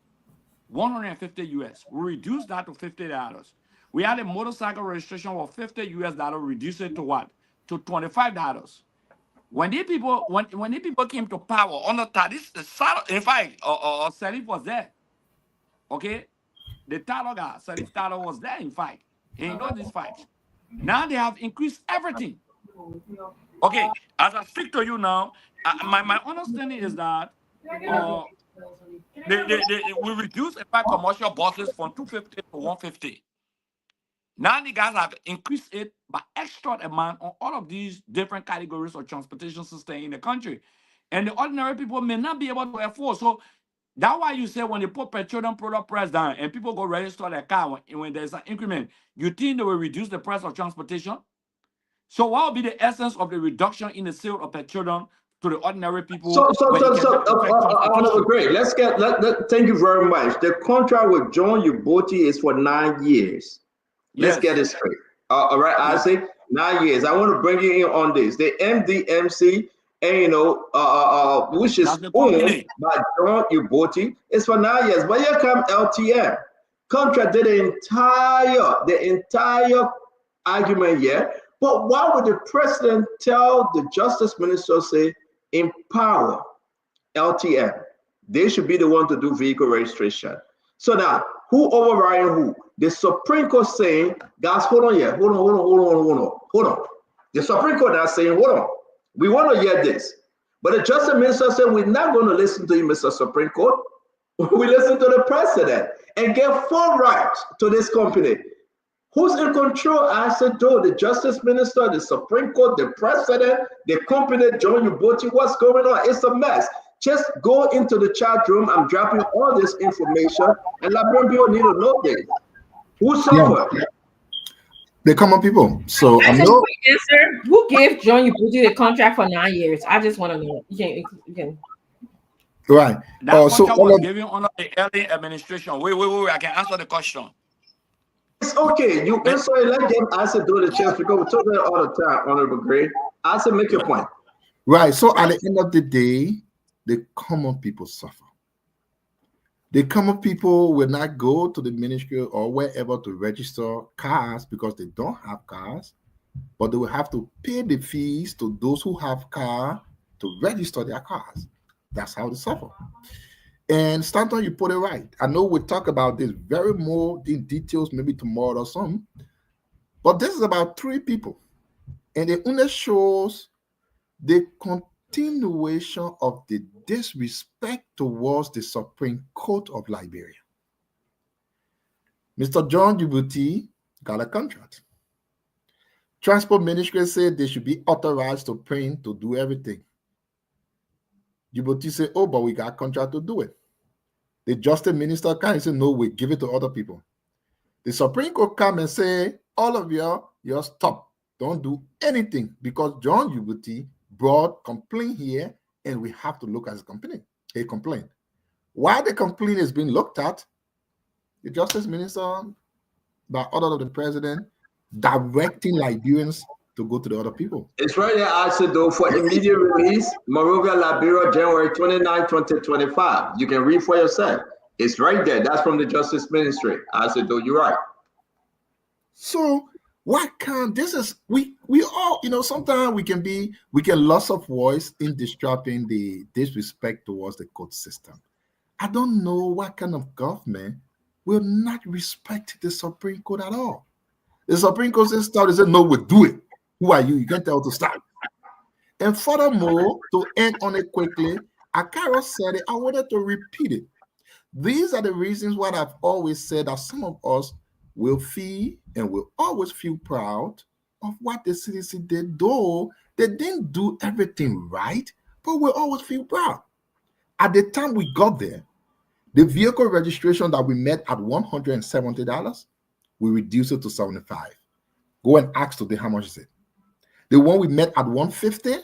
P: 150 US. We reduced that to $50. We had a motorcycle registration was $50 US, reduced it to what? To $25. When the people when the people came to power under this, in fact, Salif was there. Okay, the Talo guy, Salif Talo was there. In fact, he knows this fact. Now they have increased everything. Okay, as I speak to you now, my understanding is that they will reduce in fact commercial buses from 250 to 150. Now the guys have increased it by extra amount on all of these different categories of transportation system in the country. And the ordinary people may not be able to afford. So that's why you say when they put petroleum product price down and people go register their car when there's an increment, you think they will reduce the price of transportation? So what will be the essence of the reduction in the sale of petroleum to the ordinary people?
Q: Great. Thank you very much. The contract with John Uboti is for 9 years. Let's get it straight. All right, Isaac, 9 years. I want to bring you in on this. The MDMC, and which is owned by John Uboti, is for 9 years. But here come LTM. Contracted the entire argument here. But why would the president tell the justice minister, say, empower LTM? They should be the one to do vehicle registration. So now, who overriding who? The Supreme Court saying, guys, hold on here, hold on. The Supreme Court now saying, hold on, we want to hear this. But the justice minister said, we're not going to listen to you, Mr. Supreme Court. We listen to the president and get full rights to this company. Who's in control? I said, the justice minister, the Supreme Court, the president, the company, John Uboti. What's going on? It's a mess. Just go into the chat room. I'm dropping all this information, and Liberian people need to know this. Who suffered?
R: Yeah. The common people. So I know.
A: Answer. Who gave John Uboti the contract for 9 years? I just want to know. You can.
R: Right.
P: That contract was given under the early administration. Wait. I can answer the question.
Q: It's okay. You answer it. Let them answer do the chance because we talk about it all the time, Honorable Gray. Answer, make your point.
R: Right. So at the end of the day, the common people suffer. The common people will not go to the ministry or wherever to register cars because they don't have cars, but they will have to pay the fees to those who have cars to register their cars. That's how they suffer. And Stanton, you put it right. I know we'll talk about this very more in details, maybe tomorrow or something. But this is about 3 people. And it only shows the continuation of the disrespect towards the Supreme Court of Liberia. Mr. John Uboti got a contract. Transport Ministry said they should be authorized to print, to do everything. Uboti said, but we got a contract to do it. The Justice Minister can say, no, we give it to other people. The Supreme Court come and say, all of you stop. Don't do anything because John Uboti brought complaint here and we have to look at his complaint. A complaint. While the complaint is being looked at, the Justice Minister, by order of the President, directing Liberians to go to the other people.
Q: It's right there, I said, though, for immediate release, Monrovia, Liberia, January 29, 2025. You can read for yourself. It's right there. That's from the Justice Ministry. I said, though, you're right.
R: So why can't we all, sometimes we can loss of voice in disrupting the disrespect towards the court system. I don't know what kind of government will not respect the Supreme Court at all. The Supreme Court says stop, they say, no, we'll do it. Who are you? You can't tell to stop. And furthermore, to end on it quickly, Akara said it, I wanted to repeat it. These are the reasons why I've always said that some of us will feel and will always feel proud of what the CDC did, though they didn't do everything right, but we always feel proud. At the time we got there, the vehicle registration that we met at $170, we reduced it to $75. Go and ask today how much is it. The one we met at $150,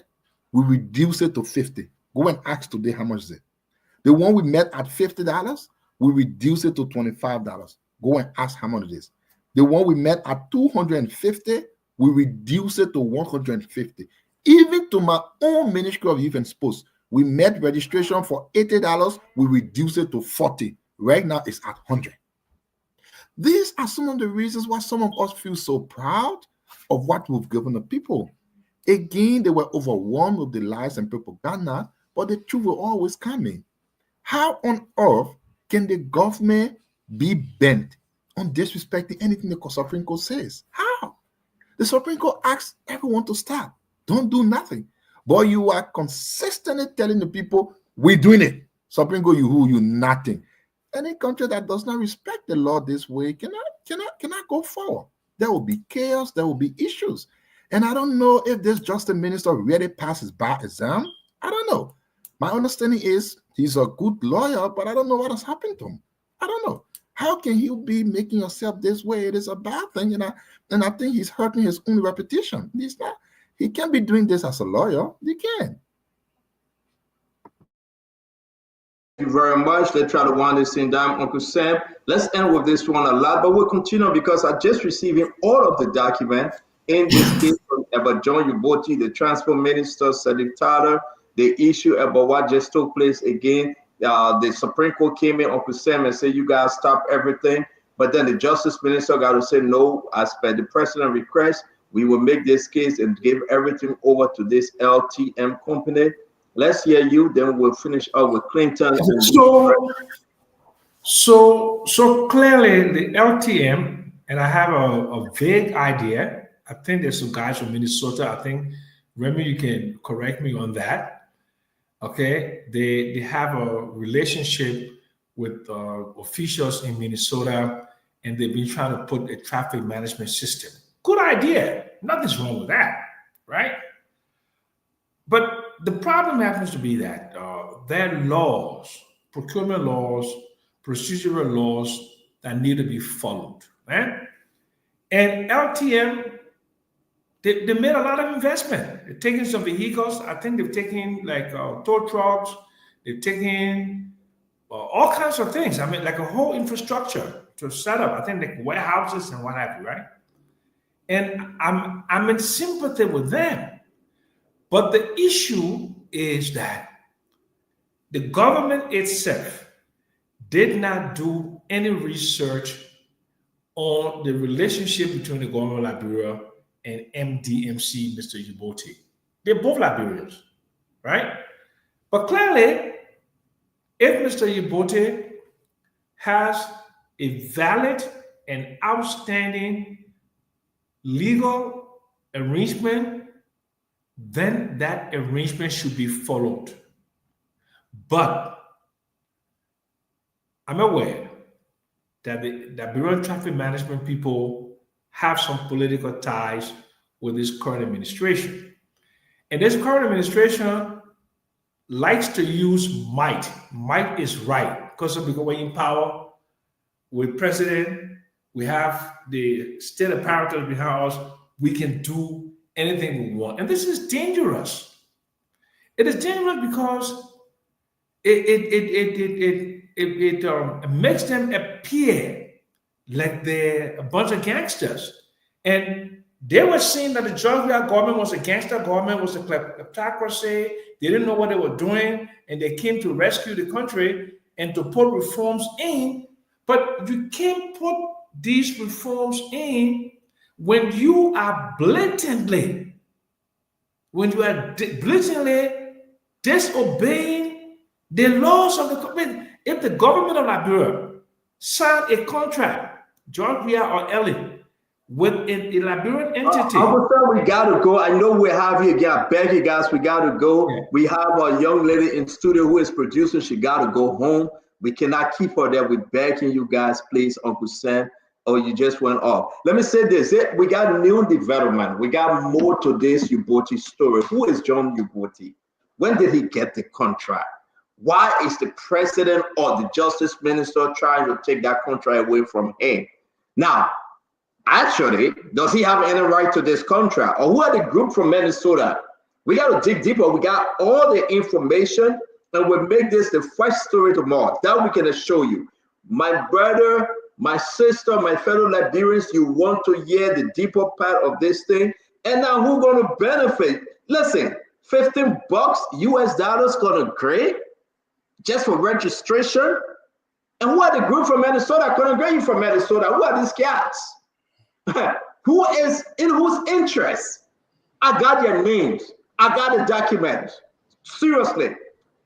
R: we reduced it to $50. Go and ask today how much is it. The one we met at $50, we reduced it to $25. Go and ask how much it is. The one we met at $250, we reduced it to $150. Even to my own Ministry of Youth and Sports, we met registration for $80, we reduced it to $40. Right now it's at $100. These are some of the reasons why some of us feel so proud of what we've given the people. Again, they were overwhelmed with the lies and propaganda, but the truth will always come in. How on earth can the government be bent on disrespecting anything the Supreme Court says? How? The Supreme Court asks everyone to stop. Don't do nothing. But you are consistently telling the people, we're doing it. Supreme Court, you nothing. Any country that does not respect the law this way cannot go forward. There will be chaos, there will be issues. And I don't know if this Justice Minister really passed his bar exam. I don't know. My understanding is he's a good lawyer, but I don't know what has happened to him. I don't know. How can you be making yourself this way? It is a bad thing, and I think he's hurting his own reputation. He can't be doing this as a lawyer. He can.
Q: Thank you very much. Let's try to wind this thing down, Uncle Sam. Let's end with this one a lot, but we'll continue because I just received all of the document in this case about John Uboti, the Transport Minister, Sadiq Tyler, the issue about what just took place again. The Supreme Court came in, Uncle Sam, and said, you guys stop everything. But then the Justice Minister got to say, no, as per the President request, we will make this case and give everything over to this LTM company. Let's hear you, then we'll finish up with Clinton.
S: So clearly the LTM, and I have a vague idea. I think there's some guys from Minnesota. I think, Remy, you can correct me on that. Okay, they have a relationship with officials in Minnesota, and they've been trying to put a traffic management system. Good idea. Nothing's wrong with that, right? But the problem happens to be that there are laws, procurement laws, procedural laws that need to be followed, right? And LTM, they made a lot of investment. They're taking some vehicles. I think they've taken like tow trucks. They've taken all kinds of things. I mean, like a whole infrastructure to set up. I think like warehouses and what have you, right? And I'm in sympathy with them. But the issue is that the government itself did not do any research on the relationship between the government of Liberia and MDMC, Mr. Uboti. They're both Liberians, right? But clearly, if Mr. Uboti has a valid and outstanding legal arrangement, then that arrangement should be followed. But I'm aware that the Bureau of Traffic Management people have some political ties with this current administration. And this current administration likes to use might. Might is right. Because we're in power with president, we have the state apparatus behind us, we can do anything we want. And this is dangerous. It is dangerous because it makes them appear like they're a bunch of gangsters. And they were saying that the Georgia government was a gangster government, was a kleptocracy. They didn't know what they were doing, and they came to rescue the country and to put reforms in. But you can't put these reforms in when you are blatantly disobeying the laws of the government. If the government of Liberia signed a contract, Georgia or Ellie, with a Liberian entity.
Q: We gotta go. I know we have you again. I beg you guys, we gotta go. Yeah. We have a young lady in studio who is producing. She gotta go home. We cannot keep her there. We're begging you guys, please, Uncle Sam. Or you just went off. Let me say this. We got new development. We got more to this Uboti story. Who is John Uboti? When did he get the contract? Why is the president or the justice minister trying to take that contract away from him? Now, actually, does he have any right to this contract? Or who are the group from Minnesota? We got to dig deeper. We got all the information, and we'll make this the first story tomorrow. That we can show you. My brother, my sister, my fellow Liberians, you want to hear the deeper part of this thing. And now who's going to benefit? Listen, $15 US dollars going to agree just for registration? And who are the group from Minnesota going to agree you from Minnesota? Who are these cats? Who is in whose interest? I got your names. I got the documents. Seriously,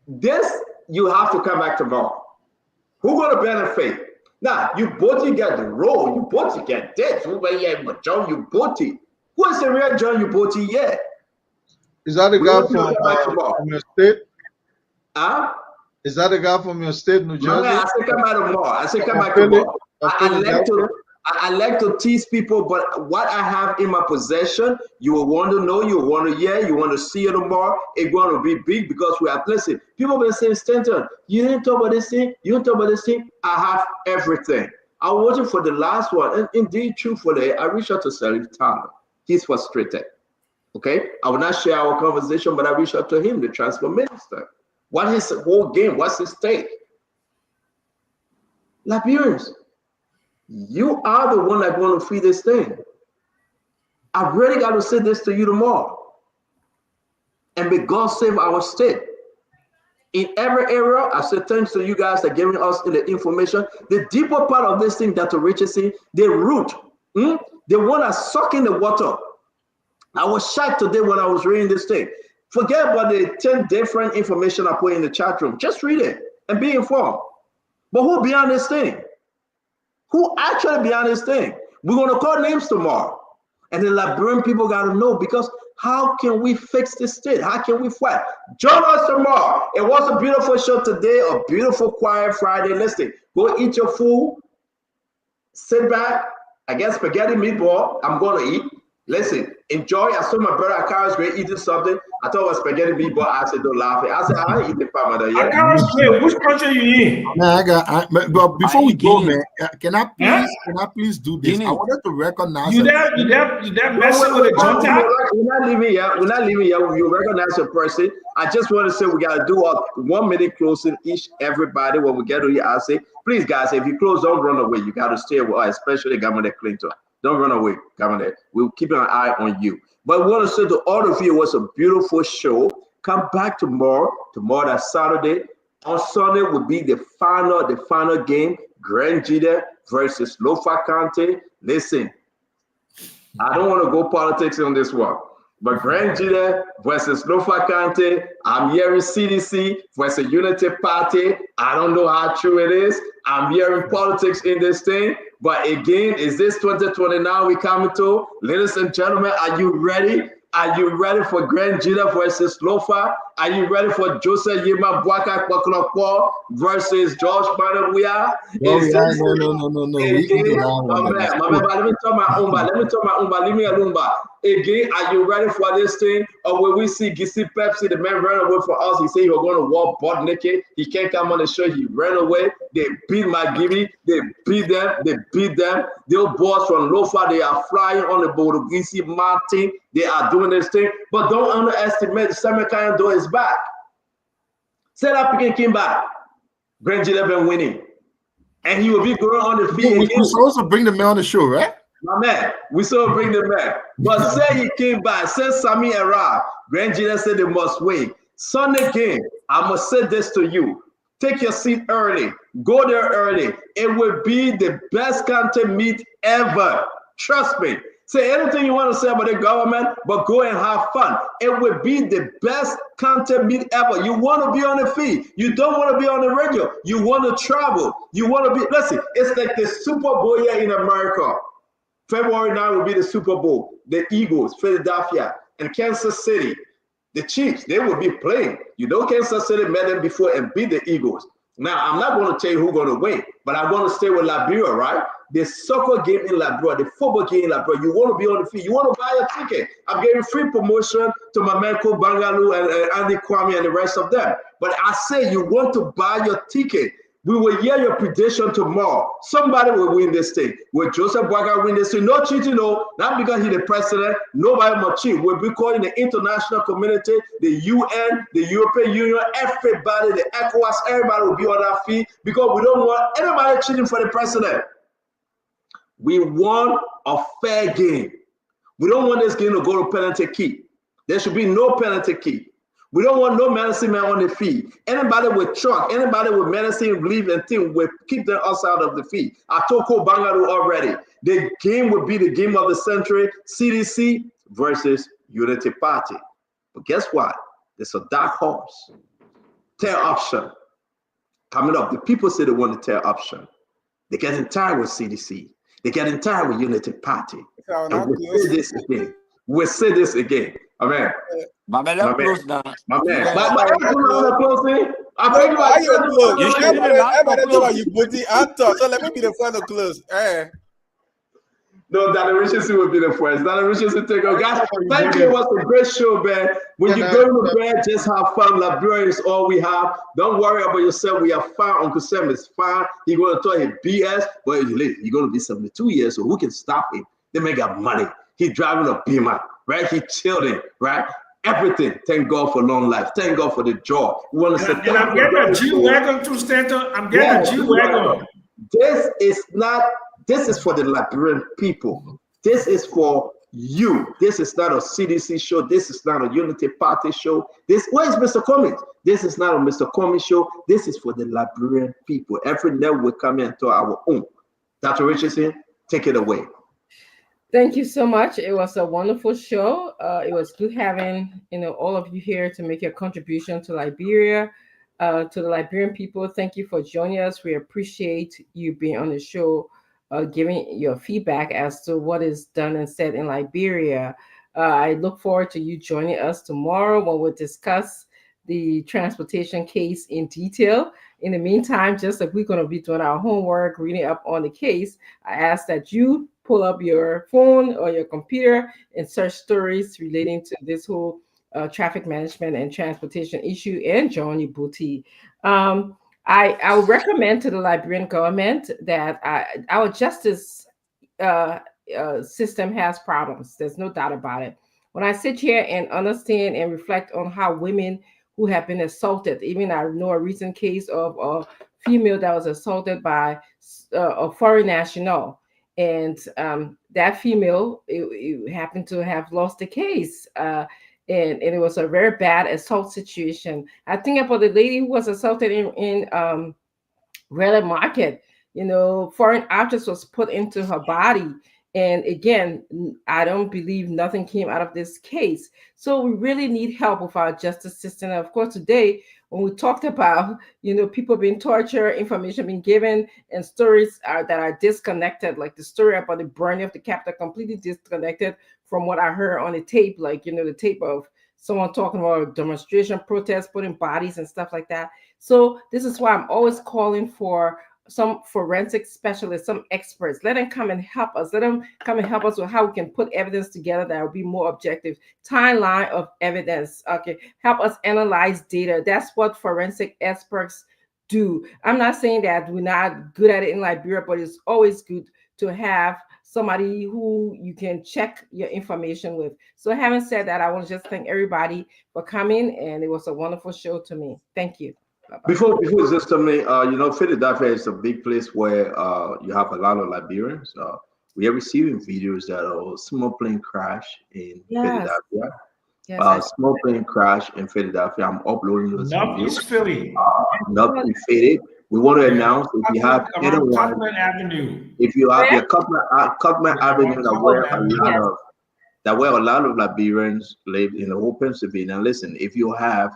Q: this you have to come back tomorrow. Who gonna benefit? Now you both get the role. You both get this. Who John Uboti? Who is the real John Uboti yet?
N: Is that the guy from your state?
Q: Huh?
N: Is that the guy from your state, New Jersey?
Q: I say come back tomorrow. I say come back tomorrow. I like to tease people, but what I have in my possession, you will want to know, you will want to hear, you want to see it tomorrow. It's going to be big because we are listen. People have been saying, Stanton, you didn't talk about this thing, you didn't talk about this thing. I have everything. I was waiting for the last one, and indeed, truthfully, I reached out to Salif Tana. He's frustrated. Okay, I will not share our conversation, but I reached out to him, the transport minister. What is the whole game? What's his stake? Liberians, you are the one that's going to feed this thing. I've really got to say this to you tomorrow. And may God save our state. In every area, I say thanks to you guys that giving us the information. The deeper part of this thing, Dr. Richardson, the root, the one that's sucking the water. I was shocked today when I was reading this thing. Forget about the 10 different information I put in the chat room. Just read it and be informed. But who behind this thing? Who actually behind this thing? We're going to call names tomorrow. And the Liberian people got to know, because how can we fix this state? How can we fight? Join us tomorrow. It was a beautiful show today, a beautiful quiet Friday. Listen, go eat your food. Sit back. I get spaghetti meatball. I'm going to eat. Listen, enjoy. I saw my brother Akaris great eating something. I thought it was spaghetti meatball. I said, don't laugh. I said, I ain't eating mother yet.
S: Akaris, which country you in?
R: Man, but before we go, man, can I please do this? I wanted to recognize
S: you there messing with a junta?
Q: We're not leaving here. We're not leaving here. You recognize a person. I just want to say we got to do a 1 minute closing each, everybody. When we get to here, I say, please, guys, if you close, don't run away. You got to stay with us, especially Governor Clinton. Don't run away, Governor. We'll keep an eye on you. But we want to say to all of you, it was a beautiful show. Come back tomorrow. Tomorrow, that's Saturday. On Sunday will be the final game. Grand Jida versus Lofa County. Listen, I don't want to go politics on this one. But Grand Jida versus Lofa County, I'm hearing CDC versus Unity Party. I don't know how true it is. I'm hearing politics in this thing. But again, is this 2029 we coming to? Ladies and gentlemen, are you ready? Are you ready for Grand Jida versus Lofa? Are you ready for Joseph Yima Bwaka Kwakulakwa versus George Manawia?
R: No. We can do that one.
Q: Let me tell my Umba. Leave me alone. Again, are you ready for this thing? Or will we see Gissy Pepsi, the man ran away from us? He said he was going to walk butt naked. He can't come on the show. He ran away. They beat McGibby. They beat them. Those boys from Lofa, they are flying on the Borogisi Mountain. They are doing this thing. But don't underestimate the Samarkand door is back. Set up again, came back. Grand Jida been winning. And he will be going on the field.
R: We're supposed to bring the man on the show, right?
Q: My man, we still bring the man. But say he came back, say Sami Era, Grand Jida said they must win. Sunday game, I must say this to you. Take your seat early. Go there early. It will be the best county meet ever. Trust me. Say anything you want to say about the government, but go and have fun. It will be the best content meet ever. You want to be on the feed. You don't want to be on the radio. You want to travel. You want to be, listen, it's like the Super Bowl here in America. February 9 will be the Super Bowl. The Eagles, Philadelphia, and Kansas City. The Chiefs, they will be playing. You know Kansas City met them before and beat the Eagles. Now, I'm not going to tell you who's going to win, but I'm going to stay with Liberia, right? the soccer game in Liberia, the football game in Liberia, you want to be on the field, you want to buy a ticket. I'm getting free promotion to my man Ko Bangaloo and Andy Kwame and the rest of them. But I say you want to buy your ticket. We will hear your prediction tomorrow. Somebody will win this thing. Will Joseph Boakai win this thing? No cheating, no. Not because he's the president. Nobody must cheat. We'll be calling the international community, the UN, the European Union, everybody, the ECOWAS, everybody will be on our feet because we don't want anybody cheating for the president. We want a fair game. We don't want this game to go to penalty kick. There should be no penalty kick. We don't want no menacing man on the field. Anybody with truck, anybody with menacing belief and think will keep them outside of the field. I told Ko Bangaloo already. The game will be the game of the century, CDC versus Unity Party. But guess what? There's a dark horse. Tear option coming up. The people say they want the tear option. They're getting tired with CDC. They're getting tired with Unity Party. And we'll say this again. We'll say this again. Amen.
P: My man, let's close now.
Q: My man.
P: Yeah.
Q: But I'm closing. I beg you,
O: Why you close?
P: You should be the last
O: Everybody
P: to
O: tell
P: close.
O: you booty answer. So let me be the first to close.
Q: No, Dr. Richardson will be the first. Dr. Richardson, take over. Guys, thank you. It was a great show, man. When you go to bed, just have fun. Liberia is all we have. Don't worry about yourself. We are fine. Uncle Sam is fine. He's going to tell his BS, but he's going to be 72 years, so who can stop him? They make up money. He's driving a Beamer, right? He's chilling, right? Everything. Thank God for long life. Thank God for the joy. We want to say,
S: and I'm getting a G-Wagon too, Stanton. I'm getting a G-Wagon.
Q: This is for the Liberian people. This is for you. This is not a CDC show. This is not a Unity Party show. Where is Mr. Cummings? This is not a Mr. Cummings show. This is for the Liberian people. Every network coming into our own. Dr. Richardson, take it away.
A: Thank you so much. It was a wonderful show. It was good having all of you here to make your contribution to Liberia, to the Liberian people. Thank you for joining us. We appreciate you being on the show, giving your feedback as to what is done and said in Liberia. I look forward to you joining us tomorrow when we'll discuss the transportation case in detail. In the meantime, just like we're going to be doing our homework, reading up on the case, I ask that you pull up your phone or your computer and search stories relating to this whole traffic management and transportation issue and Johnny Booty. I would recommend to the Liberian government that our justice system has problems. There's no doubt about it. When I sit here and understand and reflect on how women who have been assaulted, even I know a recent case of a female that was assaulted by a foreign national, and that female it happened to have lost the case, and it was a very bad assault situation. I think about the lady who was assaulted in Red Market. Foreign objects was put into her body. And again, I don't believe nothing came out of this case. So we really need help with our justice system. And of course, today, when we talked about, people being tortured, information being given, and stories that are disconnected, like the story about the burning of the Capitol, completely disconnected from what I heard on the tape, like, the tape of someone talking about a demonstration, protest, putting bodies and stuff like that. So this is why I'm always calling for some forensic specialists, some experts. Let them come and help us. Let them come and help us with how we can put evidence together that will be more objective. Timeline of evidence. Okay, help us analyze data. That's what forensic experts do. I'm not saying that we're not good at it in Liberia, but it's always good to have somebody who you can check your information with. So having said that, I want to just thank everybody for coming, and it was a wonderful show to me. Thank you. Bye-bye.
Q: Before just tell me, Philadelphia is a big place where you have a lot of Liberians. We are receiving videos that are small plane crash in Philadelphia.
A: Yes,
Q: small plane crash in Philadelphia. I'm uploading those
S: Not
Q: videos.
S: East Philly.
Q: Not fitted. We want to announce if you have anyone,
S: Cutman Avenue.
Q: if you have your Cutman Avenue that where a lot of Liberians live in the whole Pennsylvania. Listen, if you have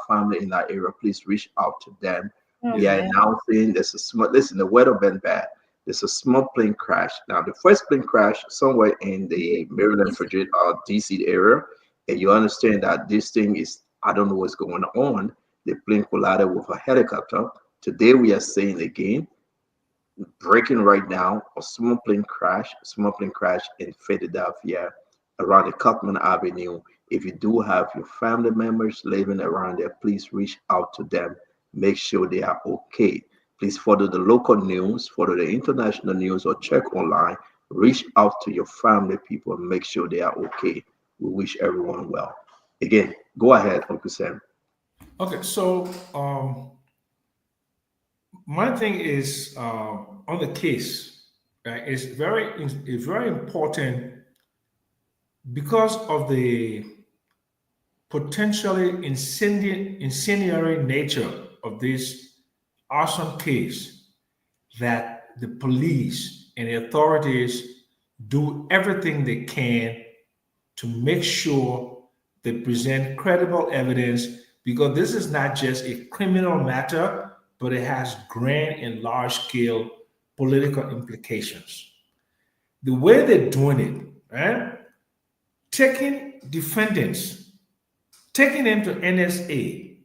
Q: family in that area, please reach out to them. We are announcing there's a small. Listen, the weather been bad. There's a small plane crash. Now, the first plane crash somewhere in the Maryland, Virginia, DC area, and you understand that this thing is, I don't know what's going on. The plane collided with a helicopter. Today we are saying again, breaking right now, a small plane crash in Philadelphia around the Cutman Avenue. If you do have your family members living around there, please reach out to them. Make sure they are okay. Please follow the local news, follow the international news, or check online. Reach out to your family people and make sure they are okay. We wish everyone well. Again, go ahead, Uncle Sam.
S: Okay, so my thing is on the case, right? It's very important because of the potentially incendiary nature of this arson case that the police and the authorities do everything they can to make sure they present credible evidence because this is not just a criminal matter, but it has grand and large scale political implications. The way they're doing it, right? Taking defendants, taking them to NSA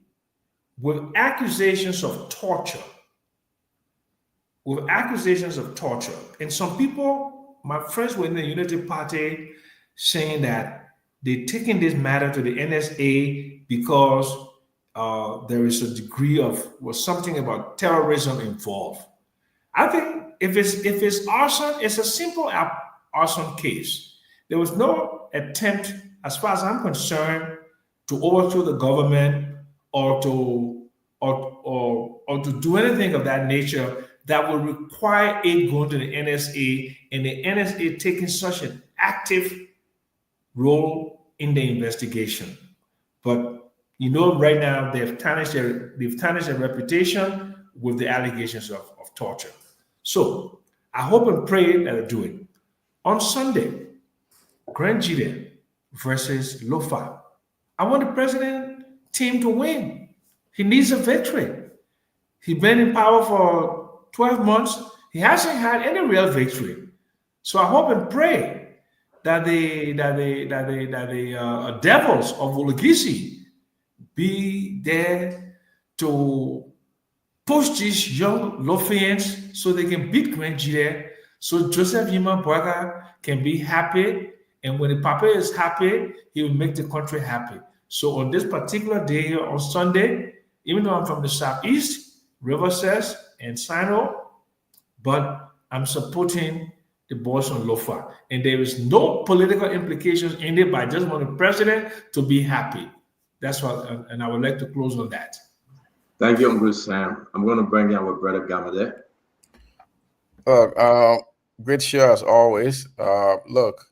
S: with accusations of torture, And some people, my friends were in the Unity Party, saying that they're taking this matter to the NSA because there is a degree of was something about terrorism involved. I think if it's arson, it's a simple arson case. There was no attempt, as far as I'm concerned, to overthrow the government or to do anything of that nature that would require it going to the NSA and the NSA taking such an active role in the investigation. But right now they've tarnished their reputation with the allegations of torture. So I hope and pray that they do it. On Sunday, Grand Jide versus Lofa. I want the president team to win. He needs a victory. He's been in power for 12 months. He hasn't had any real victory. So I hope and pray that the devils of Wologisi be there to push these young Lofians so they can beat Grand Jide, so Joseph Yima Braga can be happy. And when the Papa is happy, he will make the country happy. So on this particular day, on Sunday, even though I'm from the Southeast, River says, and Sino, but I'm supporting the boys on Lofa. And there is no political implications in it, but I just want the president to be happy. That's what, and I would like to close on that.
Q: Thank you, Uncle Sam. I'm going to bring in our brother Gamade.
O: Look, great show as always. Look,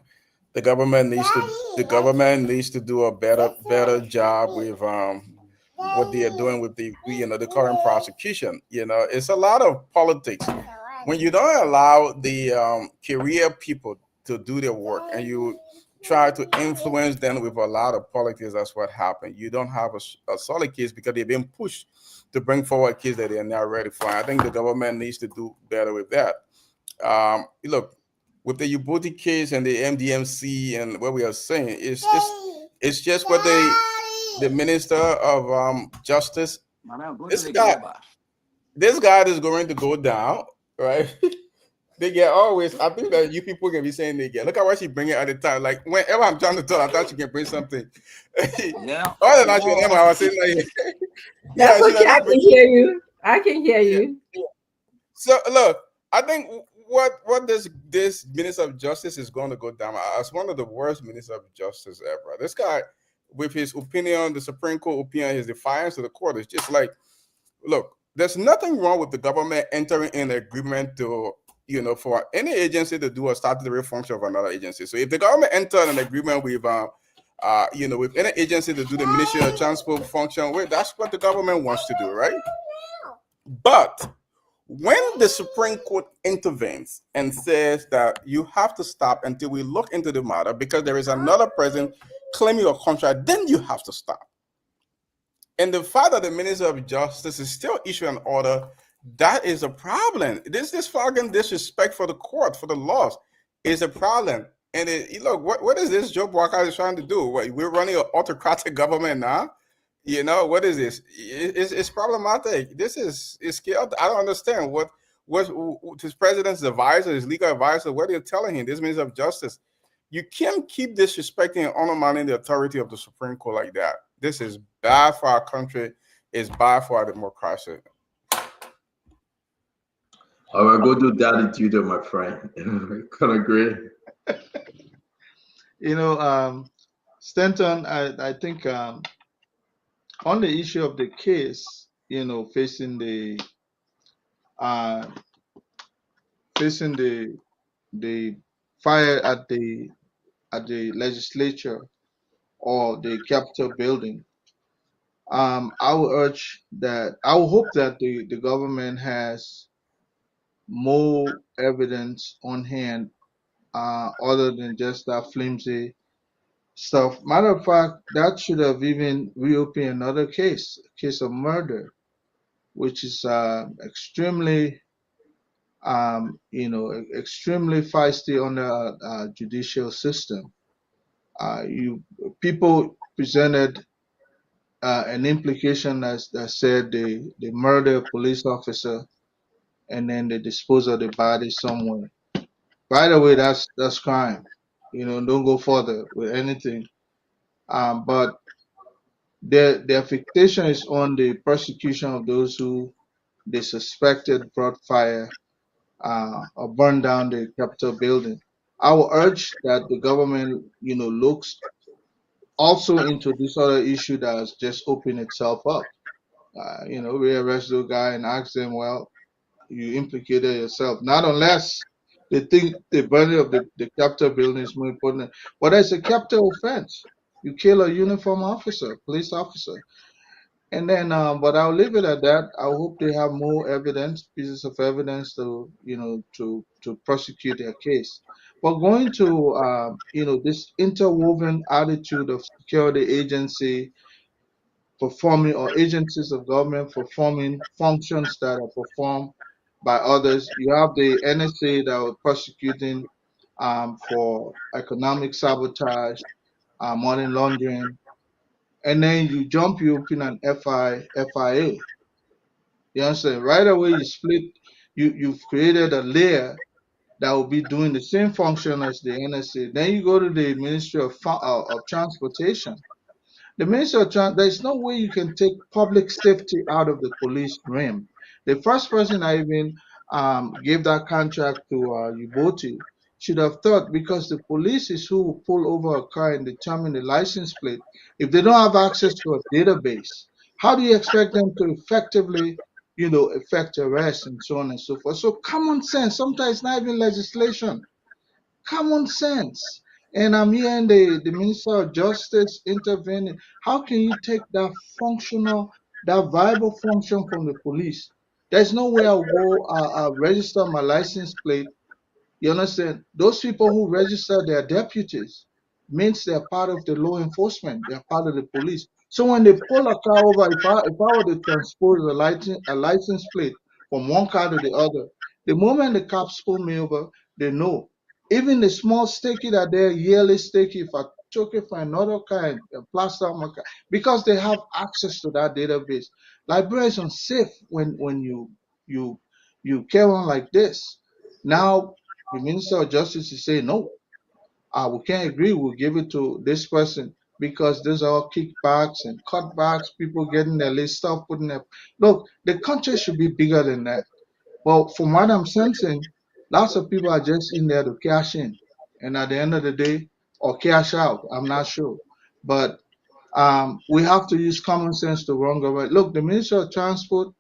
O: the government needs to do a better job with what they are doing with the current prosecution. It's a lot of politics when you don't allow the career people to do their work and you try to influence them with a lot of politics. That's what happened. You don't have a solid case because they've been pushed to bring forward cases that they're not ready for. I think the government needs to do better with that. Look, with the Ubuti case and the MDMC and what we are saying, it's just what the Minister of Justice, this guy is going to go down, right? They get always. I think that you people can be saying they get. Look at what she bring it at the time. Like whenever I'm trying to talk, I thought she can bring something.
M: Yeah.
O: Other than that, I was saying like,
A: that's okay. I can hear you. I can hear you.
O: Yeah. So look, I think what this Minister of Justice is going to go down as one of the worst Ministers of Justice ever. This guy, with his opinion, the Supreme Court opinion, his defiance of the court is just like, look, there's nothing wrong with the government entering in agreement to, for any agency to do a statutory function of another agency. So if the government entered an agreement with, with any agency to do the Ministry of Transport function, that's what the government wants to do, right? But when the Supreme Court intervenes and says that you have to stop until we look into the matter because there is another person claiming your contract, then you have to stop. And the fact that the Minister of Justice is still issuing an order, that is a problem. This fucking disrespect for the court, for the laws, is a problem. And look, what is this Joe Walker is trying to do? We're running an autocratic government now. What is this? It's problematic. This is scary. I don't understand what his president's advisor, his legal advisor, what they're telling him, this Minister of Justice, you can't keep disrespecting and undermining the authority of the Supreme Court like that. This is bad for our country. It's bad for our democracy.
Q: All right, go do daddy duty, my friend. Kind of agree.
N: Stanton, I think on the issue of the case, facing the fire at the legislature or the Capitol building, I will urge that I will hope that the government has more evidence on hand other than just that flimsy stuff. Matter of fact, that should have even reopened another case, a case of murder, which is extremely, extremely feisty on the judicial system. You people presented an implication that said they murder a police officer and then they dispose of the body somewhere. By the way, that's crime. Don't go further with anything. But their fixation is on the persecution of those who they suspected brought fire or burned down the Capitol building. I will urge that the government, looks also into this other issue that has just opened itself up. We arrest the guy and ask them, well, you implicated yourself. Not unless they think the burning of the Capitol building is more important. But it's a capital offense. You kill a uniform officer, police officer. And then, but I'll leave it at that. I hope they have more evidence, pieces of evidence to prosecute their case. But going to, this interwoven attitude of security agency performing or agencies of government performing functions that are performed by others. You have the NSA that are prosecuting for economic sabotage, money laundering, and then you open an FIA. You understand? Right away, you split. You've created a layer that will be doing the same function as the NSA. Then you go to the Ministry of Transportation. The Ministry of there's no way you can take public safety out of the police realm. The first person I even gave that contract to Uboti should have thought, because the police is who will pull over a car and determine the license plate. If they don't have access to a database, how do you expect them to effectively, effect arrest and so on and so forth? So common sense, sometimes not even legislation, common sense. And I'm hearing the Minister of Justice intervening. How can you take that viable function from the police? There's no way I'll go register my license plate. You understand? Those people who register their deputies means they're part of the law enforcement. They're part of the police. So when they pull a car over, if I were to transpose a license plate from one car to the other, the moment the cops pull me over, they know. Even the small sticky that they're yearly sticky, if I took it for another car and plaster on my car, because they have access to that database. Liberia is unsafe when you carry on like this. Now the Minister of Justice is saying, no, we can't agree. We'll give it to this person because these are all kickbacks and cutbacks, people getting their list stuff, putting their. Look, the country should be bigger than that. Well, from what I'm sensing, lots of people are just in there to cash in. And at the end of the day, or cash out, I'm not sure. But we have to use common sense to run government. Look, the Ministry of Transport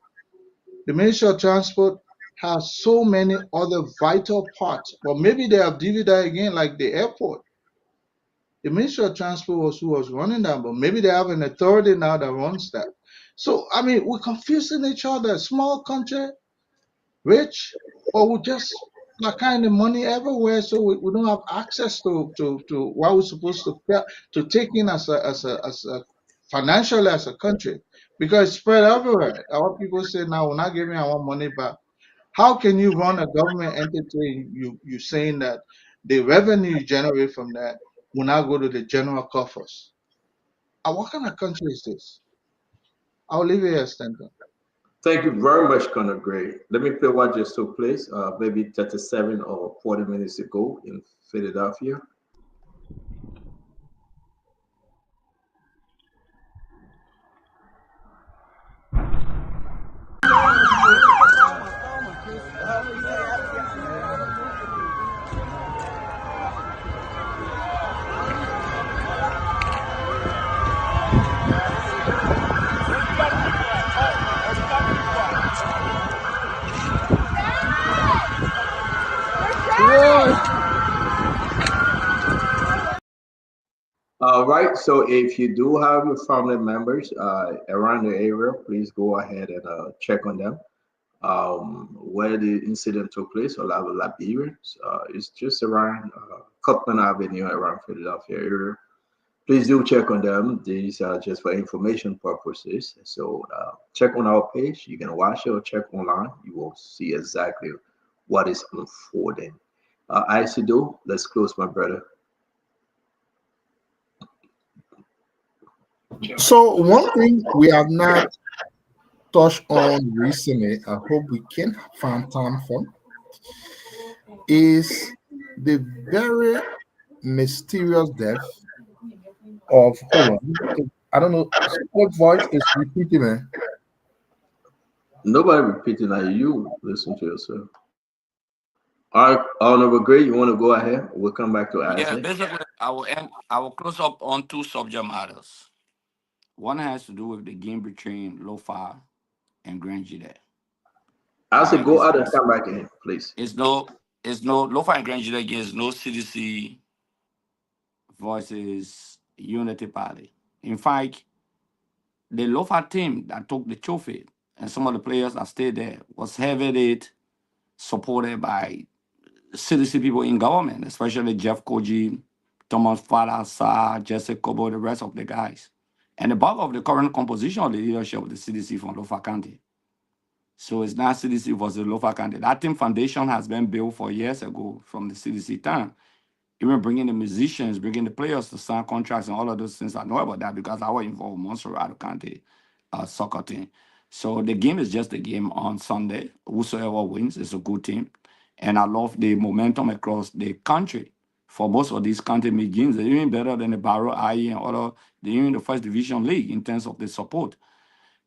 N: has so many other vital parts, but maybe they have divided again, like the airport. The Ministry of Transport was who was running that, but maybe they have an authority now that runs that. So, I mean, we're confusing each other. Small country, rich, or we just like kind of money everywhere, so we don't have access to what we're supposed to take in as a financially as a country, because it's spread everywhere. Our people say now we're not giving our money back. How can you run a government entity? You saying that the revenue you generate from that will not go to the general coffers? What kind of country is this? I'll leave it here, Stanton.
Q: Thank you very much, Conor Gray. Let me play what just took place, maybe 37 or 40 minutes ago in Philadelphia. All right. So if you do have your family members around the area, please go ahead and check on them. Where the incident took place, Olavo Labirins, it's just around Cockman Avenue, around Philadelphia area. Please do check on them. These are just for information purposes. So check on our page. You can watch it or check online. You will see exactly what is unfolding. Isido, let's close, my brother.
R: So one thing we have not touched on recently, I hope we can find time for, is the very mysterious death of, hold on, I don't know, what voice is repeating, man?
Q: Nobody repeating that. You listen to yourself. All right, Honorable Gray, you want to go ahead? We'll come back to
P: Yeah,
Q: Isaac.
P: basically, I will close up on two subject matters. One has to do with the game between Lofa and Grand Jide.
Q: Isaac, go out and come back in, please.
P: It's no Lofa and Grand Jide against no CDC versus Unity Party. In fact, the Lofa team that took the trophy and some of the players that stayed there was heavily supported by CDC people in government, especially Jeff Koji, Thomas Falasa, Jesse Kobo, the rest of the guys. And the bulk of the current composition of the leadership of the CDC from Lofa County. So it's not CDC versus Lofa County. That team foundation has been built for years ago from the CDC time. Even bringing the musicians, bringing the players to sign contracts and all of those things. I know about that because I was involved in Montserrat County soccer team. So the game is just a game on Sunday. Whosoever wins is a good team. And I love the momentum across the country for most of these county games. They're even better than the Barrow IE and other, they're even the first division league in terms of the support.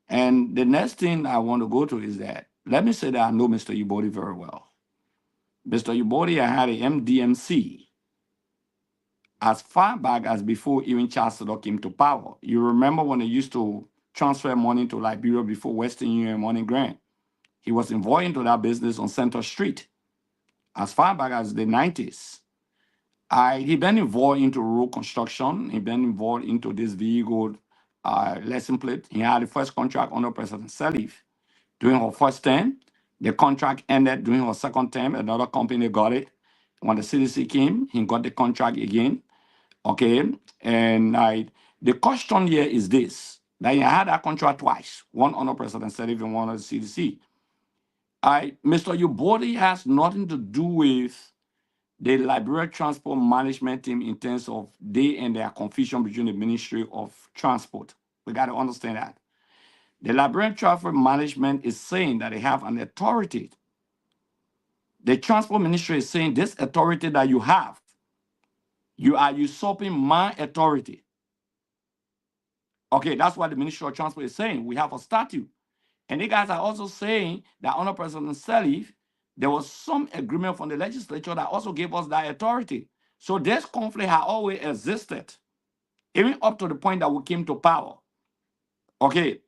P: And the next thing I want to go to is that, let me say that I know Mr. Ubodi very well. Mr. Ubodi, I had a MDMC as far back as before even Charles Sodok came to power. You remember when they used to transfer money to Liberia before Western Union Money Grant? He was involved into that business on Center Street as far back as the 90s. He been involved into road construction. He been involved into this vehicle lesson plate. He had the first contract under President Salif. During her first term, the contract ended during her second term. Another company got it. When the CDC came, he got the contract again. Okay, and the question here is this: that he had that contract twice, one under President Salif and one under the CDC. Mr. Ubodi has nothing to do with the Liberia Transport Management Team in terms of they and their confusion between the Ministry of Transport. We got to understand that. The Liberian Transport Management is saying that they have an authority. The Transport Ministry is saying this authority that you have, you are usurping my authority. Okay, that's what the Ministry of Transport is saying. We have a statute. And you guys are also saying that under President Salif, there was some agreement from the legislature that also gave us that authority. So this conflict has always existed, even up to the point that we came to power. Okay,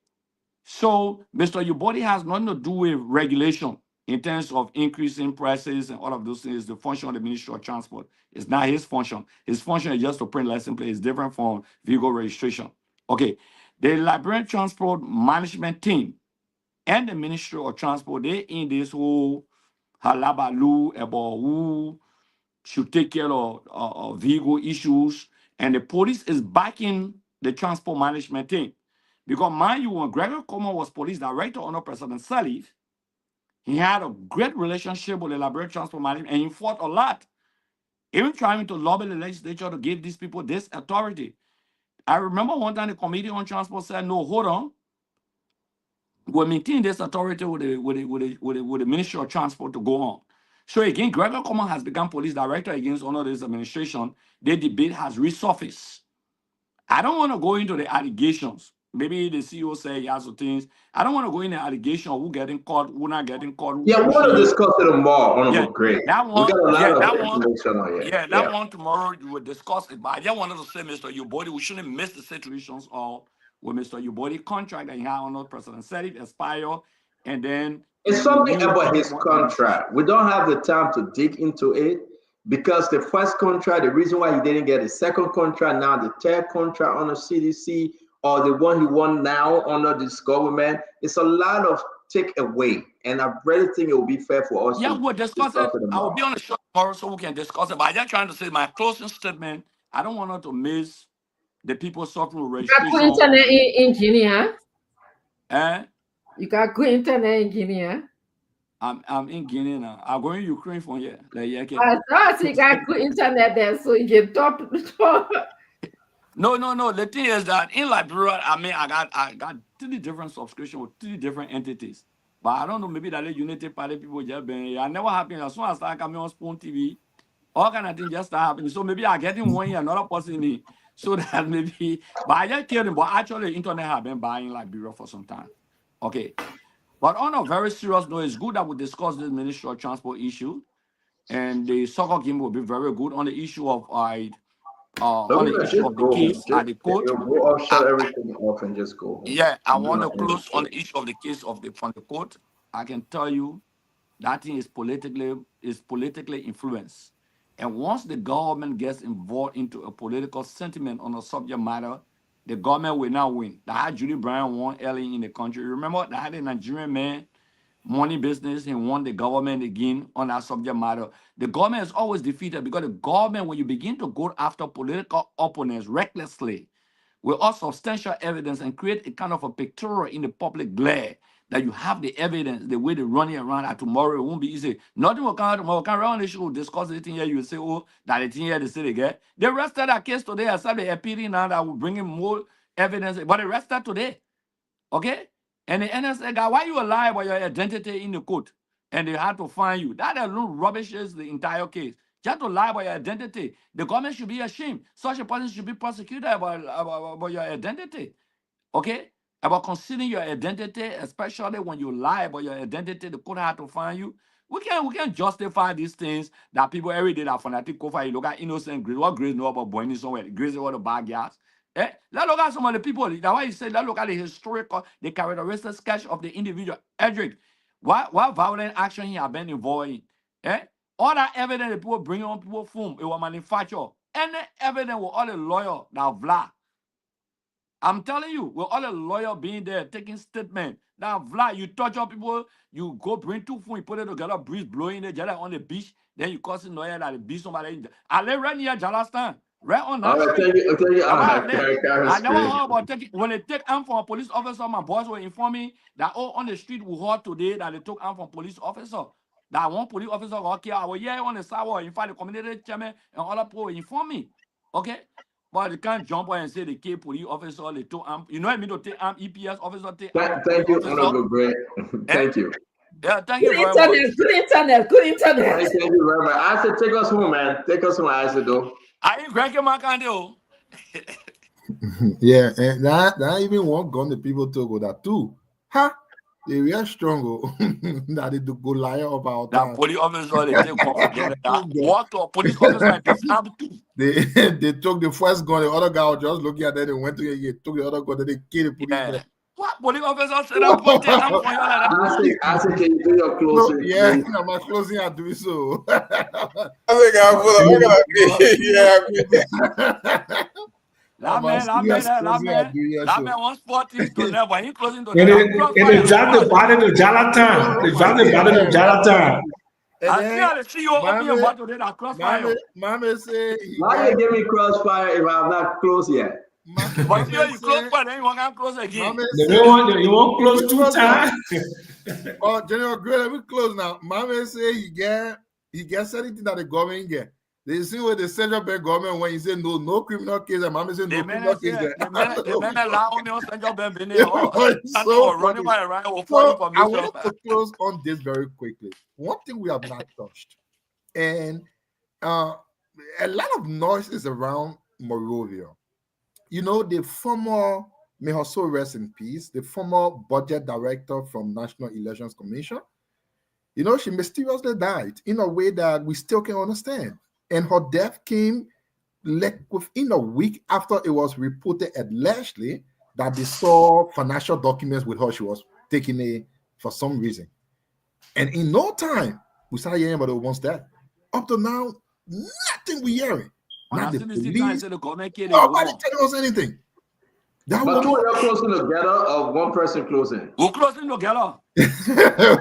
P: so Mr. Ubodi has nothing to do with regulation in terms of increasing prices and all of those things. The function of the Ministry of Transport is not his function. His function is just to print license plate. It's different from vehicle registration. Okay, the Liberian Transport Management Team and the Ministry of Transport, they in this whole halabaloo about who should take care of vehicle issues, and the police is backing the transport management team. Because mind you, when Gregor Como was police director under President Salif, he had a great relationship with the Liberia Transport Management, and he fought a lot, even trying to lobby the legislature to give these people this authority. I remember one time the Committee on Transport said, no, hold on. will maintain this authority with the Ministry of Transport to go on. So again, Gregor Common has become police director against one of this administration. The debate has resurfaced. I don't want to go into the allegations. Maybe the CEO say he has some things. I don't want to go into allegation of who getting caught, who not getting caught.
Q: Yeah, we want to discuss it more, Honorable Greg.
P: That
Q: We
P: one,
Q: got a lot of
P: that one,
Q: information on here.
P: that one tomorrow we will discuss it. But I just wanted to say, Mr. Ubodi, we shouldn't miss the situations of with Mr. Ubodi contract that he had under President said it expire, and then
Q: it's something about his contract. We don't have the time to dig into it because the first contract, the reason why he didn't get a second contract, now the third contract on the CDC, or the one he won now under this government, it's a lot of takeaway. And I really think it will be fair for us to
P: we'll discuss it. I will
Q: tomorrow.
P: be on the show tomorrow so we can discuss it. But I'm just trying to say my closing statement. I don't want us to miss the people suffering with
A: You got good
P: registration.
A: internet in Guinea, huh?
P: Eh?
A: You got good internet in Guinea, huh?
P: I'm in Guinea now. I'm going to Ukraine from here. Like,
A: I thought you got good internet there, so you can talk.
P: No. The thing is that in Liberia, I mean, I got 3 different subscriptions with 3 different entities. But I don't know, maybe that Unity Party people just been. I never happened. As soon as I start coming on Spoon TV, all kind of things just start happening. So maybe I get in 1 year, another person in, so that maybe. But I just kidding. But actually, the internet have been buying Liberia for some time. Okay. But on a very serious note, it's good that we discuss this Ministry of Transport issue, and the soccer game will be very good on the issue of on the issue of the case at the court.
Q: Go off, shut everything off, and just go home.
P: Yeah, I want to close on the issue of the case of from the court. I can tell you that thing is politically influenced. And once the government gets involved into a political sentiment on a subject matter, the government will not win. That had Julie Brown won early in the country. Remember that had a Nigerian man, money business, and won the government again on that subject matter. The government is always defeated because the government, when you begin to go after political opponents recklessly, with all substantial evidence and create a kind of a pictorial in the public glare that you have the evidence, the way they're running around, that tomorrow it won't be easy. Nothing will come out tomorrow. Come around the show, discuss the thing here, you will say, oh, that the thing here, they say they get. They arrested that case today, except the appealing now that will bring in more evidence, but they arrested today. Okay? And the NSA guy, why you lie about your identity in the court? And they had to find you. That alone rubbishes the entire case. Just to lie about your identity. The government should be ashamed. Such a person should be prosecuted about your identity. Okay? About concealing your identity, especially when you lie about your identity, the court had to find you. We can justify these things that people every day that fanatic go for you. Look at innocent Grace. What Grace know about Boyne somewhere? Grace is all the bad guys. Let's look at some of the people. That's why you say, let's look at the historical, the characteristic sketch of the individual. Edric, what violent action he have been involved in? All that evidence that people bring on people phone, it was manufactured. Any evidence with all the lawyer that Vlad. I'm telling you, with all the lawyer being there, taking statement. Now, Vlad, you torture people, you go bring 2 phones, you put it together, breeze blowing it, just like on the beach, then you cause a lawyer that the beach somebody. I live right near Jalastan, right on that street. I never heard about taking, when they take arm from a police officer, my boss will inform me that, oh, on the street we heard today that they took arm from a police officer. That one police officer got killed. I was here on the sidewalk, in fact, the community chairman and other people will inform me. Okay? But they can't jump on and say the K police officer, they took arm. You know what I mean? To take arm EPS officer, take arm.
Q: Thank you, Honorable Greg. Thank you.
P: Yeah, thank you very much.
A: Good internet.
Q: Thank you very much. I said, take us home, man. Take us home, I said, though.
P: I ain't Greg Makande.
R: Yeah, and that even one gun the people talk about that too. Huh? They were strong. That they do go lie about
P: that. Police officer, they take off. Walk to a police officer and disarm too.
R: They took the first gun, the other guy was just looking at them, they went to it, took the other gun, then they killed the police.
P: What police officer said that put their arm for you like that?
Q: I think can you do your closing?
R: No, yeah, my closing I do so.
O: I think
P: That man wants 40 to never. He closing to
S: it's just the bottom of Jalatan. It's just the bottom of Jalatan.
P: I see how the CEO open about today that crossfire.
R: Mama say,
Q: why you give me crossfire if I'm not close yet?
P: But you close fire, then you want to close again.
S: You won't close 2 times.
R: Oh, General Gray, let me close now. Mama say he get anything that the government get. They see what the central bank government when you say no criminal case, and Mama say no criminal case.
P: The men allow me on central bank.
R: So
P: running by around for
R: so I
P: information.
R: wanted to close on this very quickly. One thing we have not touched, and a lot of noise is around Morovia. You know, the former, may also rest in peace, the former budget director from National Elections Commission. You know, she mysteriously died in a way that we still can understand. And her death came like within a week after it was reported allegedly that they saw financial documents with her. She was taking it for some reason. And in no time, we started hearing about it once that. Up to now, nothing we hearing. Not the police. Nobody telling us anything.
Q: But two of you closing together or one person closing?
P: Who closing together?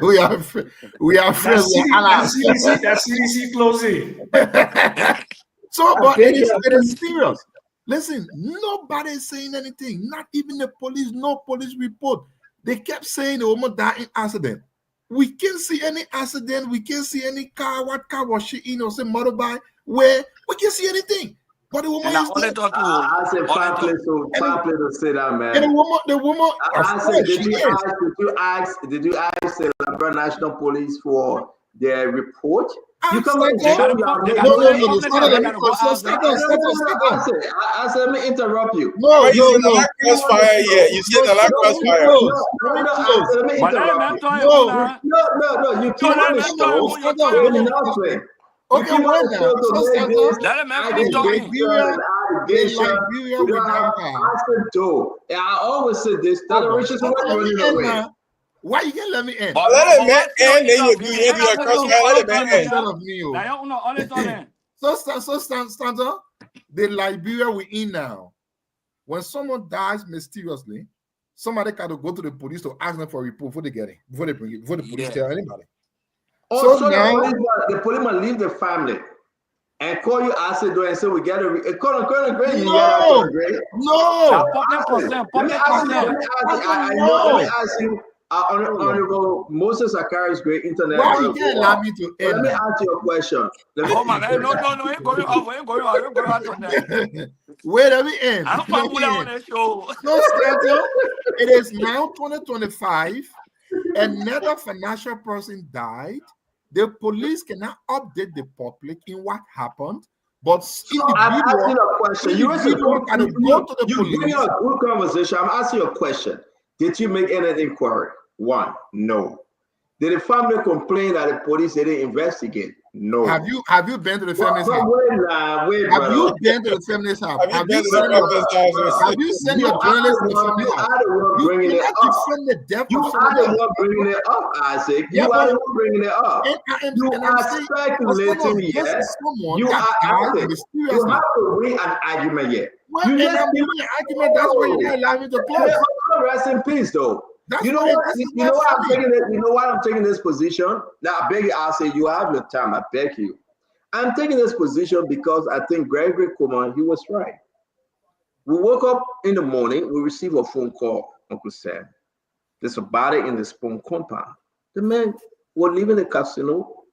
R: we are friends.
S: That's CDC closing.
R: So, but it is serious. Listen, nobody is saying anything. Not even the police. No police report. They kept saying the woman died in accident. We can't see any accident. We can't see any car. What car was she in or some motorbike? Where we can't see anything. But the woman is dead.
Q: I said five place to say that, man.
R: And the woman.
Q: I said, did you ask the Liberia National Police for their report? You come and show I said, let me interrupt you.
O: No. Crossfire here. You said the crossfire.
Q: No. You came on the show.
R: Okay,
Q: wait now. I always said this. That the richest one running away.
R: Why you can't let me end?
O: Let him end, then you do your crossfire. Let him end.
R: So Stanza, the Liberia we in now. When someone dies mysteriously, somebody got to go to the police to ask them for a report before they get it, before they bring it, before the police tell anybody.
Q: So now the police must leave the family and call you acid and say we get a call Gray.
R: No.
Q: Let me ask you, Honorable Moses Akari's great internet.
R: Why you can't allow me to end?
Q: Let me ask you a question.
P: No, ain't going on.
R: Wait, let me end.
P: I'm on the show.
R: So, it is now 2025. Another financial person died. The police cannot update the public in what happened, but
Q: I'm asking a question. You bring a good conversation. I'm asking you a question. Did you make any inquiry? One, no. Did the family complain that the police didn't investigate? No.
R: Have you been to the family's house?
Q: Wait,
R: have you been to the family's house? Have you sent your journalist to the family's house?
Q: You are the one bringing it up, Isaac. You are the one bringing it up. You are speculating yet. You have to win an argument yet.
R: Well, you just give me an argument. That's why you didn't allow me to close.
Q: Rest in peace, though. You know why I'm taking this position? Now, I beg you, I'll say you have your time. I beg you. I'm taking this position because I think Gregory Coleman, he was right. We woke up in the morning, we received a phone call, Uncle Sam. There's a body in the Spoon compound. The man was leaving the casino.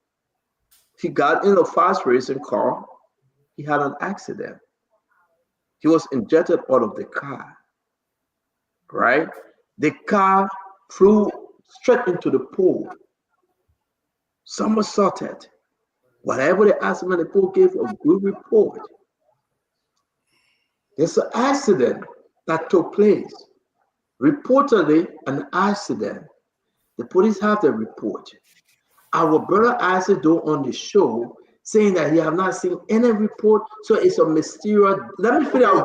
Q: He got in a fast racing car. He had an accident. He was injected out of the car, right? The car flew straight into the pool. Somersaulted. Whatever the accident, the pool gave a good report. There's an accident that took place. Reportedly, an accident. The police have the report. Our brother Isaac do on the show saying that he have not seen any report, so it's a mysterious. Let me finish. I'll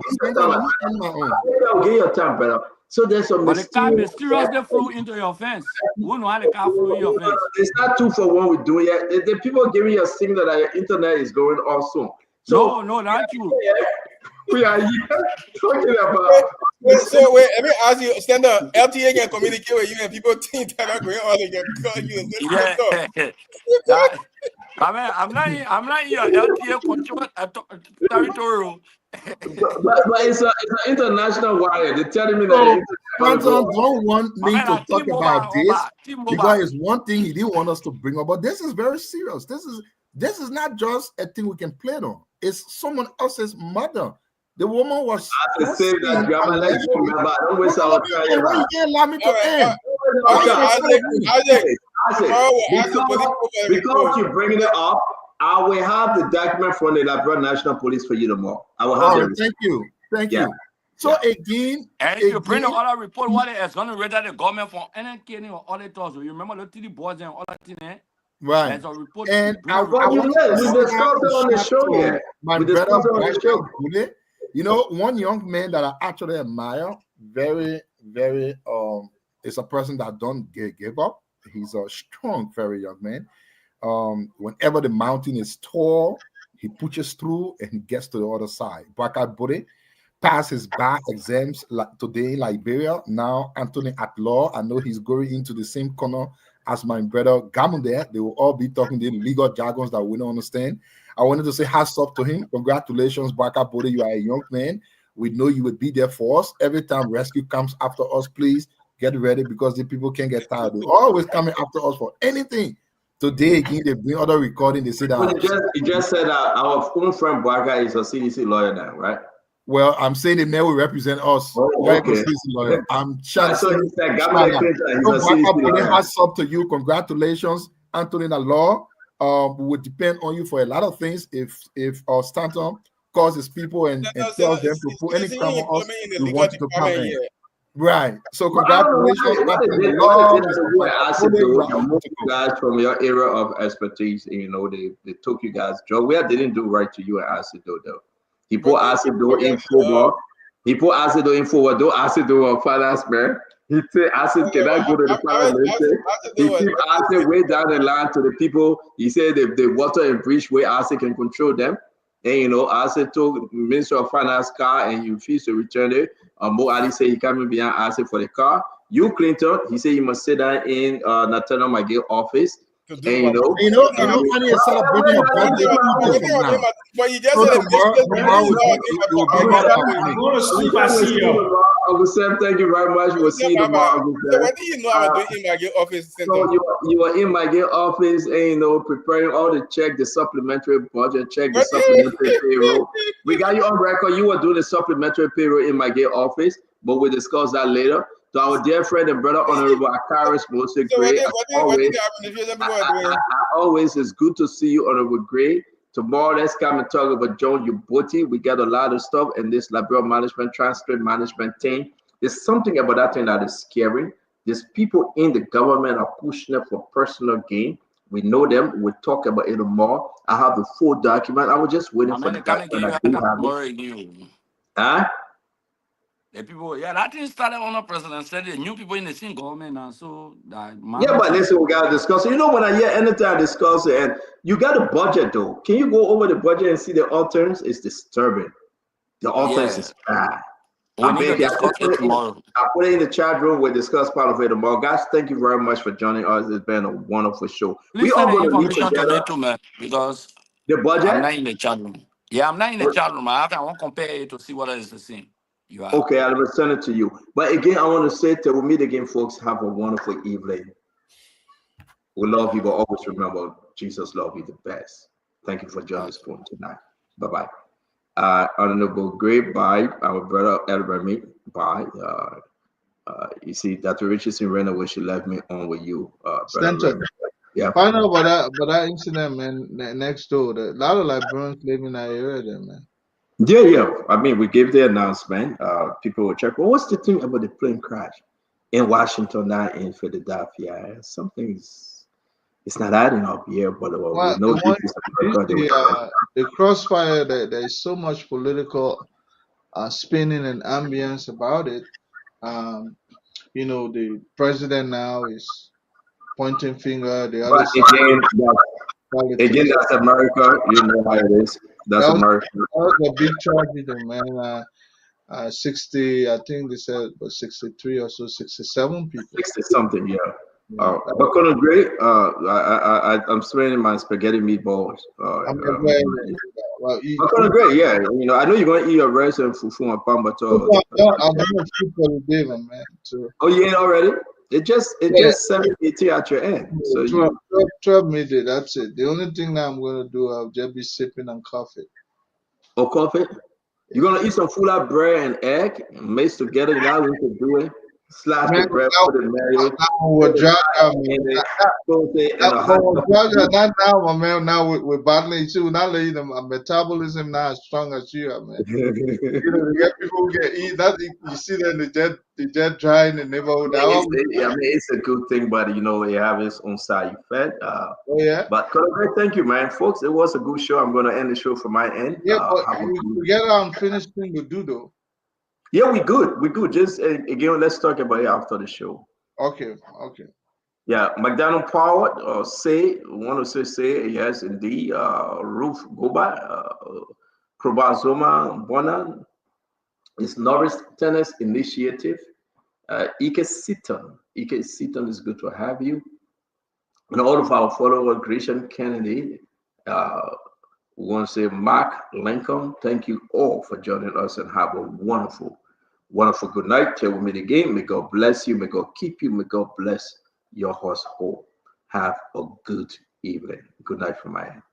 Q: give you time, brother. So there's a
P: mysterious. But the car mysteriously flew into your fence. Who know how the car flew in your fence?
Q: It's not 2 for 1 we do yet. The people giving you a signal that your internet is going off soon. So,
P: no, not you.
Q: We are talking about.
O: So wait, let me ask you, stand up. LTA can communicate with you and people think that I'm going on and call you.
P: I'm not in your LTA control territory.
Q: but it's an international wire. They're telling me that.
R: Don't want me to talk about this because it's one thing he didn't want us to bring up, but this is very serious. This is not just a thing we can play on. It's someone else's mother. The woman was.
Q: I can save that drama. Let's go, man. But don't waste our time.
R: You can't allow me to end.
Q: Because you're bringing it up, I will have the document from the Liberia National Police for you tomorrow. I will have it.
R: Thank you. Thank you. So again,
P: and if you bring the other report, what is going to read that the government for any or auditors? You remember the TD boards and all that thing, eh?
R: Right.
P: There's a report.
R: And
Q: we discussed it on the show here.
R: My brother, you know, one young man that I actually admire, very, very, is a person that don't give up. He's a strong, very young man. Whenever the mountain is tall, he pushes through and he gets to the other side. Baka Bode passed his bar exams today in Liberia. Now Anthony at law. I know he's going into the same corner as my brother Gamu there. They will all be talking the legal jargons that we don't understand. I wanted to say hats up to him. Congratulations, Baka Bode. You are a young man. We know you will be there for us. Every time rescue comes after us, please get ready because the people can't get tired. They're always coming after us for anything. Today again, they bring other recording. They say that.
Q: Well, you just said our own friend Baka is a CDC lawyer now, right?
R: Well, I'm saying the man will represent us.
Q: Okay.
R: Lawyer. I'm
Q: so he said,
R: hats up to you. Congratulations, Anthony Law. We would depend on you for a lot of things. If Stanton calls his people and tells them to put any crime on us, we want you to come in. Right. So congratulations.
Q: Guys from your era of expertise, you know, they took you guys. Joe, we didn't do right to you and acid though. He put acid though in football. He put acid though in football. Don't acid though on finance, man. He said acid cannot go to the parliament. He keep acid way down the line to the people. He said the water and bridge where acid can control them. And you know, acid took Minister of Finance car and he refused to return it. Mo Ali said he coming behind acid for the car. You Clinton, he said you must sit down in Nathaniel McGill office. And
R: money is celebrating a birthday.
B: But you just said
Q: Uncle Sam, thank you very much. We'll see you tomorrow.
B: What do you know I'm doing in my office?
Q: So you are in my office and you know preparing all the check, the supplementary budget, check the supplementary payroll. We got you on record. You were doing the supplementary payroll in my office, but we'll discuss that later. To our dear friend and brother, Honorable Akaris Mose Gray, always it's good to see you, Honorable Gray. Tomorrow, let's come and talk about John Uboti. We got a lot of stuff in this Liberia management, transcript management team. There's something about that thing that is scary. There's people in the government are pushing it for personal gain. We know them. We'll talk about it more. I have the full document. I was just waiting for the document.
P: The people, that thing started on the president said the new people in the same government now. So that
Q: but listen, we gotta discuss it. You know, when I hear anytime I discuss it, and you got a budget though. Can you go over the budget and see the alternates? It's disturbing. The alternates is bad. I put it in the chat room. We'll discuss part of it tomorrow. Guys, thank you very much for joining us. It's been a wonderful show.
P: Please
Q: we all going to meet
P: together too, man, because
Q: the budget.
P: I'm not in the chat room. Yeah, I'm not in the chat room. I want to compare it to see what is the same.
Q: Okay, I'll return it to you. But again, I want to say till we meet again, folks, have a wonderful evening. We love you, but always remember, Jesus love you the best. Thank you for joining us for tonight. Bye-bye. Honorable Gray, bye. Our brother, Elrami, bye. You see, Dr. Richardson ran away. She left me on with you.
N: Yeah. Find out about that incident, man, next door. A lot of Liberians live in that area there, man.
Q: Yeah. I mean, we gave the announcement. People will check. Well, what's the thing about the plane crash in Washington, not in Philadelphia? It's not adding up here, but we know
N: the crossfire. There's so much political spinning and ambience about it. You know, the president now is pointing finger. The other
Q: side. Again, that's America. You know how it is. That's America.
N: That was a big charge, man. 60, I think they said, but 63 or so, 67 people.
Q: 60 something, yeah. But Colonel Gray, I'm straining my spaghetti meatballs. Colonel Gray, yeah. You know, I know you're going to eat your rice and fufu and pambato.
N: I'm going to food for the day, man. So.
Q: Oh, you ate already? It just 780 at your end. So
N: 12 midday, that's it. The only thing that I'm gonna do, I'll just be sipping on coffee.
Q: Oh, coffee? You're gonna eat some full of bread and egg mixed together. You know how we can do it. Slash the bread, put it mayo,
N: not now, my man. Now we're battling too. Not letting them metabolism not as strong as you are, man. You get people who get eat. That you see them the jet dry in the neighborhood.
Q: I mean, it's a good thing, but you know, it have its own side effect.
N: Oh yeah.
Q: But thank you, man, folks. It was a good show. I'm gonna end the show from my end.
N: Yeah, but we get on finished thing with Dudo.
Q: Yeah, we good. We good. Just again, let's talk about it after the show.
N: Okay.
Q: Yeah, McDonald Power want to say yes indeed. Ruth Goba, Krobazoma Bonan, is Norris Tennis Initiative. Ike Seaton is good to have you. And all of our followers, Grecian Kennedy, we want to say Mark Lincoln, thank you all for joining us and have a wonderful good night. Till we meet again, may God bless you, may God keep you, may God bless your household. Have a good evening. Good night from my end.